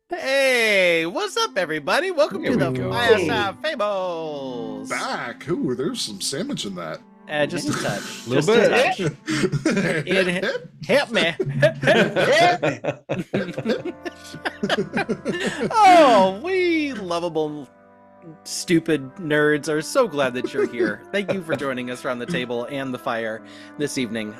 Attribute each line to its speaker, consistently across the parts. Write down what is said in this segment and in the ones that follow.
Speaker 1: Hey, what's up, everybody? Welcome to the Fireside Fables.
Speaker 2: Back. Ooh, there's some sandwich in that.
Speaker 1: Just a touch.
Speaker 3: A little bit.
Speaker 1: Hit me. Oh, we lovable, stupid nerds are so glad that you're here. Thank you for joining us around the table and the fire this evening.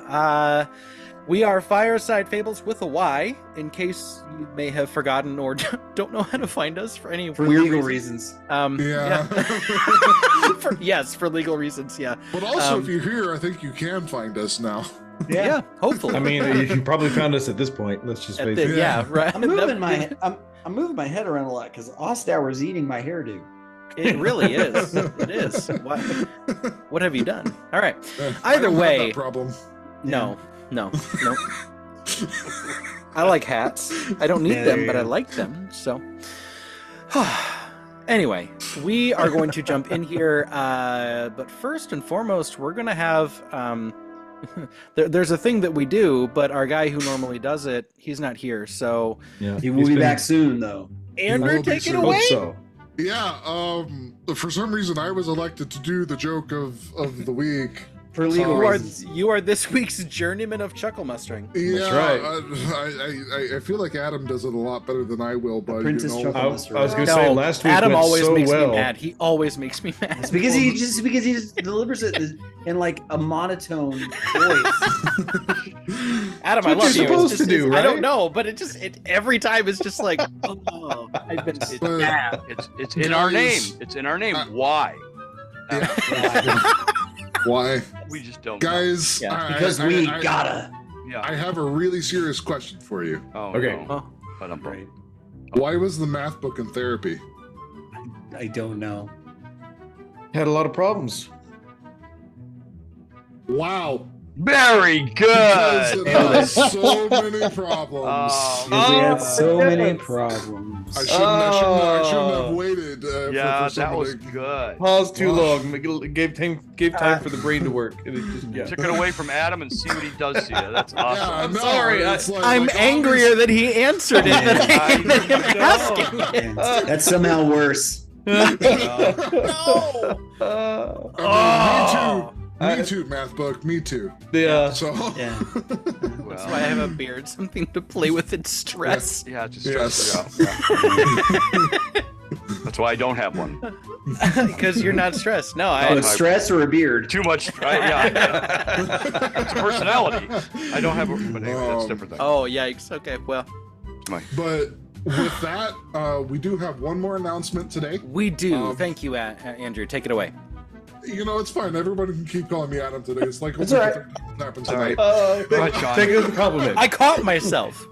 Speaker 1: We are Fireside Fables with a Y, in case you may have forgotten or don't know how to find us for any
Speaker 4: for
Speaker 1: weird
Speaker 4: legal
Speaker 1: reasons.
Speaker 2: Yeah.
Speaker 1: For legal reasons, yeah.
Speaker 2: But also, if you're here, I think you can find us now.
Speaker 1: Yeah, hopefully.
Speaker 3: I mean, you probably found us at this point. Let's just face it.
Speaker 1: Yeah, right.
Speaker 4: I'm moving my head around a lot because Ostauer's eating my hairdo.
Speaker 1: It really is. It is. What have you done? All right.
Speaker 2: I
Speaker 1: Either
Speaker 2: don't have
Speaker 1: way,
Speaker 2: that problem.
Speaker 1: No. I like hats. I don't need them, but I like them. So, anyway, we are going to jump in here. But first and foremost, we're going to have. There's a thing that we do, but our guy who normally does it, he's not here. So
Speaker 4: he will be back soon, though.
Speaker 1: Andrew, take it away.
Speaker 3: So.
Speaker 2: Yeah. For some reason, I was elected to do the joke of the week.
Speaker 4: For legal reasons.
Speaker 1: You are this week's journeyman of chuckle mustering.
Speaker 2: Yeah,
Speaker 3: That's right.
Speaker 2: I feel like Adam does it a lot better than I will, but
Speaker 4: Apprentice
Speaker 2: you know,
Speaker 4: chuckle muster.
Speaker 3: I was going to say last week
Speaker 1: Adam
Speaker 3: went
Speaker 1: always
Speaker 3: so
Speaker 1: makes
Speaker 3: well.
Speaker 1: me mad. He always makes me mad.
Speaker 4: It's because he just delivers it in like a monotone voice.
Speaker 1: Adam,
Speaker 3: That's
Speaker 1: I
Speaker 3: what
Speaker 1: love
Speaker 3: you're
Speaker 1: you.
Speaker 3: supposed to do,
Speaker 1: I don't
Speaker 3: right?
Speaker 1: know, but it every time it's just like, oh, I've been.
Speaker 5: It's in our name. It's in our name. Why?
Speaker 2: why?
Speaker 5: We just don't
Speaker 2: Guys,
Speaker 1: Yeah.
Speaker 4: Because we gotta.
Speaker 5: know. Yeah.
Speaker 2: I have a really serious question for you.
Speaker 5: Oh,
Speaker 3: Okay.
Speaker 5: no. But I'm
Speaker 4: Right.
Speaker 2: Why was the math book in therapy?
Speaker 4: I don't know.
Speaker 3: Had a lot of problems.
Speaker 2: Wow.
Speaker 5: Very
Speaker 2: Because
Speaker 5: good.
Speaker 2: it has so many problems.
Speaker 4: Because we had so many
Speaker 3: goodness.
Speaker 4: problems.
Speaker 2: I shouldn't have waited.
Speaker 5: Yeah,
Speaker 2: for
Speaker 5: that was
Speaker 2: somebody.
Speaker 5: good.
Speaker 3: Pause too
Speaker 2: Wow.
Speaker 3: long. Gave time for the brain to work. And it just, yeah.
Speaker 5: Took it away from Adam and see what he does to you. That's awesome.
Speaker 2: Yeah,
Speaker 3: I'm
Speaker 2: no,
Speaker 3: sorry,
Speaker 2: it's like-
Speaker 1: I'm
Speaker 2: like
Speaker 1: angrier that he answered it than I am
Speaker 5: I know.
Speaker 1: asking it.
Speaker 4: And that's somehow worse.
Speaker 1: No.
Speaker 2: I mean, me too, math book, me too.
Speaker 3: Yeah.
Speaker 2: So,
Speaker 4: Yeah.
Speaker 1: That's why I have a beard, something to play with its stress.
Speaker 5: Yeah, just
Speaker 2: Yes.
Speaker 5: stress it out. Yeah. That's why I don't have one.
Speaker 1: Because you're not stressed. No,
Speaker 4: Oh,
Speaker 1: I.
Speaker 4: stress or a beard?
Speaker 5: Too much. Yeah. It's a personality. I don't have a. But anyway, that's a different thing.
Speaker 1: Oh, yikes. Okay, well,
Speaker 2: but with that, we do have one more announcement today.
Speaker 1: we do.
Speaker 2: Um,
Speaker 1: Thank you, Andrew. Take it away.
Speaker 2: You know, it's fine. Everybody can keep calling me Adam today. It's like
Speaker 4: That's all right.
Speaker 2: happens
Speaker 5: All
Speaker 2: tonight.
Speaker 5: right. Go ahead, Sean.
Speaker 3: Take it as a compliment.
Speaker 1: I caught myself.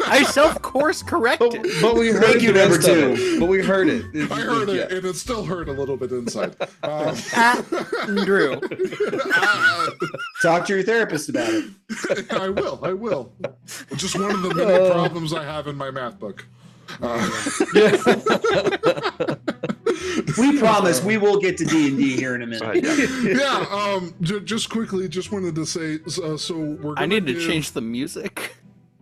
Speaker 1: I self-course corrected.
Speaker 3: But we heard
Speaker 4: Thank you,
Speaker 3: the
Speaker 4: number
Speaker 3: rest of
Speaker 4: two.
Speaker 3: it. But we heard it.
Speaker 2: I heard it, and it still hurt a little bit inside.
Speaker 1: Andrew.
Speaker 4: Talk to your therapist about it.
Speaker 2: I will. Just one of the many problems I have in my math book.
Speaker 4: We promise we will get to D&D here in a
Speaker 5: Go
Speaker 4: minute.
Speaker 5: ahead, yeah.
Speaker 2: Just quickly, just wanted to say, so we're gonna
Speaker 1: I need to
Speaker 2: give-
Speaker 1: change the music.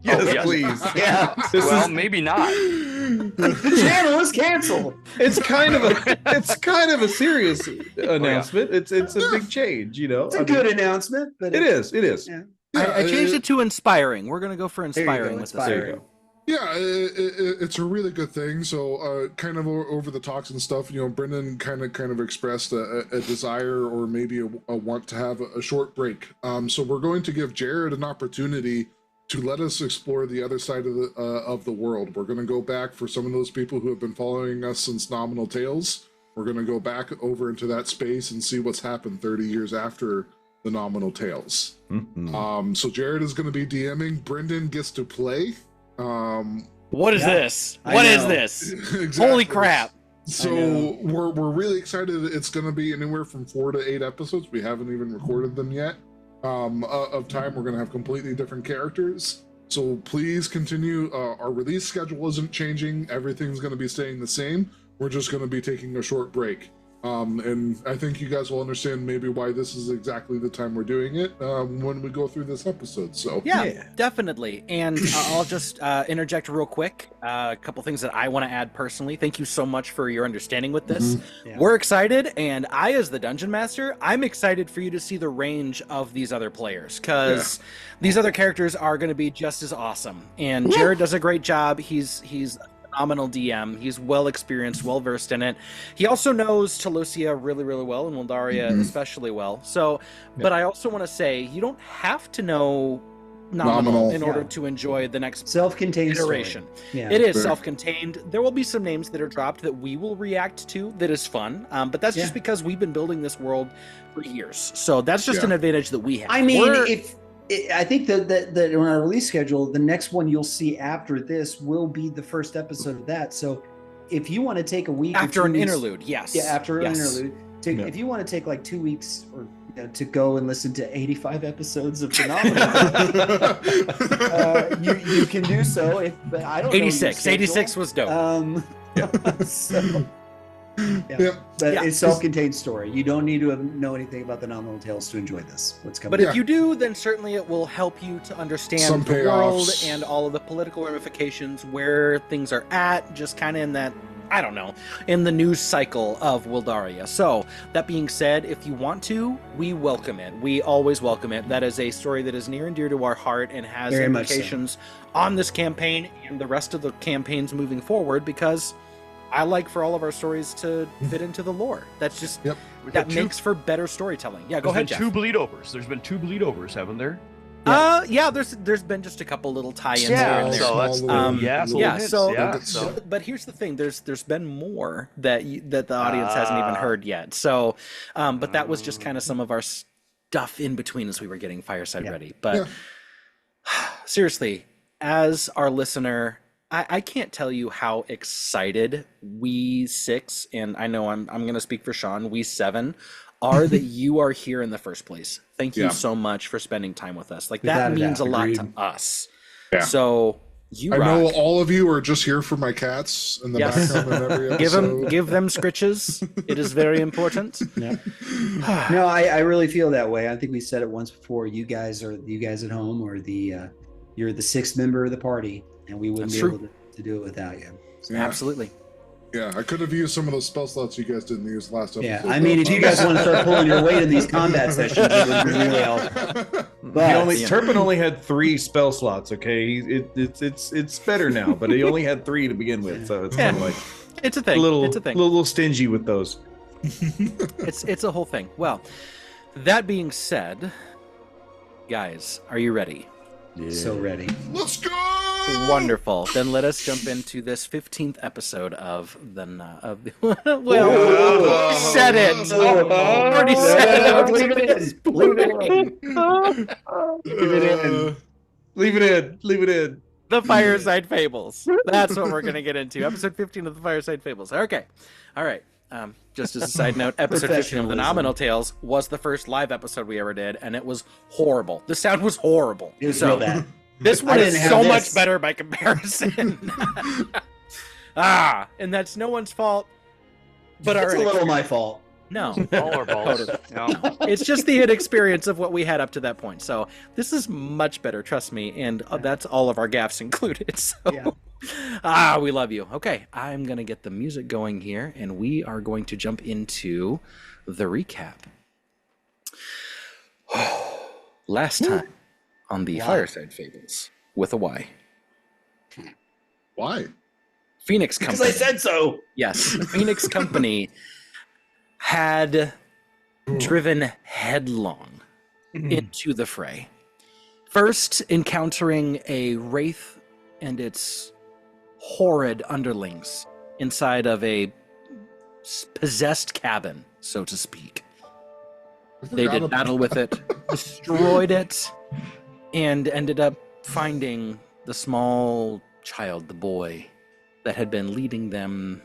Speaker 3: Yes,
Speaker 5: Oh, yes.
Speaker 3: please.
Speaker 4: Yeah.
Speaker 3: This
Speaker 5: Well,
Speaker 3: is,
Speaker 5: maybe not.
Speaker 4: The channel is canceled.
Speaker 3: it's kind of a serious announcement. It's a big change, you know.
Speaker 4: It's a good announcement, but
Speaker 3: It is.
Speaker 4: Yeah.
Speaker 1: I changed it to inspiring. We're gonna go for
Speaker 4: There you go,
Speaker 1: inspiring with this.
Speaker 3: There you
Speaker 4: inspiring.
Speaker 3: go.
Speaker 2: Yeah, it's a really good thing. So, kind of over the talks and stuff, you know, Brendan kind of expressed a desire or maybe a want to have a short break. So we're going to give Jared an opportunity to let us explore the other side of the world. We're going to go back for some of those people who have been following us since Nominal Tales. We're going to go back over into that space and see what's happened 30 years after the Nominal Tales.
Speaker 3: Mhm.
Speaker 2: So Jared is going to be DMing. Brendan gets to play.
Speaker 1: What is
Speaker 4: Yeah,
Speaker 1: this?
Speaker 4: I
Speaker 1: What is
Speaker 4: know.
Speaker 1: this?
Speaker 2: Exactly.
Speaker 1: Holy crap.
Speaker 2: So we're really excited. It's going to be anywhere from 4 to 8 episodes. We haven't even recorded them yet. Of time, we're going to have completely different characters. So please continue. Our release schedule isn't changing. Everything's going to be staying the same. We're just going to be taking a short break. And I think you guys will understand maybe why this is exactly the time we're doing it when we go through this episode. So
Speaker 1: Yeah, definitely. And I'll just interject real quick. A couple things that I want to add personally. Thank you so much for your understanding with this.
Speaker 4: Yeah.
Speaker 1: We're excited, and I, as the dungeon master, I'm excited for you to see the range of these other players, because these other characters are going to be just as awesome. And Jared does a great job. He's a phenomenal DM. He's well experienced, well versed in it. He also knows Telucia really, really well, and Wildaria especially well. So, but I also want to say, you don't have to know Nominal in order to enjoy the next
Speaker 4: Self-contained
Speaker 1: iteration.
Speaker 4: story. Yeah.
Speaker 1: It is
Speaker 2: Fair.
Speaker 1: self-contained. There will be some names that are dropped that we will react to that is fun, but that's just because we've been building this world for years. So that's just an advantage that we have.
Speaker 4: I mean, I think that on our release schedule, the next one you'll see after this will be the first episode of that. So if you want to take a week
Speaker 1: after
Speaker 4: or 2
Speaker 1: an
Speaker 4: weeks,
Speaker 1: interlude,
Speaker 4: after an interlude, if you want to take like 2 weeks or to go and listen to 85 episodes of Phenomenal, you can do so. But I don't know your
Speaker 1: 86
Speaker 4: schedule.
Speaker 1: 86 was dope.
Speaker 4: So, but it's self-contained story. You don't need to know anything about the Nominal Tales to enjoy this. What's coming?
Speaker 1: But if you do, then certainly it will help you to understand
Speaker 2: Some
Speaker 1: the world
Speaker 2: payoffs.
Speaker 1: and all of the political ramifications, where things are at, just kind of in that, I don't know, in the news cycle of Wildaria. So, that being said, if you want to, we welcome it. We always welcome it. That is a story that is near and dear to our heart and has
Speaker 4: Very much so.
Speaker 1: implications on this campaign and the rest of the campaigns moving forward, because I like for all of our stories to fit into the lore. That's just, that makes for better storytelling. Yeah, go ahead, Jeff.
Speaker 5: There's been 2 bleed overs. There's been 2 bleed overs, haven't there?
Speaker 1: There's been just a couple little tie-ins here and there.
Speaker 5: So that's
Speaker 1: but here's the thing: there's been more that the audience hasn't even heard yet. So, but that was just kind of some of our stuff in between as we were getting Fireside ready. But seriously, as our listener, I can't tell you how excited we 6, and I know I'm going to speak for Sean, we 7 are that you are here in the first place. Thank you so much for spending time with us. Like, that means a lot to us. Yeah. So I
Speaker 2: know all of you are just here for my cats in the background in every episode.
Speaker 1: Give them scritches. It is very important.
Speaker 4: No, I really feel that way. I think we said it once before. You guys at home, or you're the 6th member of the party, and we wouldn't be able to do it without you.
Speaker 1: Yeah. Absolutely.
Speaker 2: Yeah, I could have used some of those spell slots you guys didn't use last episode.
Speaker 4: Yeah, I mean, if you guys want to start pulling your weight in these combat sessions, it would really help. But
Speaker 3: Turpin only had 3 spell slots. Okay, it's better now, but he only had 3 to begin with, so it's kind of like
Speaker 1: it's a thing. It's a thing.
Speaker 3: Little stingy with those.
Speaker 1: It's a whole thing. Well, that being said, guys, are you ready?
Speaker 4: Yeah. So ready.
Speaker 2: Let's go!
Speaker 1: Wonderful. Then let us jump into this 15th episode of the said it. Already said it.
Speaker 3: Leave it in.
Speaker 1: The Fireside Fables. That's what we're going to get into. Episode 15 of the Fireside Fables. Okay. All right. Just as a side note, episode 15 of the Nominal Tales was the first live epised we ever did, and it was horrible. The sound was horrible.
Speaker 4: It was real bad.
Speaker 1: This one is so much better by comparison. And that's no one's fault, but
Speaker 4: it's a little my fault.
Speaker 1: No,
Speaker 5: all our fault.
Speaker 1: No. It's just the inexperience of what we had up to that point. So this is much better, trust me, and that's all of our gaffes included. So. We love you. Okay, I'm gonna get the music going here, and we are going to jump into the recap. Last time on the Fireside Fables with a Y.
Speaker 2: Why?
Speaker 1: Phoenix Company.
Speaker 4: Because I said so.
Speaker 1: Yes, Phoenix Company had driven headlong into the fray. First, encountering a wraith and its horrid underlings inside of a possessed cabin, so to speak. They did battle with it, destroyed it, and ended up finding the small child, the boy, that had been leading them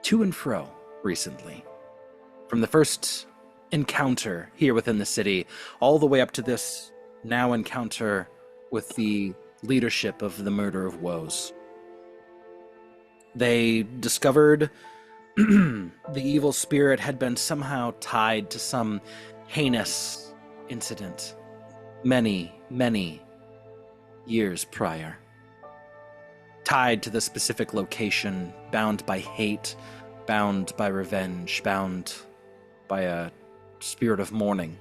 Speaker 1: to and fro recently. From the first encounter here within the city, all the way up to this now encounter with the leadership of the Murder of Woes. They discovered the evil spirit had been somehow tied to some heinous incident many, many years prior. Tied to the specific location, bound by hate, bound by revenge, bound by a spirit of mourning.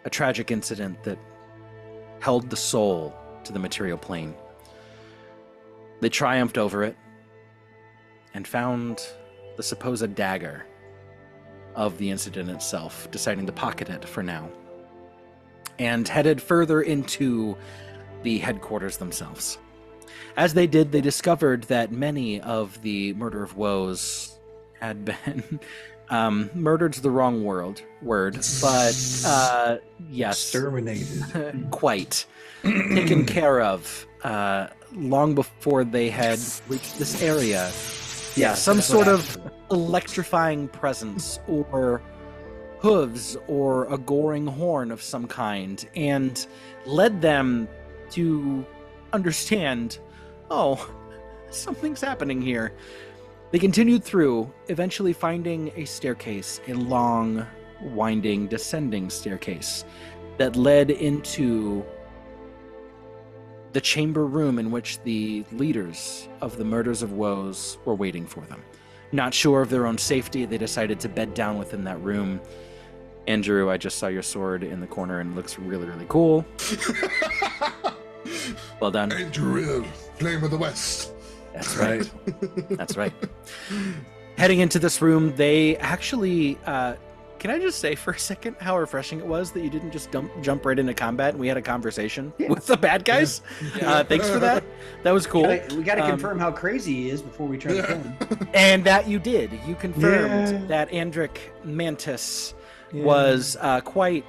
Speaker 1: A tragic incident that held the soul to the material plane. They triumphed over it and found the supposed dagger of the incident itself, deciding to pocket it for now, and headed further into the headquarters themselves. As they did, they discovered that many of the Murder of Woes had been murdered's the wrong word, but yes,
Speaker 3: Exterminated.
Speaker 1: quite taken care of long before they had reached this area.
Speaker 4: Yeah,
Speaker 1: Some sort of electrifying presence, or hooves, or a goring horn of some kind, and led them to understand, oh, something's happening here. They continued through, eventually finding a staircase, a long, winding, descending staircase that led into the chamber room in which the leaders of the Murders of Woes were waiting for them. Not sure of their own safety, they decided to bed down within that room. Andrew, I just saw your sword in the corner and it looks really, really cool. Well done.
Speaker 2: Andrew, Flame of the West.
Speaker 1: That's right. That's right. Heading into this room, they actually... can I just say for a second how refreshing it was that you didn't just jump right into combat and we had a conversation with the bad guys?
Speaker 2: Yeah.
Speaker 1: Thanks for that. That was cool.
Speaker 4: We got to confirm how crazy he is before we try to kill him.
Speaker 1: And that you did. You confirmed that Andric Mantis was quite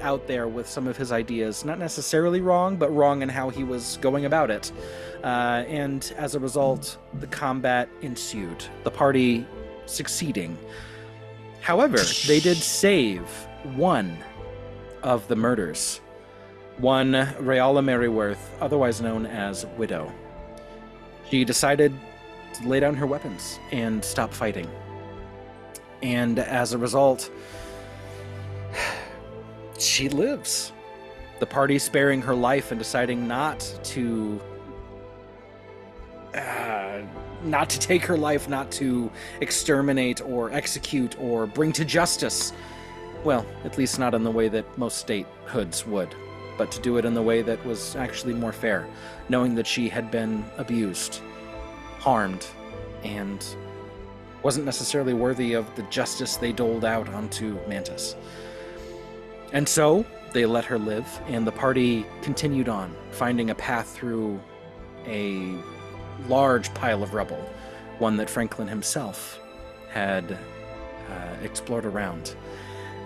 Speaker 1: out there with some of his ideas. Not necessarily wrong, but wrong in how he was going about it. And as a result, the combat ensued. The party succeeding. However, they did save one of the murders. One, Rayala Merryworth, otherwise known as Widow. She decided to lay down her weapons and stop fighting. And as a result, she lives. The party sparing her life and deciding not to take her life, not to exterminate or execute or bring to justice. Well, at least not in the way that most statehoods would, but to do it in the way that was actually more fair, knowing that she had been abused, harmed, and wasn't necessarily worthy of the justice they doled out onto Mantis. And so they let her live, and the party continued on, finding a path through a large pile of rubble, one that Franklin himself had explored around,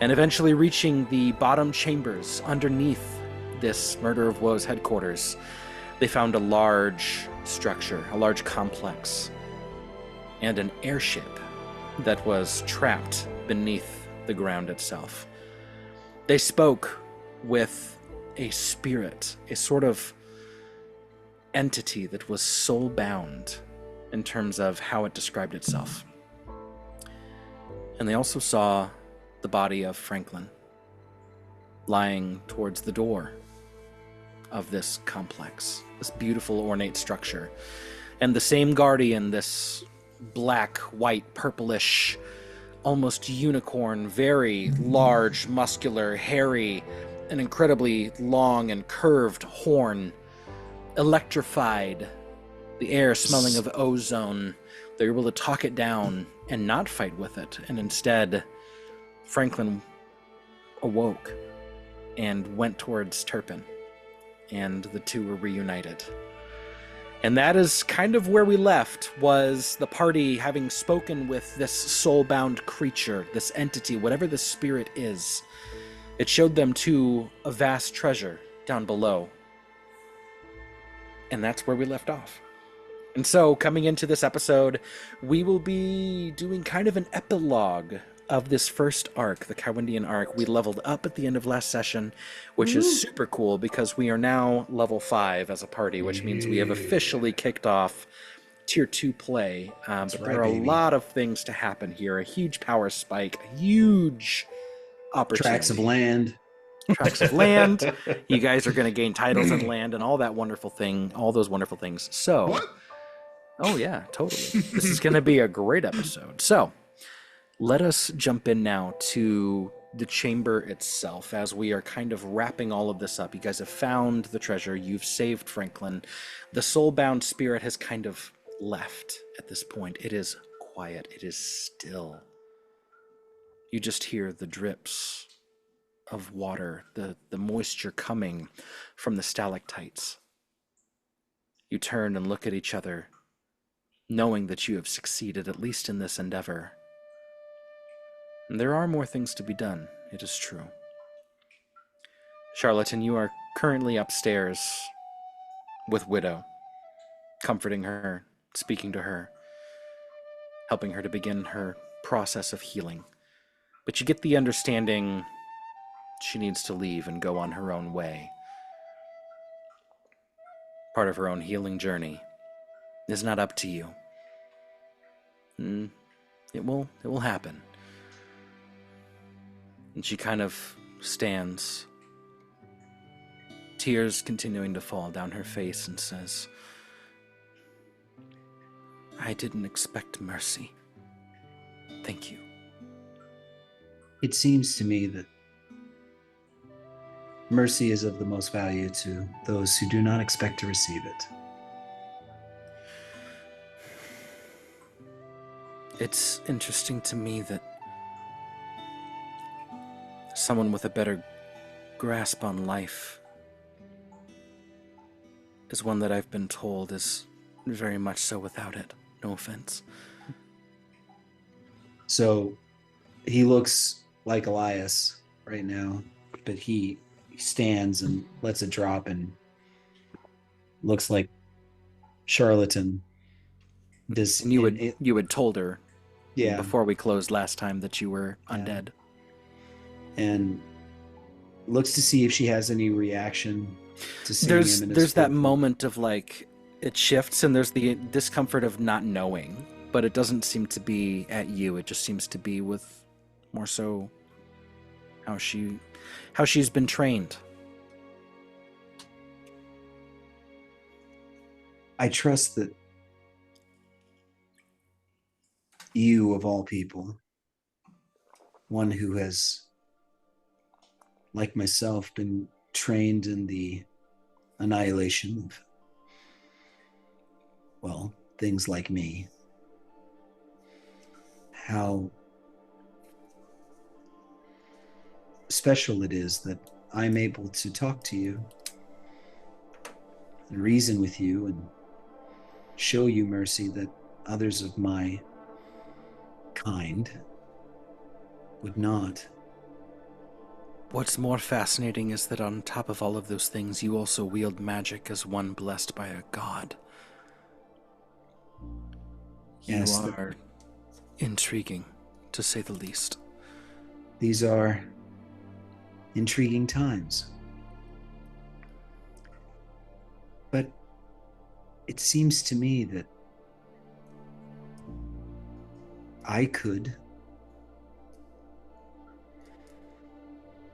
Speaker 1: and eventually reaching the bottom chambers underneath this Murder of Woes headquarters. They found a large structure, a large complex, and an airship that was trapped beneath the ground itself. They spoke with a spirit, a sort of entity that was soul-bound in terms of how it described itself. And they also saw the body of Franklin lying towards the door of this complex, this beautiful ornate structure. And the same guardian, this black, white, purplish, almost unicorn, very large, muscular, hairy, and incredibly long and curved horn, electrified the air, smelling of ozone. They were able to talk it down and not fight with it. And instead, Franklin awoke and went towards Turpin, and the two were reunited. And that is kind of where we left, was the party having spoken with this soul-bound creature, this entity, whatever the spirit is. It showed them to a vast treasure down below. And that's where we left off. And so, coming into this episode, we will be doing kind of an epilogue of this first arc, the Kywindian arc. We leveled up at the end of last session, which is super cool because we are now level 5 as a party, which means we have officially kicked off Tier 2 play. But there are a lot of things to happen here. A huge power spike, a huge opportunity.
Speaker 4: Tracts of land.
Speaker 1: You guys are going to gain titles and land and all that wonderful thing, all those wonderful things. So,
Speaker 2: What?
Speaker 1: oh yeah, totally. This is going to be a great episode. So, let us jump in now to the chamber itself as we are kind of wrapping all of this up. You guys have found the treasure. You've saved Franklin. The soul-bound spirit has kind of left at this point. It is quiet. It is still. You just hear the drips of water, the moisture coming from the stalactites. You turn and look at each other, knowing that you have succeeded, at least in this endeavor. And there are more things to be done, it is true. Charlatan, you are currently upstairs with Widow, comforting her, speaking to her, helping her to begin her process of healing. But you get the understanding she needs to leave and go on her own way. Part of her own healing journey is not up to you. It will happen. And she kind of stands, tears continuing to fall down her face, and says, I didn't expect mercy. Thank you.
Speaker 4: It seems to me that mercy is of the most value to those who do not expect to receive it.
Speaker 1: It's interesting to me that someone with a better grasp on life is one that I've been told is very much so without it. No offense.
Speaker 4: So he looks like Elias right now, but he stands and lets it drop and looks like Charlatan.
Speaker 1: And you had told her before we closed last time that you were undead.
Speaker 4: And looks to see if she has any reaction to seeing him in his
Speaker 1: there's that
Speaker 4: full-
Speaker 1: moment of like it shifts and there's the discomfort of not knowing, but it doesn't seem to be at you. It just seems to be with more so how she's been trained.
Speaker 4: I trust that you, of all people, one who has, like myself, been trained in the annihilation of, well, things like me, how special it is that I'm able to talk to you and reason with you and show you mercy that others of my kind would not.
Speaker 1: What's more fascinating is that on top of all of those things, you also wield magic as one blessed by a god.
Speaker 4: Yes,
Speaker 1: you are intriguing, to say the least.
Speaker 4: These are intriguing times. But it seems to me that I could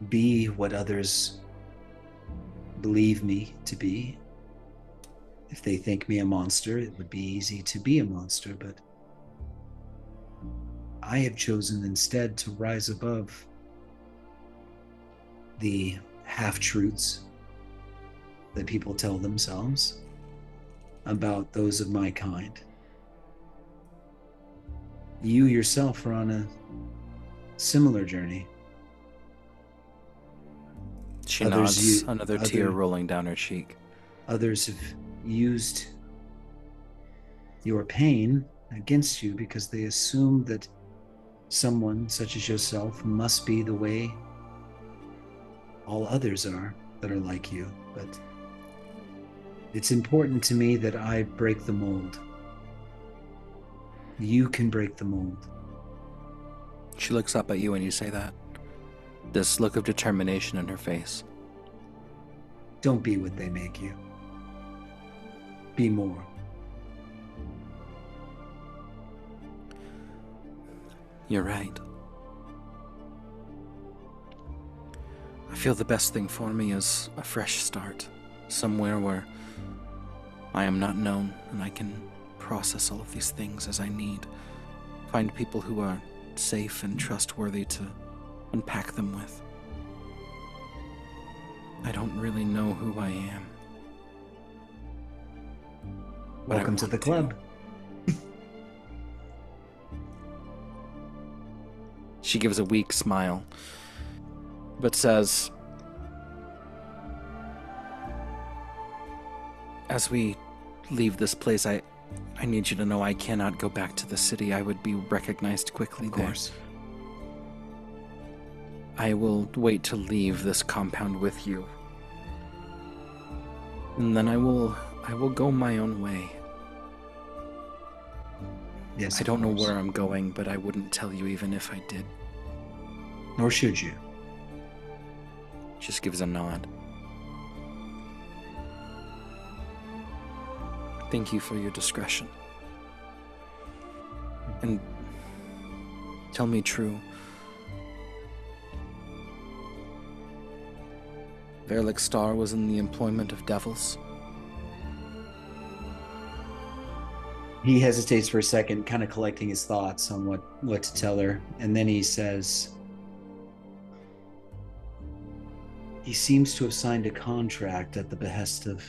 Speaker 4: be what others believe me to be. If they think me a monster, it would be easy to be a monster, but I have chosen instead to rise above the half-truths that people tell themselves about those of my kind. You yourself are on a similar journey.
Speaker 1: She nods, another tear rolling down her cheek.
Speaker 4: Others have used your pain against you because they assume that someone such as yourself must be the way all others are that are like you. But it's important to me that I break the mold. You can break the mold.
Speaker 1: She looks up at you when you say that. This look of determination in her face.
Speaker 4: Don't be what they make you. Be more.
Speaker 1: You're right. I feel the best thing for me is a fresh start. Somewhere where I am not known and I can process all of these things as I need. Find people who are safe and trustworthy to unpack them with. I don't really know who I am. But I
Speaker 4: Welcome to
Speaker 1: want
Speaker 4: the club.
Speaker 1: She gives a weak smile, but says, as we leave this place, I need you to know I cannot go back to the city. I would be recognized quickly there.
Speaker 4: Of course.
Speaker 1: I will wait to leave this compound with you. And then I will go my own way.
Speaker 4: Yes.
Speaker 1: I don't know
Speaker 4: of course.
Speaker 1: where I'm going, but I wouldn't tell you even if I did.
Speaker 4: Nor should you.
Speaker 1: Just gives a nod. Thank you for your discretion. And tell me true. Verlick Star was in the employment of devils.
Speaker 4: He hesitates for a second, kind of collecting his thoughts on what to tell her. And then he says, he seems to have signed a contract at the behest of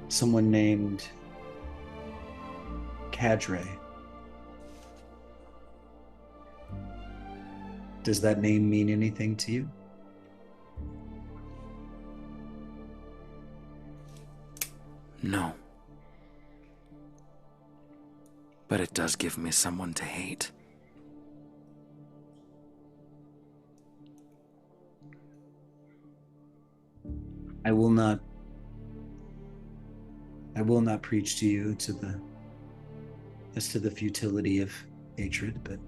Speaker 4: someone named Cadre. Does that name mean anything to you?
Speaker 1: No. But it does give me someone to hate.
Speaker 4: I will not preach to you as to the futility of hatred, but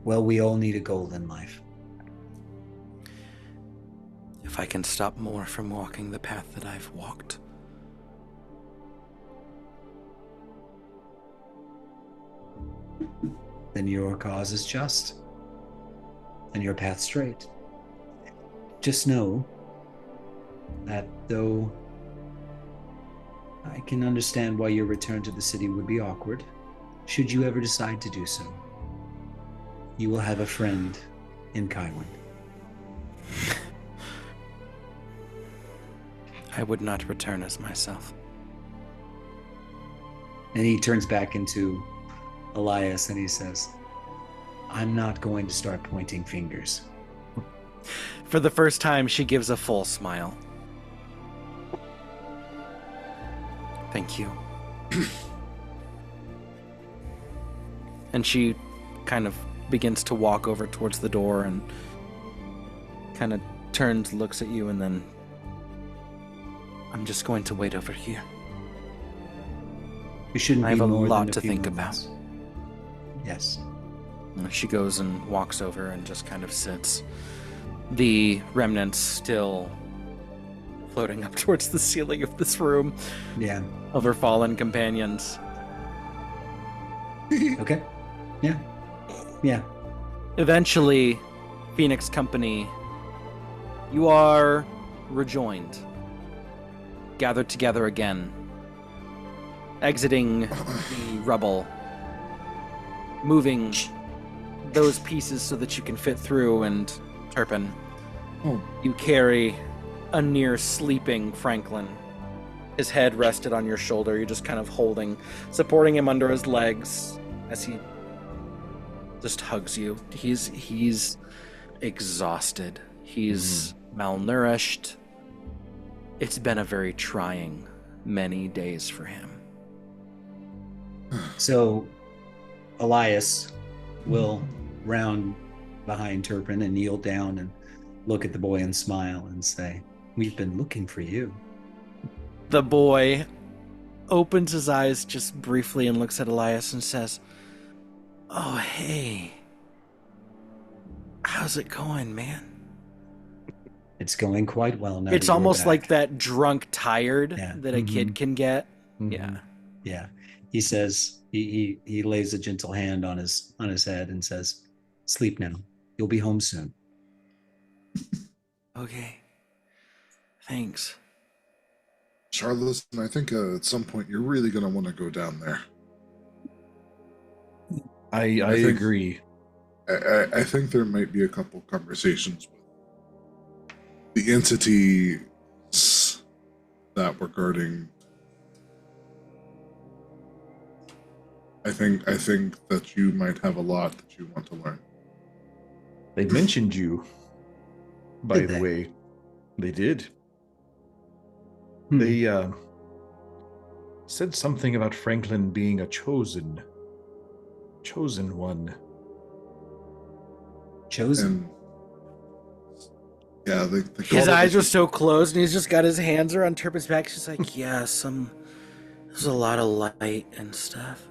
Speaker 4: well, we all need a goal in life.
Speaker 1: If I can stop more from walking the path that I've walked.
Speaker 4: Then your cause is just and your path straight. Just know that though I can understand why your return to the city would be awkward, should you ever decide to do so, you will have a friend in Kywind.
Speaker 1: I would not return as myself.
Speaker 4: And he turns back into Elias and he says, I'm not going to start pointing fingers.
Speaker 1: For the first time, she gives a full smile. Thank you. And she kind of begins to walk over towards the door and kind of turns, looks at you, and then I'm just going to wait over here.
Speaker 4: You shouldn't
Speaker 1: I
Speaker 4: be
Speaker 1: have a
Speaker 4: more
Speaker 1: lot
Speaker 4: than
Speaker 1: to
Speaker 4: few
Speaker 1: think
Speaker 4: moments. Yes.
Speaker 1: And she goes and walks over and just kind of sits. The remnants still floating up towards the ceiling of this room
Speaker 4: Yeah.
Speaker 1: of her fallen companions.
Speaker 4: Okay. Yeah. Yeah.
Speaker 1: Eventually, Phoenix Company, you are rejoined, gathered together again, exiting the rubble, moving those pieces so that you can fit through, and Turpin, you carry a near sleeping Franklin. His head rested on your shoulder. You're just kind of supporting him under his legs as he just hugs you. He's exhausted. He's malnourished. It's been a very trying many days for him.
Speaker 4: So Elias will round behind Turpin and kneel down and look at the boy and smile and say, "We've been looking for you."
Speaker 1: The boy opens his eyes just briefly and looks at Elias and says, "Oh, hey. How's it going, man?"
Speaker 4: It's going quite well now.
Speaker 1: It's
Speaker 4: that you're
Speaker 1: almost
Speaker 4: back.
Speaker 1: like that drunk tired
Speaker 4: Yeah.
Speaker 1: that a kid can get.
Speaker 3: Mhm.
Speaker 1: Yeah.
Speaker 4: Yeah. He says he lays a gentle hand on his head and says, "Sleep now. You'll be home soon."
Speaker 1: Okay. Thanks.
Speaker 2: Charlatan, I think at some point you're really going to want to go down there.
Speaker 3: I
Speaker 2: I think-
Speaker 3: agree.
Speaker 2: I think there might be a couple conversations with the entities that were guarding. I think that you might have a lot that you want to learn.
Speaker 3: They mentioned you, by
Speaker 4: Did
Speaker 3: the
Speaker 4: they?
Speaker 3: way. They did.
Speaker 4: Hmm.
Speaker 3: They said something about Franklin being a chosen one.
Speaker 4: Chosen.
Speaker 2: And yeah, they
Speaker 1: His
Speaker 2: called it
Speaker 1: eyes
Speaker 2: the-
Speaker 1: are so closed and he's just got his hands around Turpin's back. She's like, yeah, there's a lot of light and stuff.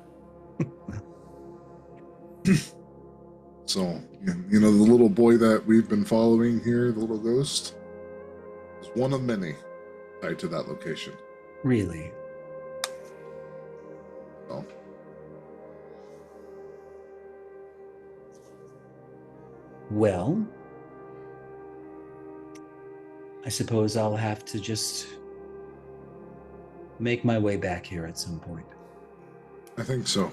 Speaker 2: So, you know, the little boy that we've been following here, the little ghost, is one of many tied to that location.
Speaker 4: Really?
Speaker 2: So,
Speaker 4: Well, I suppose I'll have to just make my way back here at some point.
Speaker 2: I think so.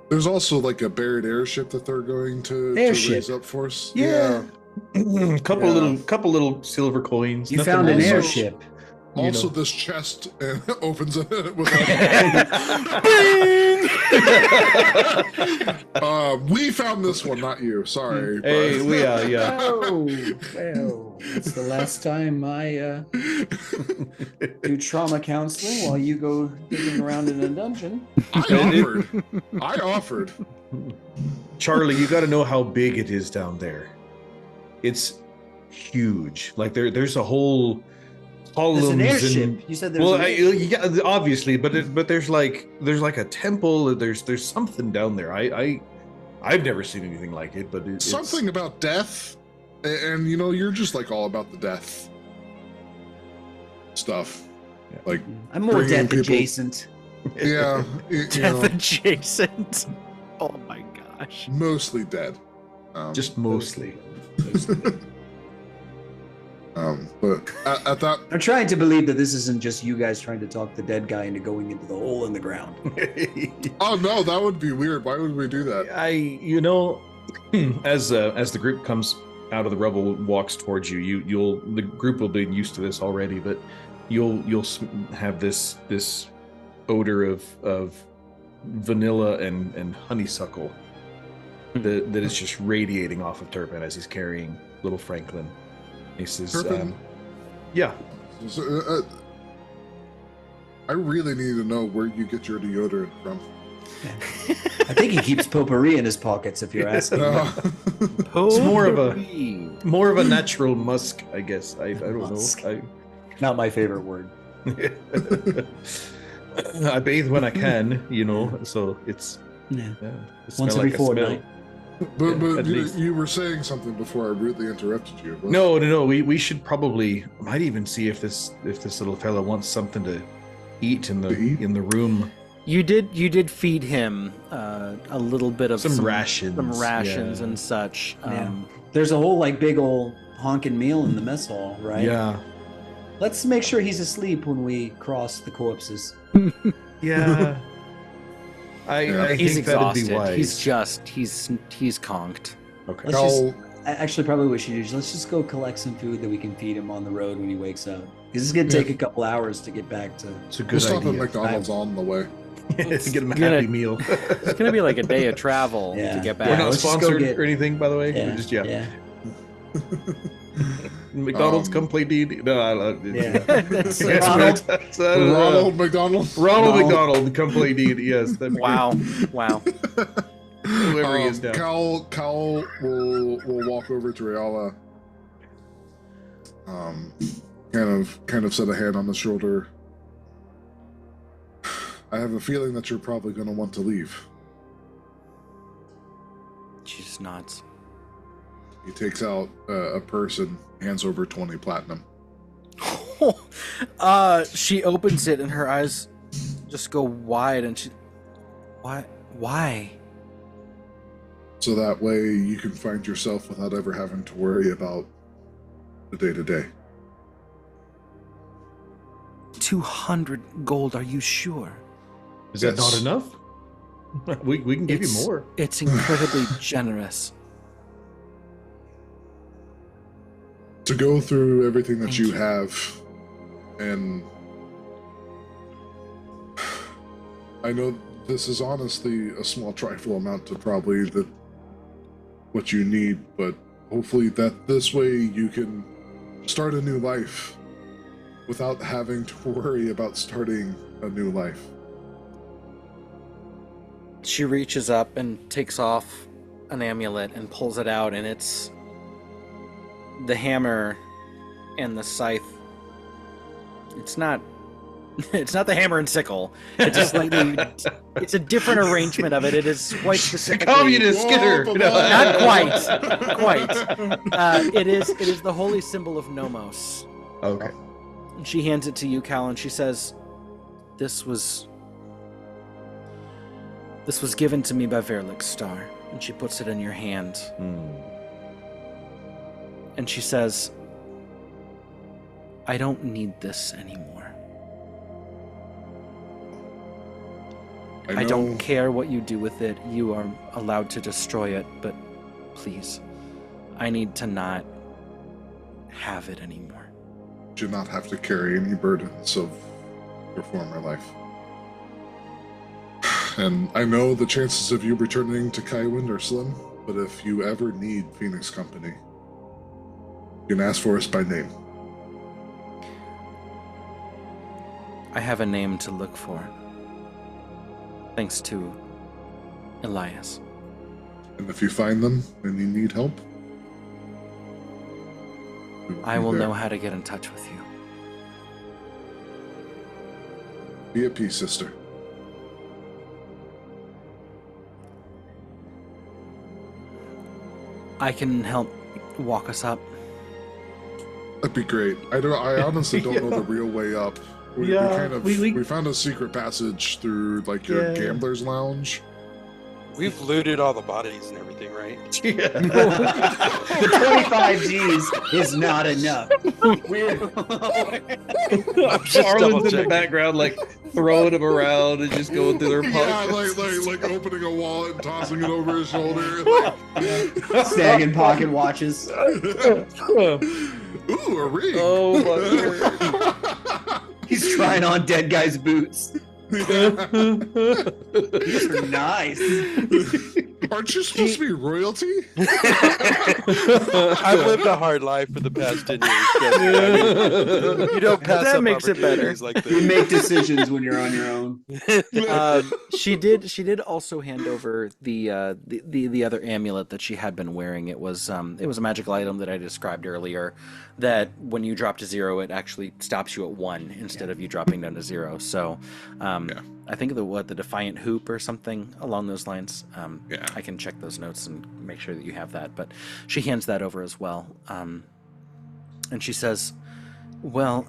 Speaker 2: There's also like a buried airship that they're going to
Speaker 4: Airship?
Speaker 2: raise up for us.
Speaker 3: Yeah. couple
Speaker 2: Yeah.
Speaker 3: little silver coins.
Speaker 4: You
Speaker 3: nothing
Speaker 4: found an
Speaker 2: also-
Speaker 3: major.
Speaker 4: airship.
Speaker 3: You
Speaker 2: Also,
Speaker 3: know.
Speaker 2: this chest opens it with we found this one, not you. Sorry.
Speaker 3: Hey,
Speaker 2: but-
Speaker 3: we are, yeah.
Speaker 4: Oh, well, it's the last time I do trauma counseling while you go digging around in a dungeon.
Speaker 2: I offered.
Speaker 3: Charlie, you got to know how big it is down there. It's huge. Like there's a whole columns.
Speaker 4: There's an
Speaker 3: and-
Speaker 4: airship. You said there's
Speaker 3: well,
Speaker 4: an airship.
Speaker 3: yeah, obviously, but there's like a temple. There's something down there. I've never seen anything like it. But it's
Speaker 2: Something about death, and you know, you're just like all about the death stuff.
Speaker 3: Yeah.
Speaker 2: Like,
Speaker 4: I'm more
Speaker 2: bringing
Speaker 4: death
Speaker 2: people-
Speaker 4: adjacent.
Speaker 2: yeah, you
Speaker 1: Death
Speaker 2: know,
Speaker 1: adjacent. Oh my gosh.
Speaker 2: mostly dead.
Speaker 3: just mostly.
Speaker 2: But at that,
Speaker 4: I'm trying to believe that this isn't just you guys trying to talk the dead guy into going into the hole in the ground.
Speaker 2: oh no, that would be weird. Why would we do that?
Speaker 3: As the group comes out of the rubble, walks towards you, the group will be used to this already, but you'll have this odor of vanilla and honeysuckle that is just radiating off of Turpin as he's carrying little Franklin. He says,
Speaker 2: Turpin?
Speaker 3: "Yeah,
Speaker 2: So, I really need to know where you get your deodorant from.
Speaker 4: I think he keeps potpourri in his pockets, if you're asking.
Speaker 3: It's more of a natural musk, I guess. I don't
Speaker 4: Musk.
Speaker 3: know.
Speaker 4: Not my favorite word.
Speaker 3: I bathe when I can, so it's
Speaker 4: Yeah.
Speaker 3: it
Speaker 4: Once
Speaker 3: smell
Speaker 4: every
Speaker 3: like a
Speaker 4: fortnight.
Speaker 3: smell.
Speaker 2: But
Speaker 3: at least.
Speaker 2: you were saying something before I rudely interrupted you. What?
Speaker 3: No. We should probably might even see if this little fella wants something to eat in the
Speaker 2: To eat?
Speaker 3: in the room.
Speaker 1: You did feed him a little bit of
Speaker 3: Some rations, yeah.
Speaker 1: and such.
Speaker 4: Yeah. There's a whole big old honking meal in the mess hall, right?
Speaker 3: Yeah.
Speaker 4: Let's make sure he's asleep when we cross the corpses.
Speaker 3: Yeah. I
Speaker 1: He's
Speaker 3: think that'd be
Speaker 1: exhausted.
Speaker 3: wise.
Speaker 1: He's conked.
Speaker 3: Okay.
Speaker 4: Let's just,
Speaker 2: I'll-
Speaker 4: actually, probably what we should do is let's just go collect some food that we can feed him on the road when he wakes up. Because it's going to take a couple hours to get back to.
Speaker 3: It's a
Speaker 2: we'll
Speaker 3: good
Speaker 2: stop at
Speaker 3: idea.
Speaker 2: McDonald's on the way.
Speaker 3: Get him a
Speaker 1: gonna-
Speaker 3: happy meal.
Speaker 1: It's gonna be like a day of travel
Speaker 4: Yeah.
Speaker 1: to get
Speaker 3: We're
Speaker 1: back.
Speaker 3: not
Speaker 4: let's just go
Speaker 3: sponsored
Speaker 4: get-
Speaker 3: or anything, by the way.
Speaker 4: Yeah.
Speaker 3: We're just yeah. McDonald's come play D&D. No, I love it.
Speaker 4: Yeah.
Speaker 1: That's
Speaker 4: Ronald.
Speaker 2: Ronald McDonald.
Speaker 3: Ronald
Speaker 4: No.
Speaker 3: McDonald, come play D&D. Yes. that'd be
Speaker 1: wow, wow.
Speaker 3: great. Whoever he is now.
Speaker 2: Cal will walk over to Ayala. Kind of set a hand on the shoulder. I have a feeling that you're probably going to want to leave.
Speaker 1: She just nods.
Speaker 2: He takes out a purse and hands over 20 platinum.
Speaker 1: She opens it and her eyes just go wide, and she, why?
Speaker 2: So that way you can find yourself without ever having to worry about the day-to-day.
Speaker 1: 200 gold, are you sure?
Speaker 3: Is that
Speaker 2: Yes.
Speaker 3: not enough? We can give you more.
Speaker 1: It's incredibly generous.
Speaker 2: To go through everything that
Speaker 1: Thank
Speaker 2: you
Speaker 1: you.
Speaker 2: have, and I know this is honestly a small trifle amount to probably what you need, but hopefully that this way you can start a new life without having to worry about starting a new life.
Speaker 1: She reaches up and takes off an amulet and pulls it out, and it's the hammer and the scythe. It's not the hammer and sickle. It's just it's a different arrangement of it. It is quite specifically
Speaker 3: Communist Skinner.
Speaker 2: Whoa,
Speaker 1: not quite. It is the holy symbol of Nomos.
Speaker 3: Okay.
Speaker 1: And she hands it to you, Cal, and she says, This was given to me by Verlick's star. And she puts it in your hand. And she says, I don't need this anymore. I don't care what you do with it. You are allowed to destroy it, but please, I need to not have it anymore.
Speaker 2: Do not have to carry any burdens of your former life. And I know the chances of you returning to Kywind are slim, but if you ever need Phoenix Company, you can ask for us by name.
Speaker 1: I have a name to look for. Thanks to Elias.
Speaker 2: And if you find them and you need help,
Speaker 1: I will know how to get in touch with you.
Speaker 2: Be at peace, sister.
Speaker 1: I can help walk us up.
Speaker 2: That'd be great. I honestly don't know the real way up. We found a secret passage through like your gambler's lounge.
Speaker 6: We've looted all the bodies and everything, right?
Speaker 3: Yeah.
Speaker 4: The 25 G's is not enough.
Speaker 6: I'm just double
Speaker 3: Arlen's in the
Speaker 6: checking.
Speaker 3: background, like throwing them around and just going through their
Speaker 2: Yeah,
Speaker 3: pockets.
Speaker 2: like opening a wallet and tossing it over his shoulder.
Speaker 4: Snagging pocket watches.
Speaker 2: Ooh, a ring.
Speaker 3: Oh my word.
Speaker 4: He's trying on dead guy's boots. These are nice.
Speaker 2: Aren't you supposed to be royalty?
Speaker 6: I've lived a hard life for the past 10 years. trust me. I mean, you don't pass
Speaker 1: That
Speaker 6: up
Speaker 1: makes it better.
Speaker 6: opportunities like
Speaker 4: You
Speaker 6: this.
Speaker 4: make decisions when you're on your own.
Speaker 1: She did also hand over the other amulet that she had been wearing. It was a magical item that I described earlier, that when you drop to 0, it actually stops you at 1 instead of you dropping down to 0. So I think the Defiant Hoop or something along those lines. I can check those notes and make sure that you have that. But she hands that over as well. And she says, well,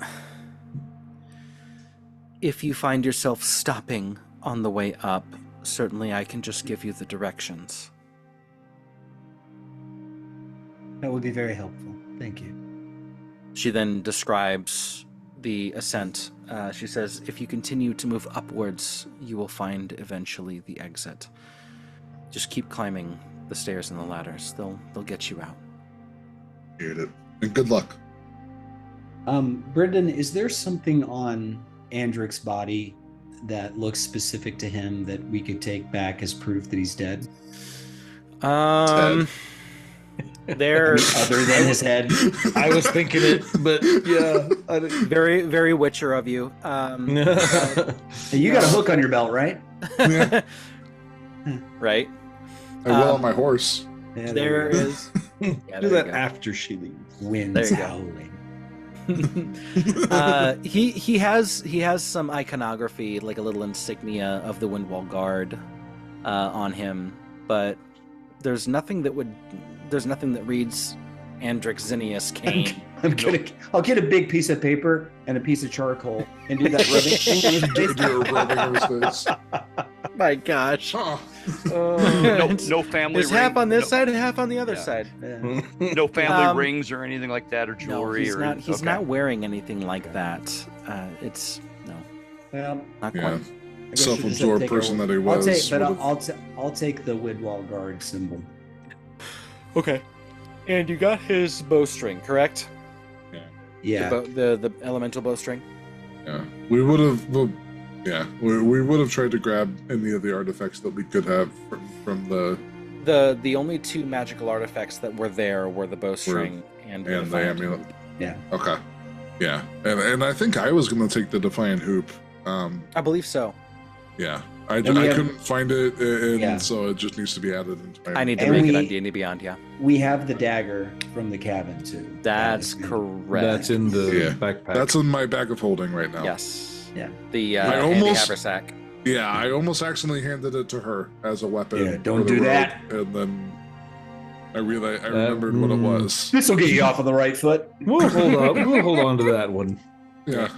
Speaker 1: if you find yourself stopping on the way up, certainly I can just give you the directions.
Speaker 4: That would be very helpful. Thank you.
Speaker 1: She then describes the ascent. She says, if you continue to move upwards, you will find eventually the exit. Just keep climbing the stairs and the ladders. They'll get you out.
Speaker 2: Appreciate it. And good luck.
Speaker 4: Brendan, is there something on Andric's body that looks specific to him that we could take back as proof that he's dead?
Speaker 1: They're
Speaker 4: Other than his head.
Speaker 3: I was thinking it, but yeah.
Speaker 1: very, very Witcher of you.
Speaker 4: Hey, you got a hook on your belt, right?
Speaker 2: Yeah.
Speaker 1: Right.
Speaker 2: I will on my horse.
Speaker 4: Yeah,
Speaker 1: There
Speaker 4: you go.
Speaker 1: is. Yeah,
Speaker 3: Do
Speaker 1: there
Speaker 3: that
Speaker 1: you go.
Speaker 3: after she leaves.
Speaker 4: Winds
Speaker 1: There you go.
Speaker 4: howling.
Speaker 1: He has some iconography, like a little insignia of the Windwall Guard on him, but there's nothing that reads Andrix Zinnius Kane.
Speaker 4: I'll get a big piece of paper and a piece of charcoal and do that rubbing.
Speaker 2: Do a rubbing on his face.
Speaker 1: My gosh.
Speaker 2: Huh.
Speaker 5: No family
Speaker 1: There's
Speaker 5: ring.
Speaker 1: half on this
Speaker 5: no,
Speaker 1: side and half on the other
Speaker 5: Yeah.
Speaker 1: side.
Speaker 4: Yeah.
Speaker 5: No family
Speaker 1: Um,
Speaker 5: rings or anything like that, or
Speaker 1: No,
Speaker 5: jewelry.
Speaker 1: he's
Speaker 5: or
Speaker 1: not. He's
Speaker 5: okay.
Speaker 1: not wearing anything like that. It's no,
Speaker 4: Well,
Speaker 1: not
Speaker 2: Yeah.
Speaker 1: quite.
Speaker 4: I guess you just
Speaker 2: Self-absorbed
Speaker 4: have to take
Speaker 2: person
Speaker 4: a-
Speaker 2: that he was.
Speaker 4: I'll take the Widwall Guard symbol.
Speaker 1: Okay. And you got his bowstring, correct?
Speaker 4: Yeah.
Speaker 1: The elemental bowstring.
Speaker 2: Yeah, we would have. Well, yeah, we would have tried to grab any of the artifacts that we could have from the
Speaker 1: The only two magical artifacts that were there were the bowstring and
Speaker 2: the
Speaker 1: Defiant
Speaker 2: amulet.
Speaker 1: Hoop.
Speaker 4: Yeah.
Speaker 2: Okay. Yeah, and I think I was gonna take the Defiant Hoop.
Speaker 1: I believe so.
Speaker 2: Yeah,
Speaker 4: we
Speaker 2: I
Speaker 4: have-
Speaker 2: couldn't find it, and
Speaker 4: Yeah.
Speaker 2: so it just needs to be added into my.
Speaker 1: I need to
Speaker 4: And
Speaker 1: make it
Speaker 4: we-
Speaker 1: on D&D Beyond. Yeah,
Speaker 4: We have the dagger from the cabin too.
Speaker 1: that's
Speaker 4: That is-
Speaker 1: correct.
Speaker 3: That's in the
Speaker 2: Yeah.
Speaker 3: backpack.
Speaker 2: That's in my bag of holding right now.
Speaker 1: Yes.
Speaker 4: Yeah.
Speaker 1: The
Speaker 2: I
Speaker 1: handy
Speaker 2: almost-
Speaker 1: haversack.
Speaker 2: Yeah, I almost accidentally handed it to her as a weapon.
Speaker 4: Yeah, don't
Speaker 2: for the
Speaker 4: do
Speaker 2: road,
Speaker 4: that.
Speaker 2: And then I remembered what it was.
Speaker 4: This will get you off on the right foot.
Speaker 3: We'll hold up. We'll hold on to that one.
Speaker 2: Yeah,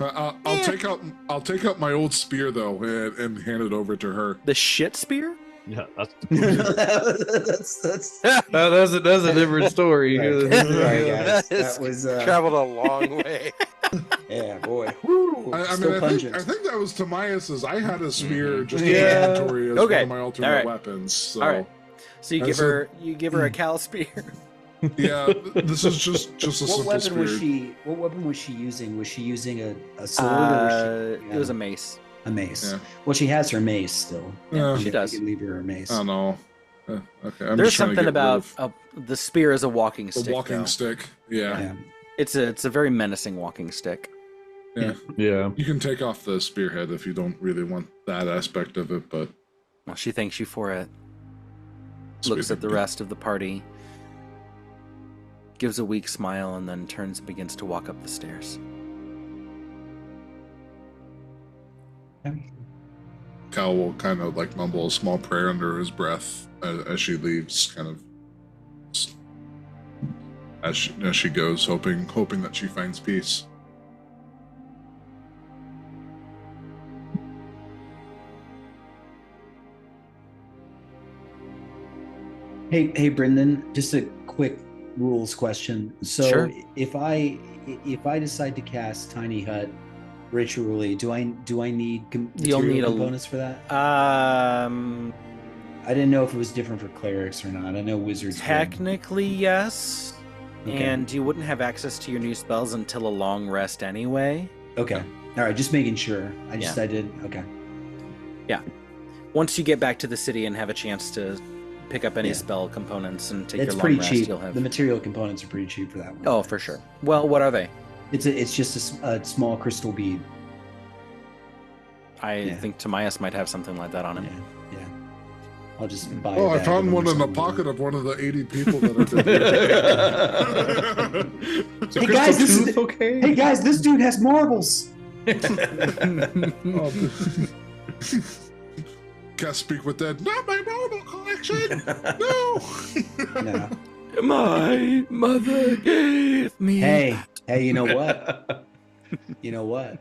Speaker 2: I'll take out my old spear though and hand it over to her.
Speaker 1: The shit spear.
Speaker 5: Yeah, that's
Speaker 4: that's
Speaker 3: That's a different story.
Speaker 4: Sorry, guys. That was
Speaker 6: Traveled a long way.
Speaker 4: yeah, boy. Woo,
Speaker 2: I
Speaker 4: still
Speaker 2: mean,
Speaker 4: pungent.
Speaker 2: I think that was Tomias's. I had a spear just
Speaker 3: Yeah.
Speaker 2: in inventory as
Speaker 1: Okay.
Speaker 2: one of my alternate
Speaker 1: All right.
Speaker 2: weapons. So
Speaker 1: All right. So you give
Speaker 2: That's
Speaker 1: her a cal spear.
Speaker 2: yeah, this is just a
Speaker 4: What
Speaker 2: simple
Speaker 4: weapon
Speaker 2: spear.
Speaker 4: was she? What weapon was she using? Was she using a sword or was she,
Speaker 1: It was a mace.
Speaker 4: a mace?
Speaker 2: Yeah.
Speaker 4: Well, she has her mace still.
Speaker 2: Yeah.
Speaker 1: She does.
Speaker 4: You can leave her mace.
Speaker 2: I don't know. Okay, I'm
Speaker 1: There's
Speaker 2: just trying to
Speaker 1: something
Speaker 2: get
Speaker 1: about
Speaker 2: rid
Speaker 1: the spear as a walking
Speaker 2: of
Speaker 1: stick.
Speaker 2: the walking
Speaker 1: though.
Speaker 2: stick. Yeah.
Speaker 4: Yeah.
Speaker 1: It's a very menacing walking stick.
Speaker 2: Yeah.
Speaker 3: Yeah.
Speaker 2: You can take off the spearhead if you don't really want that aspect of it, but
Speaker 1: Well, she thanks you for it. Looks at the rest of the party, gives a weak smile, and then turns and begins to walk up the stairs.
Speaker 2: Cal will kind of like mumble a small prayer under his breath as she leaves, kind of as she goes, hoping that she finds peace.
Speaker 4: Hey, Brendan. Just a quick rules question. So,
Speaker 1: Sure.
Speaker 4: if I decide to cast Tiny Hut ritually, do I need
Speaker 1: You'll need a-
Speaker 4: components for that? I didn't know if it was different for clerics or not. I know wizards. would.
Speaker 1: Technically, yes.
Speaker 4: Okay.
Speaker 1: And you wouldn't have access to your new spells until a long rest anyway.
Speaker 4: Okay. All right. Just making sure. I did. Okay.
Speaker 1: Once you get back to the city and have a chance to pick up any
Speaker 4: Yeah.
Speaker 1: spell components and take
Speaker 4: It's
Speaker 1: your
Speaker 4: pretty
Speaker 1: long rest,
Speaker 4: cheap.
Speaker 1: you'll have.
Speaker 4: The material components are pretty cheap for that one.
Speaker 1: Oh, for sure. Well, what are they?
Speaker 4: It's just a small crystal bead.
Speaker 1: I
Speaker 4: Yeah.
Speaker 1: think Tomias might have something like that on him.
Speaker 4: Yeah. I'll just buy.
Speaker 2: Oh,
Speaker 4: a
Speaker 2: I
Speaker 4: bag
Speaker 2: found
Speaker 4: of them
Speaker 2: one
Speaker 4: or
Speaker 2: in the
Speaker 4: something.
Speaker 2: pocket of one of the 80 people that are dead.
Speaker 4: Hey guys, this is
Speaker 3: okay.
Speaker 4: Hey guys, this dude has marbles.
Speaker 2: Oh, can't speak with dead. Not my marble collection. No.
Speaker 4: No.
Speaker 1: My mother gave me.
Speaker 4: Hey, you know what? You know what?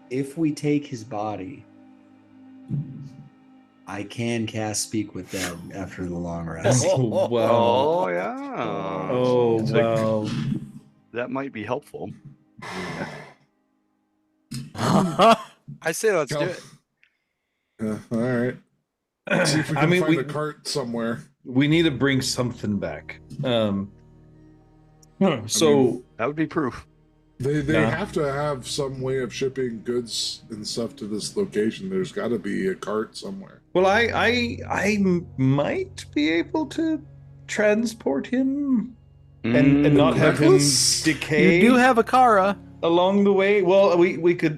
Speaker 4: If we take his body, I can cast Speak with Dead after the long rest.
Speaker 3: Oh, wow.
Speaker 5: Oh yeah.
Speaker 3: Oh,
Speaker 5: It's like-
Speaker 3: wow.
Speaker 5: That might be helpful.
Speaker 6: I say let's do
Speaker 2: Cal-
Speaker 6: it.
Speaker 2: Yeah, all right. See if we can
Speaker 3: I mean,
Speaker 2: find
Speaker 3: we
Speaker 2: a cart somewhere.
Speaker 3: need to bring something back. So
Speaker 5: That would be proof.
Speaker 2: They
Speaker 3: Yeah.
Speaker 2: have to have some way of shipping goods and stuff to this location. There's got to be a cart somewhere.
Speaker 3: well, I might be able to transport him and not have him
Speaker 2: Necklace?
Speaker 3: decay
Speaker 1: You do have a Kara.
Speaker 3: along the way? Well,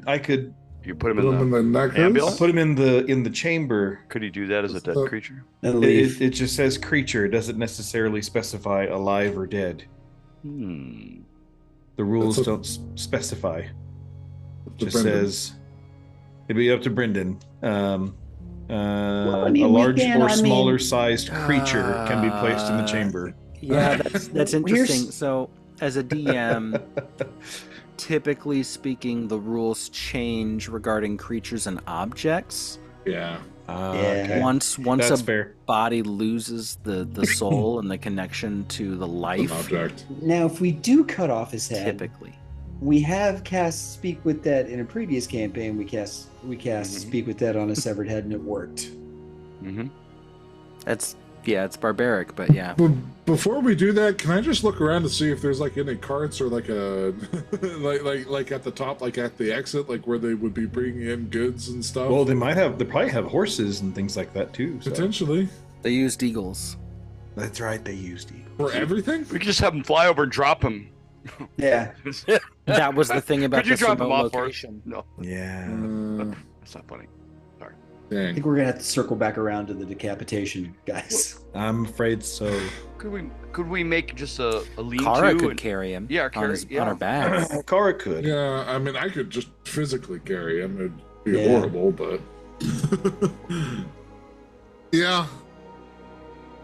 Speaker 3: I could
Speaker 5: You put him
Speaker 2: Put him
Speaker 5: in
Speaker 2: in
Speaker 5: the
Speaker 2: the necklace.
Speaker 5: ambulance?
Speaker 3: put him in the chamber.
Speaker 5: Could he do that as a dead
Speaker 2: Uh,
Speaker 5: creature?
Speaker 4: And leave.
Speaker 3: It just says creature. It doesn't necessarily specify alive or dead.
Speaker 5: Hmm.
Speaker 3: The rules
Speaker 2: That's
Speaker 3: don't specify.
Speaker 2: To
Speaker 3: Just
Speaker 2: Brendan.
Speaker 3: says it'd be up to Brendan.
Speaker 4: I mean,
Speaker 3: A
Speaker 4: we
Speaker 3: large
Speaker 4: can,
Speaker 3: or
Speaker 4: I mean-
Speaker 3: smaller sized creature can be placed in the chamber.
Speaker 1: Yeah, that's interesting.
Speaker 4: Here's-
Speaker 1: So, as a DM, typically speaking, the rules change regarding creatures and objects.
Speaker 2: Yeah.
Speaker 4: Yeah.
Speaker 3: Okay.
Speaker 1: Once
Speaker 3: That's
Speaker 1: a
Speaker 3: fair.
Speaker 1: body loses the soul and the connection to the
Speaker 2: An
Speaker 1: life,
Speaker 2: object.
Speaker 4: Now, if we do cut off his head,
Speaker 1: typically.
Speaker 4: we have cast Speak with That in a previous campaign. We cast
Speaker 5: Mhm.
Speaker 4: Speak with That on a severed head, and it worked.
Speaker 5: Mm-hmm.
Speaker 1: It's barbaric, but yeah.
Speaker 2: But before we do that, can I just look around to see if there's like any carts or like a like at the top, like at the exit, like where they would be bringing in goods and stuff?
Speaker 3: Well, they probably have horses and things like that too. So.
Speaker 2: Potentially
Speaker 1: They used eagles.
Speaker 3: That's right. They used eagles.
Speaker 2: for everything.
Speaker 5: We could just have him fly over and drop him.
Speaker 4: Yeah.
Speaker 1: That was the thing about
Speaker 5: Could you
Speaker 1: this
Speaker 5: drop him
Speaker 1: remote
Speaker 5: off for us?
Speaker 1: location.
Speaker 5: No,
Speaker 3: Yeah.
Speaker 5: that's not funny.
Speaker 4: I
Speaker 2: Dang.
Speaker 4: think we're gonna have to circle back around to the decapitation, guys.
Speaker 3: I'm afraid so.
Speaker 5: Could we make just a lean-to?
Speaker 1: Kara could
Speaker 5: and-
Speaker 1: carry him.
Speaker 5: Yeah,
Speaker 1: on,
Speaker 5: carry-
Speaker 1: on her back.
Speaker 3: Kara could.
Speaker 2: Yeah, I mean, I could just physically carry him. It'd be
Speaker 4: Yeah.
Speaker 2: horrible, but yeah,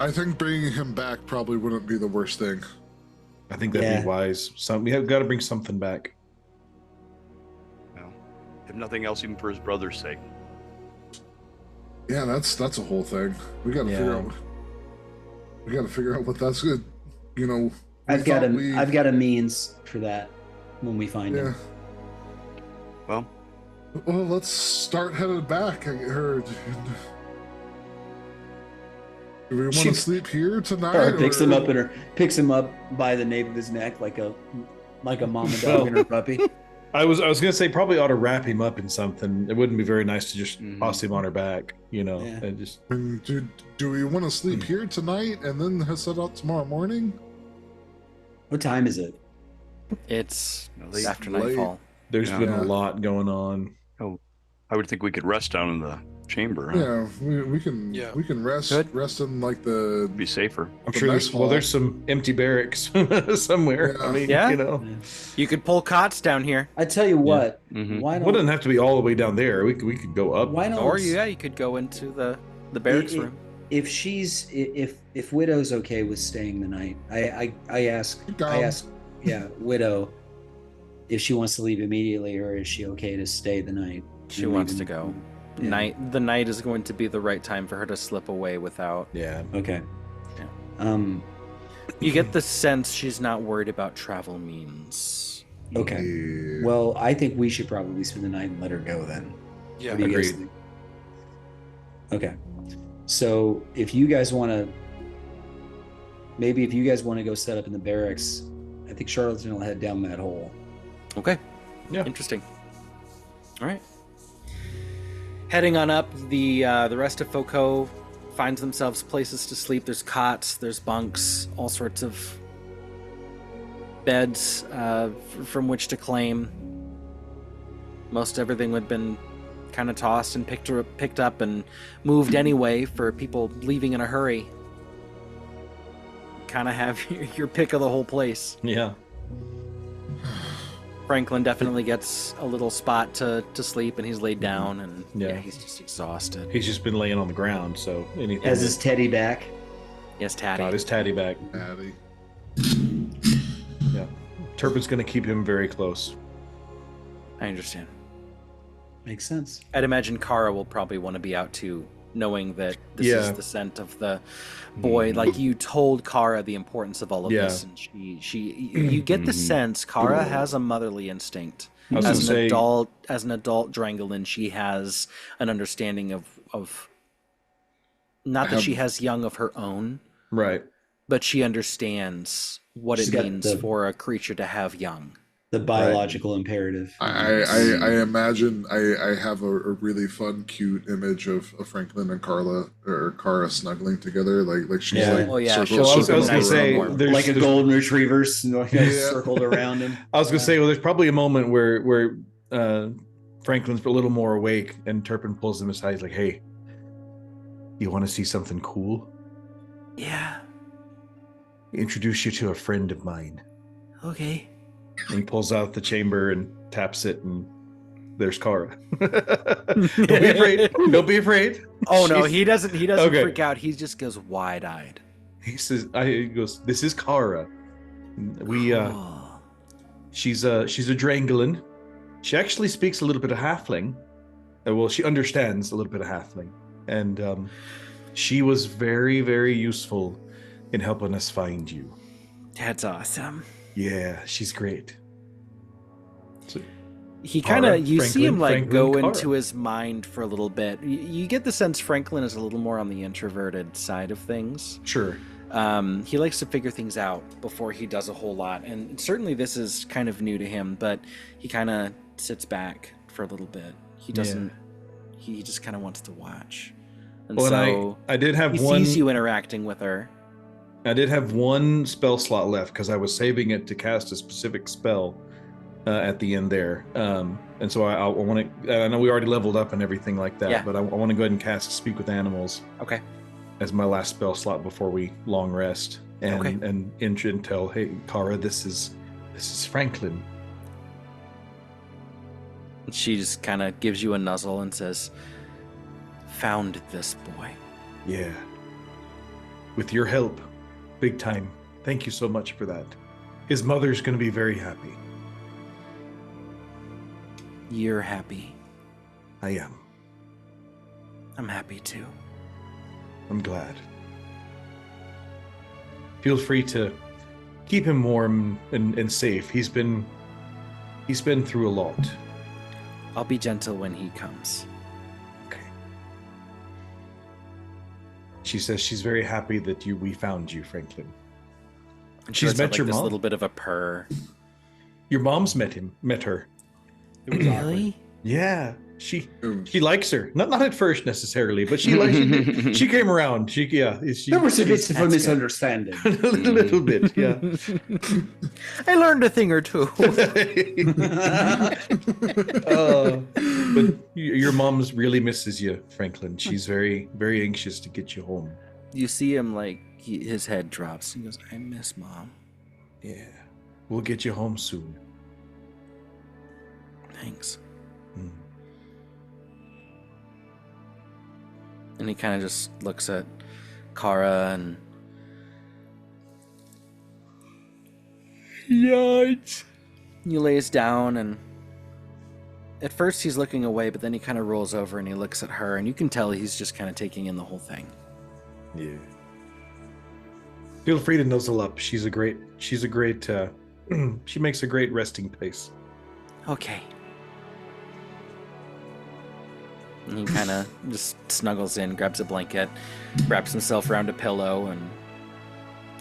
Speaker 2: I think bringing him back probably wouldn't be the worst thing.
Speaker 3: I think that'd
Speaker 4: Yeah.
Speaker 3: be wise. We have got to bring something back.
Speaker 5: Well, if nothing else, even for his brother's sake.
Speaker 2: Yeah, that's a whole thing. We got to
Speaker 3: Yeah.
Speaker 2: figure out. We got to figure out what that's good. You know,
Speaker 4: I've got a means for that when we find
Speaker 2: Yeah.
Speaker 4: him.
Speaker 5: Well,
Speaker 2: Well, let's start headed back. I heard. Do we want
Speaker 4: She-
Speaker 2: to sleep here tonight?
Speaker 4: Or picks him up picks him up by the nape of his neck like a mama dog and her puppy.
Speaker 3: I was gonna say probably ought to wrap him up in something. It wouldn't be very nice to just
Speaker 5: Mhm.
Speaker 3: toss him on her back, you know.
Speaker 4: Yeah.
Speaker 3: And just
Speaker 2: And do we want to sleep here tonight and then set out tomorrow morning?
Speaker 4: What time is it?
Speaker 1: It's
Speaker 5: Late.
Speaker 1: after
Speaker 2: Late.
Speaker 1: nightfall.
Speaker 3: there's
Speaker 5: Yeah.
Speaker 3: been a lot going on.
Speaker 5: I would think we could rest down in the chamber. Huh?
Speaker 2: Yeah, we can
Speaker 6: Yeah.
Speaker 2: we can rest
Speaker 1: Good.
Speaker 2: in like the
Speaker 5: Be safer.
Speaker 3: I'm
Speaker 2: The
Speaker 3: sure
Speaker 2: mess
Speaker 3: there's some empty barracks somewhere.
Speaker 2: Yeah.
Speaker 3: I mean,
Speaker 1: Yeah.
Speaker 3: you know,
Speaker 1: You could pull cots down here,
Speaker 4: I tell you what,
Speaker 5: Mhm.
Speaker 4: why
Speaker 3: it wouldn't
Speaker 4: don't
Speaker 3: have to be all the way down there. We could go up.
Speaker 4: why don't
Speaker 1: or you could go into the barracks
Speaker 4: I-
Speaker 1: room.
Speaker 4: if she's if Widow's okay with staying the night, I ask Widow if she wants to leave immediately or is she okay to stay the night?
Speaker 1: She
Speaker 4: And
Speaker 1: wants
Speaker 4: leave
Speaker 1: to
Speaker 4: him-
Speaker 1: go.
Speaker 4: Yeah.
Speaker 1: The night is going to be the right time for her to slip away without.
Speaker 3: Yeah.
Speaker 4: Okay.
Speaker 1: Yeah. You get the sense she's not worried about travel means.
Speaker 4: Okay.
Speaker 2: Yeah.
Speaker 4: Well, I think we should probably spend the night and let her go then.
Speaker 6: Yeah.
Speaker 4: What do you guys
Speaker 3: Agreed.
Speaker 4: think? Okay. So if you guys want to, maybe if you guys want to go set up in the barracks, I think Charlatan will head down that hole.
Speaker 1: Okay.
Speaker 3: Yeah.
Speaker 1: Interesting. All right. Heading on up, the rest of Foucault finds themselves places to sleep. There's cots, there's bunks, all sorts of beds from which to claim. Most everything had been kind of tossed and picked up and moved anyway for people leaving in a hurry. Kind of have your pick of the whole place.
Speaker 3: Yeah.
Speaker 1: Franklin definitely gets a little spot to sleep, and he's laid down, and
Speaker 3: Yeah.
Speaker 1: he's just exhausted.
Speaker 3: He's just been laying on the ground, so anything.
Speaker 4: Has his teddy back?
Speaker 1: Yes, Tatty.
Speaker 3: got his tatty back.
Speaker 2: Maddie.
Speaker 3: Yeah. Turpin's gonna keep him very close.
Speaker 1: I understand.
Speaker 4: Makes sense.
Speaker 1: I'd imagine Kara will probably want to be out too, knowing that this
Speaker 3: Yeah.
Speaker 1: is the scent of the boy. Like, you told Kara the importance of all of
Speaker 3: Yeah.
Speaker 1: this, and you get the sense Kara has a motherly instinct.
Speaker 3: I was gonna
Speaker 1: As
Speaker 3: say,
Speaker 1: an adult Drangolin, she has an understanding of not that she has young of her own,
Speaker 3: right.
Speaker 1: but she understands what
Speaker 4: She's
Speaker 1: it
Speaker 4: got
Speaker 1: means
Speaker 4: the-
Speaker 1: for a creature to have young.
Speaker 4: the biological imperative.
Speaker 2: I imagine I have a really fun, cute image of Franklin and Carla or Kara snuggling together, like she's
Speaker 4: Yeah.
Speaker 2: like
Speaker 1: Oh, yeah,
Speaker 2: circled,
Speaker 1: she'll-
Speaker 3: I was
Speaker 2: circled
Speaker 3: gonna
Speaker 1: nice
Speaker 3: say
Speaker 1: and warm.
Speaker 3: there's
Speaker 4: Like a
Speaker 3: there's-
Speaker 4: golden retrievers,
Speaker 2: Yeah.
Speaker 4: circled around him.
Speaker 3: I was gonna say, well, there's probably a moment where Franklin's a little more awake, and Turpin pulls him aside. He's like, "Hey, you want to see something cool?
Speaker 1: Yeah.
Speaker 3: Introduce you to a friend of mine."
Speaker 1: Okay.
Speaker 3: And he pulls out the chamber and taps it, and there's Kara. Don't be afraid. Don't be afraid.
Speaker 1: Oh no,
Speaker 3: She's-
Speaker 1: he doesn't
Speaker 3: Okay.
Speaker 1: freak out. He just goes wide-eyed.
Speaker 3: He says, he goes, "This is Kara. We
Speaker 1: Cool.
Speaker 3: she's a Drangolin. She actually speaks a little bit of halfling. Well, she understands a little bit of halfling, and she was very, very useful in helping us find you.
Speaker 1: That's awesome.
Speaker 3: Yeah, she's great." So,
Speaker 1: He
Speaker 3: Kara,
Speaker 1: kind of, you see him like
Speaker 3: Franklin,
Speaker 1: go
Speaker 3: Kara.
Speaker 1: into his mind for a little bit. You get the sense Franklin is a little more on the introverted side of things.
Speaker 3: sure.
Speaker 1: He likes to figure things out before he does a whole lot, and certainly this is kind of new to him. But he kind of sits back for a little bit. He doesn't. He just kind of wants to watch. And
Speaker 3: Well,
Speaker 1: so
Speaker 3: I did have
Speaker 1: he
Speaker 3: one.
Speaker 1: sees you interacting with her.
Speaker 3: I did have one spell slot left because I was saving it to cast a specific spell at the end there. And so I want to. I know we already leveled up and everything like that,
Speaker 1: Yeah.
Speaker 3: but I want to go ahead and cast Speak with Animals
Speaker 1: Okay.
Speaker 3: as my last spell slot before we long rest. And
Speaker 1: Okay.
Speaker 3: and tell, "Hey, Kara, this is Franklin."
Speaker 1: And she just kind of gives you a nuzzle and says, "Found this boy."
Speaker 3: Yeah. With your help, big time. Thank you so much for that. His mother's going to be very happy.
Speaker 1: You're happy.
Speaker 3: I am.
Speaker 1: I'm happy too.
Speaker 3: I'm glad. Feel free to keep him warm and safe. He's been through a lot.
Speaker 1: I'll be gentle when he comes.
Speaker 3: Okay. She says she's very happy that we found you, Franklin.
Speaker 1: And
Speaker 3: She's
Speaker 1: lets
Speaker 3: met
Speaker 1: out,
Speaker 3: your
Speaker 1: this
Speaker 3: mom?
Speaker 1: little bit of a purr.
Speaker 3: Your mom's met her.
Speaker 4: It was awkward.
Speaker 1: Really?
Speaker 3: Yeah. She
Speaker 2: Um,
Speaker 3: likes her. Not at first necessarily, but she came around.
Speaker 4: There was a bit of a
Speaker 1: That's good.
Speaker 4: misunderstanding.
Speaker 3: a little bit, yeah.
Speaker 1: I learned a thing or two.
Speaker 3: But your mom's really misses you, Franklin. She's very, very anxious to get you home.
Speaker 1: You see him like his head drops. He goes, "I miss Mom.
Speaker 3: Yeah, we'll get you home soon.
Speaker 1: Thanks."
Speaker 3: Mm.
Speaker 1: And he kind of just looks at Kara and yikes. He lays down, and at first he's looking away, but then he kind of rolls over and he looks at her, and you can tell he's just kind of taking in the whole thing.
Speaker 3: Yeah. Feel free to nuzzle up. She's a great. She makes a great resting place.
Speaker 1: Okay. And he kind of just snuggles in, grabs a blanket, wraps himself around a pillow, and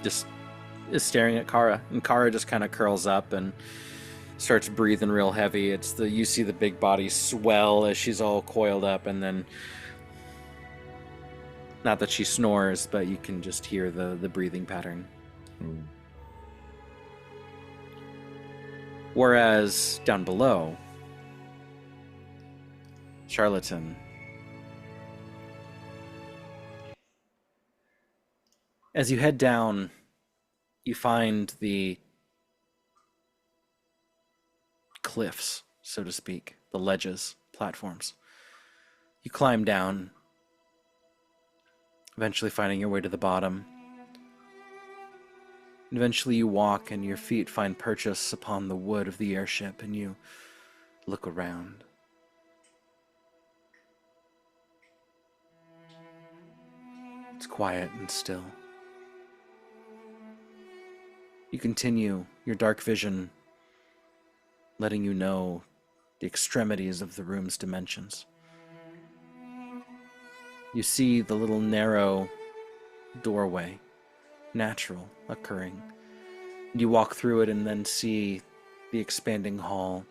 Speaker 1: just is staring at Kara. And Kara just kind of curls up and starts breathing real heavy. You see the big body swell as she's all coiled up, and then, not that she snores, but you can just hear the breathing pattern.
Speaker 3: Mm.
Speaker 1: Whereas down below, Charlatan, as you head down, you find the cliffs, so to speak, the ledges, platforms. You climb down, eventually finding your way to the bottom. And eventually you walk, and your feet find purchase upon the wood of the airship, and you look around. It's quiet and still. You continue your dark vision, letting you know the extremities of the room's dimensions. You see the little narrow doorway, natural, occurring. You walk through it and then see the expanding hall,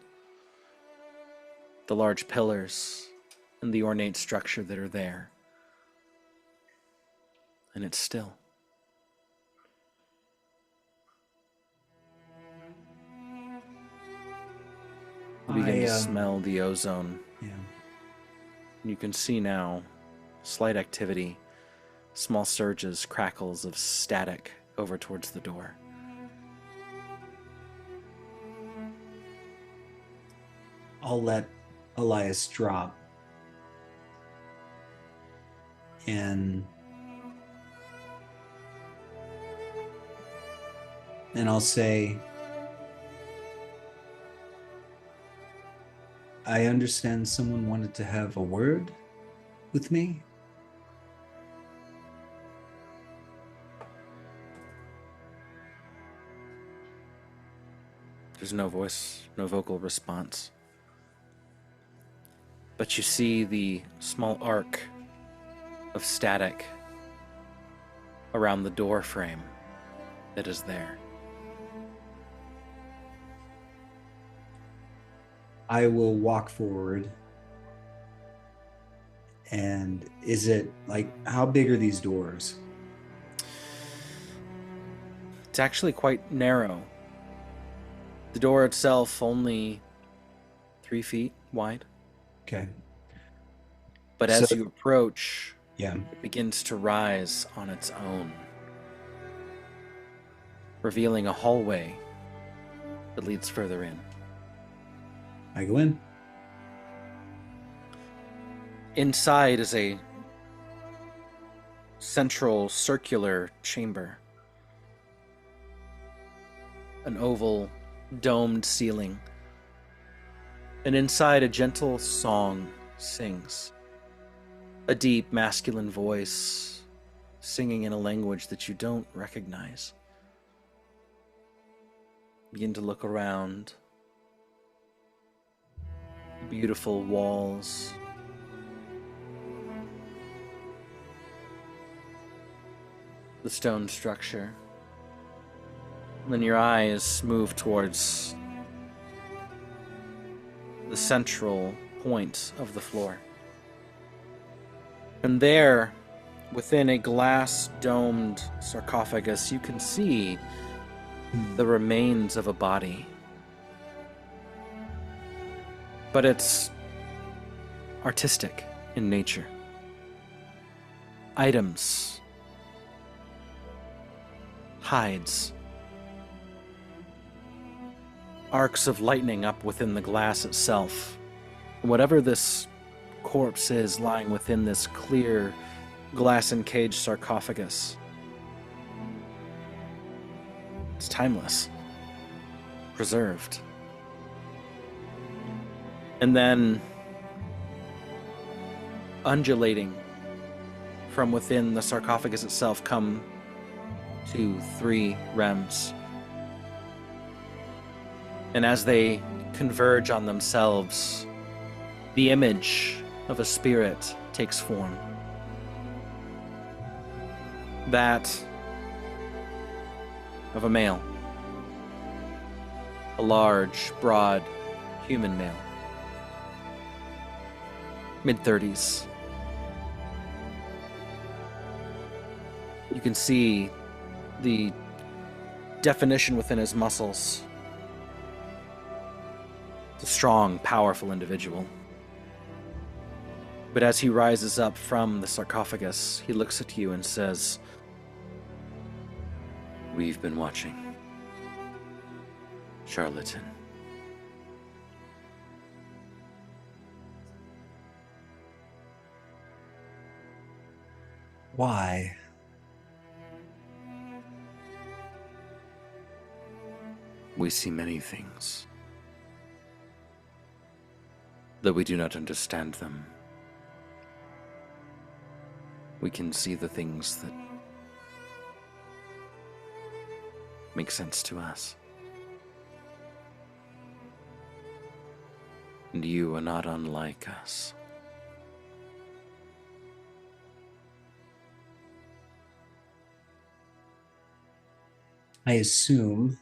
Speaker 1: the large pillars, and the ornate structure that are there. And it's still. You begin to smell the ozone.
Speaker 4: Yeah.
Speaker 1: You can see now slight activity, small surges, crackles of static over towards the door.
Speaker 4: I'll let Elias drop. And I'll say, I understand someone wanted to have a word with me.
Speaker 1: There's no voice, no vocal response. But you see the small arc of static around the door frame that is there.
Speaker 4: I will walk forward. And is it like, how big are these doors?
Speaker 1: It's actually quite narrow. The door itself only 3 feet wide.
Speaker 4: Okay.
Speaker 1: But as you approach,
Speaker 4: Yeah.
Speaker 1: it begins to rise on its own, revealing a hallway that leads further in.
Speaker 4: I go in.
Speaker 1: Inside is a central circular chamber. An oval, domed ceiling. And inside, a gentle song sings. A deep, masculine voice singing in a language that you don't recognize. Begin to look around. Beautiful walls. The stone structure. And then your eyes move towards the central point of the floor. And there, within a glass-domed sarcophagus, you can see the remains of a body. But it's artistic in nature. Items, hides, arcs of lightning up within the glass itself. Whatever this corpse is lying within this clear glass encaged sarcophagus, it's timeless, preserved. And then, undulating from within the sarcophagus itself, come 2, 3 rems. And as they converge on themselves, the image of a spirit takes form. That of a male. A large, broad, human male. Mid-30s. You can see the definition within his muscles. It's a strong, powerful individual. But as he rises up from the sarcophagus, he looks at you and says, "We've been watching. Charlatan."
Speaker 4: Why?
Speaker 1: We see many things, though we do not understand them. We can see the things that make sense to us. And you are not unlike us.
Speaker 4: I assume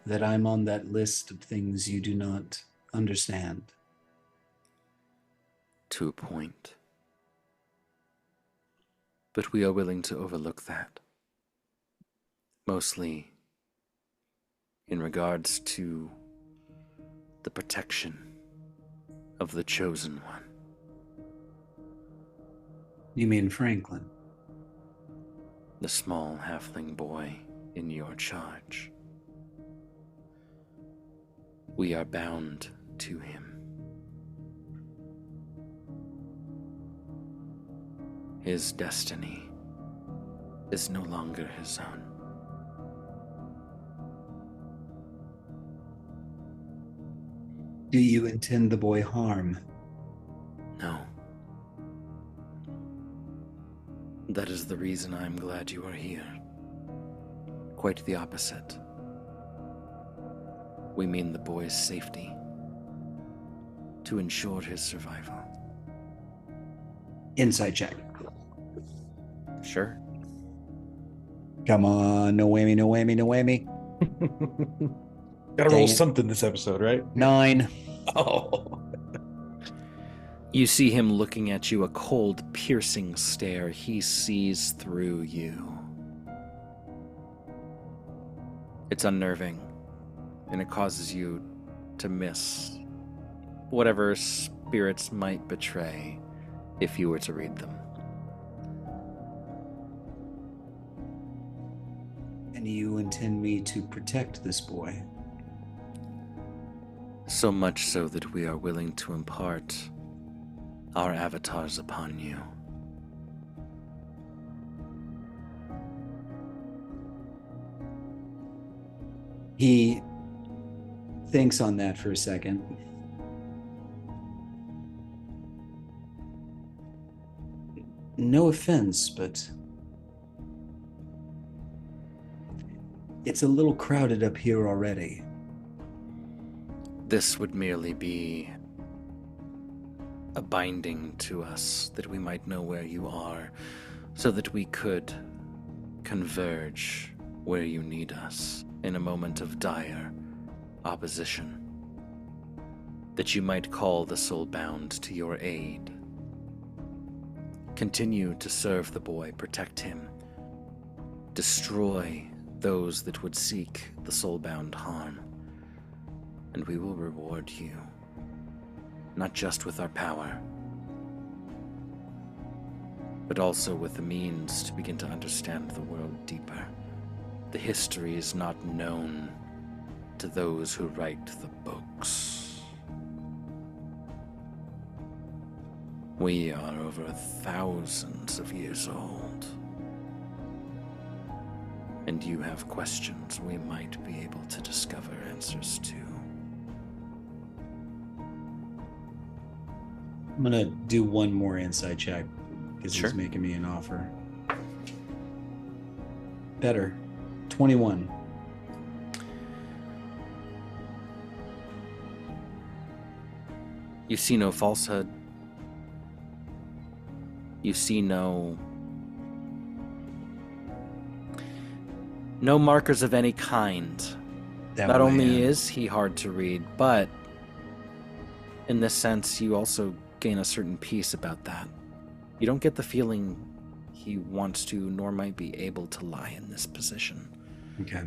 Speaker 4: that I'm on that list of things you do not understand?
Speaker 1: To a point. But we are willing to overlook that. Mostly in regards to the protection of the Chosen One.
Speaker 4: You mean Franklin?
Speaker 1: The small halfling boy in your charge. We are bound to him. His destiny is no longer his own.
Speaker 4: Do you intend the boy harm?
Speaker 1: No. That is the reason I am glad you are here. Quite the opposite. We mean the boy's safety. To ensure his survival.
Speaker 4: Insight check.
Speaker 1: Sure.
Speaker 4: Come on, no whammy, no whammy, no whammy.
Speaker 3: Gotta
Speaker 4: Dang
Speaker 3: roll
Speaker 4: it.
Speaker 3: something this episode, right?
Speaker 4: 9.
Speaker 3: Oh.
Speaker 1: You see him looking at you, a cold, piercing stare. He sees through you. It's unnerving, and it causes you to miss whatever spirits might betray if you were to read them.
Speaker 4: And you intend me to protect this boy?
Speaker 1: So much so that we are willing to impart our avatars upon you.
Speaker 4: He thinks on that for a second. No offense, but it's a little crowded up here already.
Speaker 1: This would merely be a binding to us, that we might know where you are, so that we could converge where you need us in a moment of dire opposition. That you might call the soulbound to your aid. Continue to serve the boy, protect him. Destroy those that would seek the soulbound harm. And we will reward you, not just with our power, but also with the means to begin to understand the world deeper. The history is not known to those who write the books. We are over thousands of years old. And you have questions we might be able to discover answers to.
Speaker 4: I'm gonna do one more insight check because
Speaker 1: Sure.
Speaker 4: he's making me an offer. Better. 21.
Speaker 1: You see no falsehood. You see no markers of any kind.
Speaker 4: That
Speaker 1: Not
Speaker 4: way,
Speaker 1: only is he hard to read, but in this sense, you also gain a certain peace about that. You don't get the feeling he wants to, nor might be able to lie in this position.
Speaker 4: Okay.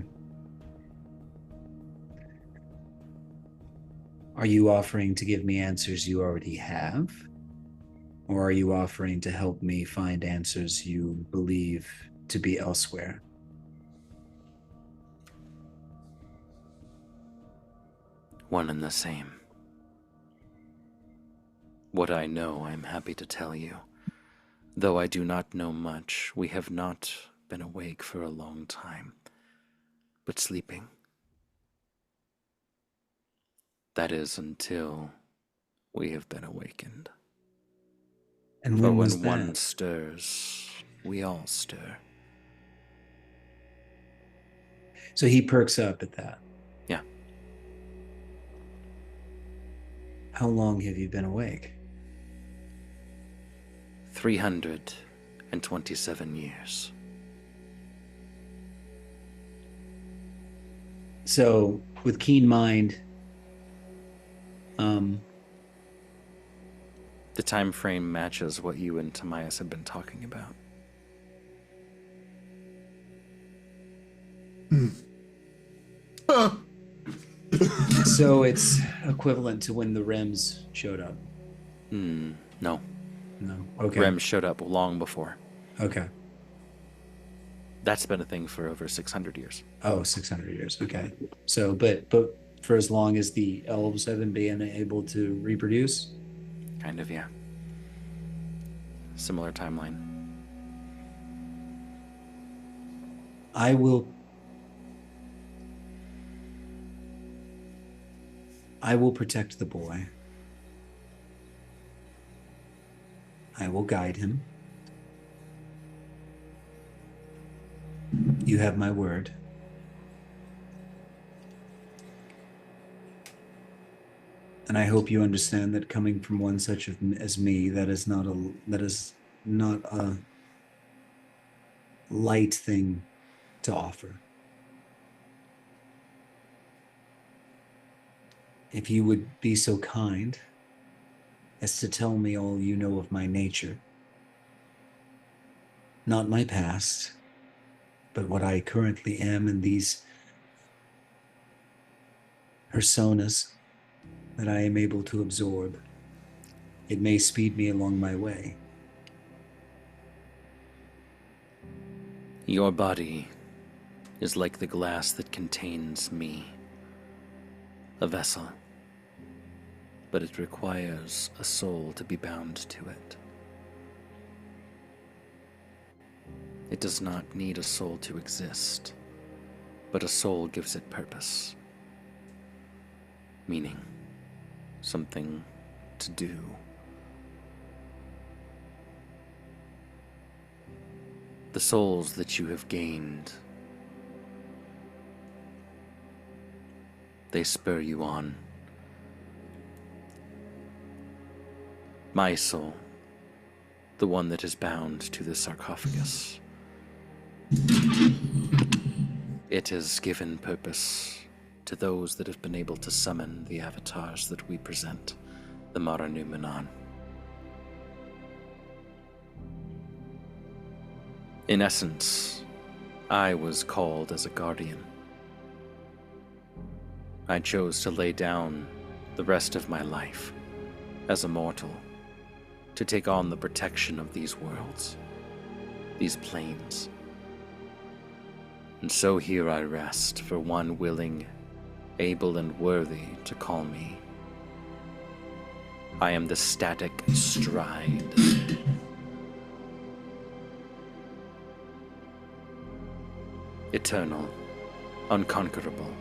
Speaker 4: Are you offering to give me answers you already have? Or are you offering to help me find answers you believe to be elsewhere?
Speaker 1: One and the same. What I know, I'm happy to tell you. Though I do not know much, we have not been awake for a long time, but sleeping. That is until we have been awakened.
Speaker 4: And
Speaker 1: For
Speaker 4: when
Speaker 1: when
Speaker 4: was
Speaker 1: one
Speaker 4: that?
Speaker 1: stirs, we all stir.
Speaker 4: So he perks up at that.
Speaker 1: Yeah.
Speaker 4: How long have you been awake?
Speaker 1: 327 years.
Speaker 4: So, with keen mind,
Speaker 1: The time frame matches what you and Tamias have been talking about.
Speaker 4: so it's equivalent to when the Rems showed up.
Speaker 1: No.
Speaker 4: No. Okay.
Speaker 1: Rem showed up long before.
Speaker 4: Okay.
Speaker 1: That's been a thing for over 600 years.
Speaker 4: Oh, 600 years. Okay. So, but for as long as the elves haven't been able to reproduce?
Speaker 1: Kind of, yeah. Similar timeline.
Speaker 4: I will protect the boy. I will guide him. You have my word. And I hope you understand that coming from one such as me, that is not a light thing to offer. If you would be so kind as to tell me all you know of my nature, not my past, but what I currently am in these personas that I am able to absorb, it may speed me along my way.
Speaker 1: Your body is like the glass that contains me. A vessel. But it requires a soul to be bound to it. It does not need a soul to exist, but a soul gives it purpose. Meaning, something to do. The souls that you have gained, they spur you on. My soul, the one that is bound to the sarcophagus, it has given purpose to those that have been able to summon the avatars that we present, the Maranumenon. In essence, I was called as a guardian. I chose to lay down the rest of my life as a mortal to take on the protection of these worlds, these planes. And so here I rest for one willing, able and worthy to call me. I am the static stride. Eternal, unconquerable,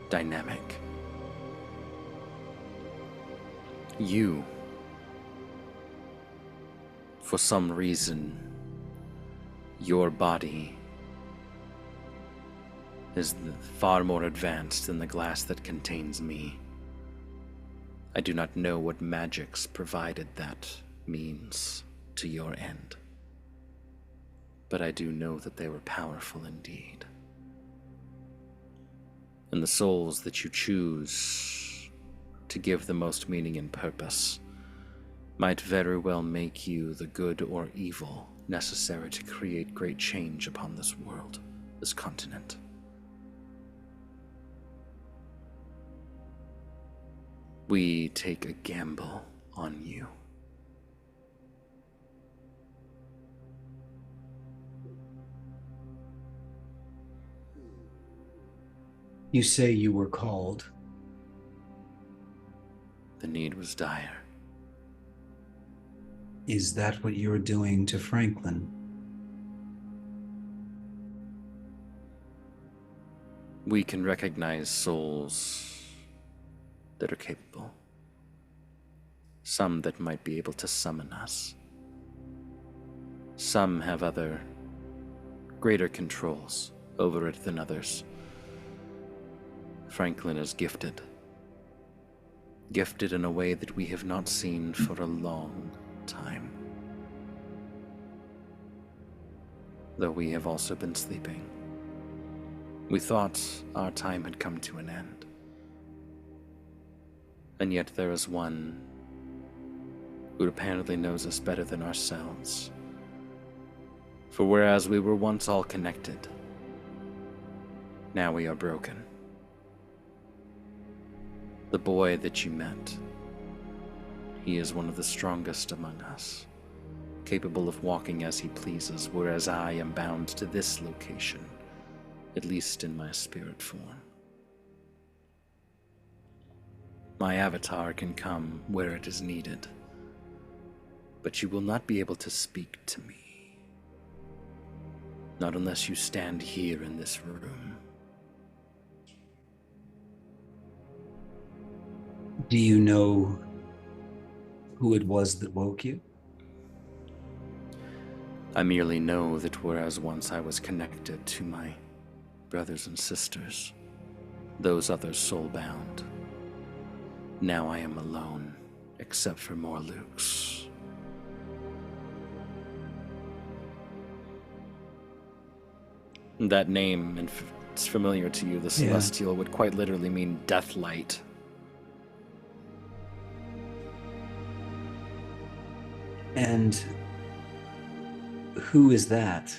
Speaker 1: dynamic. You, for some reason, your body is far more advanced than the glass that contains me. I do not know what magics provided that means to your end, but I do know that they were powerful indeed. And the souls that you choose to give the most meaning and purpose might very well make you the good or evil necessary to create great change upon this world, this continent. We take a gamble on you.
Speaker 4: You say you were called.
Speaker 1: The need was dire.
Speaker 4: Is that what you're doing to Franklin?
Speaker 1: We can recognize souls that are capable. Some that might be able to summon us. Some have other, greater controls over it than others. Franklin is gifted. Gifted in a way that we have not seen for a long time. though we have also been sleeping. We thought our time had come to an end. And yet there is one who apparently knows us better than ourselves. For whereas we were once all connected, now we are broken. The boy that you met, he is one of the strongest among us, capable of walking as he pleases, whereas I am bound to this location, at least in my spirit form. My avatar can come where it is needed, but you will not be able to speak to me. Not unless you stand here in this room.
Speaker 4: Do you know who it was that woke you?
Speaker 1: I merely know that whereas once I was connected to my brothers and sisters, those others soul-bound, now I am alone, except for more Lukes. That name, if it's familiar to you, the Celestial, would quite literally mean deathlight.
Speaker 4: And who is that?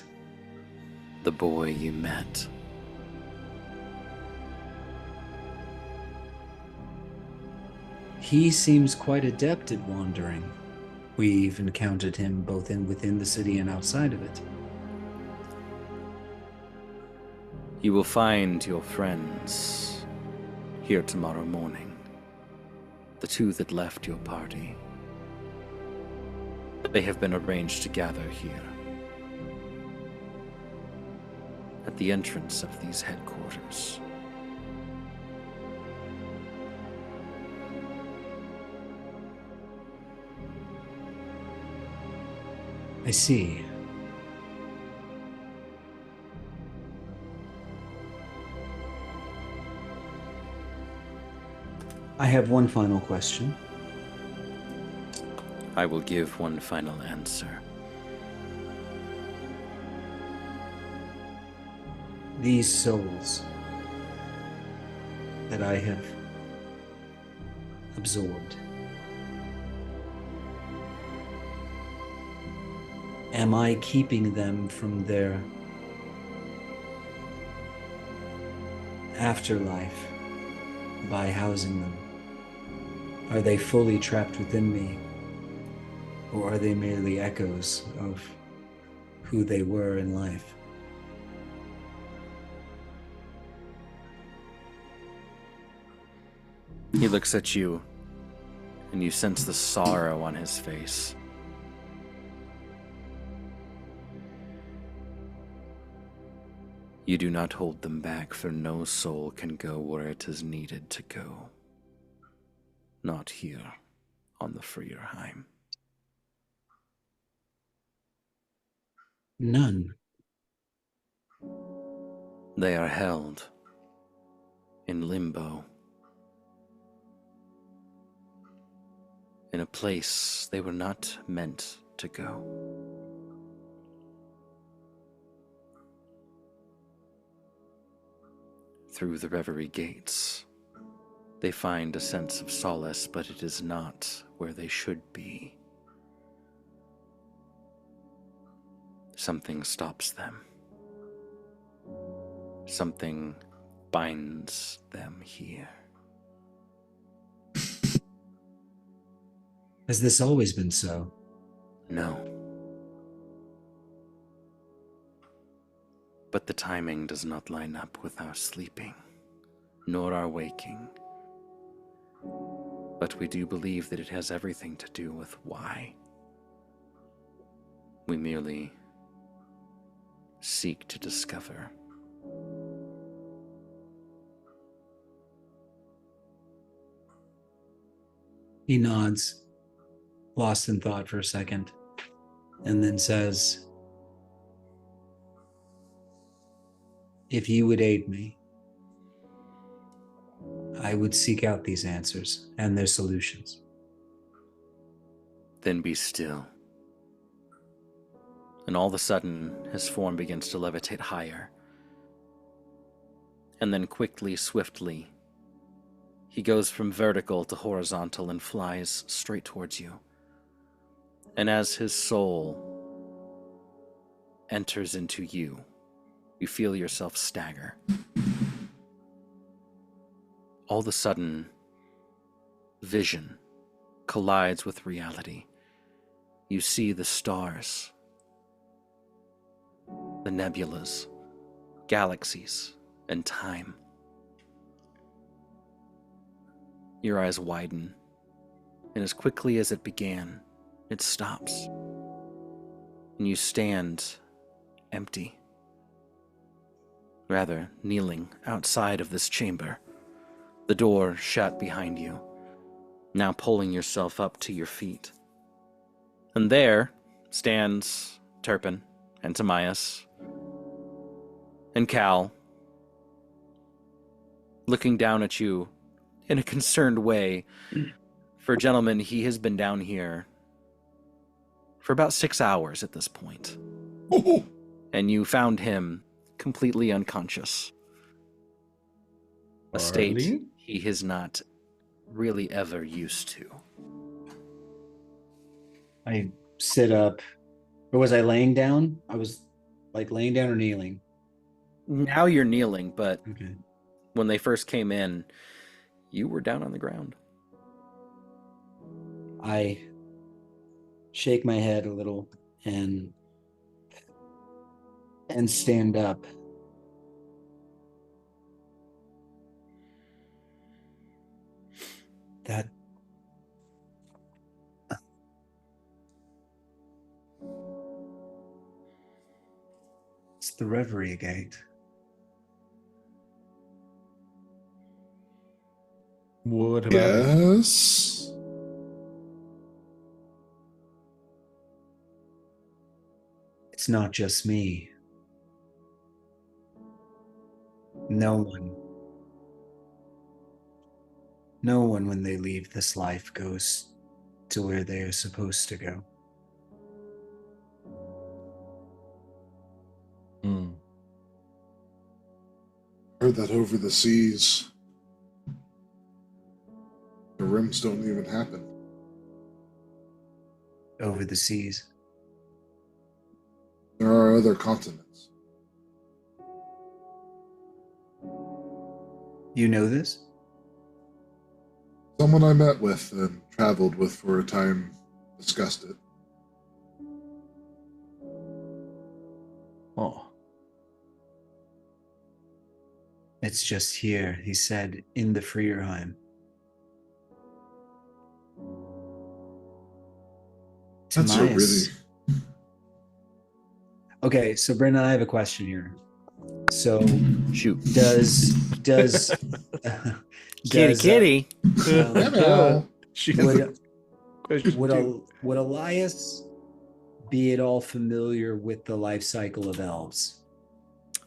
Speaker 1: The boy you met.
Speaker 4: He seems quite adept at wandering. We've encountered him both within the city and outside of it.
Speaker 1: You will find your friends here tomorrow morning. The two that left your party. They have been arranged to gather here, at the entrance of these headquarters.
Speaker 4: I see. I have one final question.
Speaker 1: I will give one final answer.
Speaker 4: These souls that I have absorbed, am I keeping them from their afterlife by housing them? Are they fully trapped within me? Or are they merely echoes of who they were in life?
Speaker 1: He looks at you, and you sense the sorrow on his face. You do not hold them back, for no soul can go where it is needed to go. Not here, on the Freerheim.
Speaker 4: None.
Speaker 1: They are held in limbo, in a place they were not meant to go. Through the Reverie gates, they find a sense of solace, but it is not where they should be. Something stops them. Something binds them here.
Speaker 4: Has this always been so?
Speaker 1: No. But the timing does not line up with our sleeping, nor our waking. But we do believe that it has everything to do with why. We merely seek to discover.
Speaker 4: He nods, lost in thought for a second, and then says, "If you would aid me, I would seek out these answers and their solutions."
Speaker 1: Then be still. And all of a sudden, his form begins to levitate higher. And then quickly, swiftly, he goes from vertical to horizontal and flies straight towards you. And as his soul enters into you, you feel yourself stagger. All of a sudden, vision collides with reality. You see the stars, the nebulas, galaxies, and time. Your eyes widen, and as quickly as it began, it stops. And you stand empty, rather kneeling outside of this chamber, the door shut behind you, now pulling yourself up to your feet. And there stands Turpin and Timaeus and Cal, looking down at you in a concerned way. For a gentleman, he has been down here for about 6 hours at this point.
Speaker 2: Oh,
Speaker 1: And you found him completely unconscious. A state
Speaker 3: Barley?
Speaker 1: he is not really ever used to.
Speaker 4: I sit up. Or was I laying down? I was like laying down or kneeling?
Speaker 1: Now you're kneeling, but
Speaker 4: Okay.
Speaker 1: when they first came in, you were down on the ground.
Speaker 4: I shake my head a little and stand up. That it's the Reverie Gate.
Speaker 3: What about it?
Speaker 2: yes.
Speaker 4: It's not just me. No one when they leave this life goes to where they are supposed to go.
Speaker 3: Hmm.
Speaker 2: Heard that over the seas, the rims don't even happen.
Speaker 4: Over the seas.
Speaker 2: There are other continents.
Speaker 4: You know this?
Speaker 2: Someone I met with and traveled with for a time discussed it.
Speaker 3: Oh.
Speaker 4: It's just here, he said, in the Freerheim.
Speaker 2: That's so
Speaker 4: Timaeus.
Speaker 2: really.
Speaker 4: Okay, so Brendan, I have a question here. So
Speaker 1: Shoot.
Speaker 4: does
Speaker 1: Kitty.
Speaker 2: Meow.
Speaker 3: She has a
Speaker 4: would,
Speaker 3: question too.
Speaker 4: would Elias be at all familiar with the life cycle of elves?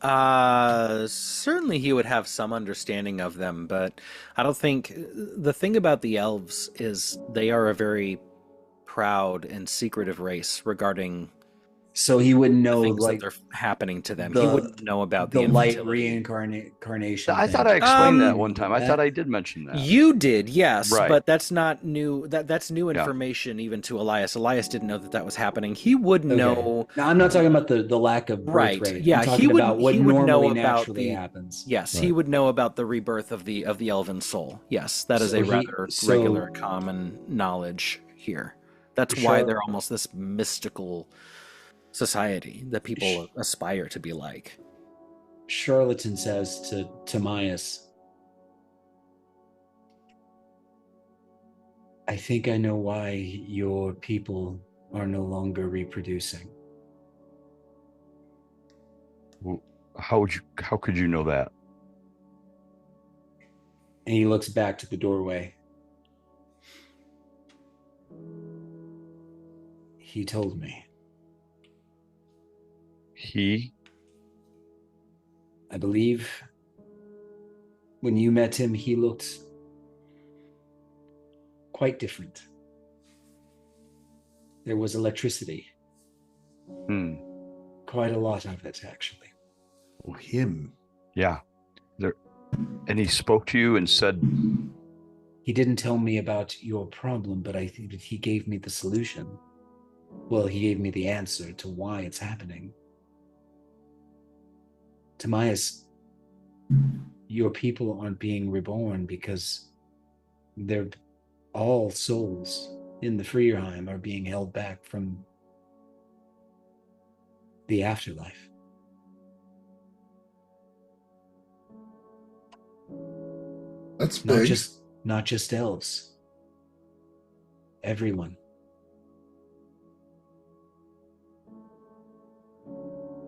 Speaker 1: Certainly he would have some understanding of them, but I don't think the thing about the elves is they are a very proud and secretive race regarding
Speaker 4: So he wouldn't know
Speaker 1: things
Speaker 4: like
Speaker 1: that are happening to them.
Speaker 4: the-
Speaker 1: He wouldn't know about
Speaker 4: the light
Speaker 1: infertility.
Speaker 4: reincarnation.
Speaker 5: I thought
Speaker 4: thing.
Speaker 5: I explained that
Speaker 1: Um,
Speaker 5: one time. I thought I did mention that.
Speaker 1: You did, yes,
Speaker 5: Right.
Speaker 1: but that's not new. That's new
Speaker 5: Yeah.
Speaker 1: information even to Elias. Elias didn't know that was happening. He would
Speaker 4: Okay.
Speaker 1: know.
Speaker 4: No, I'm not talking about the lack of birth
Speaker 1: Right,
Speaker 4: rate.
Speaker 1: yeah,
Speaker 4: I'm
Speaker 1: he
Speaker 4: talking
Speaker 1: would-
Speaker 4: about what
Speaker 1: he would know
Speaker 4: normally
Speaker 1: about
Speaker 4: naturally
Speaker 1: the-
Speaker 4: happens.
Speaker 1: Yes, he
Speaker 3: Right.
Speaker 1: would know about the rebirth of the elven soul. Yes, that is
Speaker 4: So
Speaker 1: a
Speaker 4: he-
Speaker 1: rather
Speaker 4: so-
Speaker 1: regular common knowledge here. That's why
Speaker 4: Sure.
Speaker 1: they're almost this mystical society that people aspire to be like.
Speaker 4: Charlatan says to Timaeus, I think I know why your people are no longer reproducing.
Speaker 5: How could you know that?
Speaker 4: And he looks back to the doorway. He told me. I believe when you met him, he looked quite different. There was electricity.
Speaker 5: Hmm.
Speaker 4: Quite a lot of it, actually.
Speaker 3: Oh, him.
Speaker 5: Yeah. And he spoke to you and said,
Speaker 4: He didn't tell me about your problem, but I think that he gave me the solution. Well, he gave me the answer to why it's happening. Timaeus, your people aren't being reborn because they're all souls in the Freerheim are being held back from the afterlife.
Speaker 2: That's big.
Speaker 4: Not just elves. Everyone.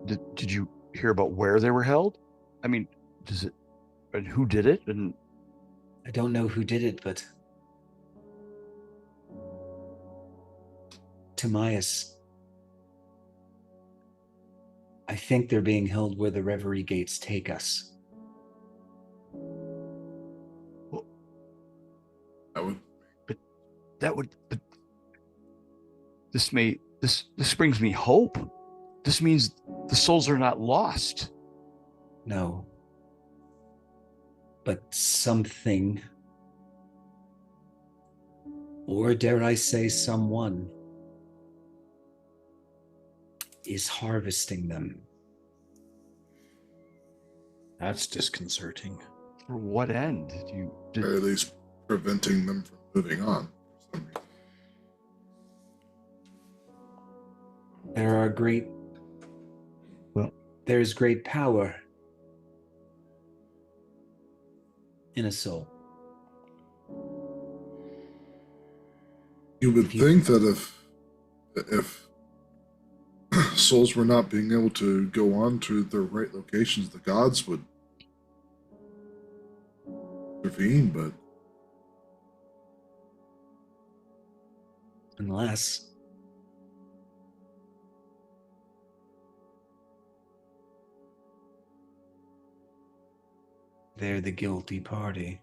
Speaker 5: did you hear about where they were held? I mean, and who did it? And
Speaker 4: I don't know who did it, but Timaeus, I think they're being held where the Reverie Gates take us.
Speaker 5: but this brings me hope. This means the souls are not lost.
Speaker 4: No. But something, or dare I say someone, is harvesting them.
Speaker 3: That's disconcerting.
Speaker 5: For what end?
Speaker 2: Or at least preventing them from moving on. For some reason.
Speaker 4: There's great power in a soul.
Speaker 2: You would think that if souls were not being able to go on to their right locations, the gods would intervene, but
Speaker 4: Unless they're the guilty party.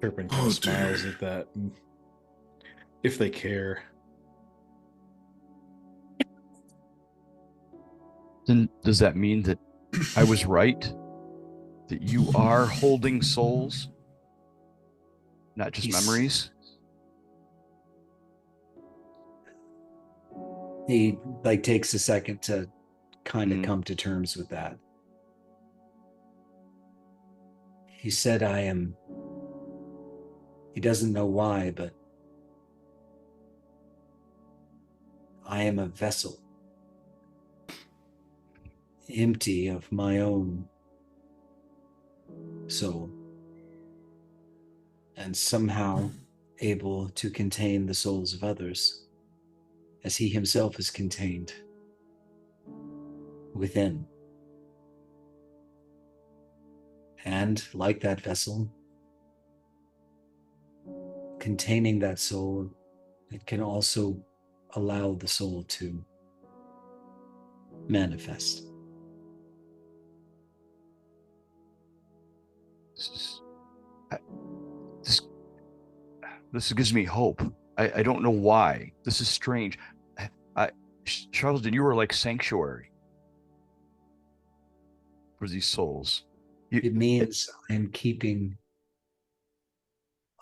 Speaker 3: Turpin
Speaker 2: Oh, dear.
Speaker 3: smiles at that. If they care.
Speaker 5: Then does that mean that I was right? That you are holding souls, not just memories?
Speaker 4: He takes a second to kind of come to terms with that. He said he doesn't know why, but I am a vessel, empty of my own soul, and somehow able to contain the souls of others, as he himself is contained within. And like that vessel, containing that soul, it can also allow the soul to manifest.
Speaker 5: This gives me hope. I don't know why. This is strange. Charlatan, you were like sanctuary for these souls.
Speaker 4: It means I'm keeping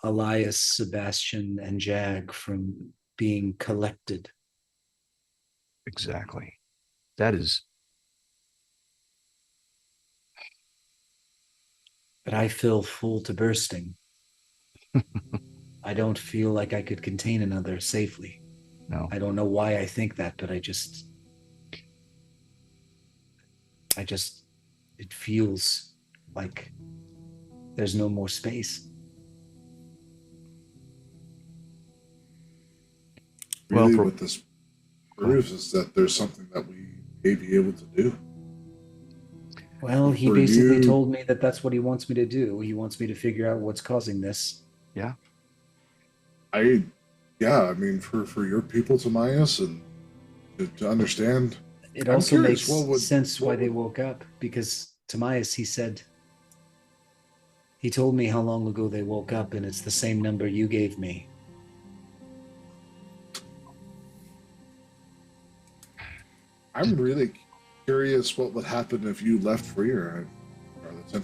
Speaker 4: Elias, Sebastian, and Jag from being collected.
Speaker 5: Exactly. That is.
Speaker 4: But I feel full to bursting. I don't feel like I could contain another safely.
Speaker 5: No.
Speaker 4: I don't know why I think that, but it feels like there's no more space.
Speaker 2: really what this proves is that there's something that we may be able to do.
Speaker 4: Well, he basically told me that that's what he wants me to do. He wants me to figure out what's causing this.
Speaker 5: Yeah.
Speaker 2: I mean, for your people, Timaeus, and to understand.
Speaker 4: It also makes sense why they woke up, because Timaeus, he told me how long ago they woke up, and it's the same number you gave me.
Speaker 2: I'm really curious what would happen if you left freer, Charlatan.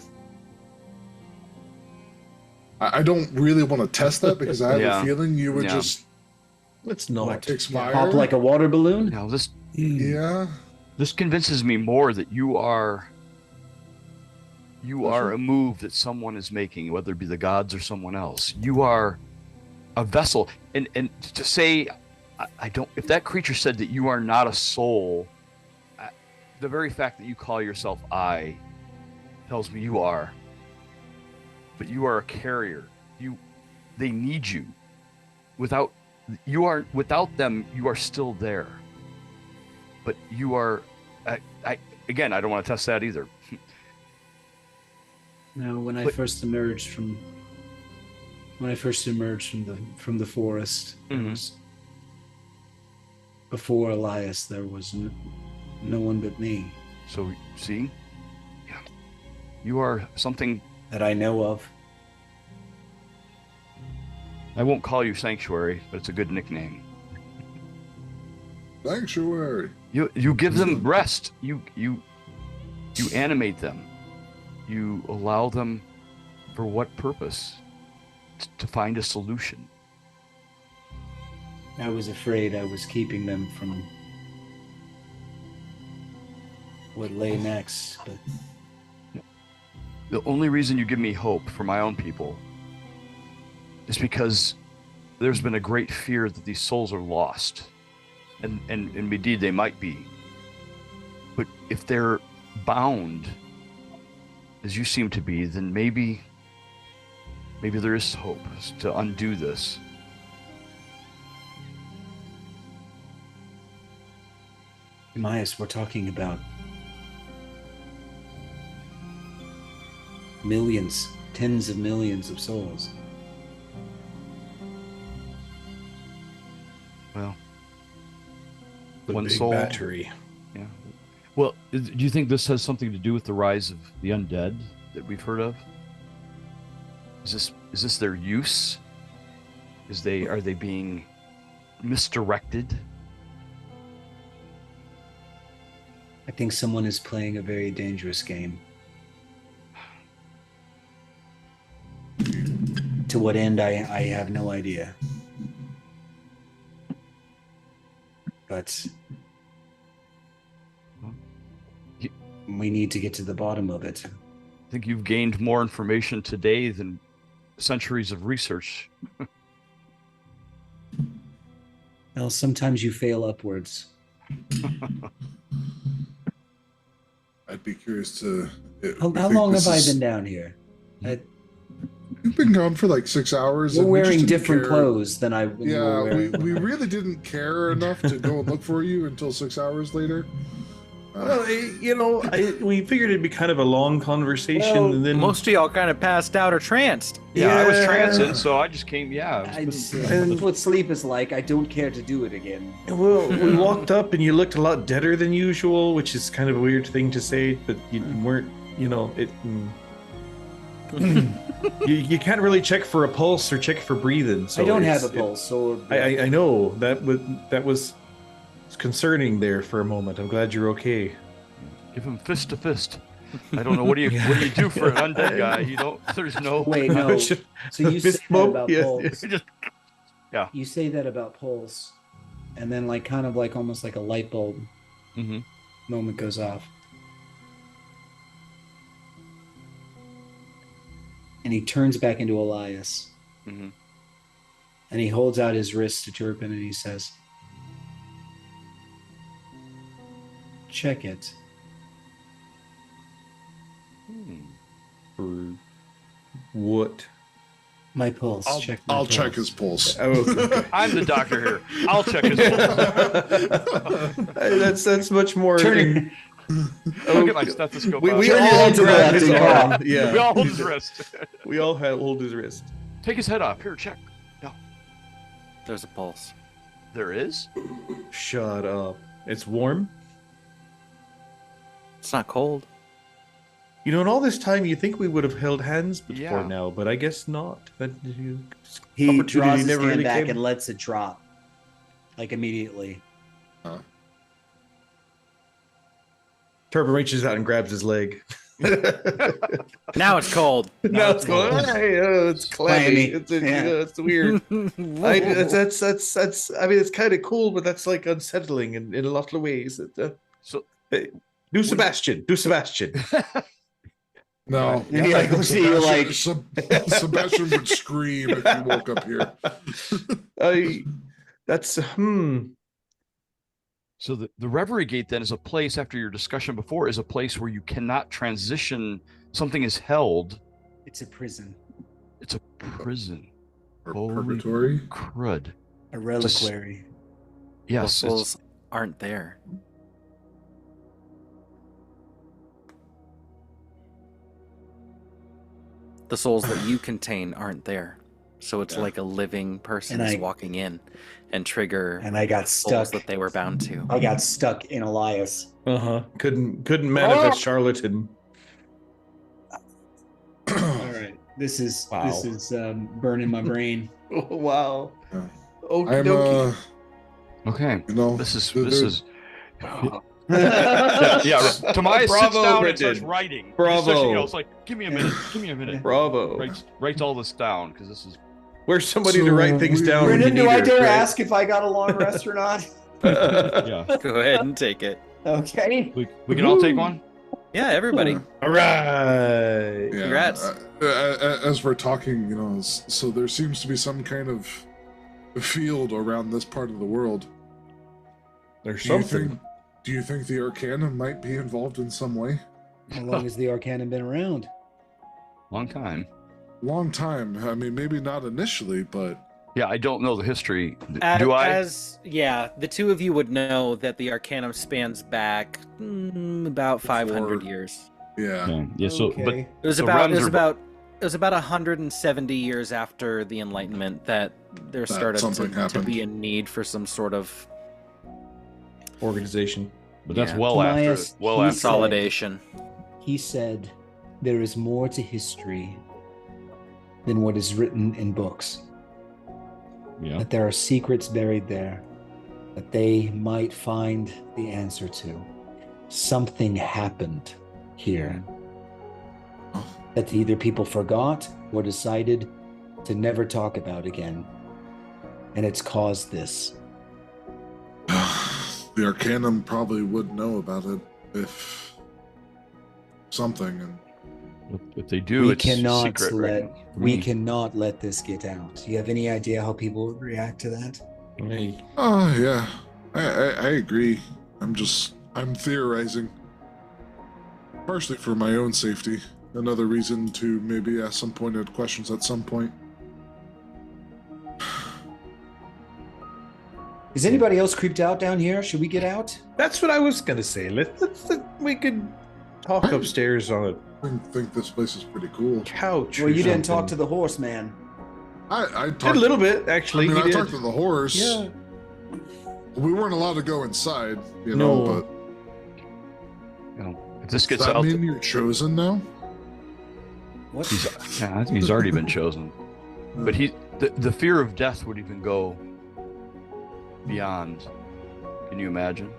Speaker 2: I don't really want to test that because I have
Speaker 5: Yeah.
Speaker 2: a feeling you would
Speaker 5: Yeah.
Speaker 2: just
Speaker 7: Let's not.
Speaker 2: expire.
Speaker 4: Pop like a water balloon?
Speaker 5: Now this
Speaker 2: Yeah.
Speaker 5: this convinces me more that you are a move that someone is making, whether it be the gods or someone else. You are a vessel, and to say I don't. If that creature said that you are not a soul, the very fact that you call yourself I tells me you are. But you are a carrier. They need you. Without them, you are still there. But you are. Again, I don't want to test that either.
Speaker 4: No, when I first emerged from the forest, there
Speaker 5: Mhm.
Speaker 4: was, before Elias, there was no one but me
Speaker 5: So see, yeah, you are something.
Speaker 4: that I know of.
Speaker 5: I won't call you Sanctuary, but it's a good nickname.
Speaker 2: Sanctuary.
Speaker 5: You give them rest. You animate them. You allow them, for what purpose? To find a solution.
Speaker 4: I was afraid I was keeping them from what lay next, but
Speaker 5: The only reason you give me hope for my own people is because there's been a great fear that these souls are lost. And indeed they might be. But if they're bound, as you seem to be, then maybe there is hope to undo this.
Speaker 4: Emmaus, we're talking about millions, tens of millions of souls.
Speaker 5: Well,
Speaker 7: The
Speaker 5: one
Speaker 7: big
Speaker 5: soul.
Speaker 7: battery.
Speaker 5: Yeah. Well, do you think this has something to do with the rise of the undead that we've heard of? Is this their use? Are they being misdirected?
Speaker 4: I think someone is playing a very dangerous game. To what end, I have no idea. But we need to get to the bottom of it.
Speaker 5: I think you've gained more information today than centuries of research.
Speaker 4: Well, sometimes you fail upwards.
Speaker 2: I'd be curious to.
Speaker 4: How long have I been down here?
Speaker 2: We've been gone for like 6 hours.
Speaker 4: We're
Speaker 2: and we just
Speaker 4: wearing
Speaker 2: didn't
Speaker 4: different
Speaker 2: care.
Speaker 4: clothes than I.
Speaker 2: Yeah, we really didn't care enough to go and look for you until 6 hours later.
Speaker 7: Well, we figured it'd be kind of a long conversation,
Speaker 4: Well,
Speaker 7: and then
Speaker 1: Most of y'all kind of passed out or tranced.
Speaker 5: Yeah, I was
Speaker 7: Yeah.
Speaker 5: transient, so I just came. Yeah,
Speaker 4: That's what sleep is like. I don't care to do it again.
Speaker 7: well, we walked up, and you looked a lot deader than usual, which is kind of a weird thing to say, but you weren't. You can't really check for a pulse or check for breathing. So
Speaker 4: I don't have a
Speaker 7: it's-
Speaker 4: pulse, so
Speaker 7: I know that was concerning there for a moment. I'm glad you're okay.
Speaker 5: give him fist to fist. I don't know what do you do for an undead guy. You don't. There's no.
Speaker 4: Wait, no. So you say
Speaker 7: Fist
Speaker 4: that
Speaker 7: bump?
Speaker 4: about
Speaker 7: Yes,
Speaker 4: pulse.
Speaker 7: yes.
Speaker 4: You say that about pulse, and then kind of almost like a light bulb
Speaker 5: Mm-hmm.
Speaker 4: moment goes off, and he turns back into Elias,
Speaker 5: Mm-hmm.
Speaker 4: and he holds out his wrist to Turpin, and he says, "Check it."
Speaker 7: For what?
Speaker 4: My pulse. Check. My
Speaker 2: I'll check
Speaker 4: pulse.
Speaker 2: his pulse.
Speaker 7: Oh, okay.
Speaker 5: I'm the doctor here. I'll check his pulse.
Speaker 7: That's much more.
Speaker 4: Turn.
Speaker 5: I'll get my stethoscope.
Speaker 7: We
Speaker 5: out.
Speaker 7: all
Speaker 4: Turn your head to the
Speaker 7: grab
Speaker 4: left
Speaker 7: his
Speaker 4: and
Speaker 7: arm.
Speaker 4: cough.
Speaker 7: Yeah,
Speaker 5: We all hold his wrist.
Speaker 7: We all hold his wrist.
Speaker 5: Take his head off. Here, check. No,
Speaker 1: There's a pulse.
Speaker 5: there is.
Speaker 7: Shut up. It's warm.
Speaker 1: It's not cold.
Speaker 7: You know, in all this time, you think we would have held hands before
Speaker 5: Yeah.
Speaker 7: now, but I guess not. That
Speaker 4: He
Speaker 7: opportunity
Speaker 4: draws his
Speaker 7: never
Speaker 4: hand
Speaker 7: really
Speaker 4: back
Speaker 7: came.
Speaker 4: and lets it drop, immediately.
Speaker 7: Turbo reaches out and grabs his leg.
Speaker 1: Now it's cold.
Speaker 7: Now it's going. Hey, it's clammy. It's weird. That's. I mean, it's kind of cool, but that's like unsettling in a lot of ways. Do Sebastian.
Speaker 2: No.
Speaker 4: And he like see you like
Speaker 2: Sebastian would scream if you woke up here.
Speaker 5: So the Reverie Gate then is a place, after your discussion before, is a place where you cannot transition. Something is held.
Speaker 4: it's a prison,
Speaker 5: It's a prison.
Speaker 2: Or
Speaker 5: Holy
Speaker 2: purgatory.
Speaker 5: crud.
Speaker 4: a reliquary.
Speaker 1: The
Speaker 5: Yes.
Speaker 1: souls aren't there. The souls that you contain aren't there. So it's like a living person
Speaker 4: And
Speaker 1: is
Speaker 4: I-
Speaker 1: walking in and trigger
Speaker 4: And I got
Speaker 1: souls
Speaker 4: stuck.
Speaker 1: that they were bound to.
Speaker 4: I got stuck in Elias.
Speaker 7: Couldn't manifest Charlatan.
Speaker 4: All right, this is
Speaker 7: Wow.
Speaker 4: burning my brain.
Speaker 7: Oh, wow.
Speaker 2: Yeah.
Speaker 7: Okie
Speaker 2: I'm
Speaker 5: Okay.
Speaker 2: you know,
Speaker 5: This is
Speaker 4: Oh.
Speaker 5: yeah. Tobias sits
Speaker 7: Bravo,
Speaker 5: down and
Speaker 7: Brendan.
Speaker 5: starts writing.
Speaker 7: Bravo.
Speaker 5: It's like, give me a minute.
Speaker 7: Bravo.
Speaker 5: Writes all this down because this is.
Speaker 7: Where's somebody to
Speaker 2: So
Speaker 7: write things
Speaker 2: we-
Speaker 7: down? when
Speaker 4: Brendan,
Speaker 7: you
Speaker 4: do
Speaker 7: need
Speaker 4: I
Speaker 7: her,
Speaker 4: dare
Speaker 7: right?
Speaker 4: ask if I got a long rest or not?
Speaker 5: Yeah.
Speaker 1: Go ahead and take it.
Speaker 4: Okay.
Speaker 5: We can all take one.
Speaker 1: Yeah, everybody.
Speaker 7: All right.
Speaker 2: Yeah,
Speaker 1: Congrats.
Speaker 2: As we're talking, you know, so there seems to be some kind of field around this part of the world.
Speaker 7: There's
Speaker 2: Do you
Speaker 7: something.
Speaker 2: think? Do you think the Arcana might be involved in some way?
Speaker 4: How long has the Arcana been around?
Speaker 5: Long time.
Speaker 2: Long time. I mean, maybe not initially, but
Speaker 5: Yeah, I don't know the history. Do I?
Speaker 1: The two of you would know that the Arcanum spans back about 500 years.
Speaker 2: yeah.
Speaker 5: Yeah. So, but
Speaker 4: Okay.
Speaker 1: It was
Speaker 5: So
Speaker 1: about
Speaker 5: realms are-
Speaker 1: it was about 170 years after the Enlightenment that there started
Speaker 2: something
Speaker 1: to
Speaker 2: happened.
Speaker 1: be a need for some sort of
Speaker 7: Organization.
Speaker 5: that's
Speaker 1: Yeah.
Speaker 5: well
Speaker 4: Tobias,
Speaker 5: after. Well
Speaker 4: he
Speaker 5: after.
Speaker 4: said-
Speaker 1: consolidation.
Speaker 4: He said, "There is more to history than what is written in books.
Speaker 5: Yeah.
Speaker 4: That there are secrets buried there that they might find the answer to. Something happened here that either people forgot or decided to never talk about again. And it's caused this.
Speaker 2: The Arcanum probably would know about it if something. And
Speaker 5: If they do,
Speaker 4: We
Speaker 5: it's
Speaker 4: cannot
Speaker 5: secret.
Speaker 4: let
Speaker 5: Right?
Speaker 4: we cannot let this get out. Do you have any idea how people would react to that?
Speaker 7: Hey.
Speaker 2: oh yeah, I agree. I'm theorizing, partially for my own safety. Another reason to maybe ask some pointed questions at some point.
Speaker 4: Is anybody else creeped out down here? Should we get out?
Speaker 7: That's what I was gonna say. We could talk upstairs on a
Speaker 2: I think this place is pretty cool.
Speaker 7: couch.
Speaker 4: Well, you didn't talk to the horse man.
Speaker 2: I
Speaker 7: Did
Speaker 2: talked
Speaker 7: a little bit actually.
Speaker 2: I mean,
Speaker 7: he
Speaker 2: I
Speaker 7: did.
Speaker 2: talked to the horse.
Speaker 7: Yeah.
Speaker 2: We weren't allowed to go inside, you know.
Speaker 7: No.
Speaker 2: But
Speaker 5: You know, if this
Speaker 2: does
Speaker 5: gets
Speaker 2: that
Speaker 5: out,
Speaker 2: mean you're chosen now?
Speaker 4: What?
Speaker 5: I think he's already been chosen. But the fear of death would even go beyond. Can you imagine?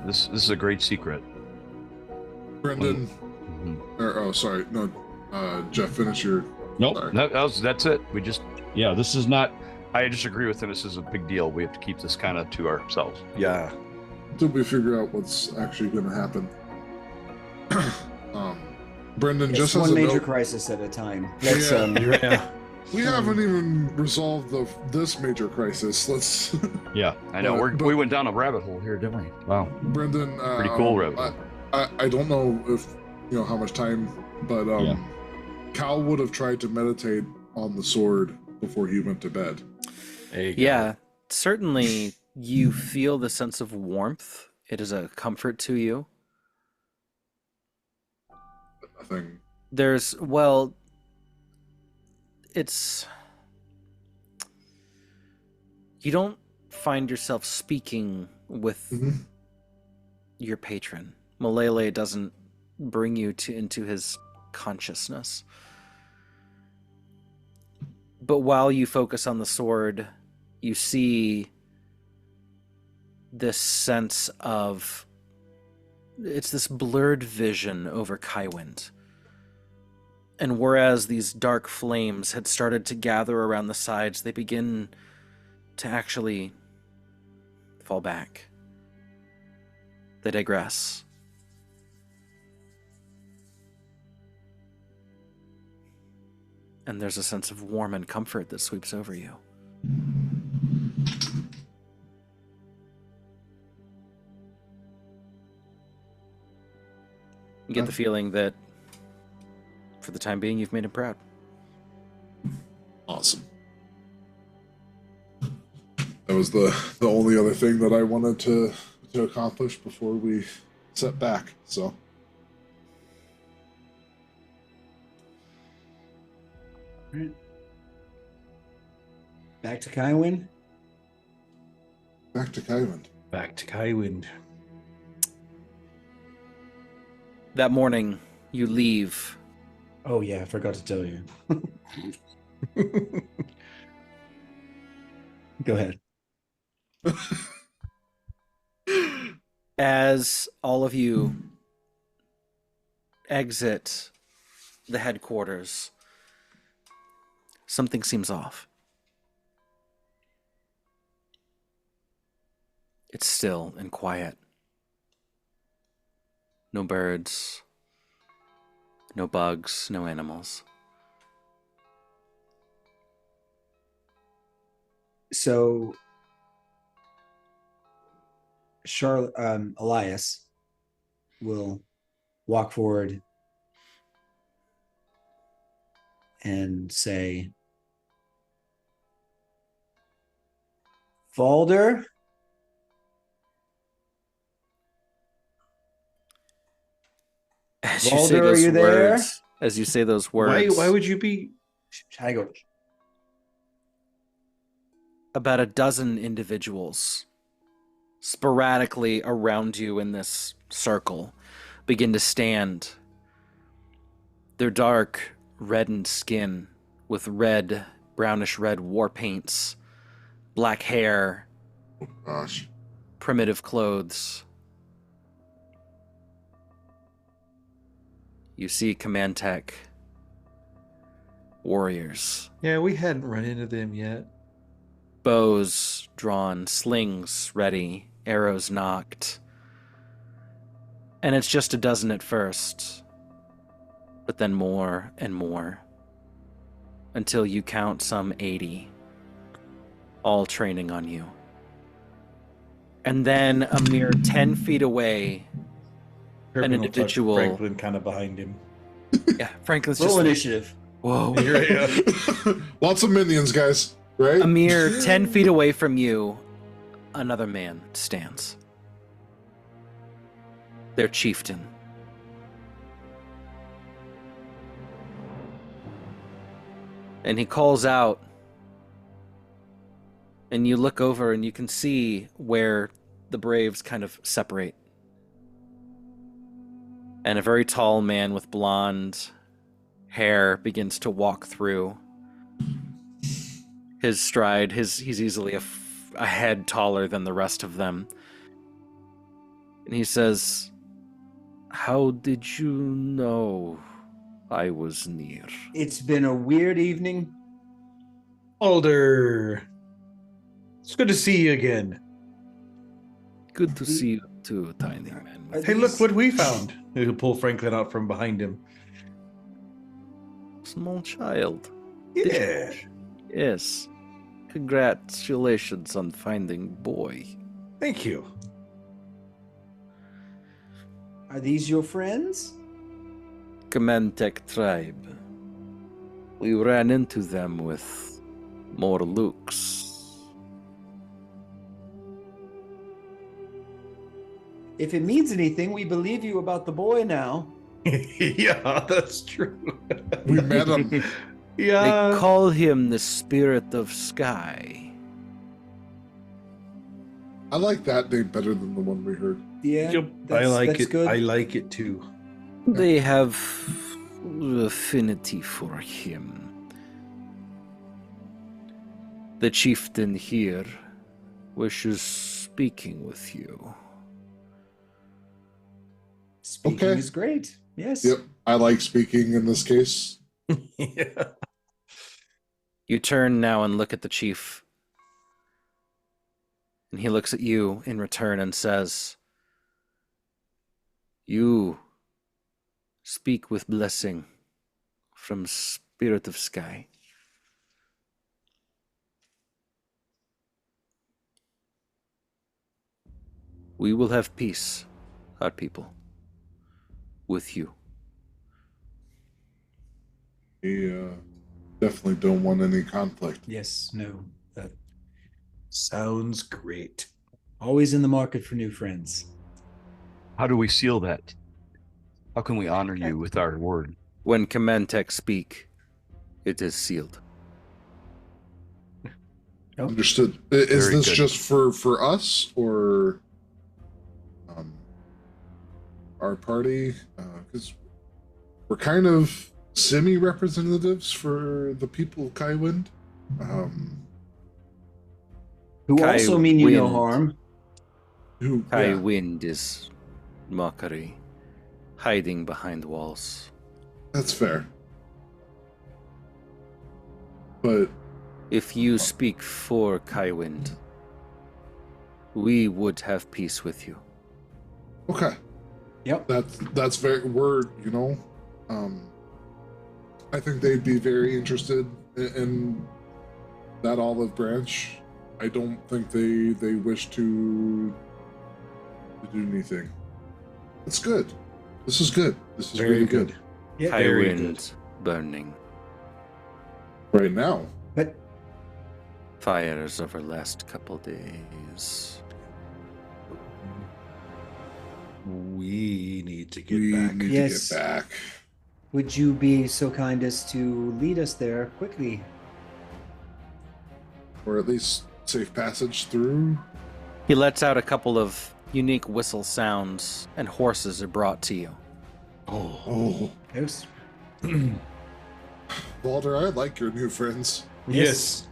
Speaker 5: This is a great secret.
Speaker 2: Brendan,
Speaker 5: Mhm.
Speaker 2: or sorry, no, Jeff, finish your.
Speaker 5: Nope,
Speaker 2: Sorry.
Speaker 5: that's it. We just, this is not. I just agree with him. This is a big deal. We have to keep this kind of to ourselves.
Speaker 7: Yeah.
Speaker 2: Until we figure out what's actually going to happen. Brendan,
Speaker 4: It's
Speaker 2: just
Speaker 4: one
Speaker 2: as a
Speaker 4: major
Speaker 2: note,
Speaker 4: crisis at a time. Let's
Speaker 2: Yeah.
Speaker 7: Yeah.
Speaker 2: we haven't even resolved this major crisis. Let's,
Speaker 5: Yeah, I know.
Speaker 2: But-
Speaker 5: We went down a rabbit hole here, didn't we? Wow.
Speaker 2: Brendan.
Speaker 5: Pretty cool rabbit hole.
Speaker 2: I don't know if you know how much time, but
Speaker 5: Yeah.
Speaker 2: Cal would have tried to meditate on the sword before he went to bed.
Speaker 7: There you go.
Speaker 1: Yeah, certainly you feel the sense of warmth. It is a comfort to you.
Speaker 2: I think.
Speaker 1: It's you don't find yourself speaking with
Speaker 2: Mhm.
Speaker 1: your patron. Malele doesn't bring you into his consciousness. But while you focus on the sword, you see this sense of, it's this blurred vision over Kywind. And whereas these dark flames had started to gather around the sides, they begin to actually fall back. They digress. And there's a sense of warmth and comfort that sweeps over you. You get the feeling that, for the time being, you've made him proud.
Speaker 2: Awesome. That was the only other thing that I wanted to accomplish before we set back. So.
Speaker 4: Right. Back to Kywind.
Speaker 2: Back to Kywind.
Speaker 7: Back to Kywind.
Speaker 1: That morning, you leave.
Speaker 4: Oh yeah, I forgot to tell you. Go ahead.
Speaker 1: As all of you exit the headquarters, something seems off. It's still and quiet. No birds, no bugs, no animals.
Speaker 4: So, Elias will walk forward and say, Valder?
Speaker 1: As you
Speaker 4: Valder,
Speaker 1: say those
Speaker 4: are you there?
Speaker 1: words, as you say those words,
Speaker 7: Why would you be?
Speaker 4: I go,
Speaker 1: about a dozen individuals sporadically around you in this circle begin to stand. Their dark, reddened skin with red, brownish red war paints, black hair,
Speaker 2: Gosh.
Speaker 1: primitive clothes. You see command tech warriors.
Speaker 7: Yeah, we hadn't run into them yet.
Speaker 1: Bows drawn, slings ready, arrows knocked. And it's just a dozen at first, but then more and more, until you count some 80, all training on you. And then a mere 10 feet away, an
Speaker 7: Kirby will touch
Speaker 1: individual...
Speaker 7: Franklin kind of behind him.
Speaker 1: Yeah, Franklin's
Speaker 4: roll
Speaker 1: just like,
Speaker 4: initiative.
Speaker 1: whoa.
Speaker 2: Lots of minions, guys. Right?
Speaker 1: A mere 10 feet away from you, another man stands. Their chieftain. And he calls out, and you look over and you can see where the Braves kind of separate. And a very tall man with blonde hair begins to walk through. His stride, he's easily a head taller than the rest of them. And he says, "How did you know I was near?"
Speaker 4: It's been a weird evening.
Speaker 7: Alder, it's good to see you again.
Speaker 1: Good to see you too, tiny man.
Speaker 4: Are
Speaker 7: Hey, look
Speaker 4: these-
Speaker 7: what we found. He'll pull Franklin out from behind him.
Speaker 1: Small child.
Speaker 7: Yeah.
Speaker 1: Yes. Congratulations on finding boy.
Speaker 7: Thank you.
Speaker 4: Are these your friends?
Speaker 1: Kamantek tribe. We ran into them with more looks.
Speaker 4: If it means anything, we believe you about the boy now.
Speaker 7: Yeah, that's true.
Speaker 2: We met him.
Speaker 7: Yeah.
Speaker 1: They call him the spirit of sky.
Speaker 2: I like that name better than the one we heard.
Speaker 4: Yeah,
Speaker 7: Yep, I
Speaker 4: that's-
Speaker 7: like
Speaker 4: that's
Speaker 7: it.
Speaker 4: good.
Speaker 7: I like it too.
Speaker 1: They have affinity for him. The chieftain here wishes speaking with you.
Speaker 4: Speaking
Speaker 2: Okay.
Speaker 4: is great. Yes.
Speaker 2: Yep, I like speaking in this case.
Speaker 7: Yeah.
Speaker 1: You turn now and look at the chief. And he looks at you in return and says, "You speak with blessing from Spirit of Sky. We will have peace, our people, with you."
Speaker 2: We definitely don't want any conflict.
Speaker 4: Yes. No. That
Speaker 7: Sounds great.
Speaker 4: always in the market for new friends.
Speaker 5: How do we seal that? How can we honor you with our word?
Speaker 1: When Command-Tech speak, it is sealed.
Speaker 2: Understood. Is
Speaker 5: Very
Speaker 2: this
Speaker 5: good.
Speaker 2: just for us or our party? Because we're kind of semi-representatives for the people of Kywind.
Speaker 4: Who also mean you no
Speaker 1: Kywind.
Speaker 4: harm.
Speaker 2: Who?
Speaker 1: Kywind is mockery, hiding behind walls.
Speaker 2: That's fair. But
Speaker 1: If you speak for Kywind, we would have peace with you.
Speaker 2: okay,
Speaker 4: Yep.
Speaker 2: that's very. We're I think they'd be very interested in that olive branch. I don't think they wish to do anything. That's good. This is good. This is
Speaker 7: Very
Speaker 2: really
Speaker 7: good.
Speaker 4: Yeah.
Speaker 7: Very
Speaker 1: Kywind burning.
Speaker 2: right now.
Speaker 4: But
Speaker 1: Fires over last couple days.
Speaker 7: We need to get
Speaker 2: We
Speaker 7: back.
Speaker 2: need
Speaker 4: Yes.
Speaker 2: to get back.
Speaker 4: would you be so kind as to lead us there quickly?
Speaker 2: Or at least safe passage through.
Speaker 1: He lets out a couple of unique whistle sounds, and horses are brought to you.
Speaker 2: Oh,
Speaker 4: Yes.
Speaker 2: Balder, I like your new friends.
Speaker 7: Yes.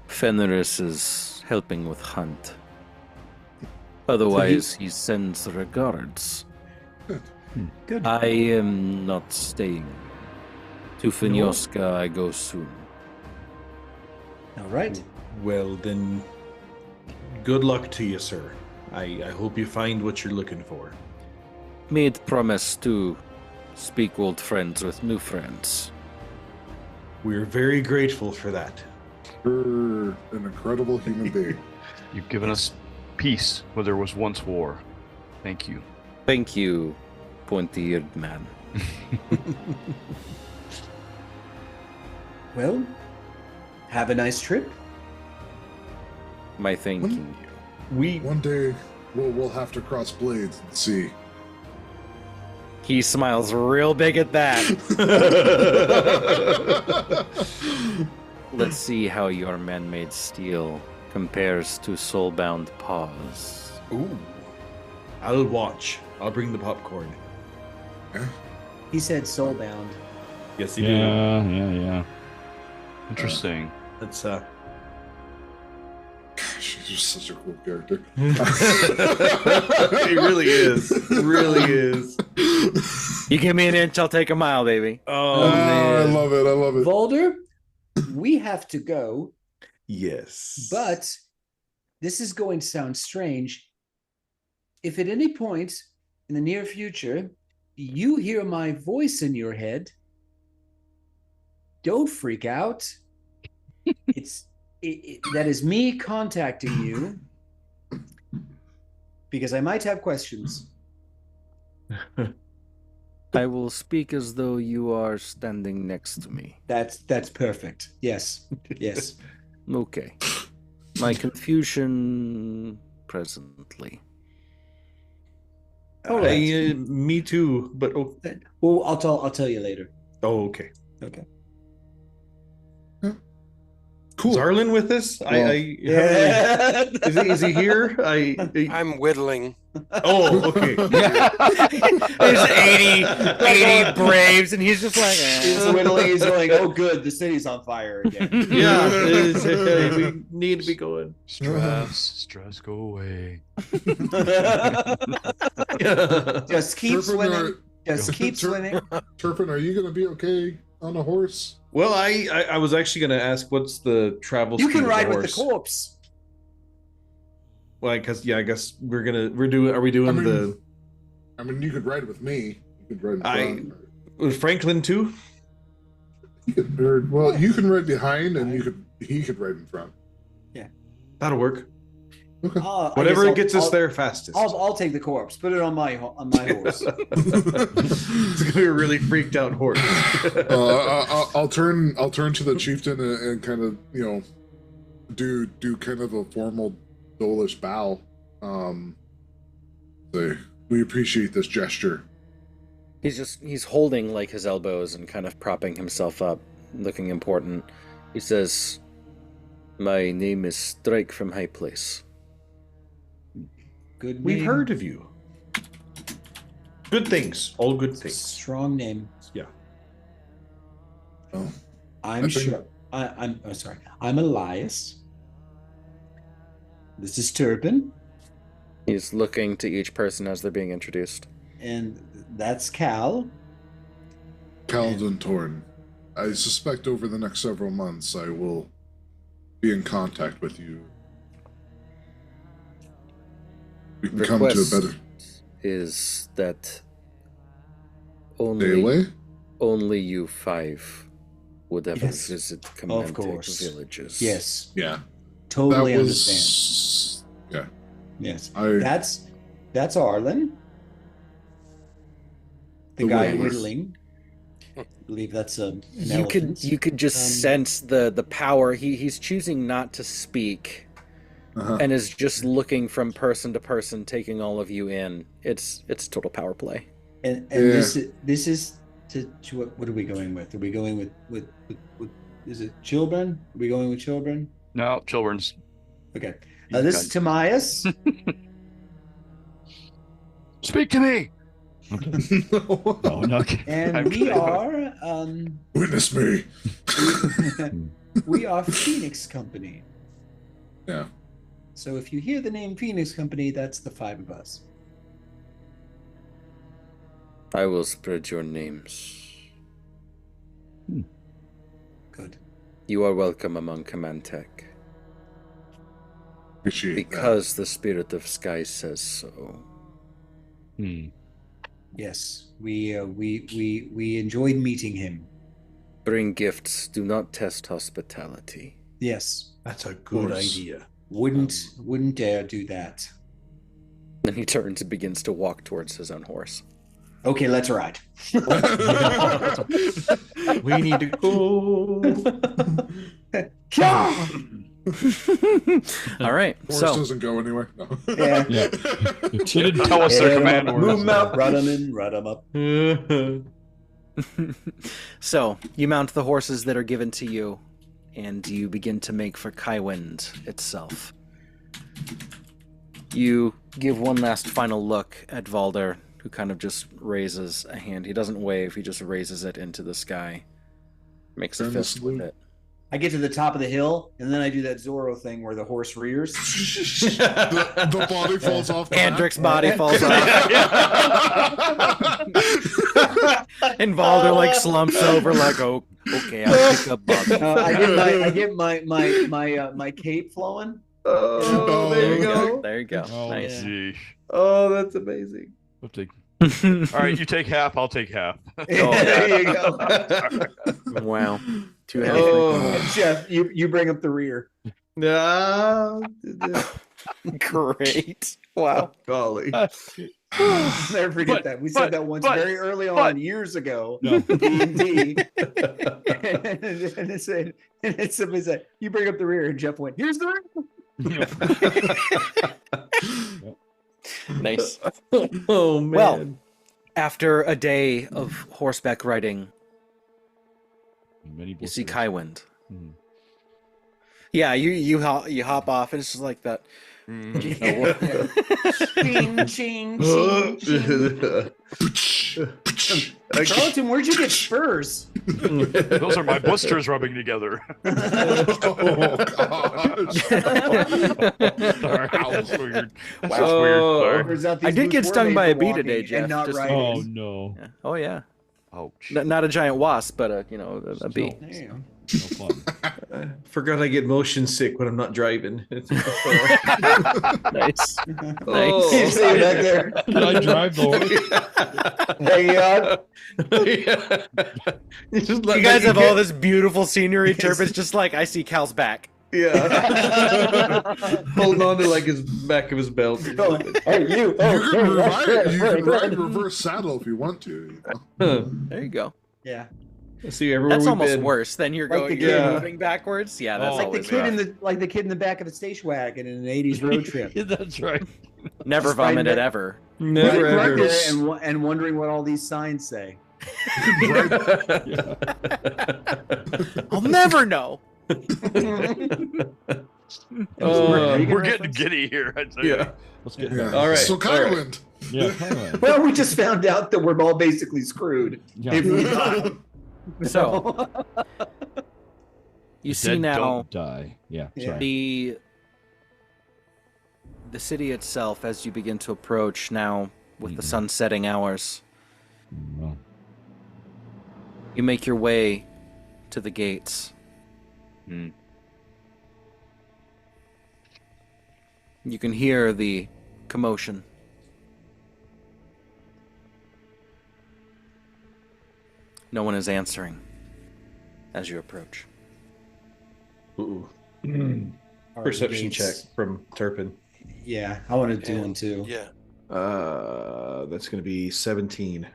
Speaker 1: Fenris is helping with hunt. Otherwise, he sends regards.
Speaker 4: Good.
Speaker 1: I am not staying. To Finyoska I go soon.
Speaker 4: All right.
Speaker 7: Well, then, good luck to you, sir. I hope you find what you're looking for.
Speaker 1: Made promise to speak old friends with new friends.
Speaker 7: We're very grateful for that.
Speaker 2: You're an incredible human being.
Speaker 5: You've given us peace where there was once war. Thank you.
Speaker 1: Thank you, pointy-eared man.
Speaker 4: Well, have a nice trip.
Speaker 1: My thanking you.
Speaker 7: We
Speaker 2: One day we'll have to cross blades and see.
Speaker 1: He smiles real big at that. Let's see how your man-made steel compares to soul-bound paws.
Speaker 7: Ooh. I'll watch. I'll bring the popcorn.
Speaker 4: He said soulbound.
Speaker 7: Yes, you do.
Speaker 5: Yeah. Interesting.
Speaker 7: That's
Speaker 2: Gosh, he's just such a cool character.
Speaker 7: He really is. Really is.
Speaker 1: You give me an inch, I'll take a mile, baby.
Speaker 7: Oh,
Speaker 2: I
Speaker 7: man.
Speaker 2: love it. I love it.
Speaker 4: Volder, we have to go,
Speaker 7: Yes.
Speaker 4: but this is going to sound strange. If at any point in the near future you hear my voice in your head, don't freak out. That is me contacting you because I might have questions.
Speaker 1: I will speak as though you are standing next to me.
Speaker 4: That's perfect. Yes. Yes.
Speaker 1: Okay. My confusion presently.
Speaker 4: All right.
Speaker 7: Me too. But
Speaker 4: Well, I'll tell you later.
Speaker 7: oh, okay.
Speaker 4: Okay.
Speaker 2: Cool.
Speaker 7: Is Arlen with us?
Speaker 4: Yeah.
Speaker 7: Is he here?
Speaker 6: I'm whittling.
Speaker 7: Oh, okay.
Speaker 1: There's 80 braves, and he's just like,
Speaker 4: He's whittling. He's going, oh, good. The city's on fire again.
Speaker 7: Yeah, we need to be going.
Speaker 5: Stress, go away.
Speaker 4: Just keep
Speaker 2: Turpin,
Speaker 4: swimming. Just keep swimming.
Speaker 2: Turpin, are you going to be okay on a horse?
Speaker 7: Well, I was actually going to ask, what's the travel?
Speaker 4: You
Speaker 7: speed
Speaker 4: can
Speaker 7: of
Speaker 4: ride
Speaker 7: the
Speaker 4: with the
Speaker 7: horse?
Speaker 4: corpse.
Speaker 7: Well, I guess are we doing
Speaker 2: I mean, you could ride with me. You could ride in front.
Speaker 7: with Franklin too?
Speaker 2: You can ride behind, and he could ride in front.
Speaker 7: That'll work.
Speaker 2: Okay.
Speaker 7: Whatever it gets us there fastest.
Speaker 4: I'll take the corpse. Put it on my horse.
Speaker 7: It's gonna be a really freaked out horse.
Speaker 2: I'll turn to the chieftain and kind of do kind of a formal Dolish bow. Say, we appreciate this gesture.
Speaker 1: he's holding like his elbows and kind of propping himself up, looking important. He says, "My name is Strike from High Place."
Speaker 4: Good.
Speaker 7: We've
Speaker 4: name.
Speaker 7: heard of you. Good things, all good things.
Speaker 4: Strong name.
Speaker 7: Yeah.
Speaker 2: Oh,
Speaker 4: I'm sure. I'm sorry. I'm Elias. This is Turpin,
Speaker 1: He's looking to each person as they're being introduced.
Speaker 4: and that's Cal.
Speaker 2: Kaladin Torn. I suspect over the next several months I will be in contact with you. We can come to a
Speaker 1: Request
Speaker 2: better
Speaker 1: is that
Speaker 2: day
Speaker 1: only
Speaker 2: away.
Speaker 1: only you 5 would ever
Speaker 4: Yes,
Speaker 1: visit
Speaker 4: of
Speaker 1: Comantic
Speaker 4: course.
Speaker 1: villages.
Speaker 4: Yes,
Speaker 2: Yeah,
Speaker 4: totally
Speaker 2: that
Speaker 4: understand.
Speaker 2: was. Yeah,
Speaker 4: Yes,
Speaker 2: I.
Speaker 4: that's Arlen, the
Speaker 2: The
Speaker 4: guy
Speaker 2: whittler.
Speaker 4: whittling. I believe that's an
Speaker 1: You could
Speaker 4: elephant.
Speaker 1: just sense the power. He's choosing not to speak and is just looking from person to person, taking all of you in. It's total power play.
Speaker 4: And
Speaker 2: Yeah.
Speaker 4: this is to what are we going with? Are we going with is it children? Are we going with children?
Speaker 5: No, children's.
Speaker 4: Okay. This is Timaeus.
Speaker 5: Speak to me. No, no.
Speaker 4: And we are
Speaker 2: Witness me.
Speaker 4: we are Phoenix Company.
Speaker 2: Yeah.
Speaker 4: So if you hear the name Phoenix Company, that's the 5 of us.
Speaker 1: I will spread your names.
Speaker 4: Good.
Speaker 1: You are welcome among Comantic,
Speaker 2: Appreciate
Speaker 1: because the Spirit of Sky says so.
Speaker 4: Yes, we enjoyed meeting him.
Speaker 1: Bring gifts. Do not test hospitality.
Speaker 4: Yes,
Speaker 7: That's a good
Speaker 2: course.
Speaker 7: idea.
Speaker 4: wouldn't dare do that.
Speaker 1: Then he turns and begins to walk towards his own horse.
Speaker 4: Okay, let's ride.
Speaker 7: We need to go.
Speaker 1: All right,
Speaker 2: Horse
Speaker 1: so
Speaker 2: doesn't go anywhere. No.
Speaker 4: Yeah.
Speaker 5: She didn't tell us their command
Speaker 4: Move
Speaker 5: orders.
Speaker 4: 'em out, run 'em in, run 'em up.
Speaker 1: so you mount the horses that are given to you, and you begin to make for Kywind itself. You give one last final look at Valder, who kind of just raises a hand. He doesn't wave, he just raises it into the sky. Makes a
Speaker 2: Turn the
Speaker 1: fist with
Speaker 2: salute.
Speaker 1: it.
Speaker 4: I get to the top of the hill, and then I do that Zorro thing where the horse rears.
Speaker 2: the body falls off. The
Speaker 1: Andric's body falls off. And Valder like slumps over like, oh, okay, I'll pick up Bobby.
Speaker 4: I get my cape flowing.
Speaker 7: Oh, there you go.
Speaker 1: There you go.
Speaker 5: Oh,
Speaker 1: Nice.
Speaker 5: geez.
Speaker 7: Oh, that's amazing.
Speaker 5: We'll take- All right, you take half. I'll take half.
Speaker 4: There you go.
Speaker 1: Wow. Too heavy.
Speaker 7: Oh,
Speaker 4: Jeff, you bring up the rear.
Speaker 7: no.
Speaker 1: Great. Wow.
Speaker 7: Golly.
Speaker 4: Never forget that. We said that once very early on, years ago.
Speaker 5: No.
Speaker 4: D&D. and somebody said, "You bring up the rear," and Jeff went, "Here's the rear."
Speaker 1: Nice.
Speaker 7: Oh, man.
Speaker 1: Well, after a day of horseback riding,
Speaker 5: Many
Speaker 1: you see
Speaker 5: blessings.
Speaker 1: Kywind.
Speaker 5: Mhm.
Speaker 1: Yeah, you hop off, and it's just like that.
Speaker 4: Ching, ching, ching, ching. Charlatan, where'd you get spurs?
Speaker 5: Those are my blisters rubbing together.
Speaker 2: Oh gosh.
Speaker 5: Sorry, that was weird. That's just
Speaker 3: Oh.
Speaker 5: weird. Sorry.
Speaker 4: Turns out
Speaker 1: I
Speaker 4: these
Speaker 1: did
Speaker 4: boots
Speaker 1: get
Speaker 4: were
Speaker 1: stung
Speaker 4: made
Speaker 1: by
Speaker 4: for
Speaker 1: a bee
Speaker 4: walking
Speaker 1: today, Jeff.
Speaker 4: and not
Speaker 1: just-
Speaker 4: riding.
Speaker 6: Oh no.
Speaker 1: Yeah. Oh yeah.
Speaker 5: Ouch.
Speaker 1: Not a giant wasp, but a bee.
Speaker 4: There you go.
Speaker 6: No fun.
Speaker 3: Forgot I get motion sick when I'm not driving.
Speaker 1: Nice.
Speaker 3: Oh.
Speaker 4: You see it back there.
Speaker 6: Can I drive the horse?
Speaker 4: Hanging on.
Speaker 3: You just
Speaker 1: You guys have all this beautiful scenery. Turpin's just like, I see Cal's back.
Speaker 3: Yeah. Holding on to like his back of his belt.
Speaker 4: Hey, you.
Speaker 2: You
Speaker 4: Oh,
Speaker 2: can
Speaker 4: right.
Speaker 2: ride reverse saddle if you want to. You know?
Speaker 1: There you go.
Speaker 4: Yeah.
Speaker 3: See everywhere
Speaker 1: That's
Speaker 3: we've
Speaker 1: almost
Speaker 3: been.
Speaker 1: worse than you're
Speaker 4: Like
Speaker 1: going
Speaker 4: the
Speaker 3: kid.
Speaker 1: moving backwards. Yeah, that's
Speaker 6: Oh,
Speaker 4: Like the
Speaker 1: always
Speaker 4: kid
Speaker 1: rough.
Speaker 4: in the back of the station wagon in an '80s road trip.
Speaker 6: Yeah, that's right.
Speaker 1: Never
Speaker 4: Just riding
Speaker 1: vomited
Speaker 4: back-
Speaker 1: ever.
Speaker 3: Never
Speaker 4: Right
Speaker 3: ever.
Speaker 4: there and wondering what all these signs say.
Speaker 1: I'll never know.
Speaker 5: We're getting giddy here. I tell you.
Speaker 3: Yeah.
Speaker 6: Let's get
Speaker 2: Yeah.
Speaker 3: All right,
Speaker 2: So
Speaker 3: all right.
Speaker 2: Kywind.
Speaker 6: Yeah, come on.
Speaker 4: Well, we just found out that we're all basically screwed.
Speaker 6: Yeah.
Speaker 4: If we die.
Speaker 1: So you see
Speaker 6: Dead
Speaker 1: now
Speaker 6: don't die. Yeah,
Speaker 4: Yeah.
Speaker 6: sorry.
Speaker 1: the city itself as you begin to approach now with the sun setting hours.
Speaker 6: No.
Speaker 1: You make your way to the gates.
Speaker 5: Hmm.
Speaker 1: You can hear the commotion. No one is answering as you approach.
Speaker 3: Ooh.
Speaker 4: Are
Speaker 3: Perception
Speaker 4: the
Speaker 3: check
Speaker 4: gates-
Speaker 3: from Turpin.
Speaker 4: Yeah, I want to do one too.
Speaker 8: Yeah.
Speaker 3: That's going to be 17.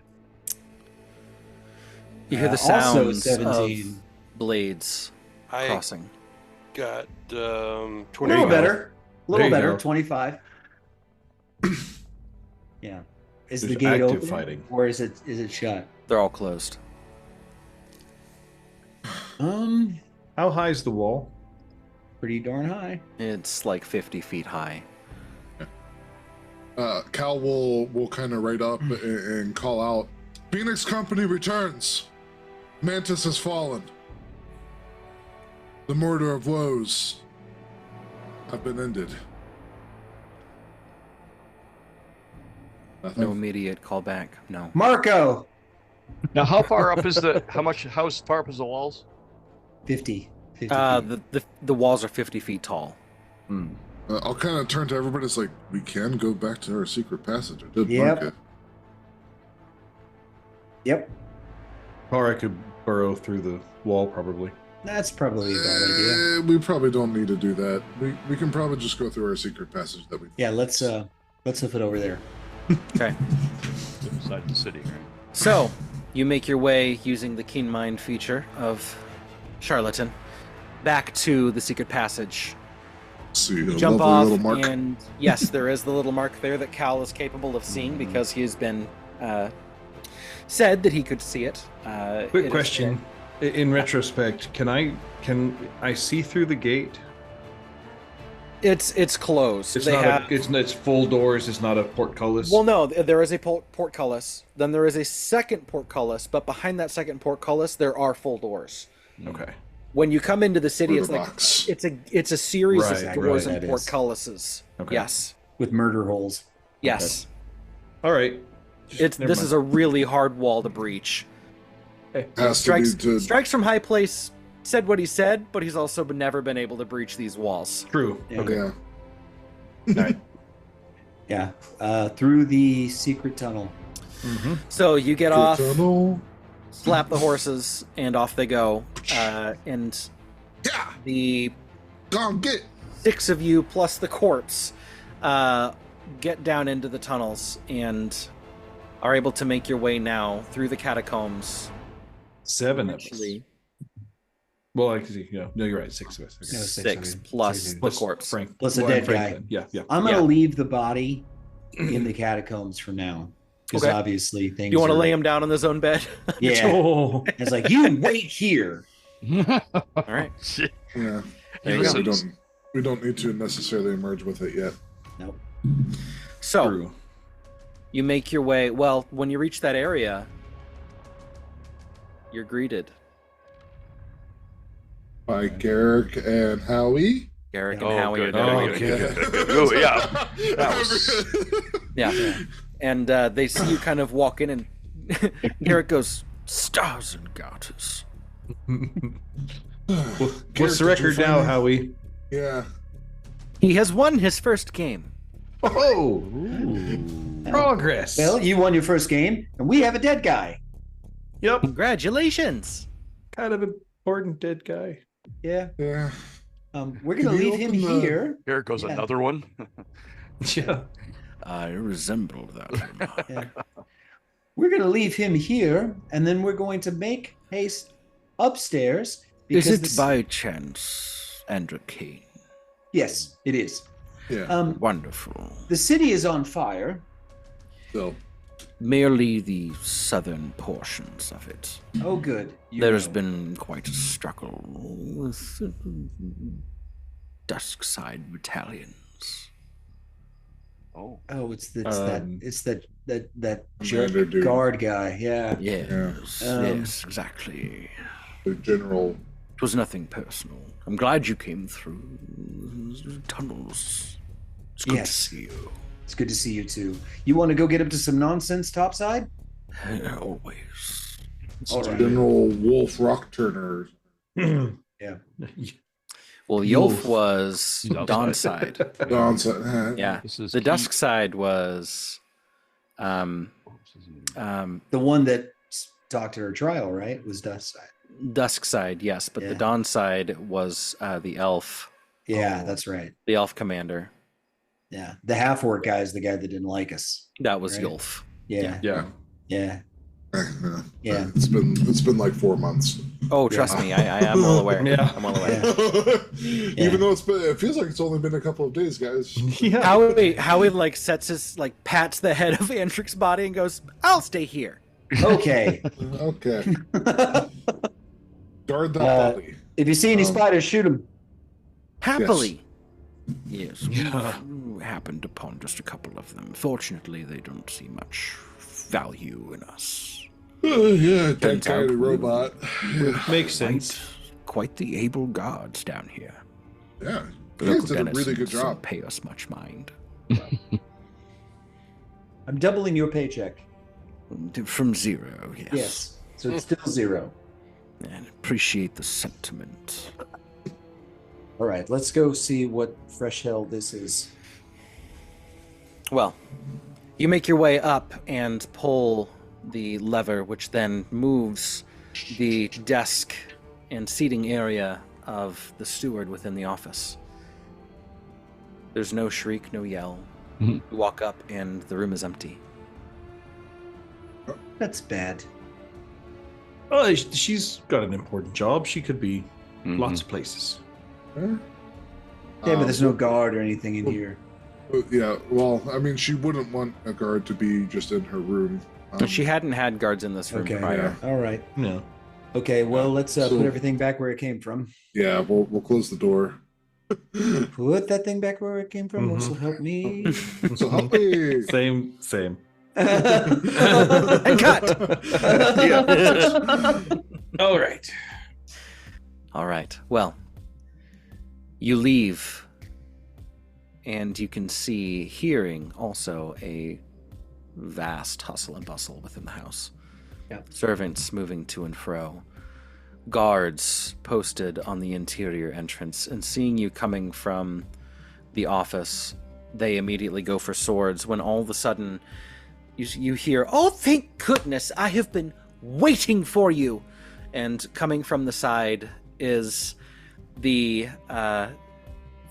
Speaker 1: You hear the
Speaker 4: Also
Speaker 1: sounds
Speaker 4: 17.
Speaker 1: of blades
Speaker 8: I
Speaker 1: crossing.
Speaker 8: got
Speaker 4: A
Speaker 8: 25.
Speaker 4: little better. A little
Speaker 3: There you
Speaker 4: better.
Speaker 3: go.
Speaker 4: 25. Yeah. Is the
Speaker 3: There's
Speaker 4: gate
Speaker 3: active
Speaker 4: open
Speaker 3: fighting.
Speaker 4: or is it shut?
Speaker 1: They're all closed.
Speaker 3: How high is the wall?
Speaker 4: Pretty darn high.
Speaker 1: It's like 50 feet high.
Speaker 2: Cal will kind of write up and call out, Phoenix Company returns. Mantis has fallen. The Murder of Woes have been ended. Nothing.
Speaker 1: No immediate callback. No.
Speaker 4: Marco.
Speaker 5: Now, how far up is the? How far up is the walls?
Speaker 4: 50. 50 feet.
Speaker 1: The walls are 50 feet tall.
Speaker 2: I'll kind of turn to everybody. It's like, we can go back to our secret passage. I did
Speaker 4: Yep.
Speaker 2: mark it.
Speaker 4: Yep.
Speaker 3: Or I could burrow through the wall, probably.
Speaker 4: That's probably a bad idea.
Speaker 2: We probably don't need to do that. We can probably just go through our secret passage that we.
Speaker 4: Yeah, let's hoof it over there.
Speaker 1: Okay.
Speaker 5: Inside the city, right?
Speaker 1: So, you make your way using the Keen Mind feature of Charlatan back to the secret passage.
Speaker 2: See,
Speaker 1: You
Speaker 2: a
Speaker 1: jump
Speaker 2: lovely
Speaker 1: off,
Speaker 2: little mark.
Speaker 1: and yes, there is the little mark there that Cal is capable of seeing because he has been said that he could see it. It
Speaker 3: Quick
Speaker 1: is
Speaker 3: question. In retrospect, can I see through the gate?
Speaker 1: It's closed.
Speaker 3: It's
Speaker 1: They
Speaker 3: not
Speaker 1: have-
Speaker 3: it's full doors, it's not a portcullis.
Speaker 1: Well, no, there is a portcullis. Then there is a second portcullis, but behind that second portcullis, there are full doors.
Speaker 3: Okay.
Speaker 1: When you come into the city, it's
Speaker 2: Murder
Speaker 1: like
Speaker 2: box.
Speaker 1: it's a series
Speaker 3: Right,
Speaker 1: of doors
Speaker 4: right,
Speaker 1: and
Speaker 4: that is.
Speaker 1: portcullises.
Speaker 3: Okay.
Speaker 1: Yes,
Speaker 4: With murder holes.
Speaker 1: yes.
Speaker 3: All right.
Speaker 1: This is a really hard wall to breach.
Speaker 2: Has to be to.
Speaker 1: Strikes from high place said what he said, but he's also never been able to breach these walls.
Speaker 3: True.
Speaker 4: Yeah.
Speaker 3: Okay.
Speaker 2: Yeah.
Speaker 4: Yeah. Through the secret tunnel.
Speaker 3: Mm-hmm.
Speaker 1: So you get off,
Speaker 2: Tunnel.
Speaker 1: slap the horses, and off they go. And
Speaker 2: Yeah.
Speaker 1: the
Speaker 2: Go on, get.
Speaker 1: 6 of you plus the corpse get down into the tunnels and are able to make your way now through the catacombs.
Speaker 3: 7 of us.
Speaker 1: Actually,
Speaker 3: Well, I see. No, you're right. 6 of us. Okay.
Speaker 4: No,
Speaker 1: 6
Speaker 4: of you.
Speaker 1: plus
Speaker 4: Six of you.
Speaker 1: the
Speaker 3: Plus
Speaker 1: corpse.
Speaker 3: Frank.
Speaker 4: Plus a
Speaker 3: and
Speaker 4: dead
Speaker 3: Frank
Speaker 4: guy.
Speaker 3: then. Yeah, yeah.
Speaker 4: I'm going to
Speaker 1: Yeah.
Speaker 4: leave the body in the catacombs for now. Because
Speaker 1: Okay.
Speaker 4: obviously things
Speaker 1: You want to
Speaker 4: are-
Speaker 1: lay him down on his own bed?
Speaker 4: Yeah.
Speaker 3: Oh.
Speaker 4: It's like, you wait here.
Speaker 1: All right.
Speaker 2: Yeah.
Speaker 1: There you
Speaker 2: Yeah,
Speaker 1: go.
Speaker 2: we don't need to necessarily merge with it yet.
Speaker 4: Nope.
Speaker 1: So
Speaker 3: True.
Speaker 1: you make your way. Well, when you reach that area, you're greeted.
Speaker 2: By Garrick and Howie.
Speaker 1: Garrick and
Speaker 5: Oh,
Speaker 1: Howie are
Speaker 5: good.
Speaker 1: there.
Speaker 3: Oh,
Speaker 5: good,
Speaker 3: okay.
Speaker 5: good, good. Oh, yeah. That was...
Speaker 1: Yeah. And they see you kind of walk in, and Garrick goes, "Stars and garters."
Speaker 3: What's the record now, Howie?
Speaker 2: Yeah.
Speaker 1: He has won his first game.
Speaker 3: Oh, progress.
Speaker 4: Well, you won your first game, and we have a dead guy.
Speaker 3: Yep,
Speaker 1: Congratulations.
Speaker 3: kind of important dead guy.
Speaker 4: Yeah.
Speaker 2: Yeah.
Speaker 4: We're gonna
Speaker 2: Can you
Speaker 4: leave him
Speaker 2: open the-
Speaker 5: Here goes
Speaker 4: Yeah.
Speaker 5: another one.
Speaker 3: Yeah.
Speaker 1: I resemble that.
Speaker 4: Yeah. We're gonna leave him here, and then we're going to make haste upstairs.
Speaker 1: Is it
Speaker 4: this-
Speaker 1: by chance Andrew Kane?
Speaker 4: Yes, it is.
Speaker 2: Yeah.
Speaker 1: Wonderful.
Speaker 4: The city is on fire.
Speaker 2: So
Speaker 1: Merely the southern portions of it.
Speaker 4: Oh, good. You
Speaker 1: There's
Speaker 4: know.
Speaker 1: been quite a struggle with dusk side battalions.
Speaker 5: Oh.
Speaker 4: Oh, it's that
Speaker 2: Commander
Speaker 4: jerk
Speaker 2: dude.
Speaker 4: guard guy. Yeah.
Speaker 1: Yes,
Speaker 4: Um,
Speaker 1: yes, exactly.
Speaker 2: the general.
Speaker 1: It was nothing personal. I'm glad you came through tunnels. It's good
Speaker 4: Yes.
Speaker 1: to see you.
Speaker 4: It's good to see you too. You want to go get up to some nonsense topside?
Speaker 1: Always.
Speaker 4: All right.
Speaker 2: General Wolf Rock Turner.
Speaker 1: Well,
Speaker 3: Yolf.
Speaker 1: Yolf was
Speaker 5: He's outside.
Speaker 1: dawn side.
Speaker 2: Dawn said,
Speaker 1: Yeah.
Speaker 5: This is
Speaker 1: The
Speaker 5: key.
Speaker 1: dusk side was
Speaker 4: The one that talked to her trial, right? Was Dust Side.
Speaker 1: dusk side, yes, but the
Speaker 4: Yeah.
Speaker 1: dawn side was the elf,
Speaker 4: Yeah, that's right.
Speaker 1: the elf commander.
Speaker 4: Yeah, the half orc guy is the guy that didn't like us.
Speaker 1: That was
Speaker 4: Right.
Speaker 1: Yolf.
Speaker 4: Yeah,
Speaker 3: Yeah.
Speaker 4: yeah, Yeah.
Speaker 2: It's been like 4 months.
Speaker 1: Oh, trust me, I am well aware.
Speaker 3: Yeah.
Speaker 1: I'm well aware.
Speaker 2: Even though it feels like it's only been a couple of days, guys.
Speaker 3: Yeah.
Speaker 1: Howie like sets his pats the head of Andric's body and goes, "I'll stay here."
Speaker 4: Okay.
Speaker 2: Okay. Guard that body.
Speaker 4: If you see any spiders, shoot them.
Speaker 1: Happily. Yes, we
Speaker 3: Yeah.
Speaker 1: happened upon just a couple of them. Fortunately, they don't see much value in us.
Speaker 2: Yeah, that
Speaker 1: Turns
Speaker 2: guy,
Speaker 1: out
Speaker 2: the robot. Yeah.
Speaker 3: Makes sense.
Speaker 1: Quite the able guards down here.
Speaker 2: Yeah.
Speaker 1: The
Speaker 2: You guys
Speaker 1: local
Speaker 2: did a really good
Speaker 1: denizens don't
Speaker 2: job.
Speaker 1: pay us much mind.
Speaker 4: I'm doubling your paycheck.
Speaker 1: From zero, yes.
Speaker 4: Yes. So it's still 0.
Speaker 1: And appreciate the sentiment.
Speaker 4: All right, let's go see what fresh hell this is.
Speaker 1: Well, you make your way up and pull the lever, which then moves the desk and seating area of the steward within the office. There's no shriek, no yell.
Speaker 5: Mhm.
Speaker 1: You walk up and the room is empty.
Speaker 4: That's bad.
Speaker 3: Oh, she's got an important job. She could be
Speaker 5: Mhm.
Speaker 3: lots of places.
Speaker 2: Huh?
Speaker 4: Yeah, but there's no guard or anything in here.
Speaker 2: Yeah, well, I mean, she wouldn't want a guard to be just in her room.
Speaker 1: She hadn't had guards in this room
Speaker 4: Okay.
Speaker 1: prior.
Speaker 4: All right.
Speaker 3: No.
Speaker 4: Okay, well, let's
Speaker 2: So-
Speaker 4: put everything back where it came from.
Speaker 2: Yeah, we'll close the door.
Speaker 4: Put that thing back where it came from.
Speaker 3: Mhm.
Speaker 4: This will help me.
Speaker 2: So help me.
Speaker 3: Same.
Speaker 1: And cut!
Speaker 3: All right.
Speaker 1: All right. Well, you leave, and you can see, hearing also a vast hustle and bustle within the house.
Speaker 4: Yep.
Speaker 1: Servants moving to and fro, guards posted on the interior entrance, and seeing you coming from the office, they immediately go for swords when all of a sudden you hear, "Oh, thank goodness, I have been waiting for you." And coming from the side is the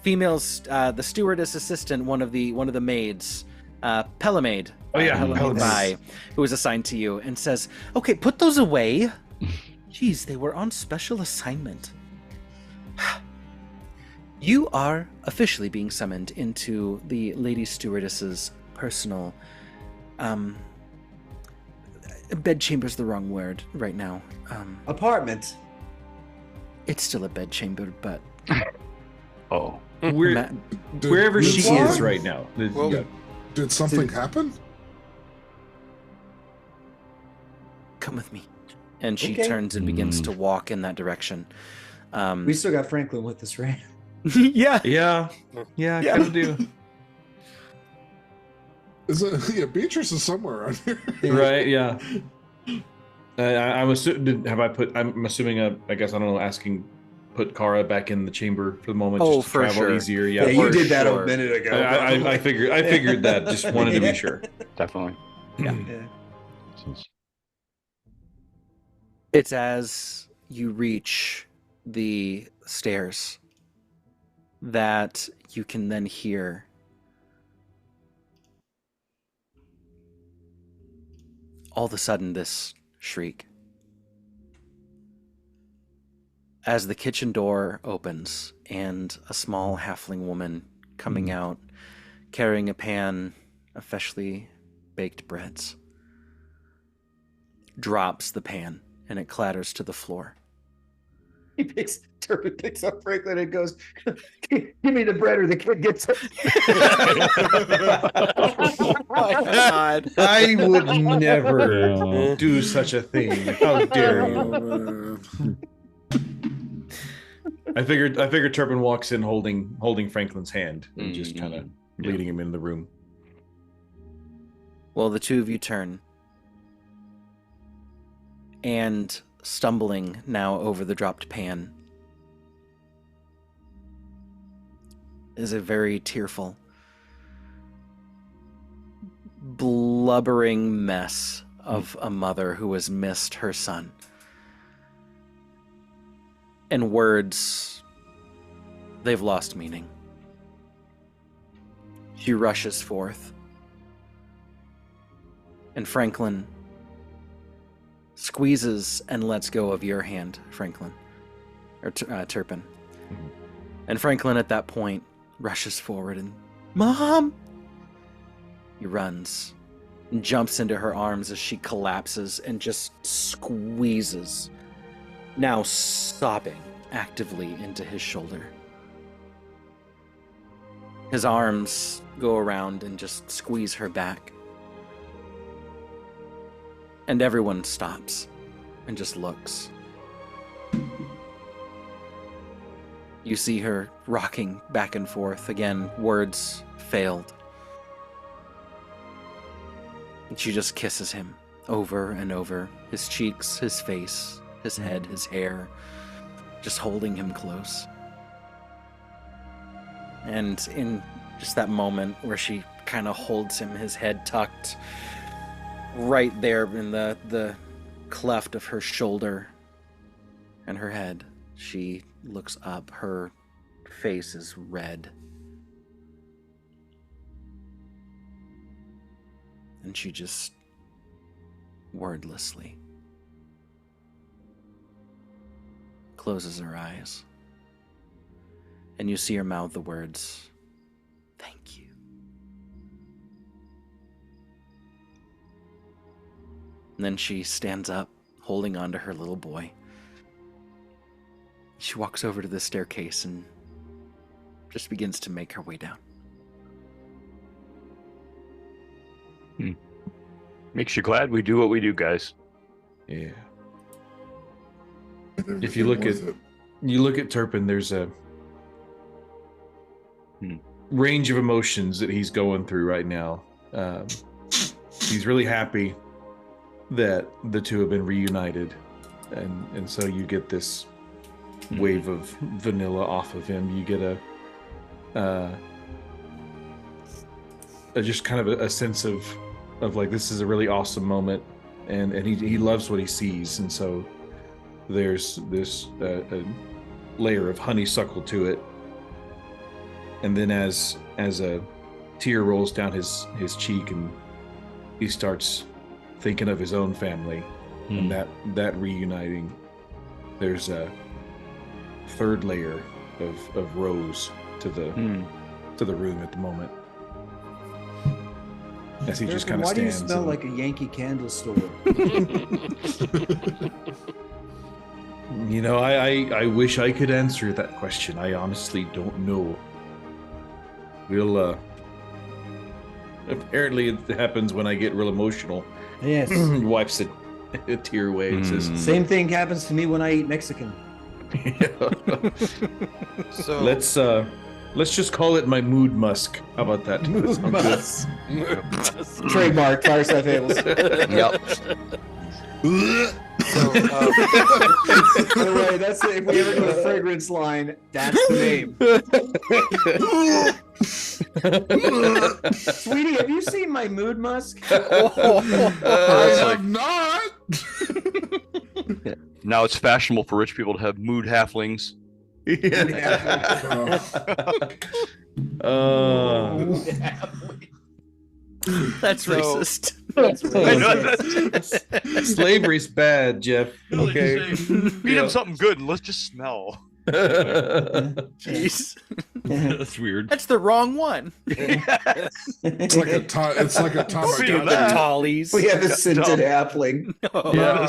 Speaker 1: female's, the stewardess assistant, one of the maids, Pelamaid.
Speaker 3: Oh, yeah,
Speaker 1: Pelamaid
Speaker 3: Pelamaid.
Speaker 1: Bai, who was assigned to you, and says, "Okay, put those away." Jeez, they were on special assignment. You are officially being summoned into the Lady Stewardess's personal, bedchamber's the wrong word right now.
Speaker 4: Apartment.
Speaker 1: It's still a bedchamber, but
Speaker 5: Oh,
Speaker 3: Where,
Speaker 1: Matt,
Speaker 3: wherever
Speaker 2: did
Speaker 3: she
Speaker 2: what?
Speaker 3: is right now.
Speaker 6: Well,
Speaker 3: Yeah.
Speaker 2: Did something happen?
Speaker 1: come with me. And she
Speaker 4: Okay.
Speaker 1: turns and begins to walk in that direction.
Speaker 4: We still got Franklin with us, right?
Speaker 1: Yeah.
Speaker 3: Yeah, I kind of do.
Speaker 2: Yeah, Beatrice is somewhere around here.
Speaker 3: Right? Yeah. I'm assuming. I'm assuming. I guess I don't know. Asking, put Kara back in the chamber for the moment,
Speaker 1: Oh,
Speaker 3: just to
Speaker 1: for
Speaker 3: travel
Speaker 1: sure.
Speaker 3: easier.
Speaker 4: Yeah,
Speaker 3: Yeah,
Speaker 4: you
Speaker 1: for
Speaker 4: did that
Speaker 1: sure.
Speaker 4: a minute ago.
Speaker 3: I figured that. Just wanted to be sure.
Speaker 5: definitely.
Speaker 1: Yeah.
Speaker 4: Yeah.
Speaker 1: It's as you reach the stairs that you can then hear all of a sudden this shriek. As the kitchen door opens and a small halfling woman coming out carrying a pan of freshly baked breads drops the pan and it clatters to the floor.
Speaker 4: Turpin picks up Franklin and goes, "Give me the bread or the kid gets it."
Speaker 1: Oh my God.
Speaker 3: I would never do such a thing. How dare you? I figured Turpin walks in holding Franklin's hand and just kind of leading him into the room.
Speaker 1: Well, the two of you turn. And stumbling now over the dropped pan is a very tearful, blubbering mess of a mother who has missed her son. And words, they've lost meaning. She rushes forth. And Franklin squeezes and lets go of your hand, Franklin. Or Turpin.
Speaker 3: Mhm.
Speaker 1: And Franklin at that point rushes forward and, Mom! He runs and jumps into her arms as she collapses and just squeezes, now sobbing actively into his shoulder. His arms go around and just squeeze her back. And everyone stops and just looks. You see her rocking back and forth. Again, words failed. And she just kisses him over and over. His cheeks, his face, his head, his hair. Just holding him close. And in just that moment where she kind of holds him, his head tucked right there in the cleft of her shoulder and her head, she looks up. Her face is red. And she just wordlessly closes her eyes. And you see her mouth the words, "Thank you." And then she stands up, holding on to her little boy. She walks over to the staircase and just begins to make her way down.
Speaker 5: Makes you glad we do what we do, guys.
Speaker 3: Yeah. If you look at Turpin, there's a range of emotions that he's going through right now. He's really happy that the two have been reunited, and so you get this wave of vanilla off of him. You get a just kind of a sense of like, this is a really awesome moment, and he loves what he sees, and so there's this a layer of honeysuckle to it. And then as a tear rolls down his cheek, and he starts thinking of his own family and that reuniting, there's a third layer of rose to the room at the moment. As he just kind of
Speaker 4: Why
Speaker 3: stands.
Speaker 4: do you smell like a Yankee candle store?
Speaker 3: You know, I wish I could answer that question. I honestly don't know. We'll apparently it happens when I get real emotional.
Speaker 4: Yes.
Speaker 3: Wipes a tear away and says,
Speaker 4: Same thing happens to me when I eat Mexican.
Speaker 6: So
Speaker 3: let's just call it my mood musk. How about that?
Speaker 4: Mood
Speaker 3: Sounds
Speaker 4: musk. Trademark Fireside Fables.
Speaker 5: Yep.
Speaker 6: So,
Speaker 4: By the way, that's it. If we ever do a fragrance line, that's the name. Sweetie, have you seen my mood musk?
Speaker 2: I have not.
Speaker 5: Now it's fashionable for rich people to have mood halflings.
Speaker 1: That's
Speaker 6: So-
Speaker 1: racist.
Speaker 5: I know,
Speaker 3: Slavery's bad, Jeff. Okay.
Speaker 5: Feed him something good and let's just smell.
Speaker 1: Jeez.
Speaker 5: That's weird.
Speaker 1: That's the wrong one.
Speaker 2: It's like a
Speaker 5: Speaking of
Speaker 2: Tamagotchi.
Speaker 5: that-
Speaker 1: Tallies.
Speaker 4: We have a scented halfling.
Speaker 1: No.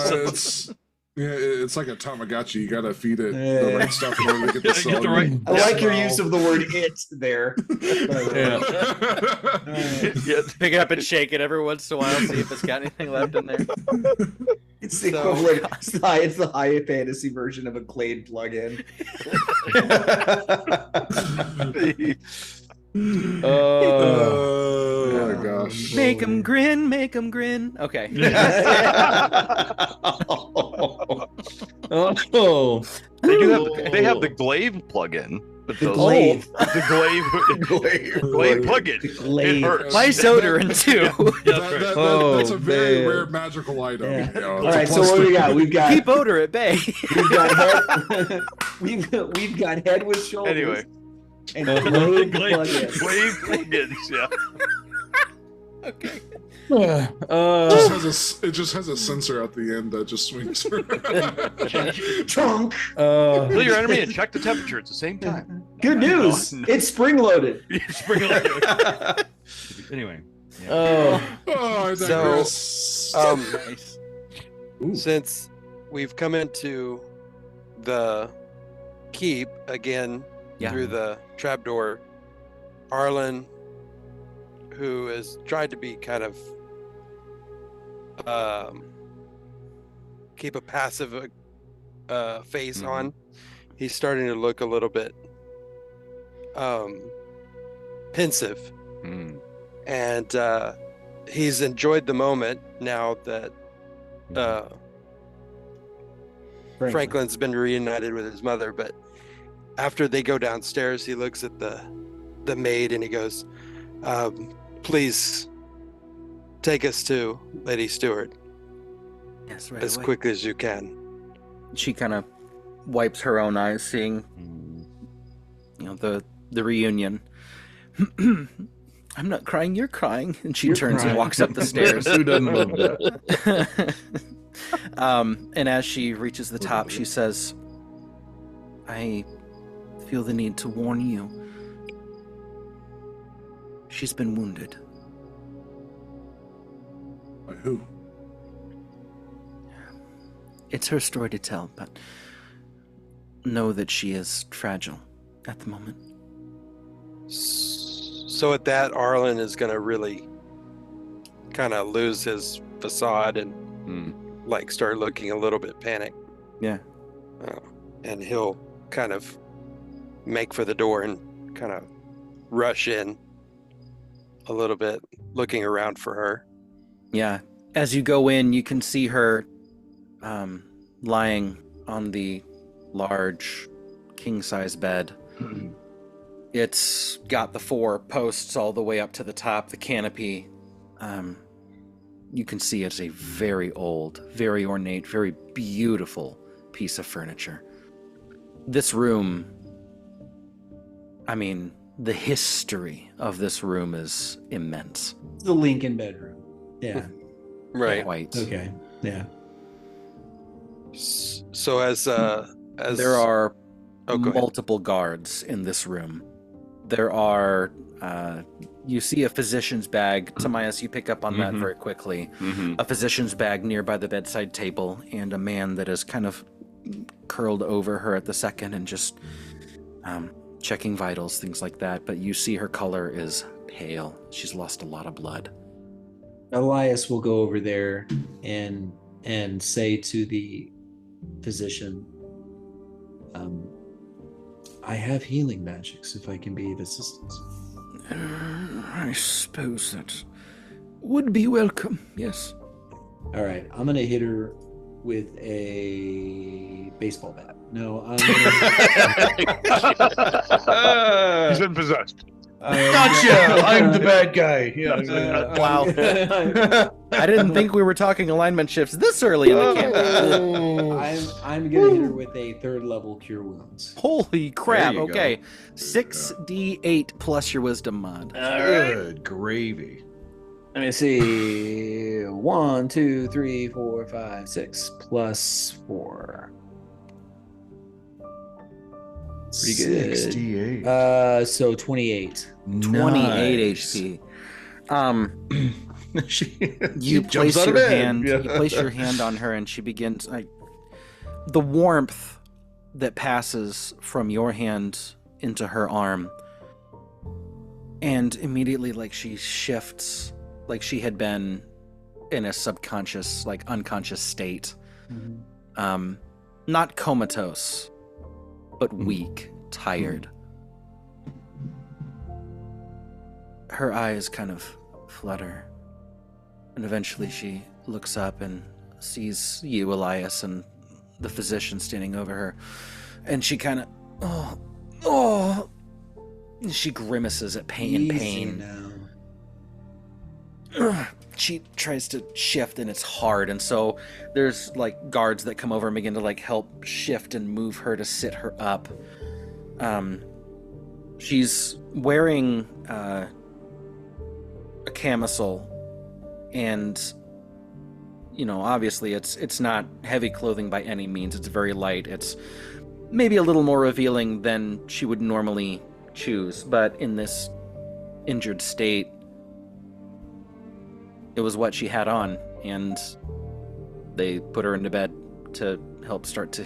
Speaker 2: It's like a Tamagotchi. You gotta feed it
Speaker 4: Yeah.
Speaker 2: the right stuff in order to get the
Speaker 5: Get
Speaker 2: cell.
Speaker 5: the right-
Speaker 4: I like your use of the word "it" there.
Speaker 5: Yeah.
Speaker 1: Pick it up and shake it every once in a while, see if it's got anything left in there.
Speaker 4: It's the
Speaker 6: So-
Speaker 4: equivalent. It's the high fantasy version of a Glade plugin.
Speaker 2: Oh my gosh.
Speaker 1: Make 'em grin, make 'em grin. Okay.
Speaker 3: Oh,
Speaker 5: They have the Glaive plugin. But
Speaker 4: The
Speaker 5: those-
Speaker 4: Glaive.
Speaker 5: The Glaive plugin. It
Speaker 4: Glade.
Speaker 5: hurts.
Speaker 1: My Soderin too.
Speaker 2: That's a very
Speaker 3: man.
Speaker 2: rare magical item.
Speaker 4: Yeah.
Speaker 2: You know,
Speaker 4: All
Speaker 2: it's a
Speaker 4: right, so
Speaker 2: plus
Speaker 4: what do we
Speaker 2: two.
Speaker 4: got? We've got
Speaker 1: Keep odor at bay.
Speaker 4: we've got head, we've got head with shoulders.
Speaker 5: Anyway.
Speaker 4: And Glade
Speaker 5: Glaive
Speaker 4: plugin.
Speaker 5: plugins, yeah.
Speaker 1: Okay.
Speaker 2: It just has a sensor at the end that just swings around.
Speaker 4: Trunk.
Speaker 5: Kill your enemy and check the temperature at the same time.
Speaker 4: Good news.
Speaker 5: No.
Speaker 4: It's spring loaded.
Speaker 5: Anyway.
Speaker 3: oh,
Speaker 2: Oh, I
Speaker 6: So,
Speaker 2: digress.
Speaker 1: Nice.
Speaker 6: since we've come into the keep again
Speaker 1: Yeah.
Speaker 6: through the trapdoor, Arlen, who has tried to be kind of keep a passive face
Speaker 5: Mhm.
Speaker 6: on, he's starting to look a little bit pensive,
Speaker 5: Mm.
Speaker 6: and he's enjoyed the moment now that Franklin's been reunited with his mother. But after they go downstairs, he looks at the maid and he goes, please take us to Lady Stewart
Speaker 1: Yes, right
Speaker 6: as
Speaker 1: away.
Speaker 6: quickly as you can.
Speaker 1: She kind of wipes her own eyes, seeing the reunion. I'm not crying, you're crying. And she
Speaker 3: You're
Speaker 1: turns and
Speaker 3: crying.
Speaker 1: walks up the stairs.
Speaker 3: Who doesn't love that?
Speaker 1: And as she reaches the top, she says, I feel the need to warn you. She's been wounded.
Speaker 2: By who?
Speaker 1: It's her story to tell, but know that she is fragile at the moment.
Speaker 6: So at that, Arlen is going to really kind of lose his facade and like start looking a little bit panicked.
Speaker 1: Yeah.
Speaker 6: And he'll kind of make for the door and kind of rush in a little bit, looking around for her.
Speaker 1: Yeah. As you go in, you can see her lying on the large king-size bed. It's got the 4 posts all the way up to the top, the canopy. You can see it's a very old, very ornate, very beautiful piece of furniture. This room, I mean, the history of this room is immense.
Speaker 4: It's the Lincoln bedroom. Yeah.
Speaker 6: Right.
Speaker 1: Quite.
Speaker 4: Okay. Yeah.
Speaker 6: So as
Speaker 1: There are
Speaker 6: Oh, go ahead.
Speaker 1: multiple guards in this room. There are, you see a physician's bag. Tamias, you pick up on that
Speaker 5: Mhm.
Speaker 1: very quickly.
Speaker 5: Mm-hmm.
Speaker 1: A physician's bag nearby the bedside table, and a man that is kind of curled over her at the second and just checking vitals, things like that. But you see her color is pale. She's lost a lot of blood.
Speaker 4: Elias will go over there and say to the physician, I have healing magics if I can be of assistance.
Speaker 1: I suppose that would be welcome, yes.
Speaker 4: All right, I'm going to hit her with a baseball bat. No, I'm
Speaker 5: He's been possessed.
Speaker 7: Gotcha! I'm the bad guy. Yeah.
Speaker 1: Wow. I didn't think we were talking alignment shifts this early in the campaign.
Speaker 4: I'm gonna hit her with a 3rd level cure wounds.
Speaker 1: Holy crap.
Speaker 3: There you go.
Speaker 1: Okay. 6d8 plus your wisdom mod.
Speaker 3: Good gravy.
Speaker 4: Let me see. 1, 2, 3, 4, 5, 6 plus 4.
Speaker 3: Pretty good.
Speaker 7: 68.
Speaker 4: So 28.
Speaker 1: 28
Speaker 3: Nice.
Speaker 1: HP.
Speaker 3: She
Speaker 1: You
Speaker 3: jumps
Speaker 1: place
Speaker 3: out of
Speaker 1: your
Speaker 3: bed.
Speaker 1: hand.
Speaker 3: Yeah.
Speaker 1: You place your hand on her, and she begins. The warmth that passes from your hand into her arm, and immediately, like she shifts, like she had been in a subconscious, like unconscious state. Not comatose, but weak, tired. Her eyes kind of flutter. And eventually she looks up and sees you, Elias, and the physician standing over her. And she kind of, she grimaces at pain.
Speaker 4: Easy now.
Speaker 1: She tries to shift and it's hard. And so there's like guards that come over and begin to like help shift and move her to sit her up. She's wearing a camisole, and obviously it's not heavy clothing by any means. It's very light. It's maybe a little more revealing than she would normally choose, but in this injured state, it was what she had on, and they put her into bed to help start to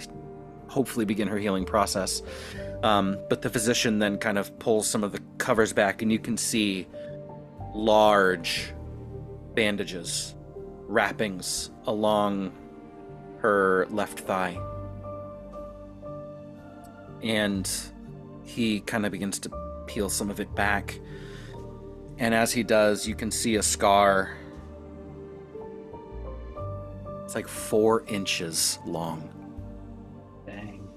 Speaker 1: hopefully begin her healing process. But the physician then kind of pulls some of the covers back, and you can see large bandages, wrappings along her left thigh. And he kind of begins to peel some of it back. And as he does, you can see a scar. It's like 4 inches long.
Speaker 4: Dang.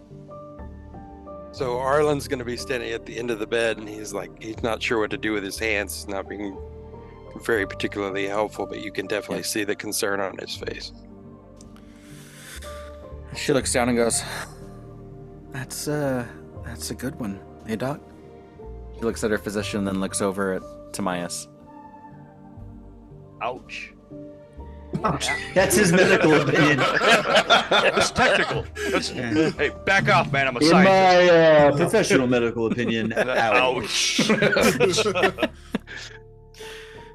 Speaker 6: So Arlen's going to be standing at the end of the bed, and he's not sure what to do with his hands. He's not being very particularly helpful, but you can definitely see the concern on his face.
Speaker 1: She looks down and goes, That's a good one. Hey, Doc? She looks at her physician, then looks over at Timaeus.
Speaker 5: Ouch.
Speaker 4: That's his medical opinion.
Speaker 5: It's technical. Hey, back off, man. I'm a
Speaker 4: In
Speaker 5: scientist.
Speaker 4: my professional medical opinion, ouch.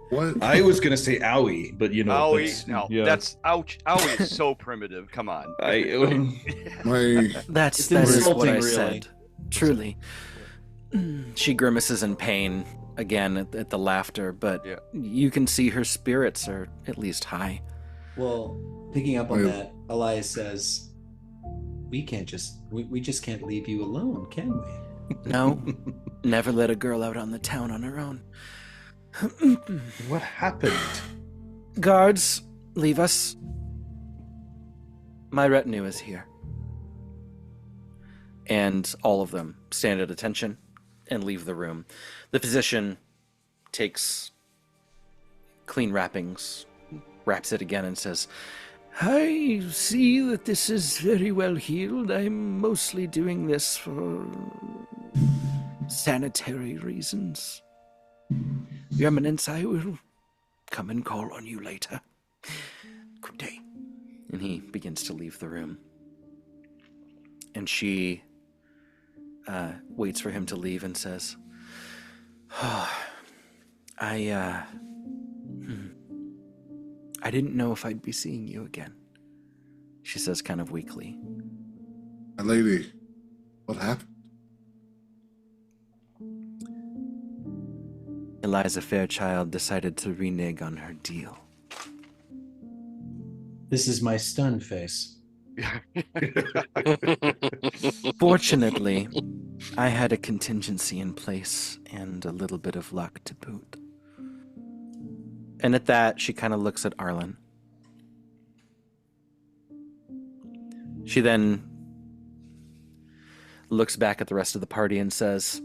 Speaker 2: What?
Speaker 3: I was gonna say owie, but
Speaker 5: Owie. That's ouch. Owie is so primitive. Come on.
Speaker 2: My
Speaker 1: That
Speaker 4: It's
Speaker 1: is what
Speaker 4: insulting,
Speaker 1: I
Speaker 4: really.
Speaker 1: said. Truly. She grimaces in pain again at the laughter, but
Speaker 5: Yeah.
Speaker 1: you can see her spirits are at least high.
Speaker 4: Well, picking up on
Speaker 2: Wait.
Speaker 4: that, Elias says, we just can't leave you alone, can we?
Speaker 1: No, never let a girl out on the town on her own.
Speaker 3: What happened?
Speaker 1: Guards, leave us. My retinue is here. And all of them stand at attention and leave the room. The physician takes clean wrappings, wraps it again, and says, I see that this is very well healed. I'm mostly doing this for sanitary reasons. Your Eminence, I will come and call on you later. Good day. And he begins to leave the room. And she waits for him to leave and says, I didn't know if I'd be seeing you again. She says kind of weakly.
Speaker 2: My lady, what happened?
Speaker 1: Eliza Fairchild decided to renege on her deal.
Speaker 4: This is my stun face.
Speaker 1: Fortunately, I had a contingency in place and a little bit of luck to boot. And at that, she kind of looks at Arlen. She then looks back at the rest of the party and says,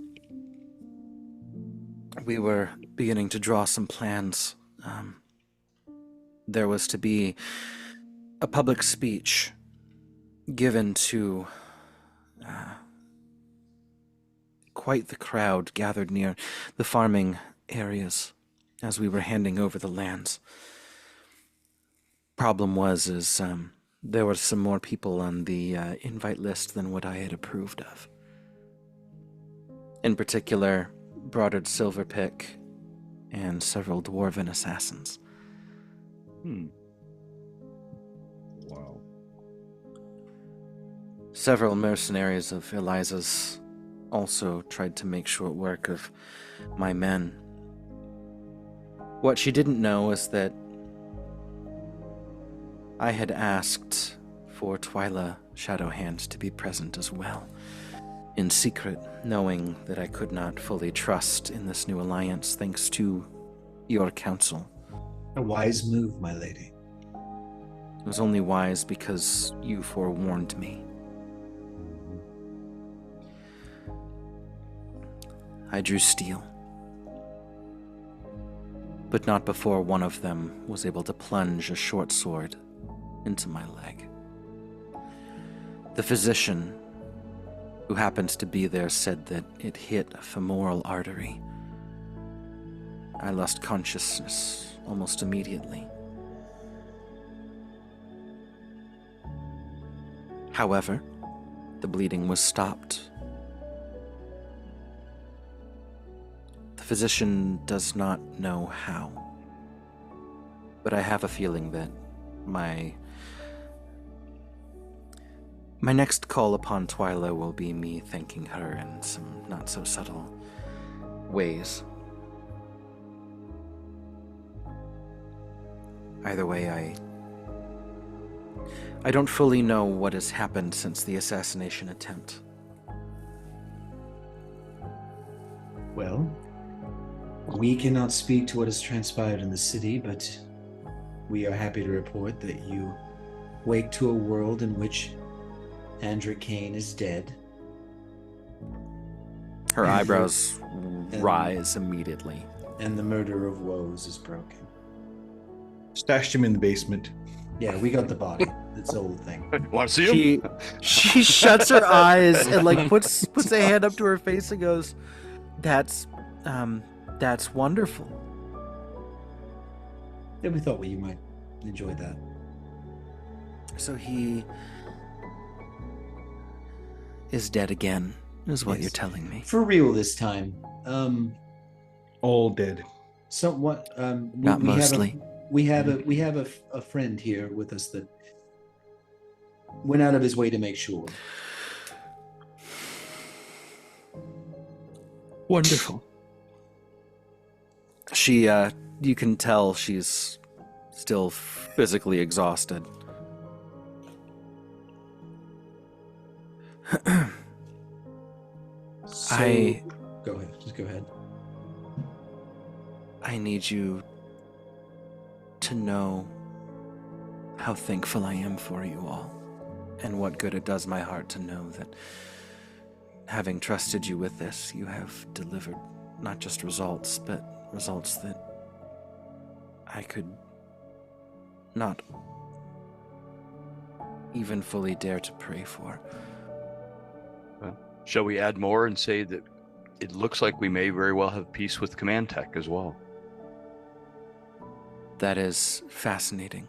Speaker 1: we were beginning to draw some plans. There was to be a public speech given to quite the crowd gathered near the farming areas as we were handing over the lands. Problem was there were some more people on the invite list than what I had approved of. In particular, Broddard Silverpick and several dwarven assassins.
Speaker 3: Wow.
Speaker 1: Several mercenaries of Eliza's also tried to make short work of my men. What she didn't know is that I had asked for Twyla Shadowhand to be present as well, in secret, knowing that I could not fully trust in this new alliance thanks to your counsel.
Speaker 4: A wise move, my lady.
Speaker 1: It was only wise because you forewarned me. I drew steel, but not before one of them was able to plunge a short sword into my leg. The physician who happened to be there said that it hit a femoral artery. I lost consciousness almost immediately. However, the bleeding was stopped. The physician does not know how, but I have a feeling that my next call upon Twyla will be me thanking her in some not-so-subtle ways. Either way, I don't fully know what has happened since the assassination attempt.
Speaker 4: Well, we cannot speak to what has transpired in the city, but we are happy to report that you wake to a world in which Andrew Kane is dead.
Speaker 1: Her eyebrows rise immediately.
Speaker 4: And the murder of Woes is broken.
Speaker 7: Stashed him in the basement.
Speaker 4: Yeah, we got the body. It's the whole thing.
Speaker 5: Want to see him?
Speaker 1: She shuts her eyes and like puts a hand up to her face and goes, That's wonderful.
Speaker 4: Yeah, we thought you might enjoy that.
Speaker 1: So he is dead again, is what
Speaker 4: Yes.
Speaker 1: you're telling me.
Speaker 4: For real this time.
Speaker 7: All dead.
Speaker 4: Somewhat.
Speaker 1: Not mostly.
Speaker 4: We have a friend here with us that went out of his way to make sure.
Speaker 1: Wonderful. She, you can tell she's still physically exhausted.
Speaker 4: So, go ahead. Just go ahead.
Speaker 1: I need you to know how thankful I am for you all, and what good it does my heart to know that having trusted you with this, you have delivered not just results, but results that I could not even fully dare to pray for.
Speaker 5: Well, shall we add more and say that it looks like we may very well have peace with Command Tech as well?
Speaker 1: That is fascinating.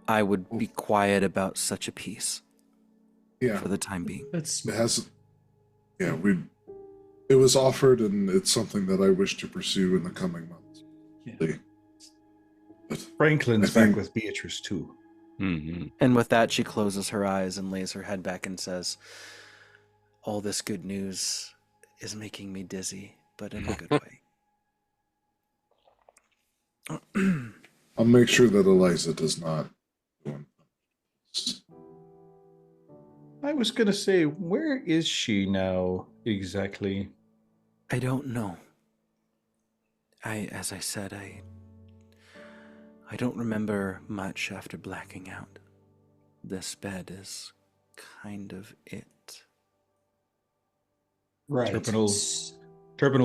Speaker 1: I would be quiet about such a piece
Speaker 2: Yeah,
Speaker 1: for the time being.
Speaker 4: That's
Speaker 2: it has. Yeah, it was offered, and it's something that I wish to pursue in the coming months.
Speaker 4: Yeah.
Speaker 2: But
Speaker 7: Franklin's
Speaker 2: I think-
Speaker 7: back with Beatrice too.
Speaker 1: And with that, she closes her eyes and lays her head back and says, all this good news is making me dizzy, but in a good way.
Speaker 2: I'll make sure that Eliza does not.
Speaker 7: I was gonna say, where is she now exactly?
Speaker 1: I don't know. As I said, I don't remember much after blacking out. This bed is kind of it.
Speaker 4: Right.
Speaker 7: Turpin will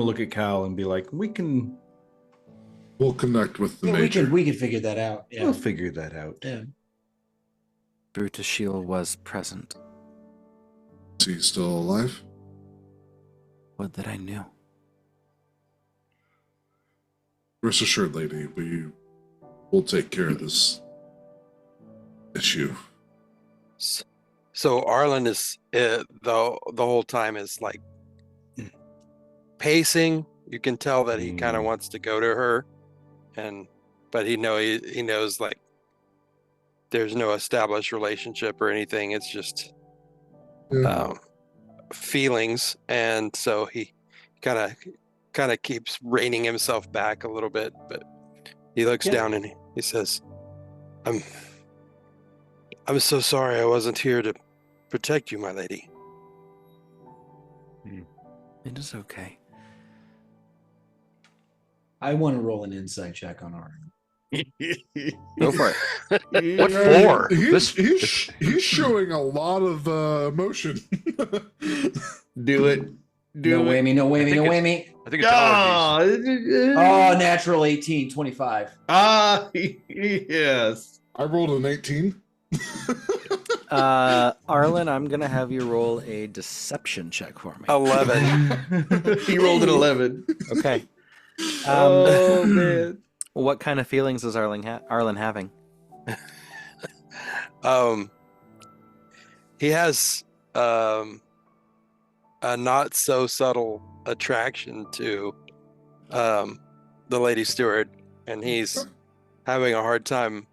Speaker 7: look at Cal and be like,
Speaker 2: We'll connect with the
Speaker 4: Yeah,
Speaker 2: major.
Speaker 4: we can figure that out. Yeah.
Speaker 7: we'll figure that out.
Speaker 4: Yeah.
Speaker 1: Brutus Shield was present.
Speaker 2: Is he still alive?
Speaker 1: Would that I knew.
Speaker 2: Rest assured, lady, we will take care of this issue.
Speaker 6: So Arlen is the whole time is like pacing. You can tell that he kind of wants to go to her, but he knows like there's no established relationship or anything. It's just feelings, and so he kind of keeps reining himself back a little bit. But he looks down and he says, "I'm so sorry. I wasn't here to protect you, my lady."
Speaker 1: It is okay.
Speaker 4: I want to roll an insight check on Arlen.
Speaker 1: Go for it.
Speaker 5: What for?
Speaker 2: He's showing a lot of emotion.
Speaker 7: Do it.
Speaker 4: No whammy, no whammy, no whammy.
Speaker 5: I think it's allergies.
Speaker 4: Oh, natural 18, 25.
Speaker 7: Yes.
Speaker 2: I rolled an 18.
Speaker 1: Arlen, I'm going to have you roll a deception check for me.
Speaker 6: 11.
Speaker 7: He rolled an 11.
Speaker 1: Okay.
Speaker 7: Oh, man.
Speaker 1: What kind of feelings is Arlen having?
Speaker 6: He has a not so subtle attraction to the lady steward, and he's having a hard time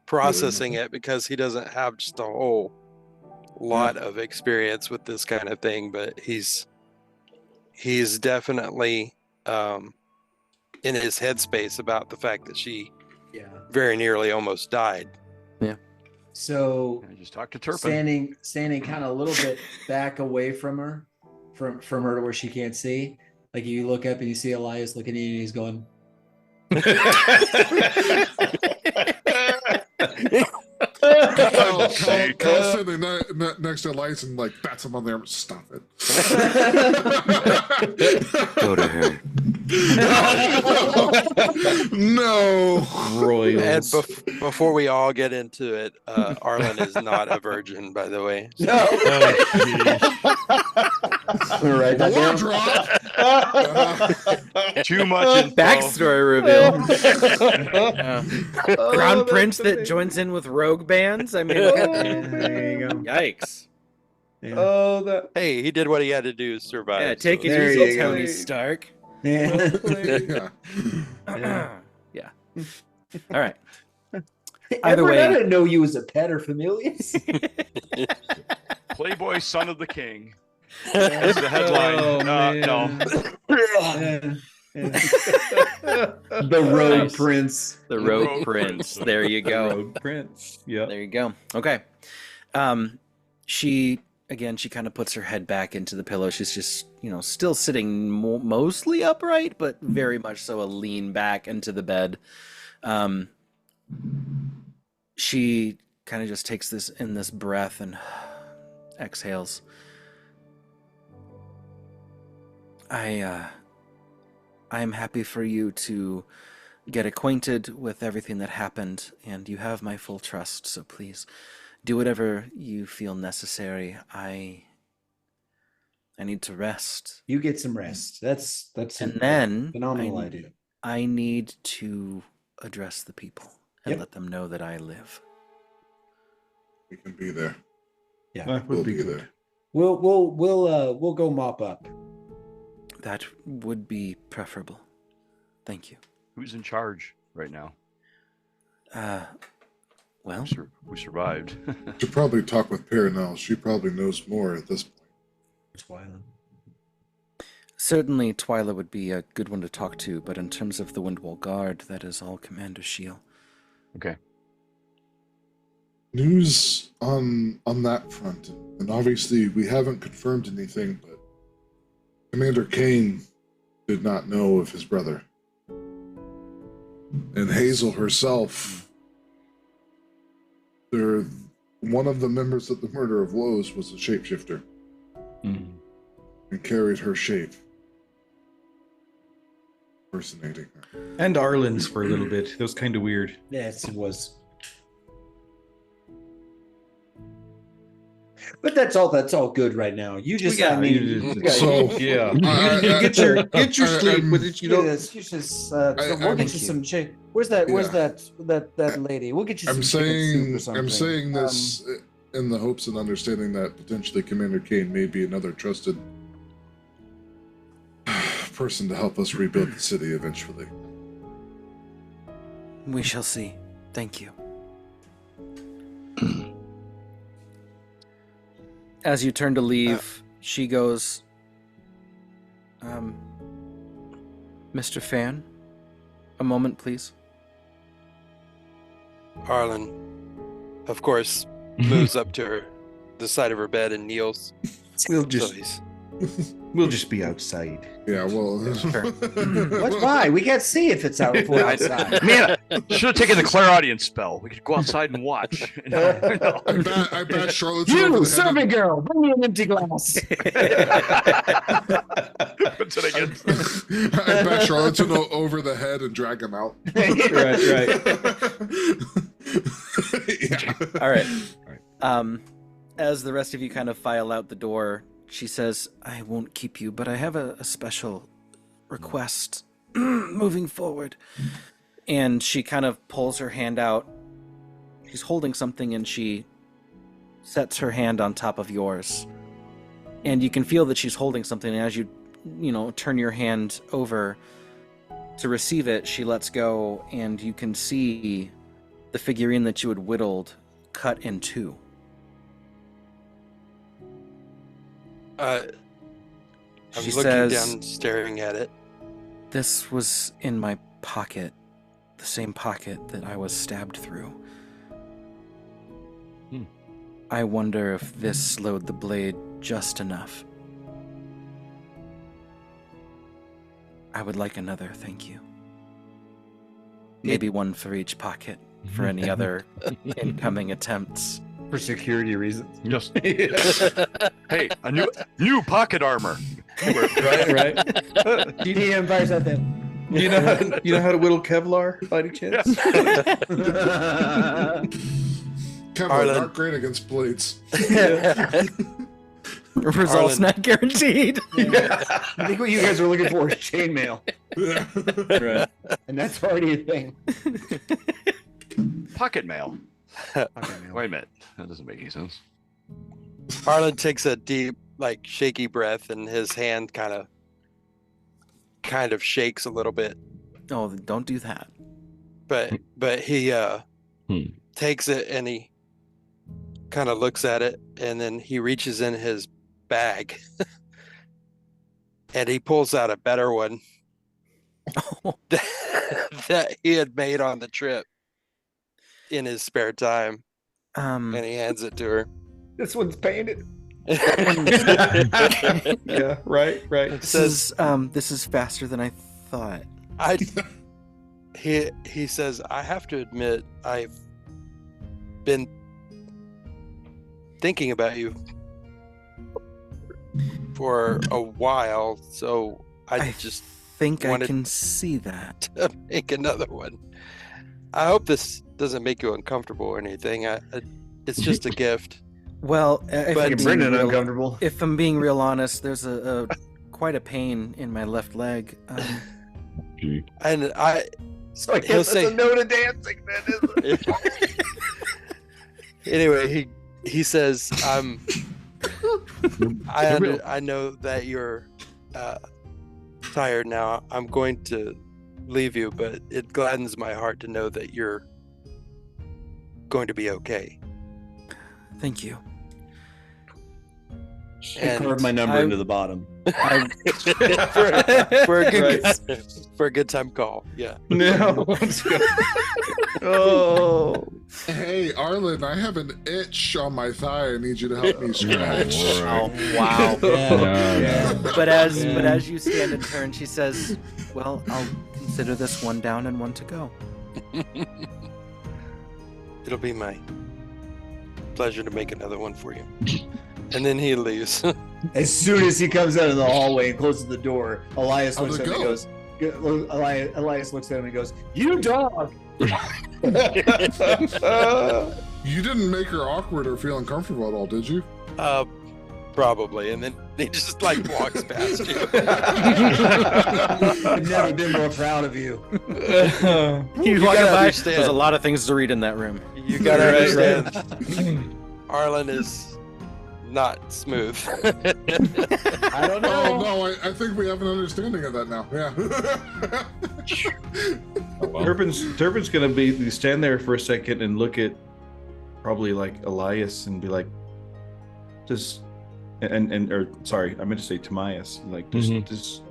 Speaker 6: processing it because he doesn't have just a whole lot of experience with this kind of thing. But he's definitely in his headspace about the fact that she very nearly almost died.
Speaker 1: Yeah.
Speaker 4: So
Speaker 5: I just talked to Turpin.
Speaker 4: standing kind of a little bit back away from her, from her to where she can't see. Like you look up and you see Elias looking at you and he's going.
Speaker 2: Kyle sitting next to Elias and like bats him on the arm. Stop it.
Speaker 1: Go to her.
Speaker 2: No.
Speaker 6: And before we all get into it, Arlen is not a virgin, by the way. So.
Speaker 4: No. Write that down.
Speaker 5: Too much info.
Speaker 1: Backstory reveal. Crown Prince that joins in with rogue bands. I mean,
Speaker 4: There you go.
Speaker 1: yikes.
Speaker 4: Yeah.
Speaker 7: Oh, that.
Speaker 6: Hey, he did what he had to do to survive.
Speaker 1: Yeah, take it
Speaker 4: There
Speaker 1: easy,
Speaker 4: you go.
Speaker 1: Tony Stark.
Speaker 4: Yeah.
Speaker 2: Yeah.
Speaker 1: All right. Either
Speaker 4: Edward,
Speaker 1: way-
Speaker 4: I didn't know you was a pet or familius.
Speaker 5: Playboy son of the king. That's the headline.
Speaker 7: Oh,
Speaker 5: No.
Speaker 4: The Road
Speaker 1: Nice.
Speaker 4: Prince.
Speaker 1: The
Speaker 5: Rogue
Speaker 1: Rogue Prince.
Speaker 5: Prince.
Speaker 1: There you go.
Speaker 7: Road Prince. Yeah.
Speaker 1: There you go. Okay. She kind of puts her head back into the pillow. She's just, still sitting mostly upright, but very much so a lean back into the bed. She kind of just takes this breath and exhales. I am happy for you to get acquainted with everything that happened, and you have my full trust, so please do whatever you feel necessary. I need to rest.
Speaker 4: You get some rest. That's
Speaker 1: And then
Speaker 4: phenomenal idea.
Speaker 1: I need to address the people and
Speaker 4: Yep.
Speaker 1: let them know that I live.
Speaker 2: We can be there.
Speaker 4: Yeah.
Speaker 7: That
Speaker 2: We'll
Speaker 7: would be
Speaker 2: be
Speaker 7: good.
Speaker 2: there.
Speaker 4: We'll go mop up.
Speaker 1: That would be preferable. Thank you.
Speaker 5: Who's in charge right now?
Speaker 1: Well,
Speaker 5: We survived.
Speaker 2: Should probably talk with Paranel. She probably knows more at this point.
Speaker 4: Twyla.
Speaker 1: certainly Twyla would be a good one to talk to, but in terms of the Windwall Guard, that is all Commander Shield.
Speaker 5: Okay.
Speaker 2: News on that front, and obviously we haven't confirmed anything, but Commander Kane did not know of his brother. And Hazel herself, one of the members of the Murder of Woes was a shapeshifter and carried her shape, impersonating her.
Speaker 7: And Arlen's for a little bit. That was kind of weird.
Speaker 4: Yes, it was. But that's all good right now. You just,
Speaker 7: Yeah,
Speaker 4: I mean,
Speaker 7: you
Speaker 4: you
Speaker 2: So-
Speaker 7: Yeah.
Speaker 2: Get
Speaker 7: Get your sleep with it. You
Speaker 4: know,
Speaker 7: don't.
Speaker 4: you just, so we'll get you some shake. Where's that lady? We'll get you some
Speaker 2: I'm
Speaker 4: chicken soup or something.
Speaker 2: saying this in the hopes and understanding that potentially Commander Kane may be another trusted person to help us rebuild the city eventually.
Speaker 1: We shall see. Thank you. As you turn to leave, she goes, Mr. Fan, a moment, please.
Speaker 6: Arlen, of course, moves up to the side of her bed and kneels.
Speaker 7: We'll
Speaker 6: So
Speaker 7: just
Speaker 6: he's
Speaker 7: we'll just be outside.
Speaker 2: Yeah, well,
Speaker 4: What's why? We can't see if it's out if we're outside.
Speaker 5: Man, should have taken the clairaudience spell. We could go outside and watch.
Speaker 2: I bet Charlatan over
Speaker 4: You,
Speaker 2: the
Speaker 4: serving girl, bring me an empty glass.
Speaker 5: Puts it against.
Speaker 2: I bet Charlatan over the head and drag him out.
Speaker 1: All right. As the rest of you kind of file out the door, she says, I won't keep you, but I have a special request moving forward. And she kind of pulls her hand out. She's holding something and she sets her hand on top of yours. And you can feel that she's holding something. And as you turn your hand over to receive it, she lets go and you can see the figurine that you had whittled cut in two.
Speaker 6: I'm
Speaker 1: She
Speaker 6: looking
Speaker 1: says,
Speaker 6: down, staring at it.
Speaker 1: This was in my pocket, the same pocket that I was stabbed through. I wonder if this slowed the blade just enough. I would like another, thank you. Maybe one for each pocket for any other incoming attempts.
Speaker 4: For security reasons.
Speaker 5: Just hey, a new pocket armor.
Speaker 7: Right.
Speaker 4: DM fires at them.
Speaker 7: You know how to whittle Kevlar by any chance?
Speaker 2: Kevlar,
Speaker 6: Arlen.
Speaker 2: not great against blades.
Speaker 1: Results
Speaker 6: Arlen.
Speaker 1: not guaranteed.
Speaker 4: I think what you guys are looking for is chainmail.
Speaker 7: Right.
Speaker 4: And that's already a thing.
Speaker 5: Pocket mail. Wait a minute. That doesn't make any sense.
Speaker 6: Arlen takes a deep, shaky breath, and his hand kind of shakes a little bit.
Speaker 1: Oh, don't do that.
Speaker 6: But he takes it and he kind of looks at it, and then he reaches in his bag and he pulls out a better one that he had made on the trip in his spare time, and he hands it to her.
Speaker 4: This one's painted.
Speaker 7: Yeah, right.
Speaker 1: This is faster than I thought.
Speaker 6: He says, I have to admit, I've been thinking about you for a while, so I just
Speaker 1: think I
Speaker 6: wanted
Speaker 1: can see that.
Speaker 6: to make another one. I hope this doesn't make you uncomfortable or anything. It's just a gift.
Speaker 1: Well,
Speaker 4: uncomfortable.
Speaker 1: If I'm being real honest, there's a quite a pain in my left leg.
Speaker 6: And
Speaker 4: So I
Speaker 6: He'll
Speaker 4: guess that's
Speaker 6: say-
Speaker 4: a no to dancing then, isn't it?
Speaker 6: anyway, he says, I know that you're tired now. I'm going to leave you, but it gladdens my heart to know that you're going to be okay.
Speaker 1: Thank you.
Speaker 4: I carved my number into the bottom.
Speaker 6: For a good time call. Yeah.
Speaker 7: No. Oh.
Speaker 2: Hey, Arlen, I have an itch on my thigh. I need you to help me scratch.
Speaker 1: Oh, wow.
Speaker 4: Yeah.
Speaker 1: But as you stand and turn, she says, "Well, I'll consider this one down and one to go."
Speaker 6: It'll be my pleasure to make another one for you. And then he leaves.
Speaker 4: As soon as he comes out of the hallway and closes the door, Elias looks at him and goes, Elias looks at him and goes, "You dog!"
Speaker 2: You didn't make her awkward or feel uncomfortable at all, did you?
Speaker 6: Probably. And then he just like walks past you.
Speaker 4: I've never been more proud of you.
Speaker 1: You
Speaker 6: gotta
Speaker 1: by.
Speaker 6: understand.
Speaker 1: There's a lot of things to read in that room.
Speaker 6: You gotta understand. Arlen is not smooth.
Speaker 4: I don't
Speaker 2: Oh,
Speaker 4: know.
Speaker 2: no, I think we have an understanding of that now. Yeah.
Speaker 3: Turpin's gonna be stand there for a second and look at probably like Elias and be like, or sorry, I meant to say Timaeus. Like, does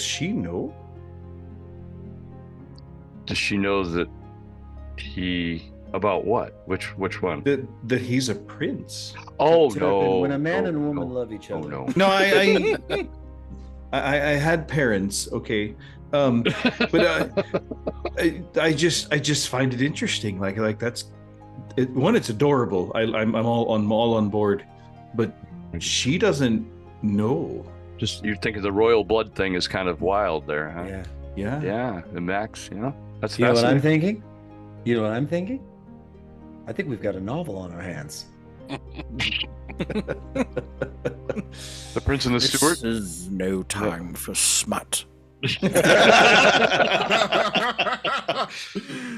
Speaker 3: she know?
Speaker 5: Does she know that he about what? Which one?
Speaker 3: That he's a prince.
Speaker 5: Oh
Speaker 4: Turpin,
Speaker 5: no!
Speaker 4: when a man
Speaker 5: no,
Speaker 4: and a woman
Speaker 5: no.
Speaker 4: love each
Speaker 5: Oh
Speaker 4: other.
Speaker 5: no!
Speaker 3: No, I had parents. Okay, but I just find it interesting. Like that's it. One, it's adorable. I'm all on board, but she doesn't know.
Speaker 5: Just you're thinking the royal blood thing is kind of wild there, huh?
Speaker 4: Yeah.
Speaker 3: Yeah.
Speaker 5: Yeah, the Max. That's
Speaker 4: You know what I'm
Speaker 5: fascinating.
Speaker 4: thinking? You know what I'm thinking? I think we've got a novel on our hands.
Speaker 5: The Prince and the Steward.
Speaker 1: This is no time for smut.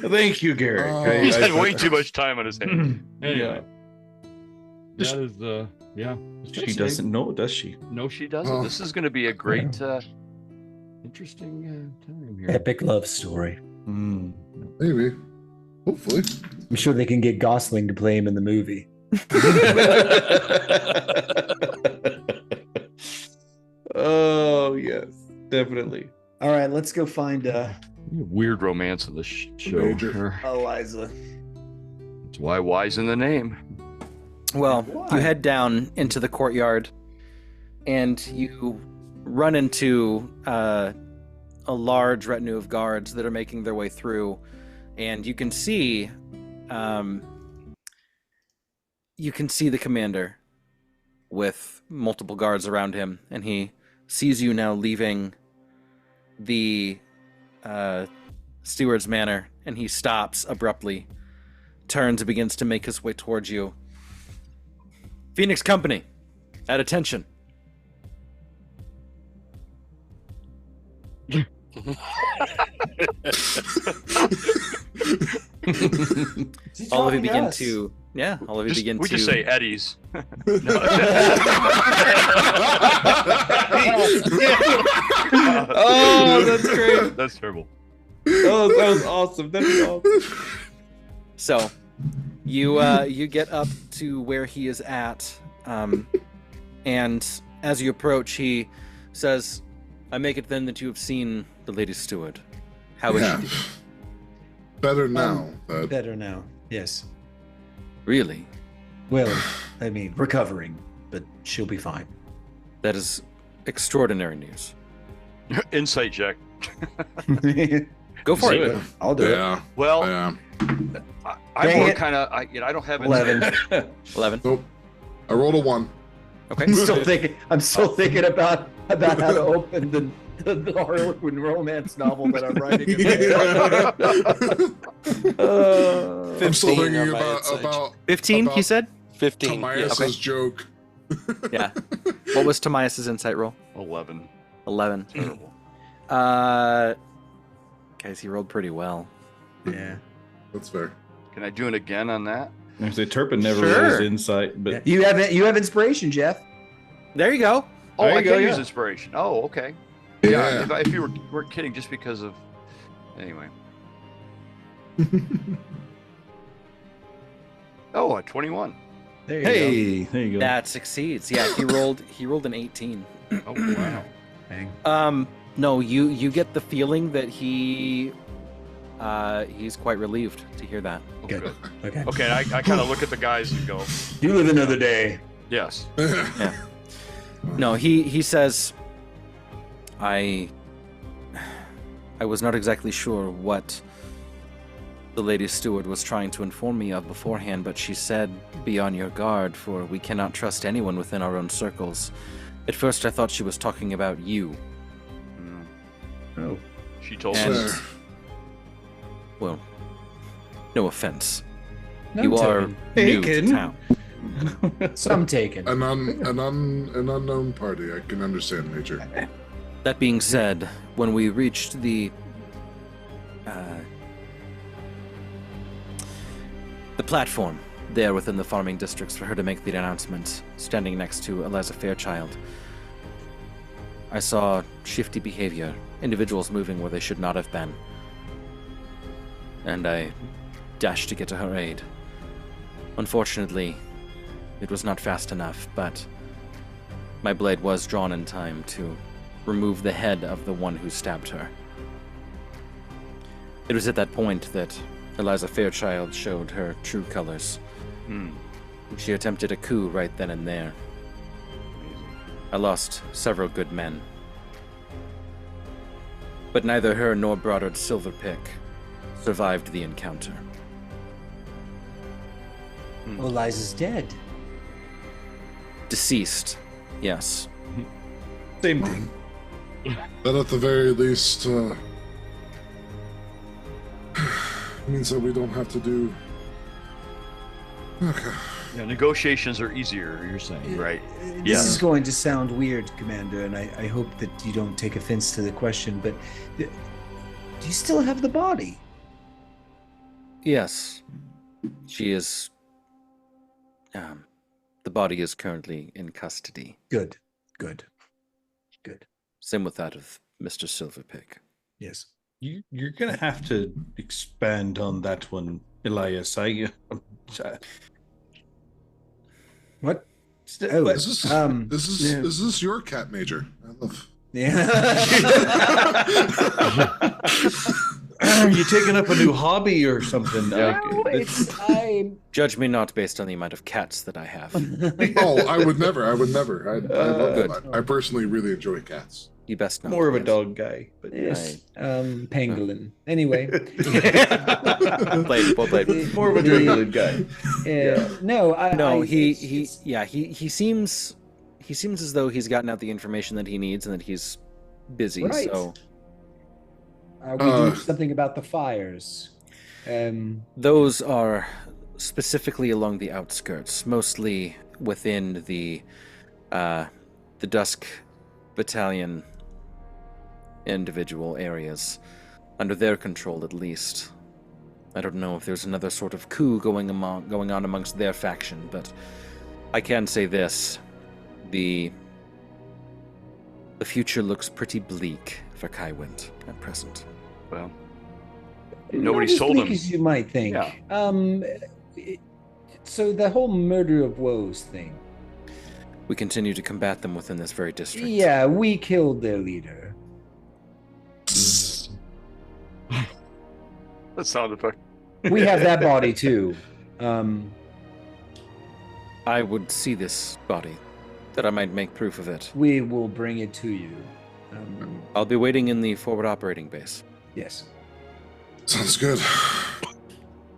Speaker 3: Thank you, Garrett.
Speaker 5: He's had way too much time on his hands.
Speaker 3: Yeah.
Speaker 5: That is yeah.
Speaker 3: She doesn't know, does she?
Speaker 5: No, she doesn't.
Speaker 2: Oh.
Speaker 5: This is going to be a great, interesting time here.
Speaker 4: Epic love story.
Speaker 3: Mm.
Speaker 2: Maybe. Hopefully.
Speaker 4: I'm sure they can get Gosling to play him in the movie.
Speaker 3: Oh yes, definitely.
Speaker 4: All right, let's go find
Speaker 5: Weird romance of the show.
Speaker 2: Major.
Speaker 4: Eliza.
Speaker 5: That's why Y's in the name.
Speaker 1: Well,
Speaker 4: Why?
Speaker 1: you head down into the courtyard, and you run into a large retinue of guards that are making their way through, and you can see the commander with multiple guards around him, and he sees you now leaving the steward's manor, and he stops abruptly, turns and begins to make his way towards you. Phoenix Company, at attention. All of you begin to, all of you begin
Speaker 5: We
Speaker 1: to.
Speaker 5: just say Eddie's.
Speaker 3: Oh, that's great.
Speaker 5: That's terrible.
Speaker 3: Oh, that was awesome. That's awesome.
Speaker 1: So, you get up to where he is at, and as you approach, he says, "I make it then that you have seen the Lady Steward. How is
Speaker 2: Yeah.
Speaker 1: she?
Speaker 2: Better now. But
Speaker 4: Better now. Yes.
Speaker 1: Really?
Speaker 4: Well, I mean, recovering, but she'll be fine.
Speaker 1: That is extraordinary news.
Speaker 5: Insight check.
Speaker 1: Go for
Speaker 3: Do
Speaker 1: it.
Speaker 3: it.
Speaker 4: I'll do it.
Speaker 2: yeah.
Speaker 5: Well,
Speaker 2: Yeah.
Speaker 5: I'm
Speaker 4: Dang
Speaker 5: more
Speaker 4: it.
Speaker 5: kind of. I don't have
Speaker 4: 11.
Speaker 1: 11.
Speaker 2: Nope. I rolled a 1.
Speaker 1: Okay.
Speaker 4: I'm still thinking about how to open the Harlequin romance novel that I'm writing.
Speaker 2: I'm still
Speaker 6: 15
Speaker 2: thinking
Speaker 6: on my insight.
Speaker 2: about
Speaker 1: 15, he
Speaker 2: About-
Speaker 1: said?
Speaker 6: 15.
Speaker 2: Tomias's
Speaker 6: Yeah.
Speaker 2: joke.
Speaker 1: Yeah. What was Tomias's insight roll?
Speaker 5: 11.
Speaker 1: 11.
Speaker 5: Terrible.
Speaker 1: Guys, he rolled pretty well.
Speaker 4: Yeah.
Speaker 2: That's fair.
Speaker 5: Can I do it again on that?
Speaker 3: Actually, Turpin never
Speaker 1: Sure.
Speaker 3: rolls insight, but
Speaker 4: You have inspiration, Jeff.
Speaker 1: There you go.
Speaker 5: Oh,
Speaker 3: There
Speaker 5: I
Speaker 3: you go,
Speaker 5: can use
Speaker 3: yeah.
Speaker 5: inspiration. Oh, okay.
Speaker 2: Yeah.
Speaker 5: If you were kidding, just because of. Anyway. Oh, a 21.
Speaker 4: There you
Speaker 3: Hey, there you go.
Speaker 1: That succeeds. Yeah, he rolled an 18.
Speaker 5: Oh, wow.
Speaker 4: Bang.
Speaker 1: No, you get the feeling that he's quite relieved to hear that.
Speaker 5: Oh,
Speaker 4: Good.
Speaker 5: good.
Speaker 4: Okay.
Speaker 5: Okay, I kind of look at the guys and go,
Speaker 4: You live another day.
Speaker 5: yes.
Speaker 1: No, he says, I was not exactly sure what the Lady Steward was trying to inform me of beforehand, but she said, be on your guard, for we cannot trust anyone within our own circles. At first I thought she was talking about you.
Speaker 4: Oh.
Speaker 5: She told
Speaker 1: And-
Speaker 5: us.
Speaker 2: Fair.
Speaker 1: Well, no offense.
Speaker 4: None
Speaker 1: You are new to
Speaker 7: Taken.
Speaker 1: town.
Speaker 4: Some taken.
Speaker 2: An unknown party. I can understand, Major.
Speaker 1: That being said, when we reached the platform there within the farming districts for her to make the announcement, standing next to Eliza Fairchild, I saw shifty behavior, individuals moving where they should not have been, and I dashed to get to her aid. Unfortunately, it was not fast enough, but my blade was drawn in time to remove the head of the one who stabbed her. It was at that point that Eliza Fairchild showed her true colors. She attempted a coup right then and there. I lost several good men. But neither her nor Broddard Silverpick survived the encounter.
Speaker 4: Eliza's dead.
Speaker 1: Deceased, yes.
Speaker 7: Same thing.
Speaker 2: But at the very least, means that we don't have to do. Okay.
Speaker 5: Yeah, negotiations are easier, you're saying, right?
Speaker 4: This
Speaker 5: Yes.
Speaker 4: is going to sound weird, Commander, and I hope that you don't take offense to the question, but do you still have the body?
Speaker 1: Yes. She is... the body is currently in custody.
Speaker 4: Good. Good. Good.
Speaker 1: Same with that of Mr. Silverpick.
Speaker 4: Yes.
Speaker 7: You're gonna have to expand on that one, Elias.
Speaker 4: What?
Speaker 7: Oh,
Speaker 2: Is this
Speaker 7: yeah.
Speaker 2: is this your cat, Major? I love.
Speaker 4: Yeah.
Speaker 7: Are you taking up a new hobby or something?
Speaker 4: No, I'm.
Speaker 1: Judge me not based on the amount of cats that I have.
Speaker 2: Oh, I would never. I love
Speaker 1: Good.
Speaker 2: that. I personally really enjoy cats.
Speaker 1: You best not.
Speaker 7: More of a
Speaker 1: yes.
Speaker 7: dog guy, but
Speaker 4: Yes. Pangolin. Anyway.
Speaker 1: Blade, well played.
Speaker 7: more of a Dracula guy.
Speaker 4: No,
Speaker 1: No, he seems as though he's gotten out the information that he needs and that he's busy.
Speaker 4: Right.
Speaker 1: So
Speaker 4: Are we doing something about the fires?
Speaker 1: those are specifically along the outskirts, mostly within the Dusk Battalion individual areas, under their control at least. I don't know if there's another sort of coup going on amongst their faction, but I can say this: the future looks pretty bleak for Kywind at present.
Speaker 5: Well,
Speaker 4: Not
Speaker 5: nobody
Speaker 4: as
Speaker 5: sold
Speaker 4: bleak
Speaker 5: him.
Speaker 4: as you might think. So the whole Murder of Woes thing.
Speaker 1: We continue to combat them within this very district.
Speaker 4: Yeah, we killed their leader.
Speaker 5: That sound effect.
Speaker 4: We have that body too.
Speaker 1: I would see this body, that I might make proof of it.
Speaker 4: We will bring it to you.
Speaker 1: I'll be waiting in the forward operating base.
Speaker 4: Yes.
Speaker 2: Sounds good.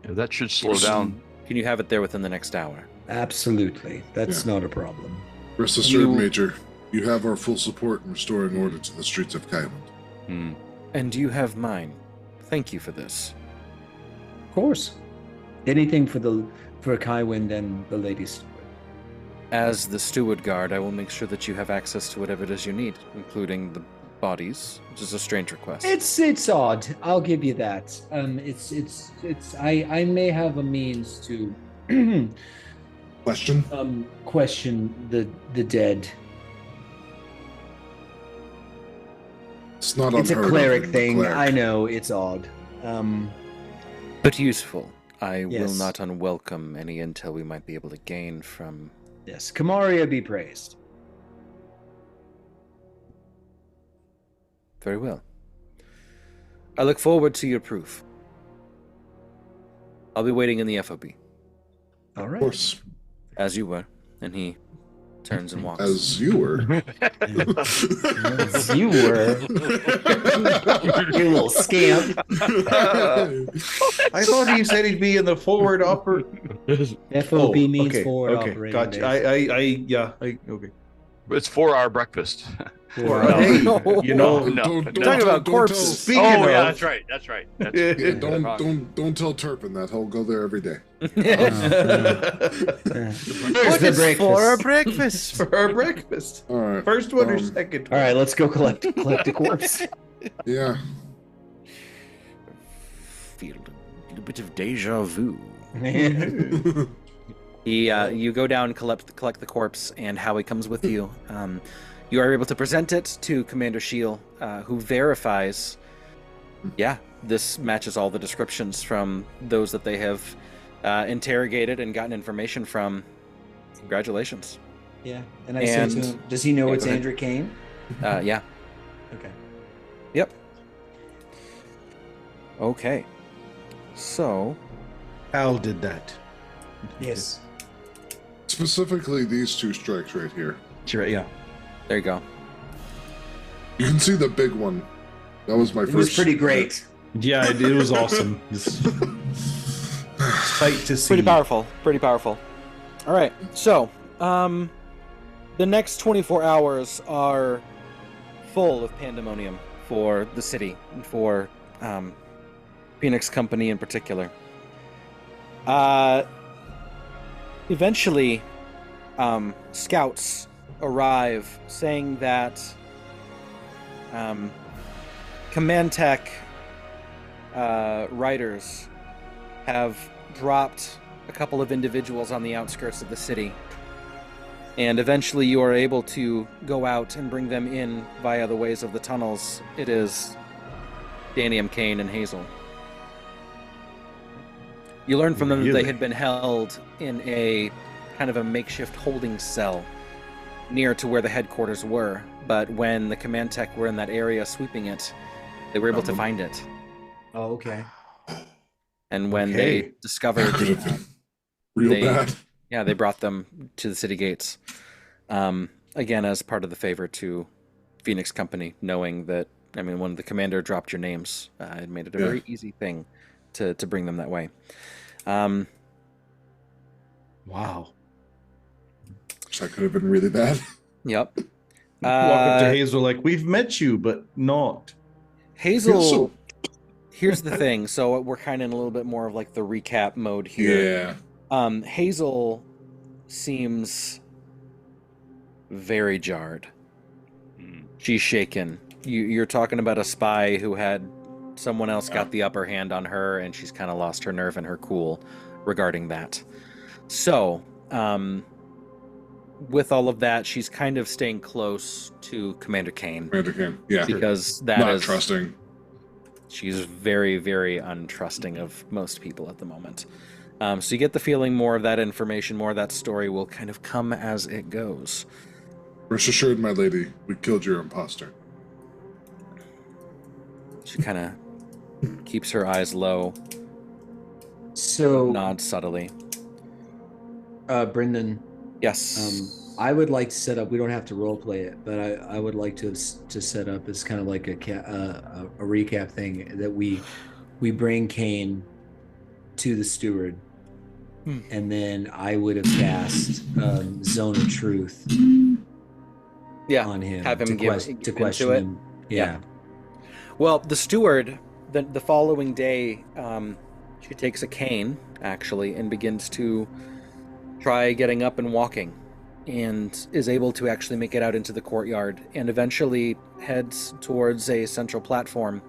Speaker 5: Yeah, that should slow down.
Speaker 1: Can you have it there within the next hour?
Speaker 4: Absolutely. That's not a problem.
Speaker 2: Rest assured, Major, you have our full support in restoring order to the streets of Kywind.
Speaker 1: And you have mine. Thank you for this.
Speaker 4: Of course. Anything for Kywind and the Lady Steward.
Speaker 1: As the steward guard, I will make sure that you have access to whatever it is you need, including the bodies, which is a strange request.
Speaker 4: It's odd. I'll give you that. I may have a means to
Speaker 2: Question?
Speaker 4: question the dead.
Speaker 2: It's not
Speaker 4: It's a
Speaker 2: unheard of
Speaker 4: cleric
Speaker 2: in the
Speaker 4: thing.
Speaker 2: cleric.
Speaker 4: I know it's odd.
Speaker 1: But useful. I will
Speaker 4: Yes.
Speaker 1: not unwelcome any intel we might be able to gain from...
Speaker 4: Yes, Kamaria be praised.
Speaker 1: Very well. I look forward to your proof. I'll be waiting in the FOB.
Speaker 4: All
Speaker 2: Of
Speaker 4: right.
Speaker 2: course,
Speaker 1: As you were. And he turns and walks.
Speaker 2: as you were.
Speaker 4: As you were. You little scamp.
Speaker 7: I thought he said he'd be in the forward upper.
Speaker 4: FOB means
Speaker 7: okay,
Speaker 4: forward
Speaker 7: okay,
Speaker 4: operating
Speaker 7: gotcha.
Speaker 4: base.
Speaker 7: Okay.
Speaker 5: It's 4-hour breakfast.
Speaker 7: Hey, you know,
Speaker 1: Talking about corpses.
Speaker 7: Speaking
Speaker 5: Oh, yeah,
Speaker 7: of-
Speaker 5: that's right. That's right. That's
Speaker 7: Yeah,
Speaker 2: Yeah,
Speaker 5: Wrong.
Speaker 2: don't tell Turpin that. He'll go there every day.
Speaker 4: Where's the breakfast?
Speaker 1: For our breakfast.
Speaker 7: For our breakfast.
Speaker 2: All right.
Speaker 7: First one or
Speaker 2: Um,
Speaker 7: second
Speaker 4: All
Speaker 7: one?
Speaker 4: right, let's go collect the corpse.
Speaker 2: Yeah.
Speaker 1: Feel a little bit of deja vu. You go down, collect the corpse, and Howie comes with you. You are able to present it to Commander Shield, who verifies, yeah, this matches all the descriptions from those that they have interrogated and gotten information from. Congratulations.
Speaker 4: Yeah, and I say to him, does he know
Speaker 1: Yeah,
Speaker 4: it's
Speaker 1: go ahead.
Speaker 4: Andrew Kane?
Speaker 1: Yeah.
Speaker 4: Okay.
Speaker 1: Yep. Okay. So,
Speaker 7: Al did that.
Speaker 4: Yes.
Speaker 2: Specifically, these two strikes right here.
Speaker 7: Sure, yeah.
Speaker 1: there you go.
Speaker 2: You can see the big one. That was my
Speaker 4: It
Speaker 2: first.
Speaker 4: was pretty great.
Speaker 7: Yeah, it was awesome. It's tight to see.
Speaker 1: Pretty powerful. Pretty powerful. All right. So, the next 24 hours are full of pandemonium for the city and for Phoenix Company in particular. Eventually, scouts arrive saying that Command Tech riders have dropped a couple of individuals on the outskirts of the city. And eventually you are able to go out and bring them in via the ways of the tunnels. It is Danny M. Kane and Hazel. You learn from them that they
Speaker 7: Really?
Speaker 1: had been held in a kind of a makeshift holding cell near to where the headquarters were. But when the command tech were in that area sweeping it, they were able to find it.
Speaker 4: Oh, okay.
Speaker 1: And when
Speaker 7: Okay.
Speaker 1: they discovered,
Speaker 2: Real
Speaker 1: they-
Speaker 2: bad.
Speaker 1: yeah, they brought them to the city gates. Again, as part of the favor to Phoenix Company, knowing that, I mean, when the commander dropped your names, it made it a
Speaker 2: Yeah.
Speaker 1: very easy thing to bring them that way.
Speaker 7: Wow.
Speaker 2: So that could have been really bad.
Speaker 1: Yep.
Speaker 7: Walk up to
Speaker 1: Uh,
Speaker 7: Hazel like, we've met you, but not.
Speaker 1: Hazel,
Speaker 2: Yeah, so-
Speaker 1: here's the thing. So we're kind of in a little bit more of like the recap mode here.
Speaker 2: Yeah.
Speaker 1: Hazel seems very jarred. She's shaken. You're talking about a spy who had someone else got the upper hand on her, and she's kind of lost her nerve and her cool regarding that. So, with all of that, she's kind of staying close to Commander Kane
Speaker 2: Commander Kane. Yeah.
Speaker 1: because that
Speaker 2: Not
Speaker 1: is
Speaker 2: trusting.
Speaker 1: she's very, very untrusting of most people at the moment. So you get the feeling more of that information, more of that story will kind of come as it goes.
Speaker 2: Rest assured, my lady, we killed your imposter.
Speaker 1: She kind of keeps her eyes low,
Speaker 4: So,
Speaker 1: nods subtly.
Speaker 4: Brendan,
Speaker 1: Yes.
Speaker 4: I would like to set up. We don't have to role play it, but I would like to set up as kind of like a recap thing that we bring Kane to the steward, and then I would have cast Zone of Truth
Speaker 1: yeah.
Speaker 4: on him.
Speaker 1: Have him
Speaker 4: to
Speaker 1: give
Speaker 4: to
Speaker 1: into
Speaker 4: question
Speaker 1: it?
Speaker 4: him.
Speaker 1: Yeah.
Speaker 4: Yeah.
Speaker 1: Well, the steward, the following day, she takes a cane, actually, and begins to try getting up and walking, and is able to actually make it out into the courtyard, and eventually heads towards a central platform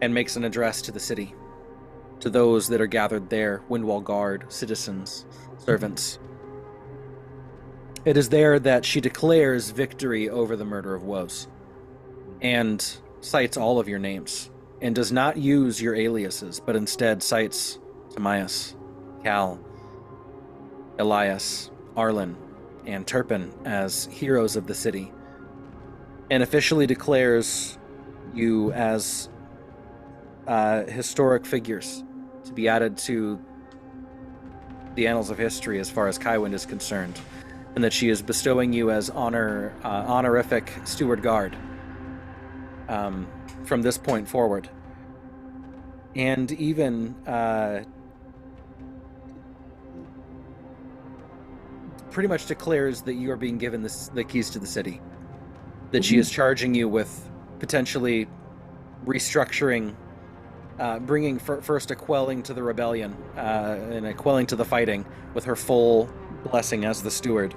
Speaker 1: and makes an address to the city, to those that are gathered there, Windwall Guard, citizens, servants. It is there that she declares victory over the Murder of Woes, and cites all of your names, and does not use your aliases, but instead cites Timaeus Cal, Elias, Arlen, and Turpin as heroes of the city, and officially declares you as historic figures to be added to the annals of history as far as Kywind is concerned, and that she is bestowing you as honorific steward guard from this point forward. And even pretty much declares that you are being given the keys to the city. That she is charging you with potentially restructuring, bringing first a quelling to the rebellion and a quelling to the fighting with her full blessing as the steward,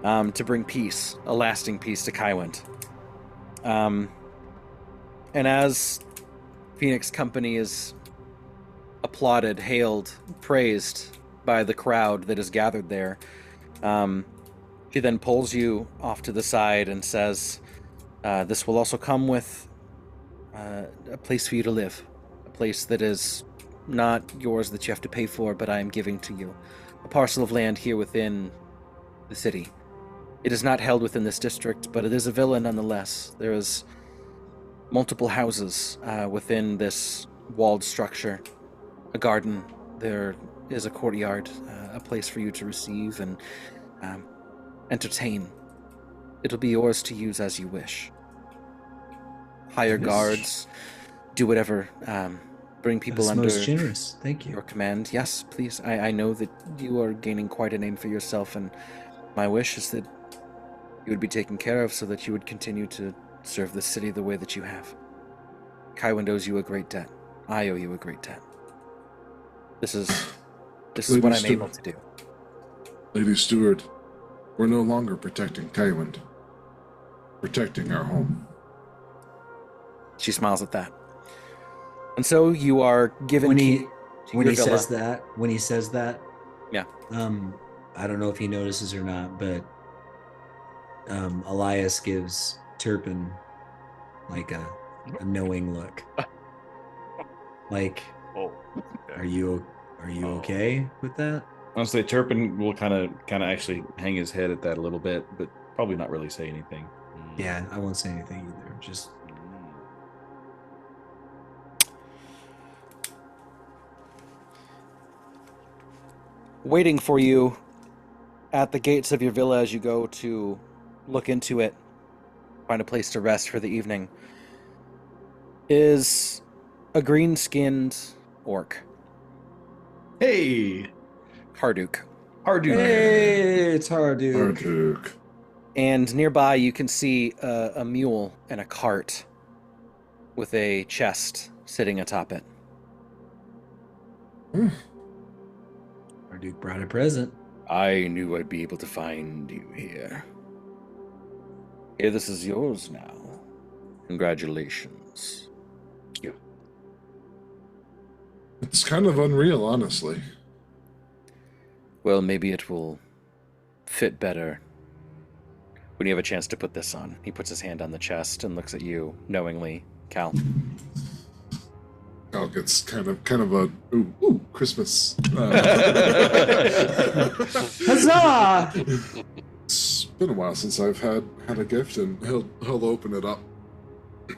Speaker 1: to bring peace, a lasting peace to Kywind. And as Phoenix Company is applauded, hailed, praised by the crowd that is gathered there, she then pulls you off to the side and says, this will also come with a place for you to live. A place that is not yours that you have to pay for, but I am giving to you. A parcel of land here within the city. It is not held within this district, but it is a villa nonetheless. There is multiple houses within this walled structure. A garden. There is a courtyard, a place for you to receive and entertain. It'll be yours to use as you wish. Hire guards, do whatever, bring people under
Speaker 4: most generous. Thank you.
Speaker 1: your command. Yes, please. I know that you are gaining quite a name for yourself, and my wish is that you would be taken care of so that you would continue to serve the city the way that you have. Kywind owes you a great debt. I owe you a great debt. This is what I'm able to do.
Speaker 2: Lady Steward, we're no longer protecting Kywind. Protecting our home.
Speaker 1: She smiles at that. And so you are given
Speaker 4: When
Speaker 1: key to
Speaker 4: he
Speaker 1: your villa.
Speaker 4: says that,
Speaker 1: Yeah.
Speaker 4: I don't know if he notices or not, but Elias gives Turpin like a knowing look. Like, are you okay with that?
Speaker 3: Honestly, Turpin will kind of actually hang his head at that a little bit, but probably not really say anything.
Speaker 4: Yeah, I won't say anything either. Just
Speaker 1: waiting for you at the gates of your villa as you go to look into it, find a place to rest for the evening, is a green-skinned orc.
Speaker 3: Hey,
Speaker 1: Harduk.
Speaker 4: hey, it's Harduk.
Speaker 2: Marduk.
Speaker 1: And nearby you can see a mule and a cart with a chest sitting atop it.
Speaker 4: Harduk brought a present.
Speaker 1: I knew I'd be able to find you here. Here, this is yours now. Congratulations.
Speaker 2: It's kind of unreal, honestly.
Speaker 1: Well, maybe it will fit better when you have a chance to put this on. He puts his hand on the chest and looks at you knowingly, Cal.
Speaker 2: Cal gets kind of a ooh Christmas.
Speaker 4: Huzzah!
Speaker 2: It's been a while since I've had a gift, and he'll open it up.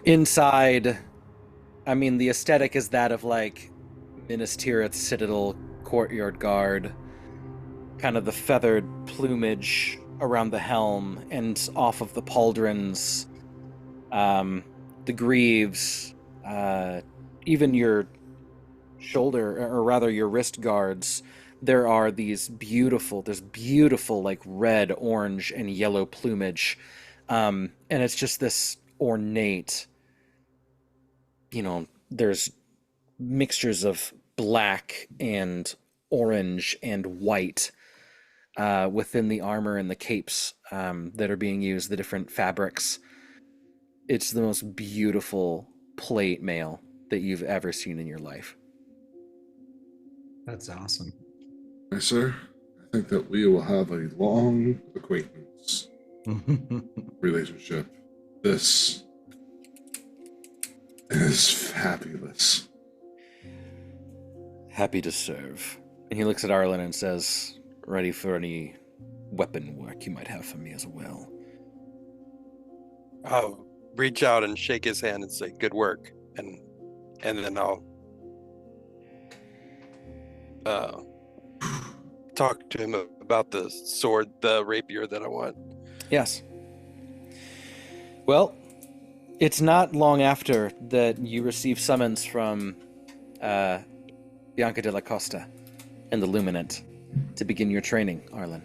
Speaker 1: Inside, I mean, the aesthetic is that of like Minas Tirith Citadel courtyard guard, kind of the feathered plumage around the helm and off of the pauldrons, the greaves, even your shoulder, or rather your wrist guards. There are there's beautiful like red, orange, and yellow plumage, and it's just this ornate, there's mixtures of black and orange and white within the armor and the capes that are being used, the different fabrics. It's the most beautiful plate mail that you've ever seen in your life.
Speaker 4: That's awesome.
Speaker 2: Hi, sir. I think that we will have a long acquaintance relationship. This is fabulous.
Speaker 1: Happy to serve. And he looks at Arlen and says, ready for any weapon work you might have for me as well.
Speaker 6: I'll reach out and shake his hand and say, good work. And then I'll talk to him about the sword, the rapier that I want.
Speaker 1: Yes. Well, it's not long after that you receive summons from Bianca de la Costa and the Luminant to begin your training, Arlen.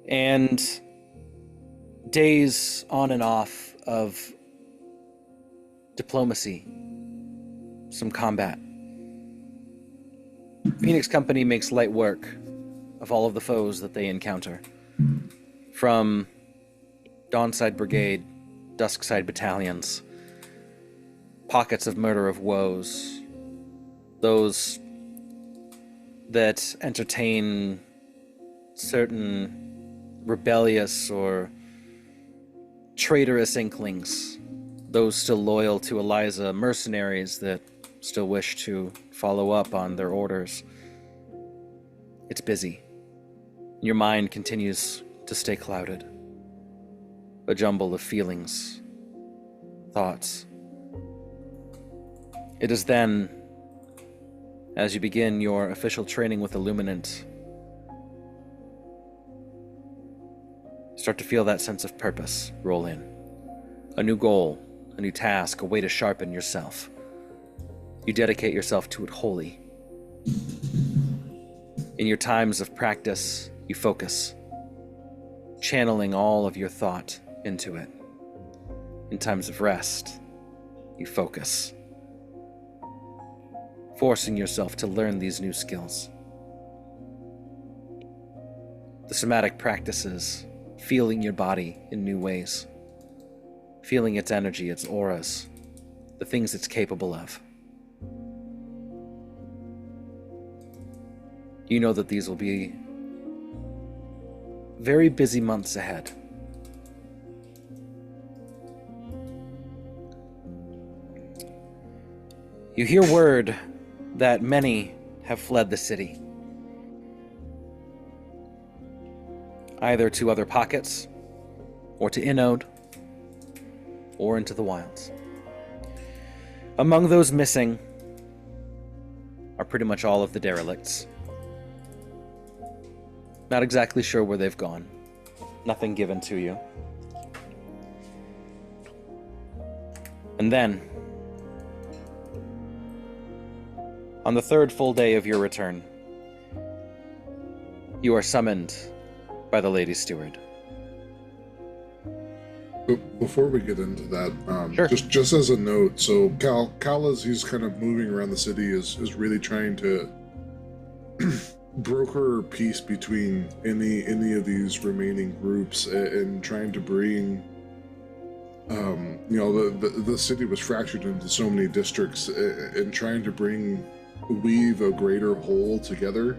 Speaker 1: And days on and off of diplomacy, some combat. Phoenix Company makes light work of all of the foes that they encounter. From Dawnside Brigade, Duskside battalions, pockets of Murder of Woes, those that entertain certain rebellious or traitorous inklings, those still loyal to Eliza, mercenaries that still wish to follow up on their orders. It's busy. Your mind continues to stay clouded. A jumble of feelings, thoughts. It is then, as you begin your official training with Illuminant, start to feel that sense of purpose roll in. A new goal, a new task, a way to sharpen yourself. You dedicate yourself to it wholly. In your times of practice, you focus, channeling all of your thought into it. In times of rest, you focus, forcing yourself to learn these new skills. The somatic practices, feeling your body in new ways, feeling its energy, its auras, the things it's capable of. You know that these will be very busy months ahead. You hear word that many have fled the city, either to other pockets, or to Inode, or into the wilds. Among those missing are pretty much all of the derelicts. Not exactly sure where they've gone. Nothing given to you. And then, on the third full day of your return, you are summoned by the Lady Steward.
Speaker 2: Before we get into that,
Speaker 1: Sure.
Speaker 2: just as a note, so Cal, as he's kind of moving around the city, is really trying to broker peace between any of these remaining groups and trying to bring, the city was fractured into so many districts, and trying to weave a greater whole together.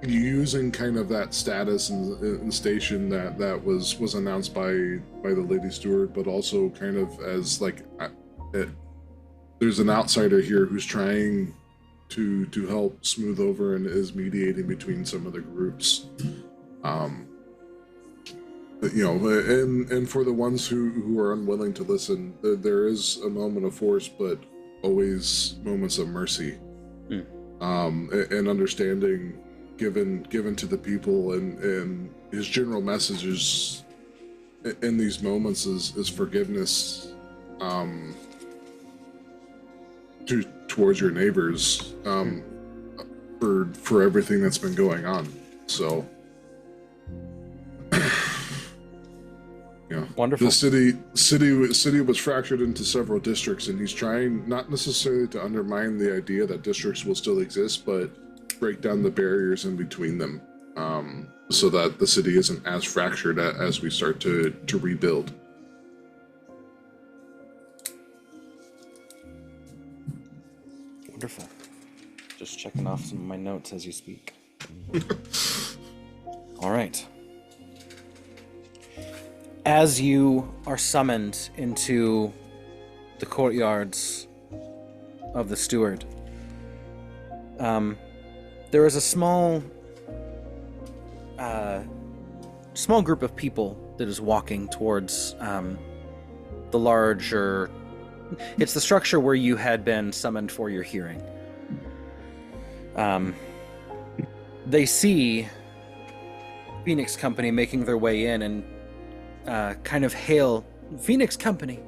Speaker 2: Using kind of that status and station that was announced by the Lady Steward, but also kind of as like there's an outsider here who's trying to help smooth over and is mediating between some of the groups. And for the ones who are unwilling to listen, there is a moment of force, but always moments of mercy, and understanding given to the people, and his general message is in these moments is forgiveness towards your neighbors, for everything that's been going on. So
Speaker 1: Wonderful.
Speaker 2: The city was fractured into several districts, and he's trying not necessarily to undermine the idea that districts will still exist, but break down the barriers in between them, so that the city isn't as fractured as we start to rebuild.
Speaker 1: Wonderful. Just checking off some of my notes as you speak. All right. As you are summoned into the courtyards of the steward, there is a small group of people that is walking towards the larger... It's the structure where you had been summoned for your hearing. They see Phoenix Company making their way in and kind of hail, "Phoenix Company."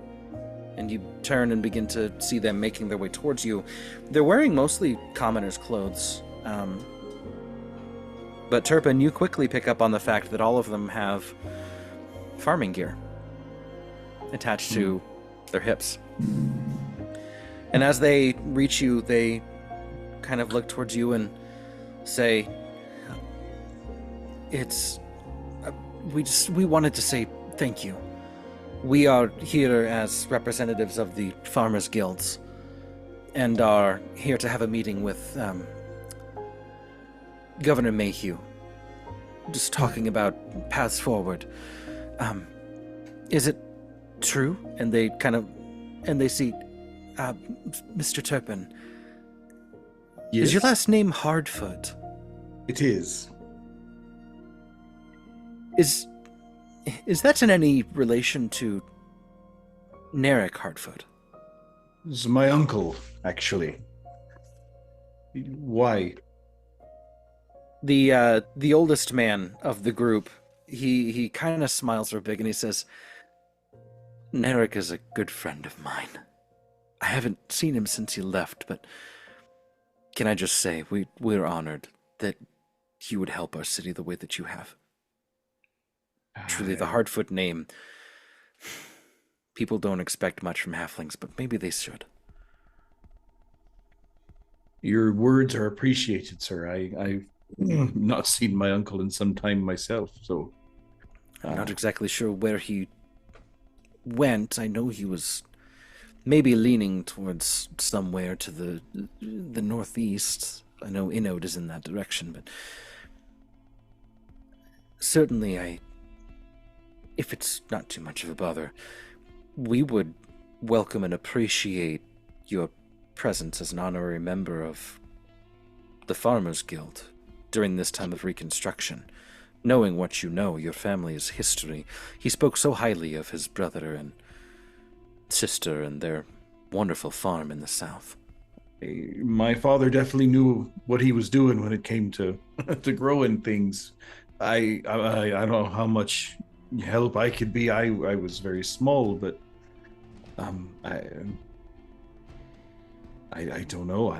Speaker 1: And you turn and begin to see them making their way towards you. They're wearing mostly commoners' clothes. But Turpin, you quickly pick up on the fact that all of them have farming gear attached to their hips. And as they reach you, they kind of look towards you and say, we wanted to say thank you. We are here as representatives of the Farmers Guilds and are here to have a meeting with Governor Mayhew, just talking about paths forward. Is it true? And they see, Mr. Turpin,
Speaker 7: Yes,
Speaker 1: is your last name Hardfoot?
Speaker 7: it is.
Speaker 1: Is that in any relation to Narek Hardfoot?
Speaker 7: It's my uncle, actually. Why?
Speaker 1: The oldest man of the group, he kind of smiles real big and he says, "Narek is a good friend of mine. I haven't seen him since he left, but can I just say, we're honored that you would help our city the way that you have. Truly, the Hardfoot name, people don't expect much from halflings, but maybe they should."
Speaker 7: Your words are appreciated, sir. I've not seen my uncle in some time myself, so...
Speaker 1: I'm not exactly sure where he went. I know he was maybe leaning towards somewhere to the northeast. I know Inode is in that direction, but certainly if it's not too much of a bother, we would welcome and appreciate your presence as an honorary member of the Farmers Guild during this time of Reconstruction. Knowing what you know, your family's history, he spoke so highly of his brother and sister and their wonderful farm in the south.
Speaker 7: My father definitely knew what he was doing when it came to to growing things. I don't know how much help I could be. I was very small, but I don't know.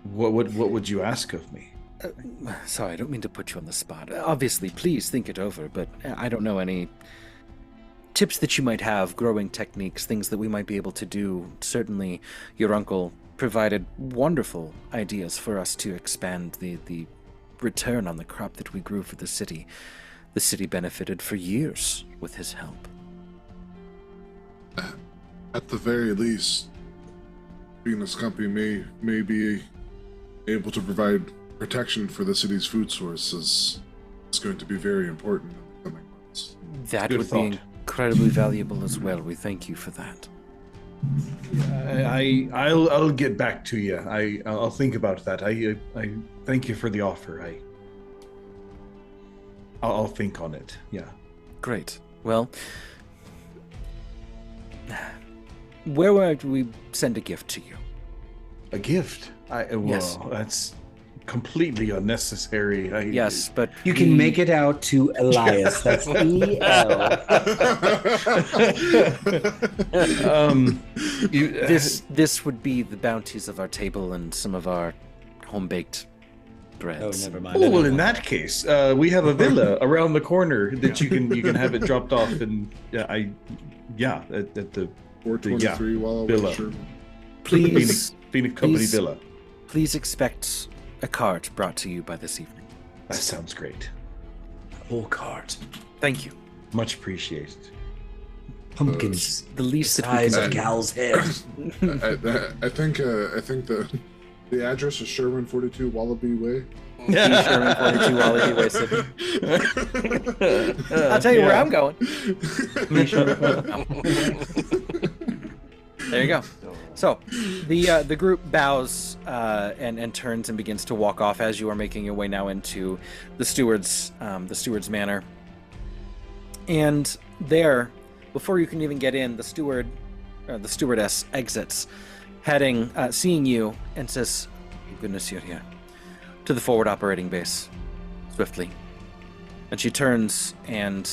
Speaker 7: What would you ask of me?
Speaker 1: Sorry, I don't mean to put you on the spot. Obviously, please think it over, but I don't know any tips that you might have, growing techniques, things that we might be able to do. Certainly, your uncle provided wonderful ideas for us to expand the return on the crop that we grew for the city. The city benefited for years with his help.
Speaker 2: At the very least, Phoenix Company may be able to provide protection for the city's food sources. It's going to be very important in the coming months.
Speaker 1: That
Speaker 7: Good
Speaker 1: would
Speaker 7: thought.
Speaker 1: be incredibly valuable as well. We thank you for that.
Speaker 7: I'll get back to you. I'll think about that. I thank you for the offer. I'll think on it. Yeah.
Speaker 1: Great. Well, where would we send a gift to you?
Speaker 7: A gift?
Speaker 1: Yes.
Speaker 7: That's completely unnecessary.
Speaker 1: Yes, but
Speaker 4: You can make it out to Elias. That's EL.
Speaker 1: This would be the bounties of our table and some of our home-baked breads.
Speaker 4: Oh, never mind.
Speaker 7: Oh well, in that case, we have a villa around the corner that you can have it dropped off, and at the
Speaker 2: 423 while
Speaker 7: Villa.
Speaker 1: Please,
Speaker 7: Phoenix Company
Speaker 1: please-
Speaker 7: villa.
Speaker 1: please expect a cart brought to you by this evening.
Speaker 7: That sounds great.
Speaker 4: Whole cart.
Speaker 1: Thank you.
Speaker 7: Much appreciated.
Speaker 4: Pumpkins.
Speaker 1: The least
Speaker 4: The
Speaker 1: that we
Speaker 4: size
Speaker 1: can
Speaker 4: of
Speaker 1: do.
Speaker 4: Cal's head.
Speaker 2: I think the address is Sherman 42 Wallaby Way.
Speaker 1: Sherman 42 Wallaby Way City. I'll tell you where I'm going. There you go. So, the group bows and turns and begins to walk off as you are making your way now into the steward's manor. And there, before you can even get in, the stewardess exits, seeing you, and says, "Thank goodness you're here," to the forward operating base, swiftly. And she turns and...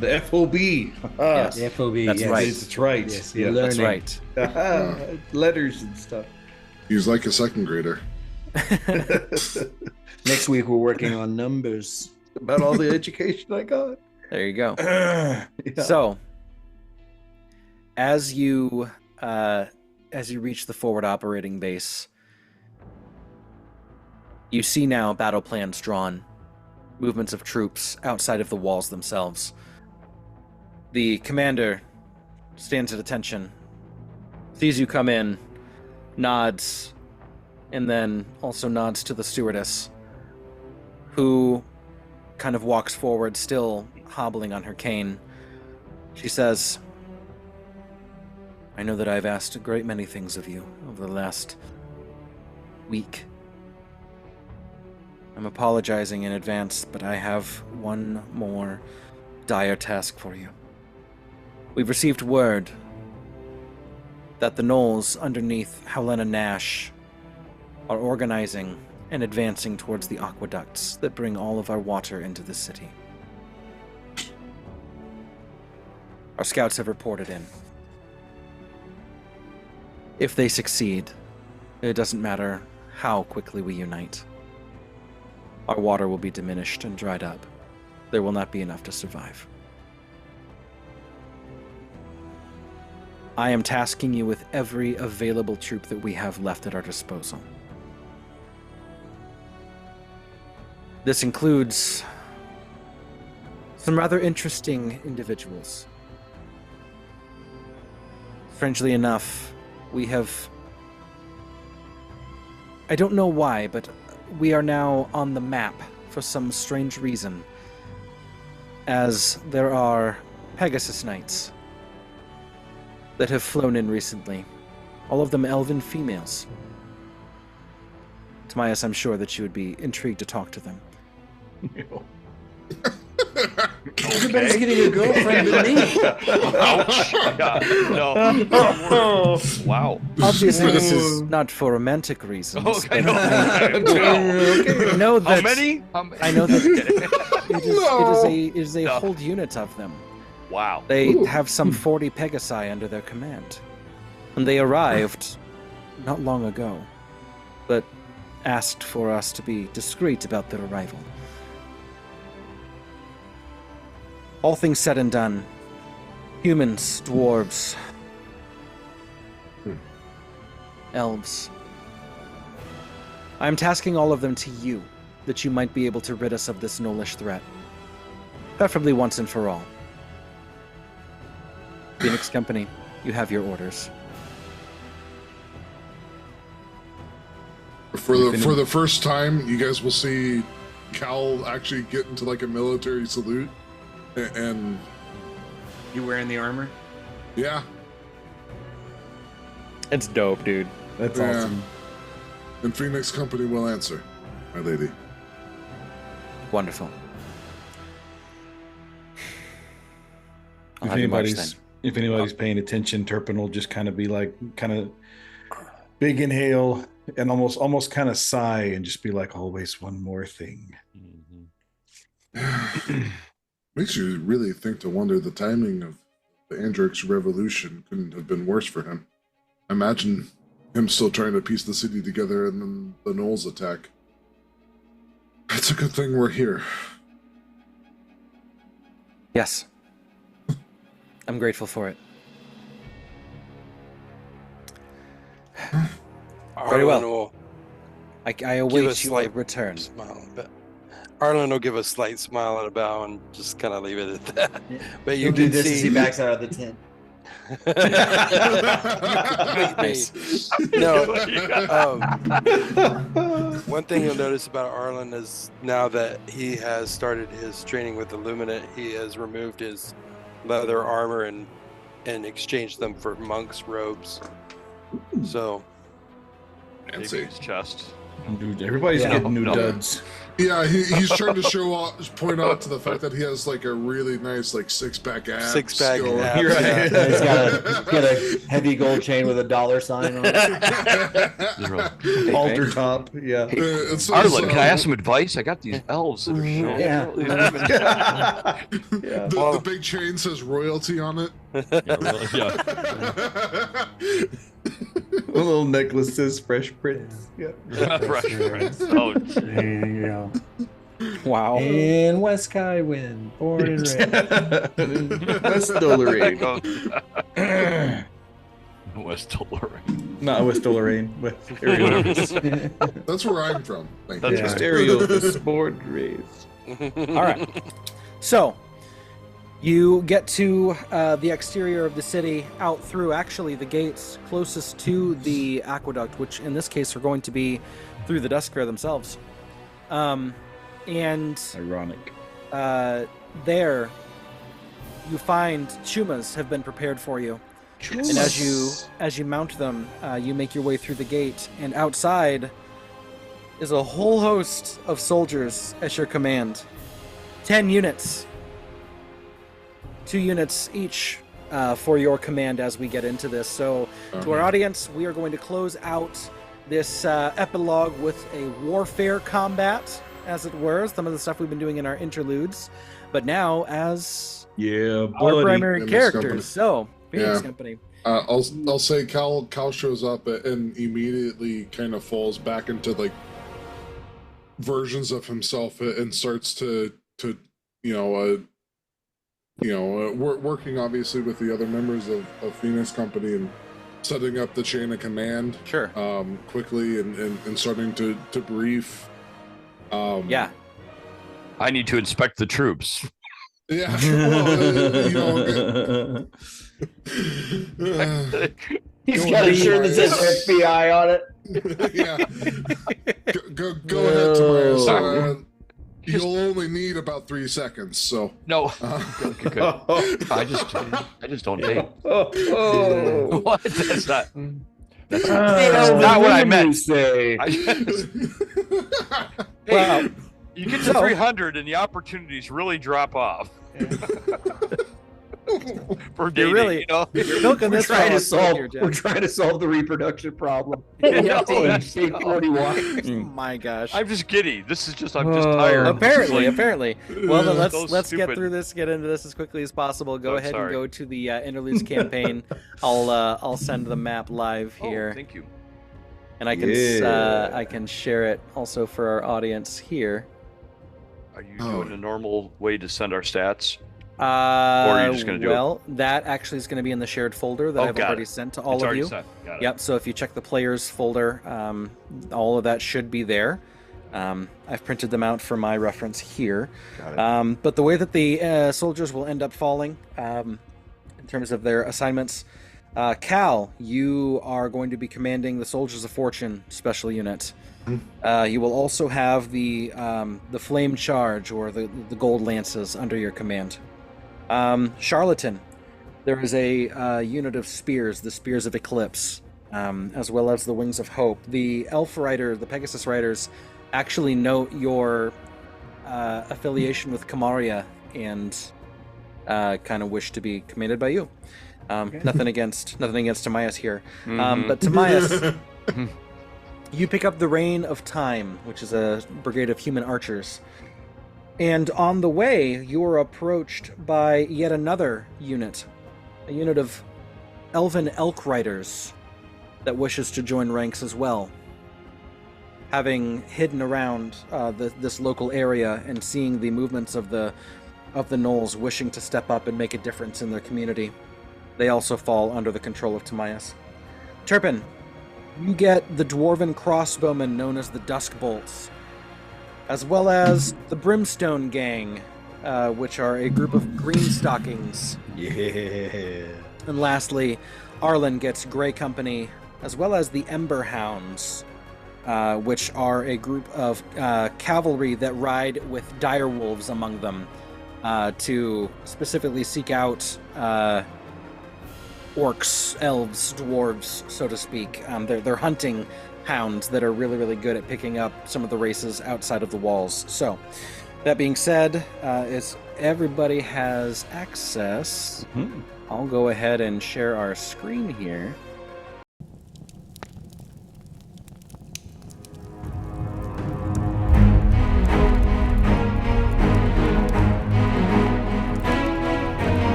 Speaker 7: The FOB.
Speaker 1: Yes,
Speaker 4: The FOB.
Speaker 1: that's
Speaker 4: yes.
Speaker 1: right.
Speaker 7: That's right.
Speaker 4: Yes,
Speaker 7: Yeah.
Speaker 4: you're
Speaker 1: That's
Speaker 4: learning.
Speaker 1: right.
Speaker 7: Letters and stuff.
Speaker 2: He's like a second grader.
Speaker 4: Next week we're working on numbers.
Speaker 7: About all the education I got.
Speaker 1: There you go.
Speaker 7: Yeah.
Speaker 1: So, as you reach the forward operating base, you see now battle plans drawn, movements of troops outside of the walls themselves. The commander stands at attention, sees you come in, nods, and then also nods to the stewardess, who kind of walks forward, still hobbling on her cane. She says, "I know that I've asked a great many things of you over the last week. I'm apologizing in advance, but I have one more dire task for you. We've received word that the gnolls underneath Helena Nash are organizing and advancing towards the aqueducts that bring all of our water into the city. Our scouts have reported in. If they succeed, it doesn't matter how quickly we unite. Our water will be diminished and dried up. There will not be enough to survive. I am tasking you with every available troop that we have left at our disposal. This includes some rather interesting individuals. Strangely enough, we have... I don't know why, but we are now on the map for some strange reason, as there are Pegasus Knights that have flown in recently. All of them elven females. Tomias, I'm sure that you would be intrigued to talk to them.
Speaker 4: Everybody's getting a girlfriend but me.
Speaker 5: Ouch. Yeah, no. Wow.
Speaker 1: Obviously, this is not for romantic reasons.
Speaker 5: Okay,
Speaker 1: but
Speaker 5: no.
Speaker 1: I know that.
Speaker 5: How many?
Speaker 1: I know that it is a
Speaker 5: No.
Speaker 1: whole unit of them.
Speaker 5: Wow.
Speaker 1: They have some 40 Pegasi under their command. And they arrived not long ago, but asked for us to be discreet about their arrival. All things said and done, humans, dwarves, elves. I am tasking all of them to you, that you might be able to rid us of this gnollish threat. Preferably once and for all. Phoenix Company, you have your orders.
Speaker 2: For the first time, you guys will see Cal actually get into like a military salute, and
Speaker 4: You wearing the armor?
Speaker 2: yeah,
Speaker 1: It's dope, dude.
Speaker 7: That's
Speaker 2: Yeah.
Speaker 7: awesome.
Speaker 2: and Phoenix Company will answer, my lady.
Speaker 1: Wonderful. I'll
Speaker 7: If
Speaker 1: have you march then.
Speaker 7: anybody's paying attention, Turpin will just kind of be like, kind of big inhale and almost kind of sigh and just be like, always one more thing.
Speaker 2: Makes you really think to wonder the timing of the Andrix revolution couldn't have been worse for him. Imagine him still trying to piece the city together and then the Knolls attack. It's a good thing we're here.
Speaker 1: Yes. I'm grateful for it. Very well.
Speaker 6: Arlen will
Speaker 1: I
Speaker 6: give
Speaker 1: await
Speaker 6: us
Speaker 1: your
Speaker 6: like
Speaker 1: return.
Speaker 6: smile, but Arlen will give a slight smile and a bow and just kind of leave it at that. But you
Speaker 4: He'll do
Speaker 6: can
Speaker 4: this as he
Speaker 6: see.
Speaker 4: backs out of the tent.
Speaker 1: Nice.
Speaker 6: No. One thing you'll notice about Arlen is now that he has started his training with Illuminate, he has removed his leather armor and exchanged them for monk's robes, So
Speaker 5: Maybe
Speaker 2: Fancy.
Speaker 5: his chest.
Speaker 7: Dude, everybody's
Speaker 4: Yeah.
Speaker 7: getting new
Speaker 5: No.
Speaker 7: duds.
Speaker 2: Yeah, he's trying to point out to the fact that he has like a really nice like six-pack abs.
Speaker 6: Six-pack
Speaker 2: going.
Speaker 6: abs,
Speaker 7: You're right.
Speaker 6: yeah.
Speaker 4: He's got a heavy gold chain with a $sign on it.
Speaker 7: Halter top. Yeah.
Speaker 5: Arlen, can I ask some advice? I got these elves that are showing.
Speaker 4: Yeah.
Speaker 7: Yeah.
Speaker 2: The big chain says royalty on it.
Speaker 5: Yeah.
Speaker 7: A little necklace says Fresh Prince. Yeah.
Speaker 5: Fresh Prince. Oh,
Speaker 4: Yeah.
Speaker 1: Wow.
Speaker 4: In West Kywind, born and raised.
Speaker 7: West Dolorane.
Speaker 5: West Dolorane.
Speaker 7: Not West Dolorane. West Ariel.
Speaker 2: That's where I'm from. Thank
Speaker 5: That's
Speaker 2: you.
Speaker 7: West Ariel was born and raised.
Speaker 1: All right. So, you get to the exterior of the city, out through actually the gates closest to the aqueduct, which in this case are going to be through the Duskfair themselves. And
Speaker 7: Ironic.
Speaker 1: there, you find chumas have been prepared for you. And as you mount them, you make your way through the gate, and outside is a whole host of soldiers at your command. 10 units. 2 units each for your command as we get into this. So, to our audience, we are going to close out this epilogue with a warfare combat, as it were, some of the stuff we've been doing in our interludes, but now as
Speaker 7: Yeah,
Speaker 1: our
Speaker 7: buddy.
Speaker 1: primary
Speaker 2: Phoenix Company.
Speaker 1: characters. So, Phoenix
Speaker 2: Yeah.
Speaker 1: Company.
Speaker 2: I'll say Cal shows up and immediately kind of falls back into like versions of himself and starts to working obviously with the other members of Phoenix Company and setting up the chain of command
Speaker 1: Sure.
Speaker 2: quickly and starting to brief.
Speaker 1: Yeah.
Speaker 5: I need to inspect the troops.
Speaker 2: Yeah. Well,
Speaker 4: He's got a shirt that says FBI on it.
Speaker 2: yeah. Go ahead, Tobias. You'll only need about 3 seconds, so.
Speaker 5: No. Good. I just don't date.
Speaker 7: Oh.
Speaker 5: What? That's not. That's
Speaker 4: Not
Speaker 5: not what I meant.
Speaker 4: Say.
Speaker 1: Well,
Speaker 5: You get to 300 and the opportunities really drop off. For dating,
Speaker 1: really- you're milking
Speaker 4: We're
Speaker 1: this
Speaker 4: trying to
Speaker 1: frog
Speaker 4: solve.
Speaker 1: here, Jeff.
Speaker 4: We're trying to solve the reproduction problem.
Speaker 5: Yeah,
Speaker 4: We have to
Speaker 5: that's-
Speaker 4: age 41.
Speaker 1: Oh my gosh.
Speaker 5: I'm just giddy. I'm just tired.
Speaker 1: Apparently. Well, then
Speaker 5: So
Speaker 1: let's get
Speaker 5: stupid.
Speaker 1: through this, get into this as quickly as possible. Go
Speaker 5: Oh,
Speaker 1: ahead
Speaker 5: sorry.
Speaker 1: and go to the interludes campaign. I'll send the map live here,
Speaker 5: Oh, thank you.
Speaker 1: and I can
Speaker 7: Yeah.
Speaker 1: I can share it also for our audience here.
Speaker 5: Are you doing a normal way to send our stats? Or
Speaker 1: Or
Speaker 5: are you just gonna do it?
Speaker 1: Well, that actually is going to be in the shared folder that
Speaker 5: Oh,
Speaker 1: I've
Speaker 5: got
Speaker 1: already
Speaker 5: it.
Speaker 1: sent to all
Speaker 5: It's
Speaker 1: of
Speaker 5: already
Speaker 1: you.
Speaker 5: sent. Got it.
Speaker 1: Yep. So if you check the players folder, all of that should be there. I've printed them out for my reference here.
Speaker 5: Got it.
Speaker 1: But the way that the soldiers will end up falling, in terms of their assignments, Cal, you are going to be commanding the Soldiers of Fortune special unit. You will also have the Flame Charge or the Gold Lances under your command. Charlatan, there is a unit of spears, the Spears of Eclipse, as well as the Wings of Hope. The Elf Rider, the Pegasus Riders, actually note your affiliation with Kamaria and kind of wish to be commanded by you. Nothing against Tamias here, but Tamias, you pick up the Reign of Time, which is a brigade of human archers. And on the way, you are approached by yet another unit, a unit of Elven Elk Riders that wishes to join ranks as well. Having hidden around this local area and seeing the movements of the gnolls wishing to step up and make a difference in their community, they also fall under the control of Tamias. Turpin, you get the dwarven crossbowmen known as the Dusk Bolts, as well as the Brimstone Gang, which are a group of green stockings.
Speaker 7: Yeah.
Speaker 1: And lastly, Arlen gets Grey Company, as well as the Ember Hounds, which are a group of cavalry that ride with direwolves among them to specifically seek out orcs, elves, dwarves, so to speak. They're hunting hounds that are really, really good at picking up some of the races outside of the walls. So, that being said, as everybody has access, I'll go ahead and share our screen here.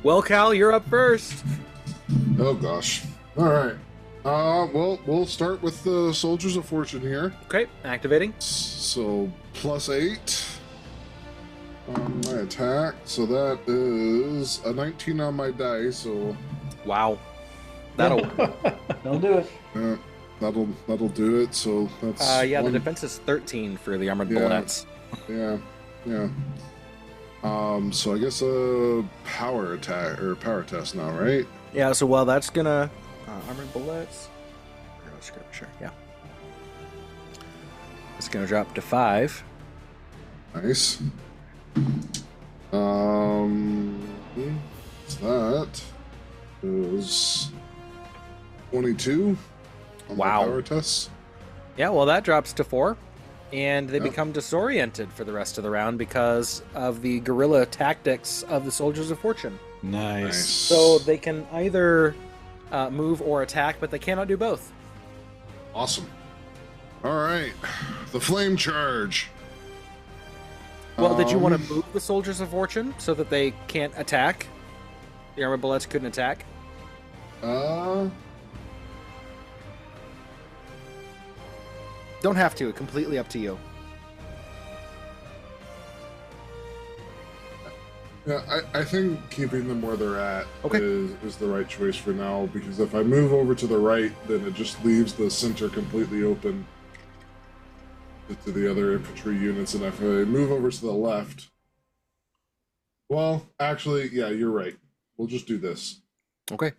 Speaker 1: Well, Cal, you're up first.
Speaker 2: Oh gosh. All right. Well, we'll start with the Soldiers of Fortune here.
Speaker 1: Okay, activating.
Speaker 2: So +8 on my attack. So that is a 19 on my die. So
Speaker 1: Wow, that'll
Speaker 4: Don't do it.
Speaker 2: that'll do it. So that's
Speaker 1: yeah. The
Speaker 2: one-
Speaker 1: defense is 13 for the armored
Speaker 2: Yeah.
Speaker 1: bullets.
Speaker 2: Yeah. So I guess a power attack or power test now, right?
Speaker 1: Yeah. So well, that's gonna armored bullets. Sure. Yeah. It's gonna drop to 5.
Speaker 2: Nice. So that is 22 on
Speaker 1: Wow.
Speaker 2: the power test.
Speaker 1: Yeah. Well, that drops to 4, and they
Speaker 2: Yep.
Speaker 1: become disoriented for the rest of the round because of the guerrilla tactics of the Soldiers of Fortune.
Speaker 4: Nice.
Speaker 1: So they can either move or attack, but they cannot do both.
Speaker 2: Awesome. All right, the flame charge.
Speaker 1: Well, did you want to move the Soldiers of Fortune so that they can't attack? The armored bullets couldn't attack? Don't have to. Completely up to you.
Speaker 2: Yeah, I think keeping them where they're at
Speaker 1: Okay.
Speaker 2: is the right choice for now, because if I move over to the right, then it just leaves the center completely open to the other infantry units, and if I move over to the left, well, actually, yeah, you're right. We'll just do this.
Speaker 1: Okay.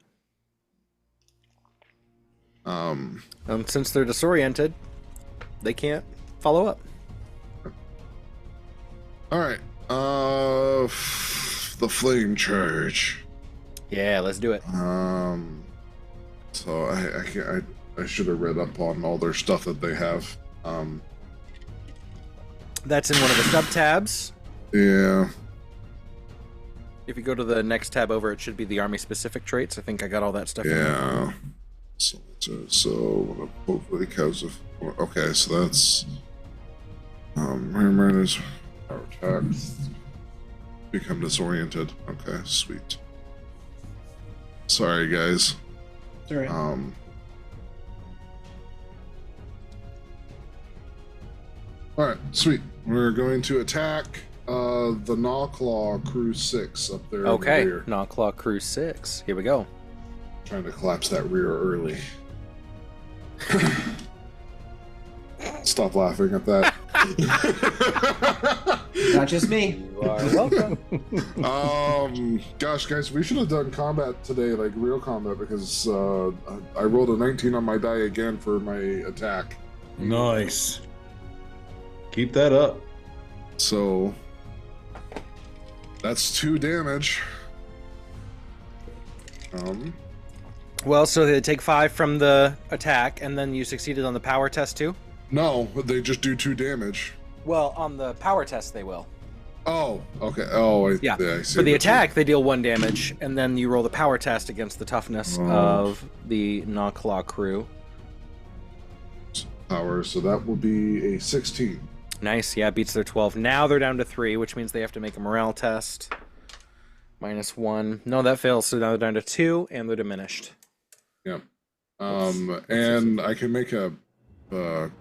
Speaker 2: Um,
Speaker 1: Since they're disoriented, they can't follow up.
Speaker 2: all right. The flame charge.
Speaker 1: Yeah, let's do it.
Speaker 2: So I should have read up on all their stuff that they have.
Speaker 1: That's in one of the sub tabs.
Speaker 2: Yeah.
Speaker 1: If you go to the next tab over, it should be the army specific traits. I think I got all that stuff. in there.
Speaker 2: Yeah. So hopefully because of okay, so that's murders, power attacks, become disoriented. Okay, sweet. Sorry guys.
Speaker 4: It's all right.
Speaker 2: All right, sweet. We're going to attack the Gnawclaw Crew 6 up there.
Speaker 1: Okay,
Speaker 2: In the rear.
Speaker 1: Gnawclaw Crew 6. Here we go.
Speaker 2: Trying to collapse that rear early. Stop laughing at that.
Speaker 4: Not just me.
Speaker 1: You are welcome.
Speaker 2: Gosh, guys, we should have done combat today, like real combat, because I rolled a 19 on my die again for my attack.
Speaker 7: Nice. Keep that up.
Speaker 2: So that's 2 damage.
Speaker 1: Well, so they take 5 from the attack, and then you succeeded on the power test too?
Speaker 2: No, they just do 2 damage.
Speaker 1: Well, on the power test they will.
Speaker 2: Oh, okay. Oh, I see.
Speaker 1: For the attack, they deal 1 damage, and then you roll the power test against the toughness of the Gnawclaw crew.
Speaker 2: Power, so that will be a 16.
Speaker 1: Nice, yeah, beats their 12. Now they're down to 3, which means they have to make a morale test. -1. No, that fails, so now they're down to 2, and they're diminished.
Speaker 2: Yep. And I can make a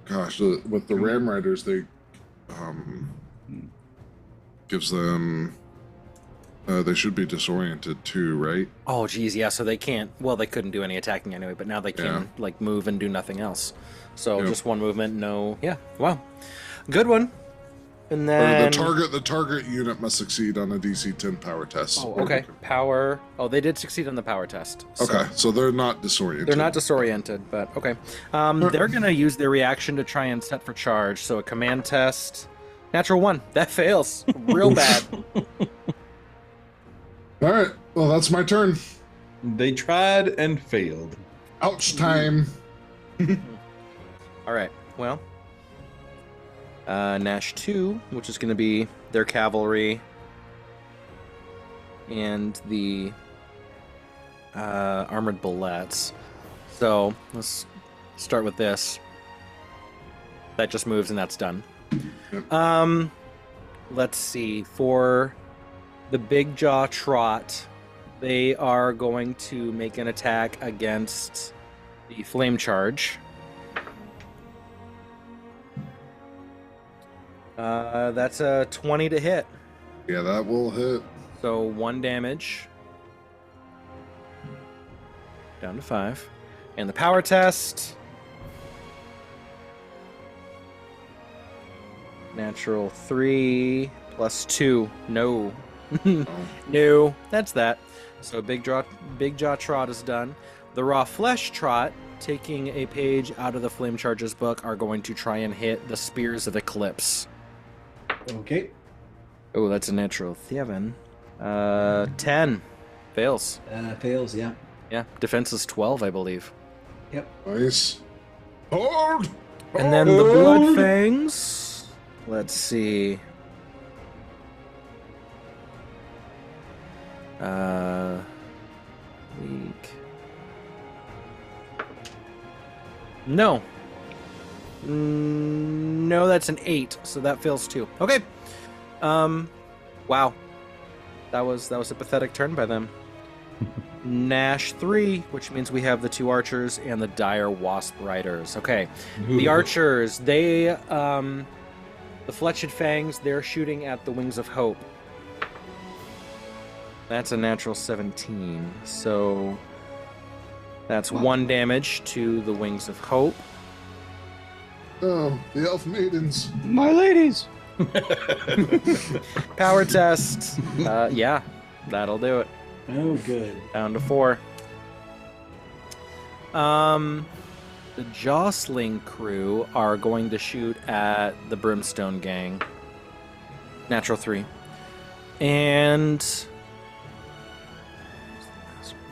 Speaker 2: gosh, with the Ram Riders, they gives them They should be disoriented too, right?
Speaker 1: Oh, geez, yeah. So they can't. Well, they couldn't do any attacking anyway, but now they can like move and do nothing else. So just one movement. No. Yeah. Wow. Good one. And then
Speaker 2: the target unit must succeed on a DC 10 power test.
Speaker 1: Oh, okay. Power. Oh, they did succeed on the power test.
Speaker 2: Okay, so they're not disoriented.
Speaker 1: They're not disoriented, but okay. They're gonna use their reaction to try and set for charge. So a command test, natural 1. That fails real bad.
Speaker 2: All right. Well, that's my turn.
Speaker 7: They tried and failed.
Speaker 2: Ouch time.
Speaker 1: All right. Well. Nash 2, which is going to be their cavalry, and the armored bullets. So let's start with this. That just moves and that's done.
Speaker 2: Yep.
Speaker 1: Let's see. For the Big Jaw Trot, they are going to make an attack against the Flame Charge. That's a 20 to hit.
Speaker 2: Yeah, that will hit.
Speaker 1: So 1 damage. Down to 5. And the power test. Natural 3 plus 2. No. No. That's that. So Big Jaw Trot is done. The Raw Flesh Trot, taking a page out of the Flame Charge's book, are going to try and hit the Spears of Eclipse.
Speaker 4: Okay.
Speaker 1: Oh, that's a natural 7. 10. Fails.
Speaker 4: Fails, yeah.
Speaker 1: Yeah, defense is 12, I believe.
Speaker 4: Yep.
Speaker 2: Nice. Hold!
Speaker 1: And then the Blood Fangs. Let's see. Weak. No. No, that's an 8, so that fails too. Okay. Wow. That was a pathetic turn by them. Nash 3, which means we have the 2 archers and the Dire Wasp Riders. Okay. The archers, they the Fletched Fangs, they're shooting at the Wings of Hope. That's a natural 17. So that's 1 damage to the Wings of Hope.
Speaker 2: Oh, the elf maidens.
Speaker 5: My ladies.
Speaker 1: Power test. Yeah, that'll do it.
Speaker 4: Oh, good.
Speaker 1: Down to 4. The Jostling crew are going to shoot at the Brimstone gang. Natural 3. And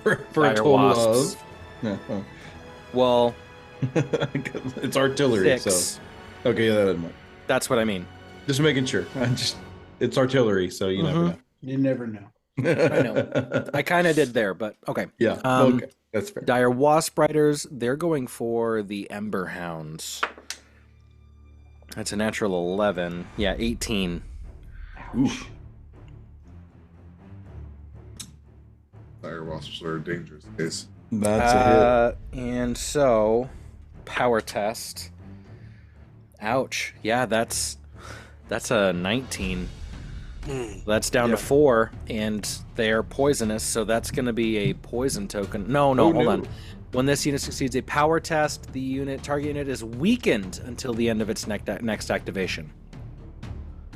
Speaker 7: for a
Speaker 1: Dire
Speaker 7: total
Speaker 1: Wasps.
Speaker 7: of. No, oh.
Speaker 1: Well,
Speaker 7: it's artillery,
Speaker 1: 6.
Speaker 7: so okay, that doesn't matter.
Speaker 1: That's what I mean.
Speaker 7: Just making sure. It's artillery, so you never know.
Speaker 4: You never know.
Speaker 1: I know. I kind of did there, but okay.
Speaker 7: Yeah. Okay, that's fair.
Speaker 1: Dire Wasp Riders, they're going for the Ember Hounds. That's a natural 11. Yeah, 18.
Speaker 7: Oof.
Speaker 2: Dire wasps are a dangerous case.
Speaker 7: That's a hit.
Speaker 1: And so, power test. Ouch. Yeah, that's a 19. That's down to 4, and they're poisonous, so that's going to be a poison token. No, hold on. When this unit succeeds a power test, the target unit is weakened until the end of its next activation.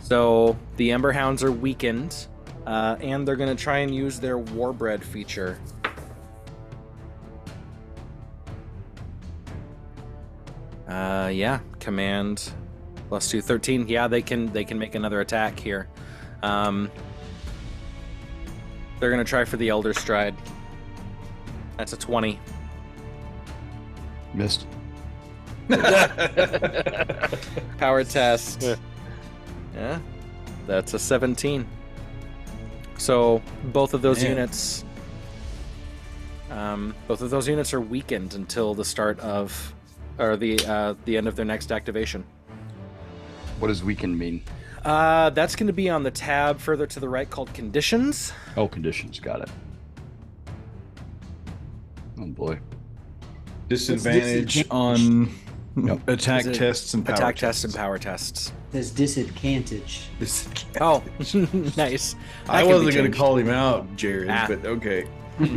Speaker 1: So the Ember Hounds are weakened, and they're going to try and use their Warbred feature. Yeah, command +2, 13. Yeah, they can make another attack here. They're gonna try for the Elder Stride. That's a 20.
Speaker 5: Missed.
Speaker 1: Power test. Yeah, that's a 17. So both of those units, are weakened until the start of, or the end of their next activation.
Speaker 5: What does weaken mean?
Speaker 1: That's going to be on the tab further to the right called Conditions.
Speaker 5: Oh, conditions. Got it. Oh boy.
Speaker 7: Disadvantage on Attack
Speaker 1: Is it
Speaker 7: tests and power
Speaker 1: attack tests and power tests.
Speaker 4: There's disadvantage.
Speaker 1: Oh, nice.
Speaker 7: I
Speaker 1: That can be
Speaker 7: wasn't going to
Speaker 1: changed.
Speaker 7: call him out, Jared,
Speaker 1: Ah.
Speaker 7: but okay.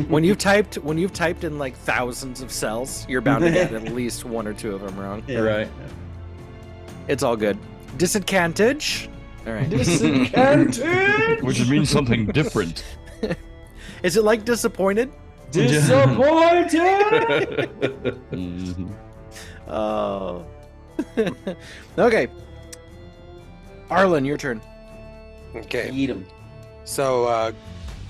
Speaker 1: When you've typed in like thousands of cells, you're bound to get at least one or two of them wrong.
Speaker 4: Yeah.
Speaker 7: Right.
Speaker 1: It's all good. Disadvantage. All right.
Speaker 4: Disadvantage.
Speaker 5: Which means something different.
Speaker 1: Is it like disappointed?
Speaker 4: Disappointed.
Speaker 5: Mhm.
Speaker 1: Oh. Okay. Arlen, your turn.
Speaker 6: Okay.
Speaker 4: Eat him.
Speaker 6: So,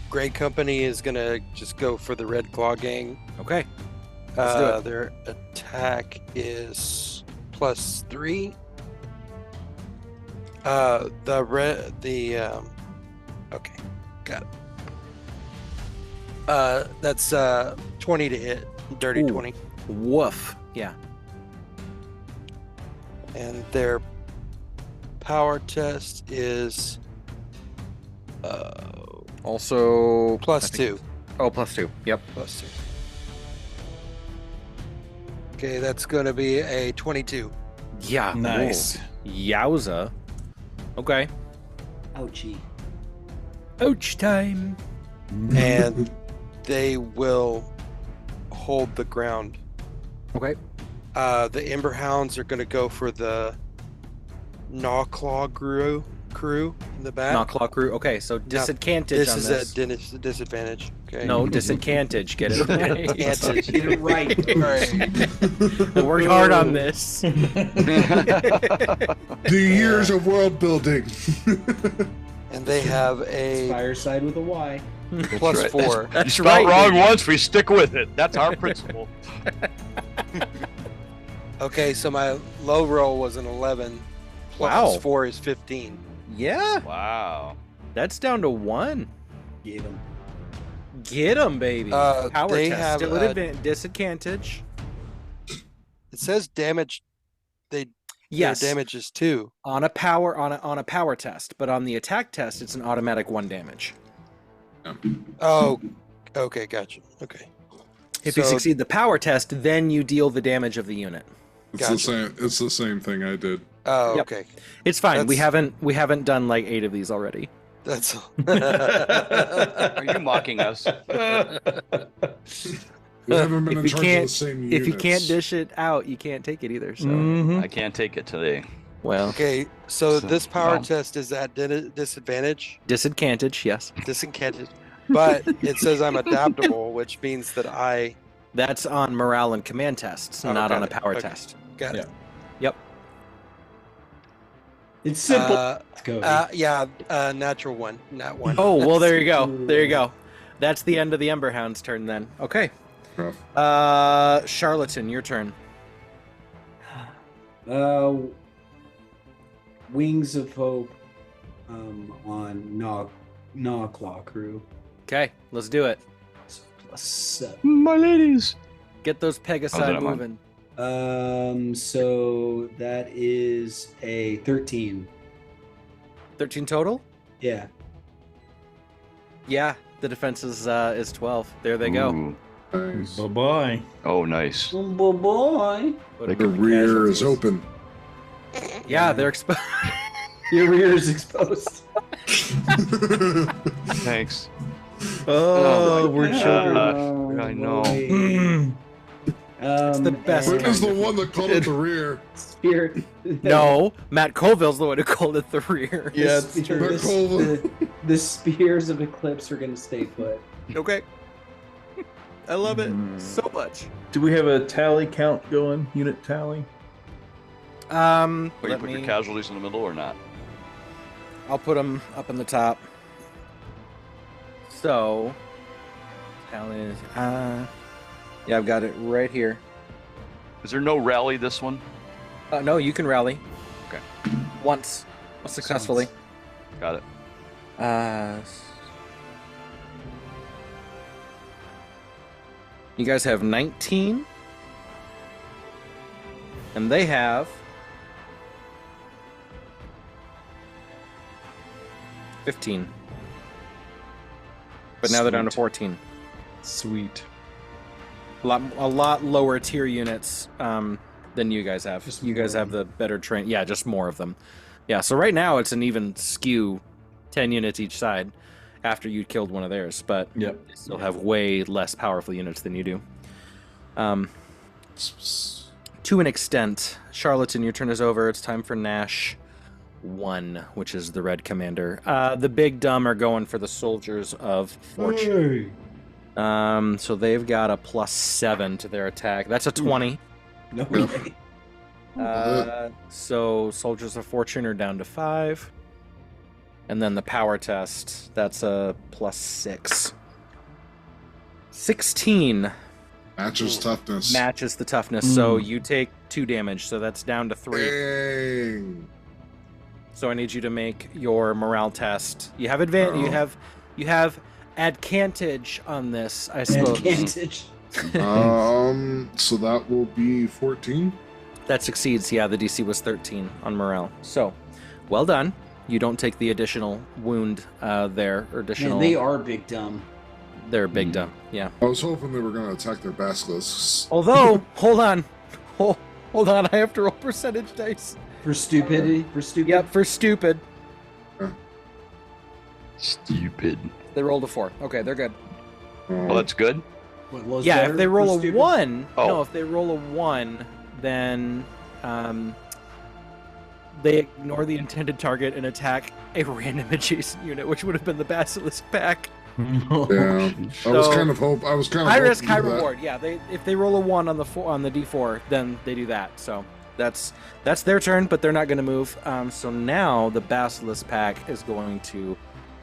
Speaker 6: Grey Company is gonna just go for the Red Claw Gang.
Speaker 1: Okay. Let's do it.
Speaker 6: Their attack is +3. Okay, got it. That's 20 to hit, dirty
Speaker 1: Ooh.
Speaker 6: 20,
Speaker 1: Woof. Yeah.
Speaker 6: and their power test is
Speaker 1: Also
Speaker 6: +2.
Speaker 1: Oh, +2. Yep.
Speaker 6: +2. Okay, that's going to be a 22.
Speaker 1: Yeah.
Speaker 7: Nice.
Speaker 1: Whoa. Yowza. Okay.
Speaker 4: Ouchie.
Speaker 1: Ouch time.
Speaker 6: And they will hold the ground.
Speaker 1: Okay.
Speaker 6: The Ember Hounds are going to go for the Gnawclaw crew in the back.
Speaker 1: Gnawclaw crew. Okay, so disadvantage
Speaker 6: This
Speaker 1: on
Speaker 6: is
Speaker 1: this.
Speaker 6: a disadvantage. Okay.
Speaker 1: No, disadvantage. Get it right.
Speaker 6: Advantage.
Speaker 4: Get it right.
Speaker 6: Right.
Speaker 1: I worked hard on this.
Speaker 2: The years of world building.
Speaker 6: And they have a
Speaker 4: Fireside with a Y.
Speaker 6: +4.
Speaker 5: You spelled wrong once, we stick with it. That's our principle.
Speaker 6: Okay, so my low roll was an 11.
Speaker 1: Wow.
Speaker 6: +4 is 15.
Speaker 1: Yeah,
Speaker 5: Wow.
Speaker 1: that's down to 1.
Speaker 4: Get him.
Speaker 1: Get him, baby. Power
Speaker 6: they
Speaker 1: test.
Speaker 6: have
Speaker 1: Still
Speaker 6: a-
Speaker 1: at disadvantage.
Speaker 6: It says damage.
Speaker 1: Yes.
Speaker 6: Their damage is 2.
Speaker 1: On a power test, but on the attack test, it's an automatic 1 damage.
Speaker 6: Oh, okay, gotcha. Okay.
Speaker 1: If you
Speaker 6: So-
Speaker 1: succeed the power test, then you deal the damage of the unit.
Speaker 2: It's the same thing I did.
Speaker 6: Oh,
Speaker 1: Yep.
Speaker 6: okay.
Speaker 1: It's fine. We
Speaker 6: That's-
Speaker 1: haven't done like 8 of these already.
Speaker 6: That's
Speaker 5: Are you mocking us?
Speaker 2: We haven't been
Speaker 1: If
Speaker 2: in
Speaker 1: you
Speaker 2: charge
Speaker 1: can't-
Speaker 2: of the same
Speaker 1: If you can't
Speaker 2: units.
Speaker 1: dish it out, you can't take it either. So
Speaker 5: I can't take it today.
Speaker 1: well,
Speaker 6: Okay, so
Speaker 5: So,
Speaker 6: this power
Speaker 5: well.
Speaker 6: test is at disadvantage,
Speaker 1: disadvantage. Yes,
Speaker 6: disencanted, but it says I'm adaptable, which means that I
Speaker 1: that's on morale and command tests,
Speaker 6: Oh,
Speaker 1: not
Speaker 6: got
Speaker 1: on a
Speaker 6: it.
Speaker 1: power
Speaker 6: Okay.
Speaker 1: test.
Speaker 6: got it.
Speaker 1: Yep.
Speaker 4: It's simple.
Speaker 6: Uh,
Speaker 4: Let's go.
Speaker 6: yeah, natural one, not one.
Speaker 1: Oh well, there you go. There you go. That's the end of the Emberhound's turn then. Okay.
Speaker 2: Rough.
Speaker 1: Charlatan, your turn.
Speaker 4: Wings of Hope on Gnawclaw crew.
Speaker 1: Okay, let's do it.
Speaker 4: So +7.
Speaker 5: My ladies.
Speaker 1: Get those
Speaker 5: that
Speaker 1: Pegasi
Speaker 5: one?
Speaker 1: moving.
Speaker 4: So that is a 13.
Speaker 1: 13 total.
Speaker 4: Yeah.
Speaker 1: Yeah, the defense is 12. There they go.
Speaker 5: Ooh.
Speaker 2: Nice.
Speaker 7: Bye bye.
Speaker 5: Oh, nice.
Speaker 4: Oh boy.
Speaker 1: What a
Speaker 2: The
Speaker 1: good
Speaker 2: rear is
Speaker 1: casualties.
Speaker 2: open.
Speaker 1: Yeah, they're exposed.
Speaker 4: Your rear is exposed.
Speaker 5: Thanks.
Speaker 7: Oh, we're
Speaker 5: God.
Speaker 7: children.
Speaker 5: I know.
Speaker 7: Mm.
Speaker 1: It's the best
Speaker 2: Britt is
Speaker 1: kind
Speaker 2: the one that called it the rear.
Speaker 4: Spirit.
Speaker 1: No, Matt Colville's the one who called it the rear.
Speaker 7: Yeah,
Speaker 4: The
Speaker 7: it's true.
Speaker 4: spears- the spears of Eclipse are going to stay put.
Speaker 1: Okay. I love it
Speaker 7: Hmm.
Speaker 1: so much.
Speaker 7: Do we have a tally count going? Unit tally?
Speaker 5: Will you
Speaker 1: Let
Speaker 5: put your
Speaker 1: me.
Speaker 5: casualties in the middle or not?
Speaker 1: I'll put them up in the top. So, tally is. Yeah, I've got it right here.
Speaker 5: Is there no rally this one?
Speaker 1: No, you can rally.
Speaker 5: Okay.
Speaker 1: Once successfully.
Speaker 5: Got it.
Speaker 1: You guys have 19. And they have 15. But now they're down to
Speaker 7: Sweet.
Speaker 1: 14.
Speaker 7: Sweet.
Speaker 1: A lot lower tier units than you guys have.
Speaker 4: Just
Speaker 1: You
Speaker 4: more
Speaker 1: guys
Speaker 4: of
Speaker 1: have the better train. Yeah, just more of them. Yeah, so right now it's an even skew, 10 units each side after you killed one of theirs, but
Speaker 3: Yep.
Speaker 1: they still have way less powerful units than you do. To an extent. Charlatan, your turn is over. It's time for Nash 1, which is the red commander. The big dumb are going for the soldiers of fortune. So they've got a +7 to their attack. That's a 20.
Speaker 4: No way.
Speaker 1: So soldiers of fortune are down to 5. And then the power test, that's a +6. 16
Speaker 2: Matches toughness.
Speaker 1: matches the toughness. So you take 2 damage. So that's down to 3.
Speaker 2: Dang.
Speaker 1: So I need you to make your morale test. You have advantage. You have advantage on this, I suppose.
Speaker 4: Advantage.
Speaker 2: So that will be 14.
Speaker 1: That succeeds. Yeah, the DC was 13 on morale. So, well done. You don't take the additional wound there, or additional.
Speaker 4: Man, they are big dumb.
Speaker 1: They're big dumb. Yeah.
Speaker 2: I was hoping they were going to attack their basilisks.
Speaker 1: Although, hold on, hold on. I have to roll percentage dice.
Speaker 4: For stupidity? For stupid?
Speaker 1: Yep, for stupid.
Speaker 5: Stupid.
Speaker 1: They rolled a 4. Okay, they're good.
Speaker 5: Well, that's good.
Speaker 4: What, low's
Speaker 1: Yeah,
Speaker 4: better
Speaker 1: if they
Speaker 4: for
Speaker 1: roll a
Speaker 4: stupid?
Speaker 1: 1,
Speaker 5: Oh.
Speaker 1: no, if they roll a 1, then they ignore the intended target and attack a random adjacent unit, which would have been the Basilisk pack.
Speaker 2: Yeah, I was
Speaker 1: So-
Speaker 2: kind of
Speaker 1: High risk, high
Speaker 2: hoping that.
Speaker 1: reward. Yeah, if they roll a 1 on the D4, then they do that. So that's their turn, but they're not going to move. So now the Basilisk pack is going to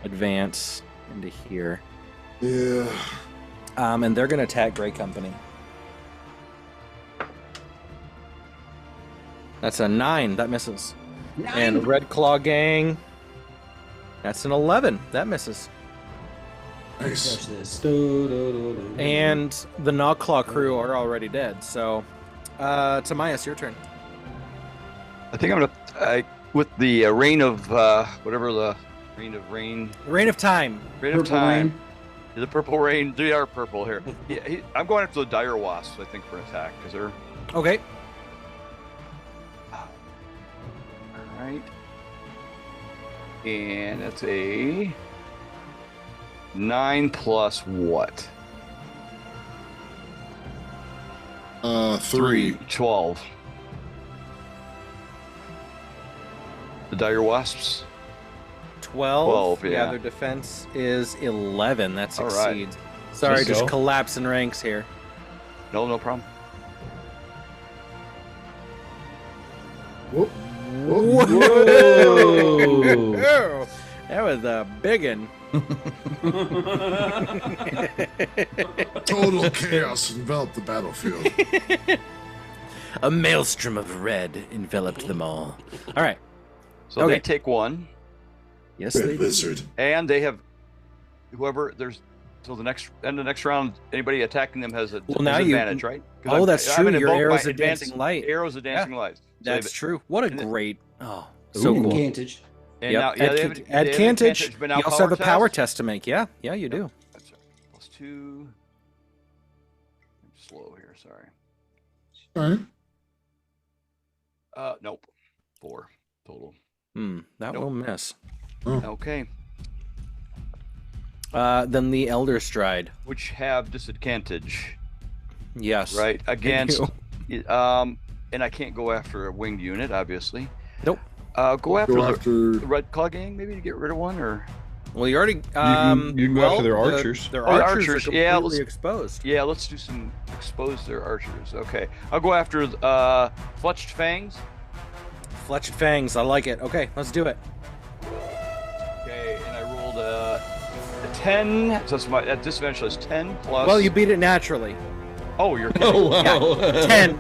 Speaker 1: advance into here,
Speaker 2: Yeah.
Speaker 1: and they're going to attack Grey Company. That's a 9. That misses.
Speaker 4: 9.
Speaker 1: And Red Claw Gang. That's an 11. That misses.
Speaker 2: Nice.
Speaker 4: Touch this.
Speaker 1: And the Gnawclaw crew are already dead. So, Tamias, your turn.
Speaker 5: I think I'm gonna with the rain of whatever the rain of rain,
Speaker 1: Reign of Time.
Speaker 5: rain of
Speaker 4: Purple
Speaker 5: time.
Speaker 4: rain.
Speaker 5: The purple rain. They are purple here. Yeah, I'm going after the dire wasps. I think for an attack because they're
Speaker 1: Okay.
Speaker 5: all right. And that's a 9 plus what?
Speaker 2: 3.
Speaker 5: 12. The dire wasps.
Speaker 1: 12.
Speaker 5: 12, yeah.
Speaker 1: Their defense is 11. That
Speaker 5: All right.
Speaker 1: succeeds. Sorry,
Speaker 3: Let's
Speaker 1: just
Speaker 3: go.
Speaker 1: collapsing ranks here.
Speaker 5: No problem.
Speaker 2: Whoop.
Speaker 1: Whoa!
Speaker 3: Whoa.
Speaker 1: That was a big one.
Speaker 2: Total chaos enveloped the battlefield.
Speaker 1: A maelstrom of red enveloped them all. All right.
Speaker 5: So
Speaker 1: Okay.
Speaker 5: they take 1,
Speaker 1: Yes, they
Speaker 2: Red
Speaker 1: do.
Speaker 2: lizard.
Speaker 5: and they have whoever there's. So the next round, anybody attacking them has a
Speaker 1: Well, now you-
Speaker 5: advantage, right? 'Cause
Speaker 1: Oh,
Speaker 5: I've-
Speaker 1: that's
Speaker 5: I
Speaker 1: true.
Speaker 5: haven't
Speaker 1: Your
Speaker 5: invoked my
Speaker 1: arrows advancing light.
Speaker 5: Arrows of dancing lights. So
Speaker 1: That's
Speaker 5: they've-
Speaker 1: true. What a
Speaker 5: and it-
Speaker 1: great. Oh, so cool.
Speaker 4: Advantage.
Speaker 5: And
Speaker 1: Yep.
Speaker 5: now, yeah,
Speaker 1: add
Speaker 5: they have,
Speaker 1: Cant-
Speaker 5: they
Speaker 1: add
Speaker 5: have
Speaker 1: Cantage.
Speaker 5: advantage, but now
Speaker 1: You also have a power
Speaker 5: test.
Speaker 1: test to make. Yeah, you do.
Speaker 5: That's right. +2. I'm slow here. Sorry.
Speaker 2: All right.
Speaker 5: Nope. 4 total.
Speaker 1: That
Speaker 5: Nope.
Speaker 1: will miss.
Speaker 5: Okay.
Speaker 1: Then the Elder Stride.
Speaker 5: Which have disadvantage,
Speaker 1: Yes.
Speaker 5: right? Against.
Speaker 1: do.
Speaker 5: And I can't go after a winged unit, obviously.
Speaker 1: Nope.
Speaker 5: Go after
Speaker 2: Go
Speaker 5: the
Speaker 2: after.
Speaker 5: Red Claw Gang, maybe to get rid of one, or
Speaker 1: Well, you already.
Speaker 3: you can go after their
Speaker 1: the-
Speaker 3: archers.
Speaker 1: Their
Speaker 5: Oh, the
Speaker 1: archers
Speaker 5: archers,
Speaker 1: are
Speaker 5: yeah,
Speaker 1: completely
Speaker 5: let's-
Speaker 1: exposed.
Speaker 5: yeah, let's do some expose their archers. Okay, I'll go after Fletched Fangs.
Speaker 1: Fletched fangs. I like it. Okay, let's do it.
Speaker 5: Okay, and I rolled a 10. So that's my that disadvantage is 10 plus.
Speaker 1: Well, you beat it naturally.
Speaker 5: Oh, you're kidding.
Speaker 3: Oh wow!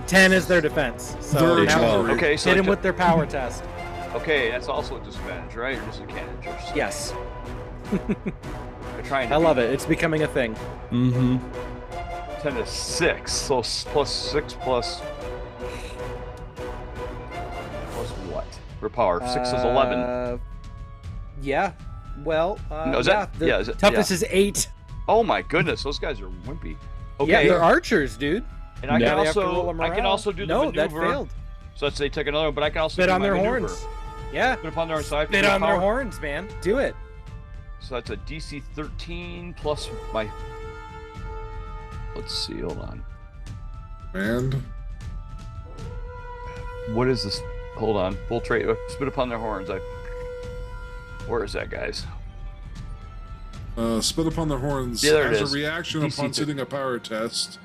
Speaker 1: 10 is their defense. So
Speaker 2: Third
Speaker 1: now
Speaker 2: cavalry.
Speaker 5: Okay, so
Speaker 1: hit him with their power test.
Speaker 5: okay, that's also a disadvantage, right? Or disadvantage? Or something.
Speaker 1: Yes,
Speaker 5: I'm trying to
Speaker 1: I love it. It's becoming a thing.
Speaker 3: Mm-hmm.
Speaker 5: 10 to 6, so plus 6 plus what? For power, 6 is 11.
Speaker 1: Yeah. Well.
Speaker 5: No, is that-
Speaker 1: the
Speaker 5: yeah, is it-
Speaker 1: toughness is 8.
Speaker 5: Oh my goodness, those guys are wimpy.
Speaker 1: Yeah,
Speaker 5: Okay,
Speaker 1: they're archers, dude.
Speaker 5: And I
Speaker 3: Yeah,
Speaker 5: can
Speaker 1: they have to roll a
Speaker 5: also
Speaker 1: morale.
Speaker 5: do the
Speaker 1: No,
Speaker 5: maneuver.
Speaker 1: that failed.
Speaker 5: So let's say take another one, but I can also
Speaker 1: Spit
Speaker 5: do
Speaker 1: on
Speaker 5: my
Speaker 1: their
Speaker 5: maneuver.
Speaker 1: horns. Yeah.
Speaker 5: Spit upon their horns. So I have to
Speaker 1: Spit
Speaker 5: do
Speaker 1: on their
Speaker 5: power-
Speaker 1: horns, man. Do it.
Speaker 5: So that's a DC 13 plus my. Let's see. Hold on.
Speaker 2: And
Speaker 5: What is this? Hold on. Full trait. Spit upon their horns. Where is that, guys?
Speaker 2: spit upon their horns
Speaker 5: Yeah, there it
Speaker 2: as
Speaker 5: is.
Speaker 2: a reaction
Speaker 5: DC
Speaker 2: upon sitting a power test.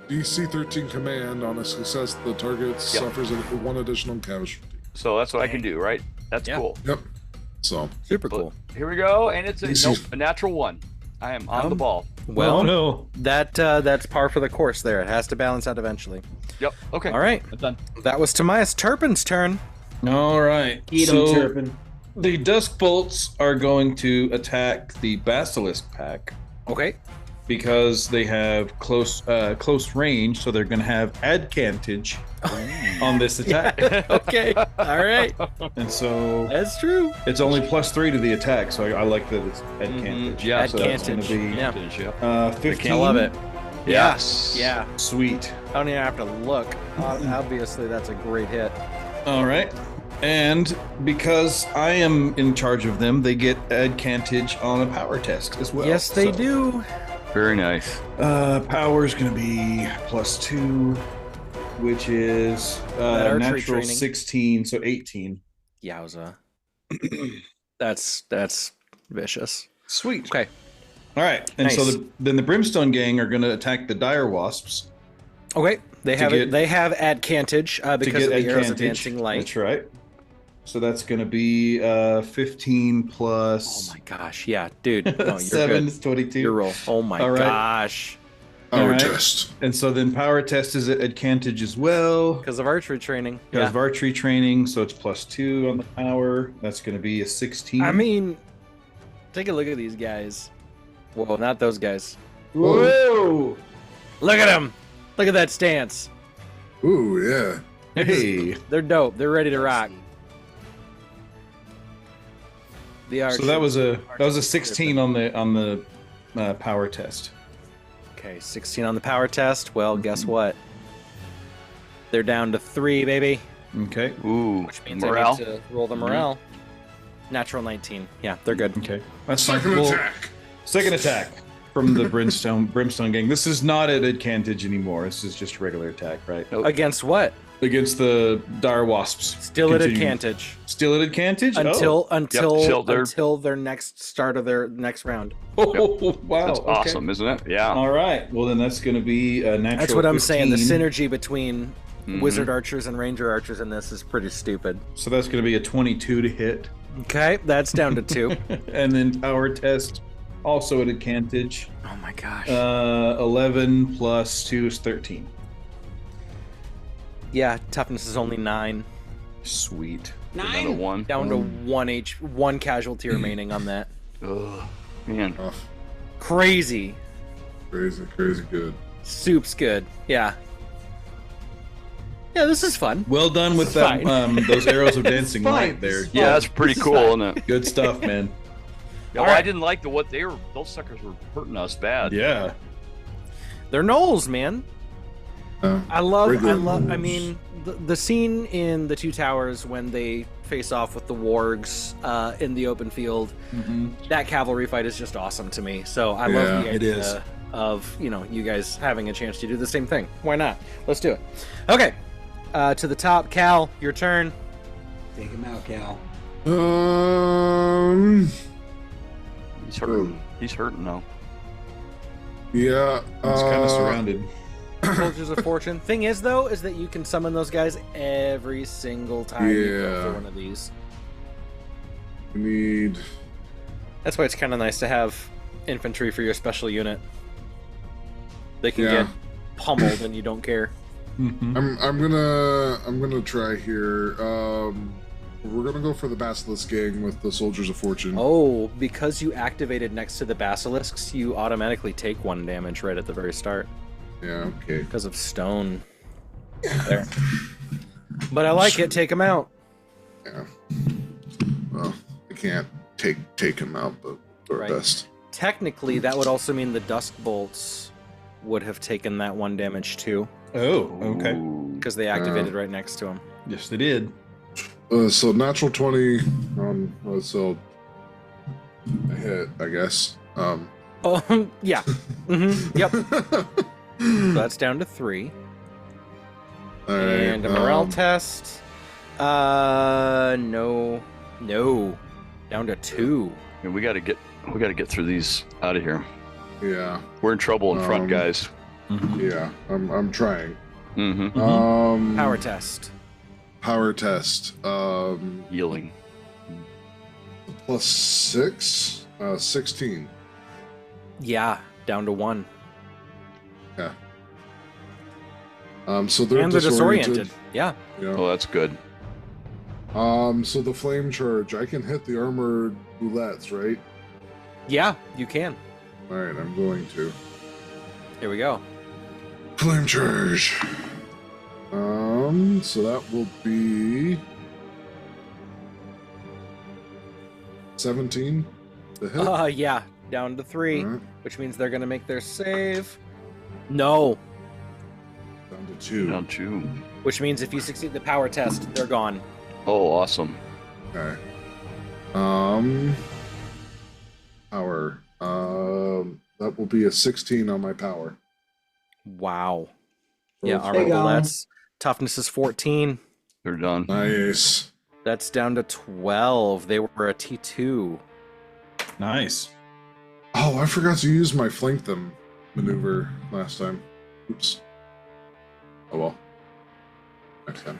Speaker 2: DC 13 command on a success, the target suffers one additional casualty.
Speaker 5: So that's what I can do, right? That's
Speaker 1: Yeah.
Speaker 5: cool.
Speaker 2: Yep. So
Speaker 1: Super
Speaker 5: But
Speaker 1: cool.
Speaker 5: here we go, and it's
Speaker 2: DC.
Speaker 5: a natural 1. I am on the ball.
Speaker 1: Well,
Speaker 3: Oh, no.
Speaker 1: that's par for the course there. It has to balance out eventually.
Speaker 5: Yep. Okay.
Speaker 1: All right.
Speaker 5: I'm done.
Speaker 1: That was Tobias Turpin's turn.
Speaker 3: All right.
Speaker 4: Eat 'em,
Speaker 3: so
Speaker 4: Turpin.
Speaker 3: the Dusk Bolts are going to attack the Basilisk pack
Speaker 1: Okay.
Speaker 3: because they have close range, so they're going to have advantage on this attack.
Speaker 1: Okay. All right.
Speaker 3: And so
Speaker 1: That's true.
Speaker 3: it's only +3 to the attack, so I like that it's advantage.
Speaker 5: Yeah,
Speaker 3: so that's going to
Speaker 1: Advantage.
Speaker 3: be
Speaker 1: Yeah.
Speaker 3: 15.
Speaker 1: I love it.
Speaker 5: Yes.
Speaker 1: Yeah.
Speaker 3: Sweet.
Speaker 1: I don't even have to look. Obviously, that's a great hit.
Speaker 3: All right. And because I am in charge of them, they get advantage on a power test as well.
Speaker 1: Yes, they
Speaker 3: So,
Speaker 1: do.
Speaker 5: Very nice.
Speaker 3: Power is going to be +2, which is
Speaker 1: That archery
Speaker 3: natural
Speaker 1: training.
Speaker 3: 16, so 18.
Speaker 1: Yowza. That's vicious.
Speaker 3: Sweet.
Speaker 1: Okay.
Speaker 3: All right. And so
Speaker 1: Nice.
Speaker 3: then the Brimstone gang are going to attack the Dire Wasps.
Speaker 1: Okay. They
Speaker 3: To
Speaker 1: have
Speaker 3: get-
Speaker 1: They have advantage because of the arrows of
Speaker 3: advantage.
Speaker 1: dancing light.
Speaker 3: That's right. So that's going to be 15
Speaker 1: Oh
Speaker 3: plus
Speaker 1: my gosh. Yeah, dude. No, you're
Speaker 3: 7
Speaker 1: good.
Speaker 3: is 22.
Speaker 1: Your roll. Oh my
Speaker 3: All right.
Speaker 1: gosh.
Speaker 2: power
Speaker 3: Alright.
Speaker 2: test.
Speaker 3: And so then power test is at advantage as well.
Speaker 1: Because of archery training.
Speaker 3: Because
Speaker 1: Yeah.
Speaker 3: of archery training, so it's +2 on the power. That's going to be a 16.
Speaker 1: I mean, take a look at these guys. Whoa, not those guys.
Speaker 3: whoa!
Speaker 1: Look at them. Look at that stance.
Speaker 2: Ooh, yeah.
Speaker 3: Hey.
Speaker 1: They're dope. They're ready to rock. The archer.
Speaker 3: So that was a 16 on the power test.
Speaker 1: Okay, 16 on the power test. Well, guess what? They're down to 3, baby.
Speaker 3: Okay.
Speaker 5: Ooh.
Speaker 1: Which means
Speaker 5: morale.
Speaker 1: I need to roll the morale. Natural 19. Yeah, they're good.
Speaker 3: Okay. That's
Speaker 2: Second
Speaker 3: well,
Speaker 2: attack.
Speaker 3: Second attack from the Brimstone gang. This is not at advantage anymore. This is just a regular attack, right?
Speaker 1: Against what?
Speaker 3: Against the Dire Wasps.
Speaker 1: Still at
Speaker 3: Continuing.
Speaker 1: advantage.
Speaker 3: Still at advantage?
Speaker 1: Until
Speaker 5: till
Speaker 1: their next start of their next round.
Speaker 3: Oh, wow.
Speaker 5: That's
Speaker 3: okay.
Speaker 5: awesome, isn't it? Yeah.
Speaker 3: All right. Well, then that's going to be a natural
Speaker 1: That's what I'm saying. The
Speaker 3: 15.
Speaker 1: synergy between
Speaker 5: Mhm.
Speaker 1: wizard archers and ranger archers in this is pretty stupid.
Speaker 3: So that's going to be a 22 to hit.
Speaker 1: Okay, that's down to 2.
Speaker 3: And then power test also at advantage.
Speaker 1: Oh my gosh.
Speaker 3: 11 plus 2 is 13.
Speaker 1: Yeah, toughness is only 9.
Speaker 3: Sweet.
Speaker 5: Another 1.
Speaker 1: Down to 1 casualty remaining on that.
Speaker 5: Ugh. Man.
Speaker 2: Oh,
Speaker 1: Crazy.
Speaker 2: crazy good.
Speaker 1: Soup's good. Yeah. Yeah, this is fun.
Speaker 3: Well done with
Speaker 1: It's
Speaker 3: that.
Speaker 1: fine.
Speaker 3: Those arrows of dancing
Speaker 1: fine.
Speaker 3: light there.
Speaker 1: It's
Speaker 5: Yeah, that's pretty
Speaker 1: This is
Speaker 5: cool,
Speaker 1: fun.
Speaker 5: isn't it?
Speaker 3: Good stuff, man.
Speaker 5: Yeah, well, I didn't like those suckers were hurting us bad.
Speaker 3: Yeah.
Speaker 1: They're gnolls, man. I
Speaker 2: regular
Speaker 1: mean, the scene in the Two Towers when they face off with the wargs in the open field, that cavalry fight is just awesome to me. So I love
Speaker 2: Yeah,
Speaker 1: the
Speaker 3: it
Speaker 1: idea
Speaker 3: is.
Speaker 1: of, you guys having a chance to do the same thing. Why not? Let's do it. Okay. To the top, Cal, your turn.
Speaker 4: Take him out, Cal.
Speaker 5: He's hurting. He's hurting now.
Speaker 2: Yeah.
Speaker 3: It's kind of surrounded.
Speaker 1: Soldiers of Fortune. Thing is, though, is that you can summon those guys every single time you go
Speaker 2: Yeah.
Speaker 1: for one of these.
Speaker 2: We need.
Speaker 1: That's why it's kind of nice to have infantry for your special unit. They can
Speaker 2: Yeah.
Speaker 1: get pummeled and you don't care.
Speaker 3: Mhm.
Speaker 2: I'm gonna try here. We're gonna go for the Basilisk gang with the Soldiers of Fortune.
Speaker 1: Oh, because you activated next to the basilisks, you automatically take 1 damage right at the very start
Speaker 2: Yeah. Okay.
Speaker 1: because of stone. There. But I like it. Take them out.
Speaker 2: Yeah. Well, I can't take him out, but do our
Speaker 1: Right.
Speaker 2: best.
Speaker 1: Technically, that would also mean the dusk bolts would have taken that 1 damage too.
Speaker 7: Oh, okay.
Speaker 1: because they activated right next to him.
Speaker 7: Yes, they did.
Speaker 2: So natural 20. So I hit, I guess.
Speaker 1: Oh, yeah. Yep. So that's down to 3.
Speaker 2: All right,
Speaker 1: And a morale test. No. Down to 2.
Speaker 5: And we gotta get through these out of here.
Speaker 2: Yeah.
Speaker 5: We're in trouble in front, guys.
Speaker 2: Yeah. I'm trying.
Speaker 1: Power test.
Speaker 2: Power test.
Speaker 5: Yielding.
Speaker 2: Plus 6. 16.
Speaker 1: Yeah, down to 1.
Speaker 2: Yeah. So they're
Speaker 1: And they're
Speaker 2: disoriented.
Speaker 1: disoriented. Yeah.
Speaker 2: Yeah.
Speaker 5: Oh, that's good.
Speaker 2: So the flame charge, I can hit the armored bullets, right?
Speaker 1: Yeah, you can.
Speaker 2: All right, I'm going to.
Speaker 1: Here we go.
Speaker 2: Flame charge. So that will be 17 to hit.
Speaker 1: Yeah, down to 3,
Speaker 2: Alright.
Speaker 1: which means they're gonna make their save. No,
Speaker 2: Down to 2.
Speaker 5: Down 2.
Speaker 1: which means if you succeed the power test, they're gone.
Speaker 5: Oh, awesome.
Speaker 2: Okay. Power. That will be a 16 on my power.
Speaker 1: Wow. Yeah,
Speaker 2: Both.
Speaker 1: armor
Speaker 4: you go.
Speaker 1: bullets. Toughness is 14.
Speaker 5: They're done.
Speaker 2: Nice.
Speaker 1: That's down to 12. They were a T2.
Speaker 7: Nice.
Speaker 2: Oh, I forgot to use my flank them maneuver last time. Oops. Oh well. Next time.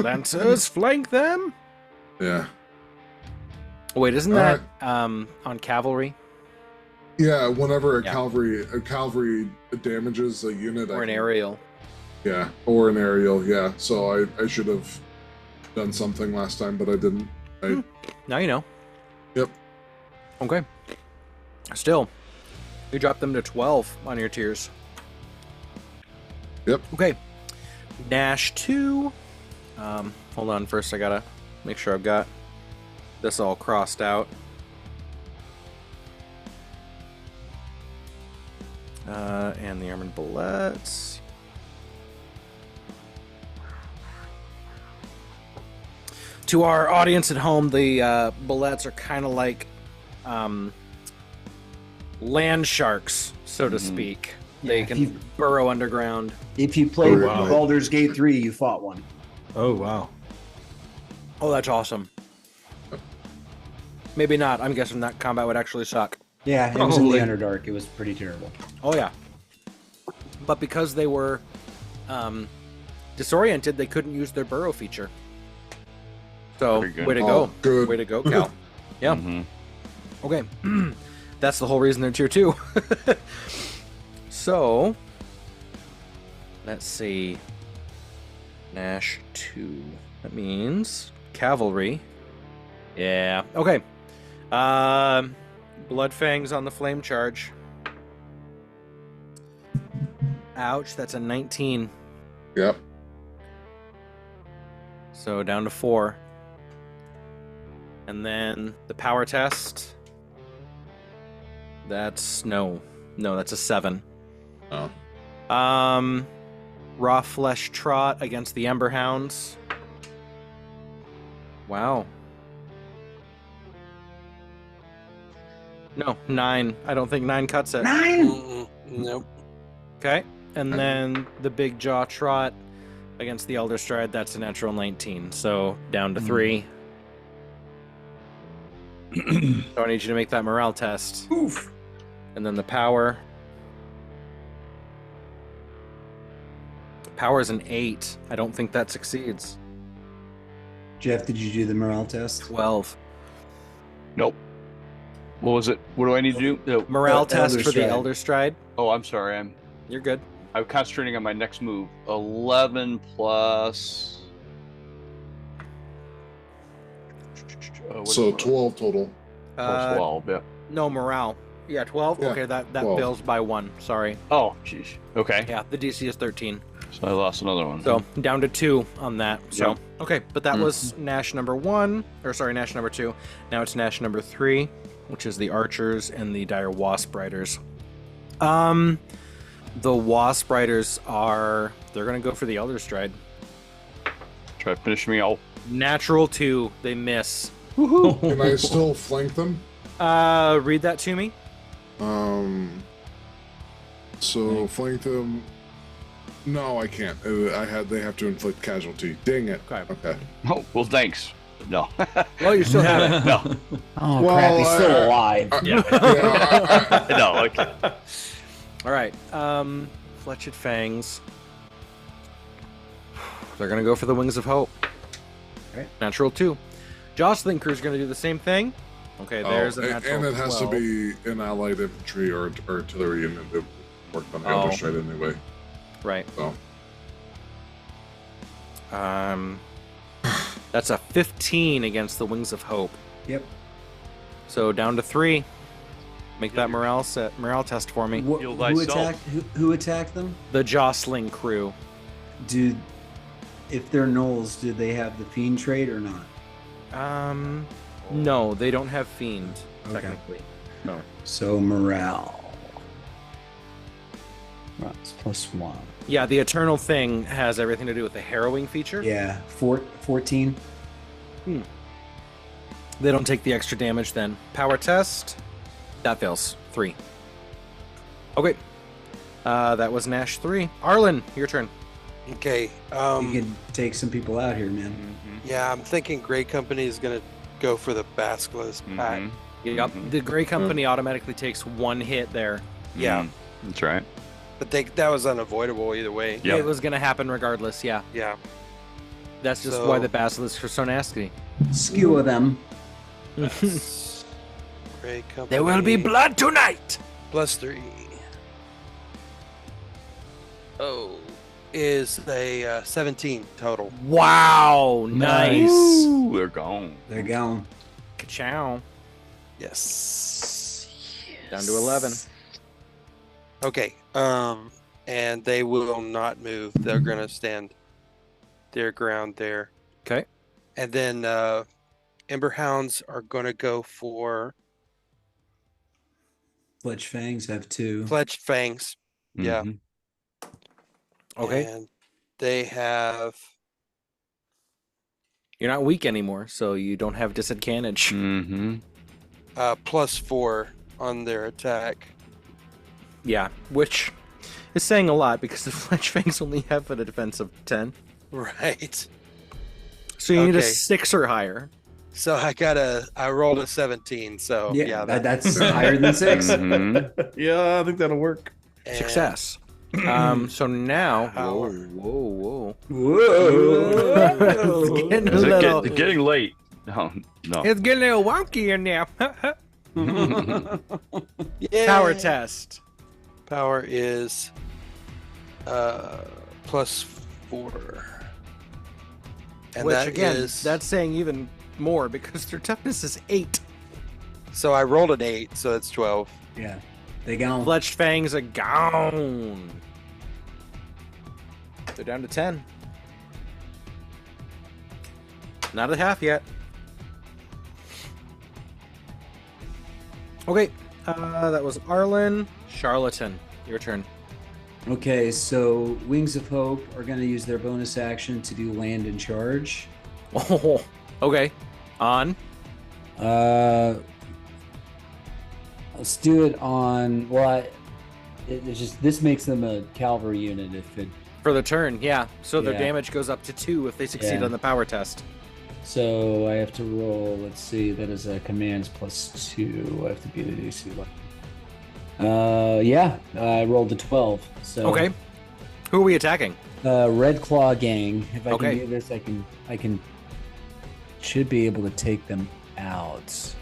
Speaker 1: Lancers, flank them.
Speaker 2: Yeah.
Speaker 1: Wait, isn't that on cavalry
Speaker 2: Yeah, whenever a
Speaker 1: Yeah.
Speaker 2: cavalry damages a unit,
Speaker 1: or
Speaker 2: I
Speaker 1: an
Speaker 2: can-
Speaker 1: aerial?
Speaker 2: Yeah, or an aerial. Yeah, so I should have done something last time, but I didn't.
Speaker 1: Now you know.
Speaker 2: Yep.
Speaker 1: Okay. Still, you dropped them to 12 on your tiers.
Speaker 2: Yep.
Speaker 1: Okay. Nash 2. Hold on. First, I gotta make sure I've got this all crossed out. And the armored bullets. To our audience at home, the bullets are kind of like land sharks, so to speak. They
Speaker 4: Yeah,
Speaker 1: can burrow underground.
Speaker 4: If you played
Speaker 2: Oh, wow.
Speaker 4: Baldur's Gate 3, you fought one.
Speaker 7: Oh, wow.
Speaker 1: Oh, that's awesome. Maybe not. I'm guessing that combat would actually suck.
Speaker 4: Yeah, it was in the
Speaker 7: Probably.
Speaker 4: Underdark. It was pretty terrible.
Speaker 1: Oh, yeah. But because they were disoriented, they couldn't use their burrow feature. So,
Speaker 5: Very good.
Speaker 1: way to
Speaker 2: Oh,
Speaker 1: go.
Speaker 2: good.
Speaker 1: Way to go, Cal. Yeah.
Speaker 5: Mhm.
Speaker 1: Okay. That's the whole reason they're tier 2. So, let's see. Nash 2. That means cavalry. Yeah. Okay. Blood fangs on the flame charge. Ouch, that's a 19.
Speaker 2: Yep.
Speaker 1: So down to 4. And then the power test. That's that's a 7.
Speaker 2: Oh.
Speaker 1: Raw flesh trot against the Ember Hounds. Wow. No, 9. I don't think 9 cuts it.
Speaker 6: Nope.
Speaker 1: Okay. And then the big jaw trot against the Elder Stride, that's a natural 19. So down to 3. So I need you to make that morale test.
Speaker 4: Oof.
Speaker 1: And then the power. Power is an 8. I don't think that succeeds.
Speaker 4: Jeff, did you do the morale test?
Speaker 1: 12.
Speaker 5: Nope. What was it? What do I need to do? No.
Speaker 1: Morale
Speaker 4: Elder
Speaker 1: test for the
Speaker 4: Stride.
Speaker 1: Elder Stride.
Speaker 5: Oh, I'm sorry.
Speaker 1: You're good.
Speaker 5: I'm concentrating on my next move. 11 plus. What is
Speaker 2: So
Speaker 5: it?
Speaker 2: 12 total.
Speaker 5: Plus 12. Yeah.
Speaker 1: No, morale. Yeah, 12?
Speaker 2: Yeah,
Speaker 1: Okay, that
Speaker 2: 12.
Speaker 1: fails by 1. Sorry.
Speaker 5: Oh, jeez. Okay.
Speaker 1: Yeah, the DC is 13.
Speaker 5: So I lost another one.
Speaker 1: So down to 2 on that. So,
Speaker 5: Yep.
Speaker 1: okay, but that was Nash number 1. Or sorry, Nash number 2. Now it's Nash number 3, which is the Archers and the Dire Wasp Riders. The Wasp Riders they're going to go for the Elder Stride.
Speaker 5: Try to finish me off.
Speaker 1: Natural 2, they miss.
Speaker 2: Can I still flank them?
Speaker 1: Read that to me.
Speaker 2: So flank them. No, I can't. They have to inflict casualty. Dang it. Okay.
Speaker 5: Oh, well, thanks. No.
Speaker 1: Well, you still have it.
Speaker 5: No.
Speaker 4: Oh
Speaker 2: Well,
Speaker 4: crap! He's still alive.
Speaker 2: Yeah.
Speaker 5: No, okay.
Speaker 1: All right. Fletched Fangs. They're going to go for the Wings of Hope.
Speaker 4: Okay.
Speaker 1: Natural 2. Jostling Crew's going to do the same thing. Okay, there's a natural
Speaker 2: and it has
Speaker 1: 12.
Speaker 2: to be an allied infantry or artillery unit that worked on Elder Stride anyway.
Speaker 1: Right.
Speaker 2: So.
Speaker 1: That's a 15 against the Wings of Hope.
Speaker 4: Yep.
Speaker 1: So down to 3. Make that morale test for me.
Speaker 5: Heal thyself.
Speaker 4: Who attacked them?
Speaker 1: The Jostling Crew.
Speaker 4: If they're gnolls, do they have the fiend trait or not?
Speaker 1: No, they don't have Fiend,
Speaker 4: Okay.
Speaker 1: technically. No.
Speaker 4: So morale. Well, it's +1.
Speaker 1: Yeah, the Eternal thing has everything to do with the harrowing feature.
Speaker 4: Yeah, 14.
Speaker 1: They don't take the extra damage then. Power test. That fails. 3. Okay. That was Nash 3. Arlen, your turn.
Speaker 6: Okay.
Speaker 4: You can take some people out here, man.
Speaker 6: Yeah, I'm thinking Grey Company is gonna go for the Basilisk pack.
Speaker 1: Yep. The Grey Company automatically takes 1 hit there.
Speaker 6: Yeah,
Speaker 5: That's right.
Speaker 6: but that was unavoidable either way.
Speaker 5: Yep.
Speaker 1: It was going to happen regardless, yeah.
Speaker 6: Yeah.
Speaker 1: That's just
Speaker 6: So-
Speaker 1: why the Basilisks are so nasty.
Speaker 4: Skewer them.
Speaker 6: That's Grey Company.
Speaker 1: There will be blood tonight!
Speaker 6: +3. Oh, is a 17 total.
Speaker 1: Wow! Nice!
Speaker 5: Ooh, they're gone.
Speaker 4: They're gone.
Speaker 1: Ka-chow.
Speaker 6: Yes.
Speaker 1: Down to 11.
Speaker 6: Okay. And they will not move. They're gonna stand their ground there.
Speaker 1: Okay.
Speaker 6: And then Ember Hounds are gonna go for
Speaker 4: Fletch Fangs have 2.
Speaker 6: Fletched Fangs. Yeah.
Speaker 5: Mhm.
Speaker 1: Okay.
Speaker 6: And they have
Speaker 1: You're not weak anymore, so you don't have disadvantage.
Speaker 5: Mhm.
Speaker 6: +4 on their attack.
Speaker 1: Yeah, which is saying a lot because the Fletch Fangs only have a defense of 10.
Speaker 6: Right.
Speaker 1: So you need a
Speaker 6: Okay.
Speaker 1: 6 or higher.
Speaker 6: So I rolled a 17. So yeah,
Speaker 4: that's higher than 6.
Speaker 5: Mhm.
Speaker 7: Yeah, I think that'll work.
Speaker 6: and
Speaker 1: Success. So now...
Speaker 6: Power.
Speaker 1: Whoa.
Speaker 4: Whoa.
Speaker 1: It's getting a
Speaker 5: Is it
Speaker 1: little...
Speaker 5: getting late? No. No.
Speaker 1: It's getting a little wonky in there.
Speaker 6: Yeah.
Speaker 1: Power test.
Speaker 6: Power is +4. And
Speaker 1: Which,
Speaker 6: that
Speaker 1: again,
Speaker 6: is-
Speaker 1: that's saying even more because their toughness is 8.
Speaker 6: so I rolled an 8, so it's 12.
Speaker 4: Yeah, they gone.
Speaker 1: Fletched Fangs are gone. They're down to 10. Not at half yet. Okay, that was Arlen. Charlatan, your turn.
Speaker 4: Okay, so Wings of Hope are going to use their bonus action to do land and charge.
Speaker 1: Oh, okay. On.
Speaker 4: Let's do it on. Well, it's just this makes them a cavalry unit if it.
Speaker 1: For the turn, yeah. So their
Speaker 4: Yeah.
Speaker 1: damage goes up to 2 if they succeed
Speaker 4: Yeah.
Speaker 1: on the power test.
Speaker 4: So I have to roll. Let's see. That is a commands +2. I have to beat a DC. Yeah. I rolled a 12. So
Speaker 1: Okay. Who are we attacking?
Speaker 4: Red Claw Gang. If I
Speaker 1: Okay.
Speaker 4: can do this, I can. Should be able to take them out.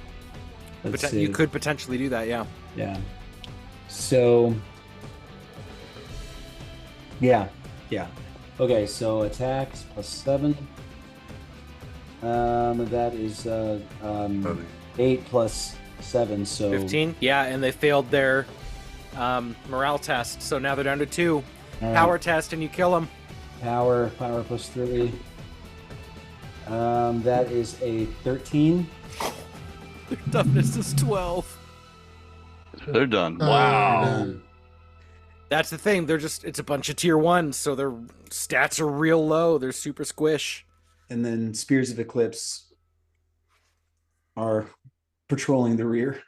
Speaker 4: Let's see.
Speaker 1: You could potentially do that, yeah.
Speaker 4: Yeah. So. Yeah. Okay, so attacks +7. That is 8 + 7, so
Speaker 1: 15? Yeah, and they failed their morale test, so now they're down to 2.
Speaker 4: all right.
Speaker 1: Power test, and you kill them.
Speaker 4: Power +3. That is a 13.
Speaker 1: Their toughness is 12.
Speaker 5: They're done.
Speaker 2: Oh.
Speaker 5: Wow.
Speaker 1: That's the thing. It's a bunch of tier 1s, so their stats are real low. They're super squish.
Speaker 4: And then Spears of Eclipse are patrolling the rear.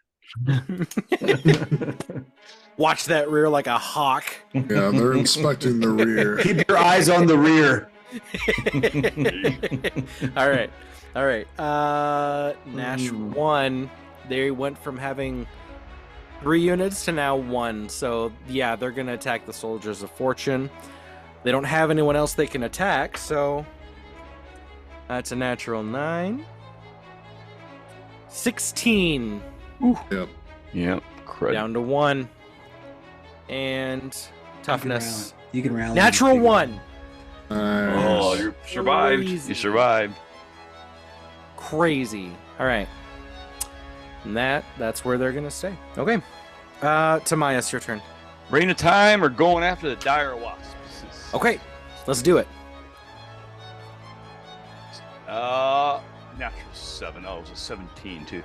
Speaker 1: Watch that rear like a hawk.
Speaker 2: Yeah, they're inspecting the rear.
Speaker 4: Keep your eyes on the rear.
Speaker 1: All right. Nash 1. They went from having 3 units to now 1. So yeah, they're gonna attack the soldiers of fortune. They don't have anyone else they can attack, so that's a natural 9. 16.
Speaker 2: Yep.
Speaker 5: Crud.
Speaker 1: Down to 1. And toughness.
Speaker 4: You can rally.
Speaker 1: Natural 1.
Speaker 5: Oh, you survived.
Speaker 1: Crazy.
Speaker 5: You survived.
Speaker 1: Crazy. All right. And that's where they're gonna stay. Okay. Tamias, your turn.
Speaker 5: Rain of time or going after the dire wasps?
Speaker 1: Okay. Let's do it.
Speaker 5: Natural 7. Oh, it was a 17 too.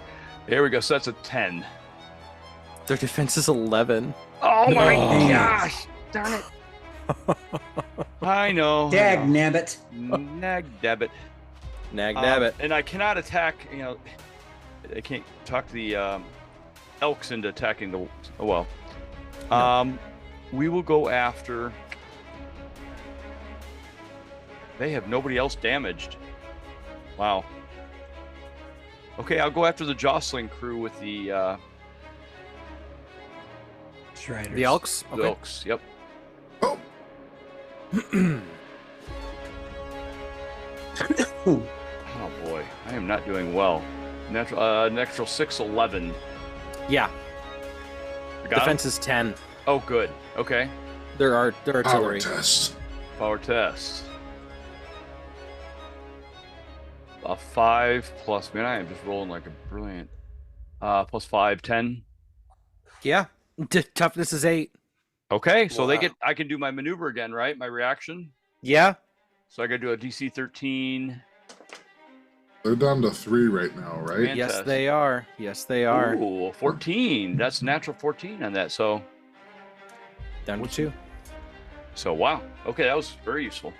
Speaker 5: Here we go. So that's a 10.
Speaker 1: Their defense is 11.
Speaker 5: Oh my
Speaker 4: Oh.
Speaker 5: gosh! Darn it! I know.
Speaker 4: Dag nabbit.
Speaker 5: Nag dabbit.
Speaker 1: Nag dabbit.
Speaker 5: And I cannot attack. I can't talk the elks into attacking the. Oh well. We will go after. They have nobody else damaged. Wow. Okay, I'll go after the jostling crew with the
Speaker 4: Striders.
Speaker 1: The Elks?
Speaker 5: the
Speaker 1: Okay.
Speaker 5: elks. Yep.
Speaker 2: Oh,
Speaker 5: Oh boy, I am not doing well. Natural 6, 11.
Speaker 1: Yeah.
Speaker 5: I got 'em?
Speaker 1: Defense is 10.
Speaker 5: Oh, good. Okay.
Speaker 1: They're
Speaker 2: power
Speaker 1: artillery.
Speaker 2: test.
Speaker 5: Power test. A 5 plus. Man, I am just rolling like a brilliant. Plus 5, 10.
Speaker 1: Yeah. Toughness is 8.
Speaker 5: Okay, so
Speaker 6: Wow.
Speaker 5: I can do my maneuver again, right? My reaction.
Speaker 1: Yeah.
Speaker 5: So I got to do a DC 13.
Speaker 2: They're down to 3 right now, right?
Speaker 5: Man.
Speaker 1: Yes,
Speaker 5: Fantastic.
Speaker 1: they are. Yes, they are.
Speaker 5: Ooh, 14. That's natural 14 on that. So
Speaker 1: Down to 2.
Speaker 5: wow. Okay, that was very useful.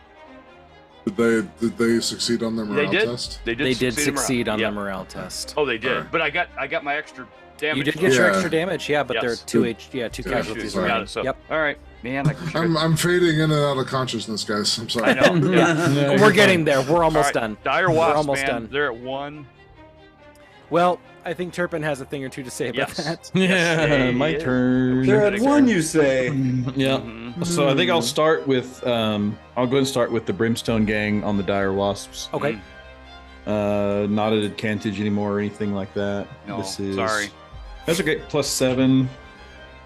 Speaker 2: Did they succeed on their morale
Speaker 5: They did.
Speaker 2: test?
Speaker 1: They did succeed on
Speaker 5: yeah.
Speaker 1: the morale test.
Speaker 5: Oh, they did.
Speaker 2: Alright.
Speaker 5: But I got my extra damage.
Speaker 1: You did
Speaker 5: from
Speaker 1: get your
Speaker 2: Yeah.
Speaker 1: extra damage, yeah, but
Speaker 5: Yes.
Speaker 1: they're 2
Speaker 2: Good.
Speaker 1: two
Speaker 2: Yeah,
Speaker 1: casualties
Speaker 5: Got
Speaker 1: remaining.
Speaker 5: it. So,
Speaker 1: Yep.
Speaker 5: all right, man.
Speaker 2: I'm fading in and out of consciousness, guys. I'm sorry.
Speaker 5: I know. Yeah.
Speaker 7: Yeah,
Speaker 1: We're getting there. We're almost
Speaker 5: All right,
Speaker 1: done.
Speaker 5: Dire
Speaker 1: We're
Speaker 5: wasps,
Speaker 1: almost
Speaker 5: man.
Speaker 1: done.
Speaker 5: They're at 1.
Speaker 1: Well, I think Turpin has a thing or two to say about
Speaker 5: Yes.
Speaker 1: that.
Speaker 7: Yeah,
Speaker 5: he
Speaker 7: my
Speaker 5: is.
Speaker 7: turn.
Speaker 4: They're
Speaker 5: Good
Speaker 4: at 1, you say.
Speaker 7: Yeah.
Speaker 5: Mhm.
Speaker 7: So I think I'll start with I'll go ahead and start with the Brimstone Gang on the Dire Wasps.
Speaker 1: Okay.
Speaker 7: Not at advantage anymore or anything like that.
Speaker 5: No,
Speaker 7: this is
Speaker 5: sorry.
Speaker 7: That's okay. Plus 7.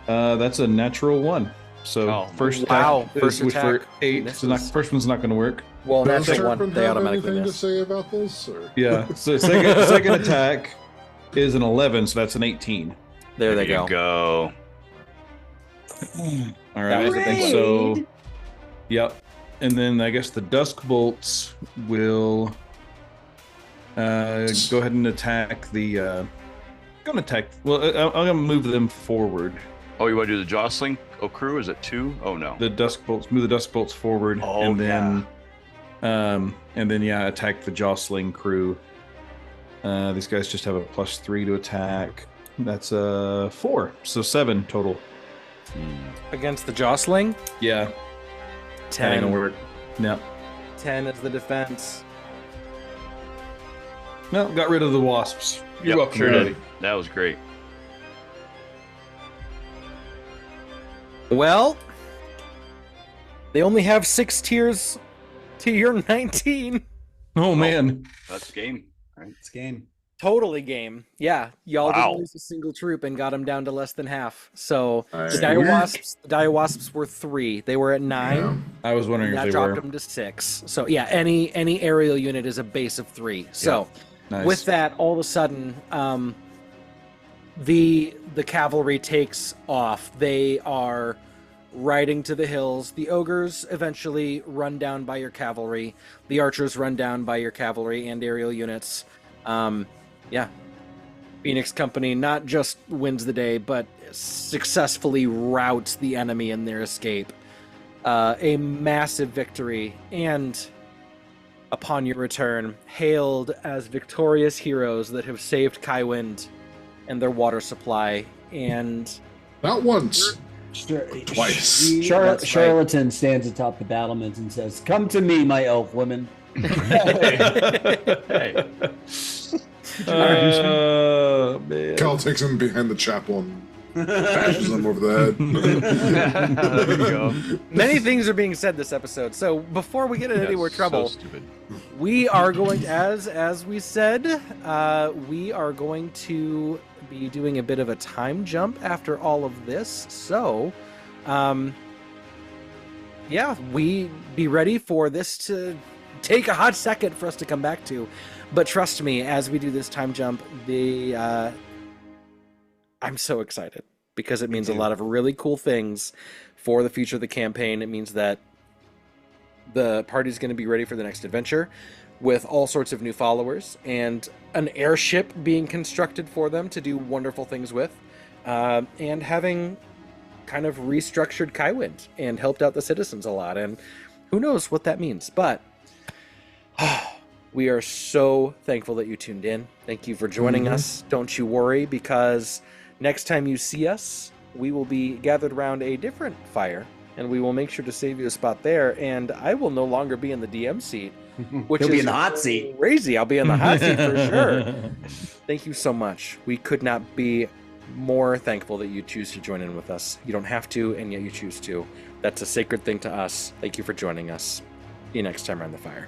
Speaker 7: That's a natural 1. So
Speaker 5: Oh,
Speaker 7: first
Speaker 1: wow.
Speaker 7: attack
Speaker 1: First
Speaker 7: is for
Speaker 1: attack
Speaker 7: 8. So
Speaker 1: misses.
Speaker 7: first one's not going to work.
Speaker 1: Well,
Speaker 2: Does
Speaker 1: natural 1,
Speaker 2: Turpin
Speaker 1: they
Speaker 2: have
Speaker 1: automatically
Speaker 2: anything to
Speaker 1: miss.
Speaker 2: say about this? Or?
Speaker 7: Yeah. So second attack is an 11. So that's an 18.
Speaker 1: There they
Speaker 5: you
Speaker 1: go.
Speaker 5: go.
Speaker 7: All right.
Speaker 4: Great.
Speaker 7: So, yep. And then I guess the Dusk Bolts will go ahead and attack the. Gonna attack. Well, I'm gonna move them forward.
Speaker 5: Oh, you want to do the jostling? Oh, crew is it 2? Oh no.
Speaker 7: The Dusk Bolts. Move the Dusk Bolts forward,
Speaker 5: Oh,
Speaker 7: and then, attack the jostling crew. These guys just have a plus 3 to attack. That's a 4, so 7 total.
Speaker 1: Against the jostling,
Speaker 7: Yeah, that ain't
Speaker 1: 10.
Speaker 7: gonna work. No,
Speaker 1: 10 is the defense.
Speaker 7: no, got rid of the wasps. You're
Speaker 5: Yep,
Speaker 7: welcome,
Speaker 5: sure
Speaker 7: buddy.
Speaker 5: did. That was great.
Speaker 1: Well, they only have 6 tiers to your 19.
Speaker 7: Oh man.
Speaker 5: That's game. Right.
Speaker 4: It's game.
Speaker 1: Totally game. Yeah, y'all
Speaker 5: Wow.
Speaker 1: didn't lose a single troop and got them down to less than half. So
Speaker 2: Alright.
Speaker 1: the dire wasps were 3. They were at 9.
Speaker 2: Yeah.
Speaker 7: I was wondering
Speaker 1: That
Speaker 7: if they
Speaker 1: dropped
Speaker 7: were.
Speaker 1: them to 6. So yeah, any aerial unit is a base of 3. So
Speaker 7: Nice.
Speaker 1: with that, all of a sudden, the cavalry takes off. They are riding to the hills. The ogres eventually run down by your cavalry. The archers run down by your cavalry and aerial units. Yeah. Phoenix Company not just wins the day, but successfully routs the enemy in their escape. A massive victory, and upon your return, hailed as victorious heroes that have saved Kywind and their water supply. And
Speaker 2: Not once, twice.
Speaker 4: Charlatan stands atop the battlements and says, "Come to me, my elf women."
Speaker 5: Hey.
Speaker 3: Man.
Speaker 2: Cal takes him behind the chapel and bashes him over the head.
Speaker 5: There you go.
Speaker 1: Many things are being said this episode. So before we get into any more trouble,
Speaker 5: So stupid.
Speaker 1: we are going, as we said, we are going to be doing a bit of a time jump after all of this. So, yeah, we be ready for this to take a hot second for us to come back to. But trust me, as we do this time jump, I'm so excited because it means a lot of really cool things for the future of the campaign. It means that the party's going to be ready for the next adventure with all sorts of new followers and an airship being constructed for them to do wonderful things with, and having kind of restructured Kywind and helped out the citizens a lot. And who knows what that means, but we are so thankful that you tuned in. Thank you for joining us. Don't you worry, because next time you see us, we will be gathered around a different fire, and we will make sure to save you a spot there. And I will no longer be in the DM seat, which
Speaker 4: He'll
Speaker 1: is
Speaker 4: be in the hot seat.
Speaker 1: crazy. I'll be in the hot seat for sure. Thank you so much. We could not be more thankful that you choose to join in with us. You don't have to, and yet you choose to. That's a sacred thing to us. Thank you for joining us. See you next time around the fire.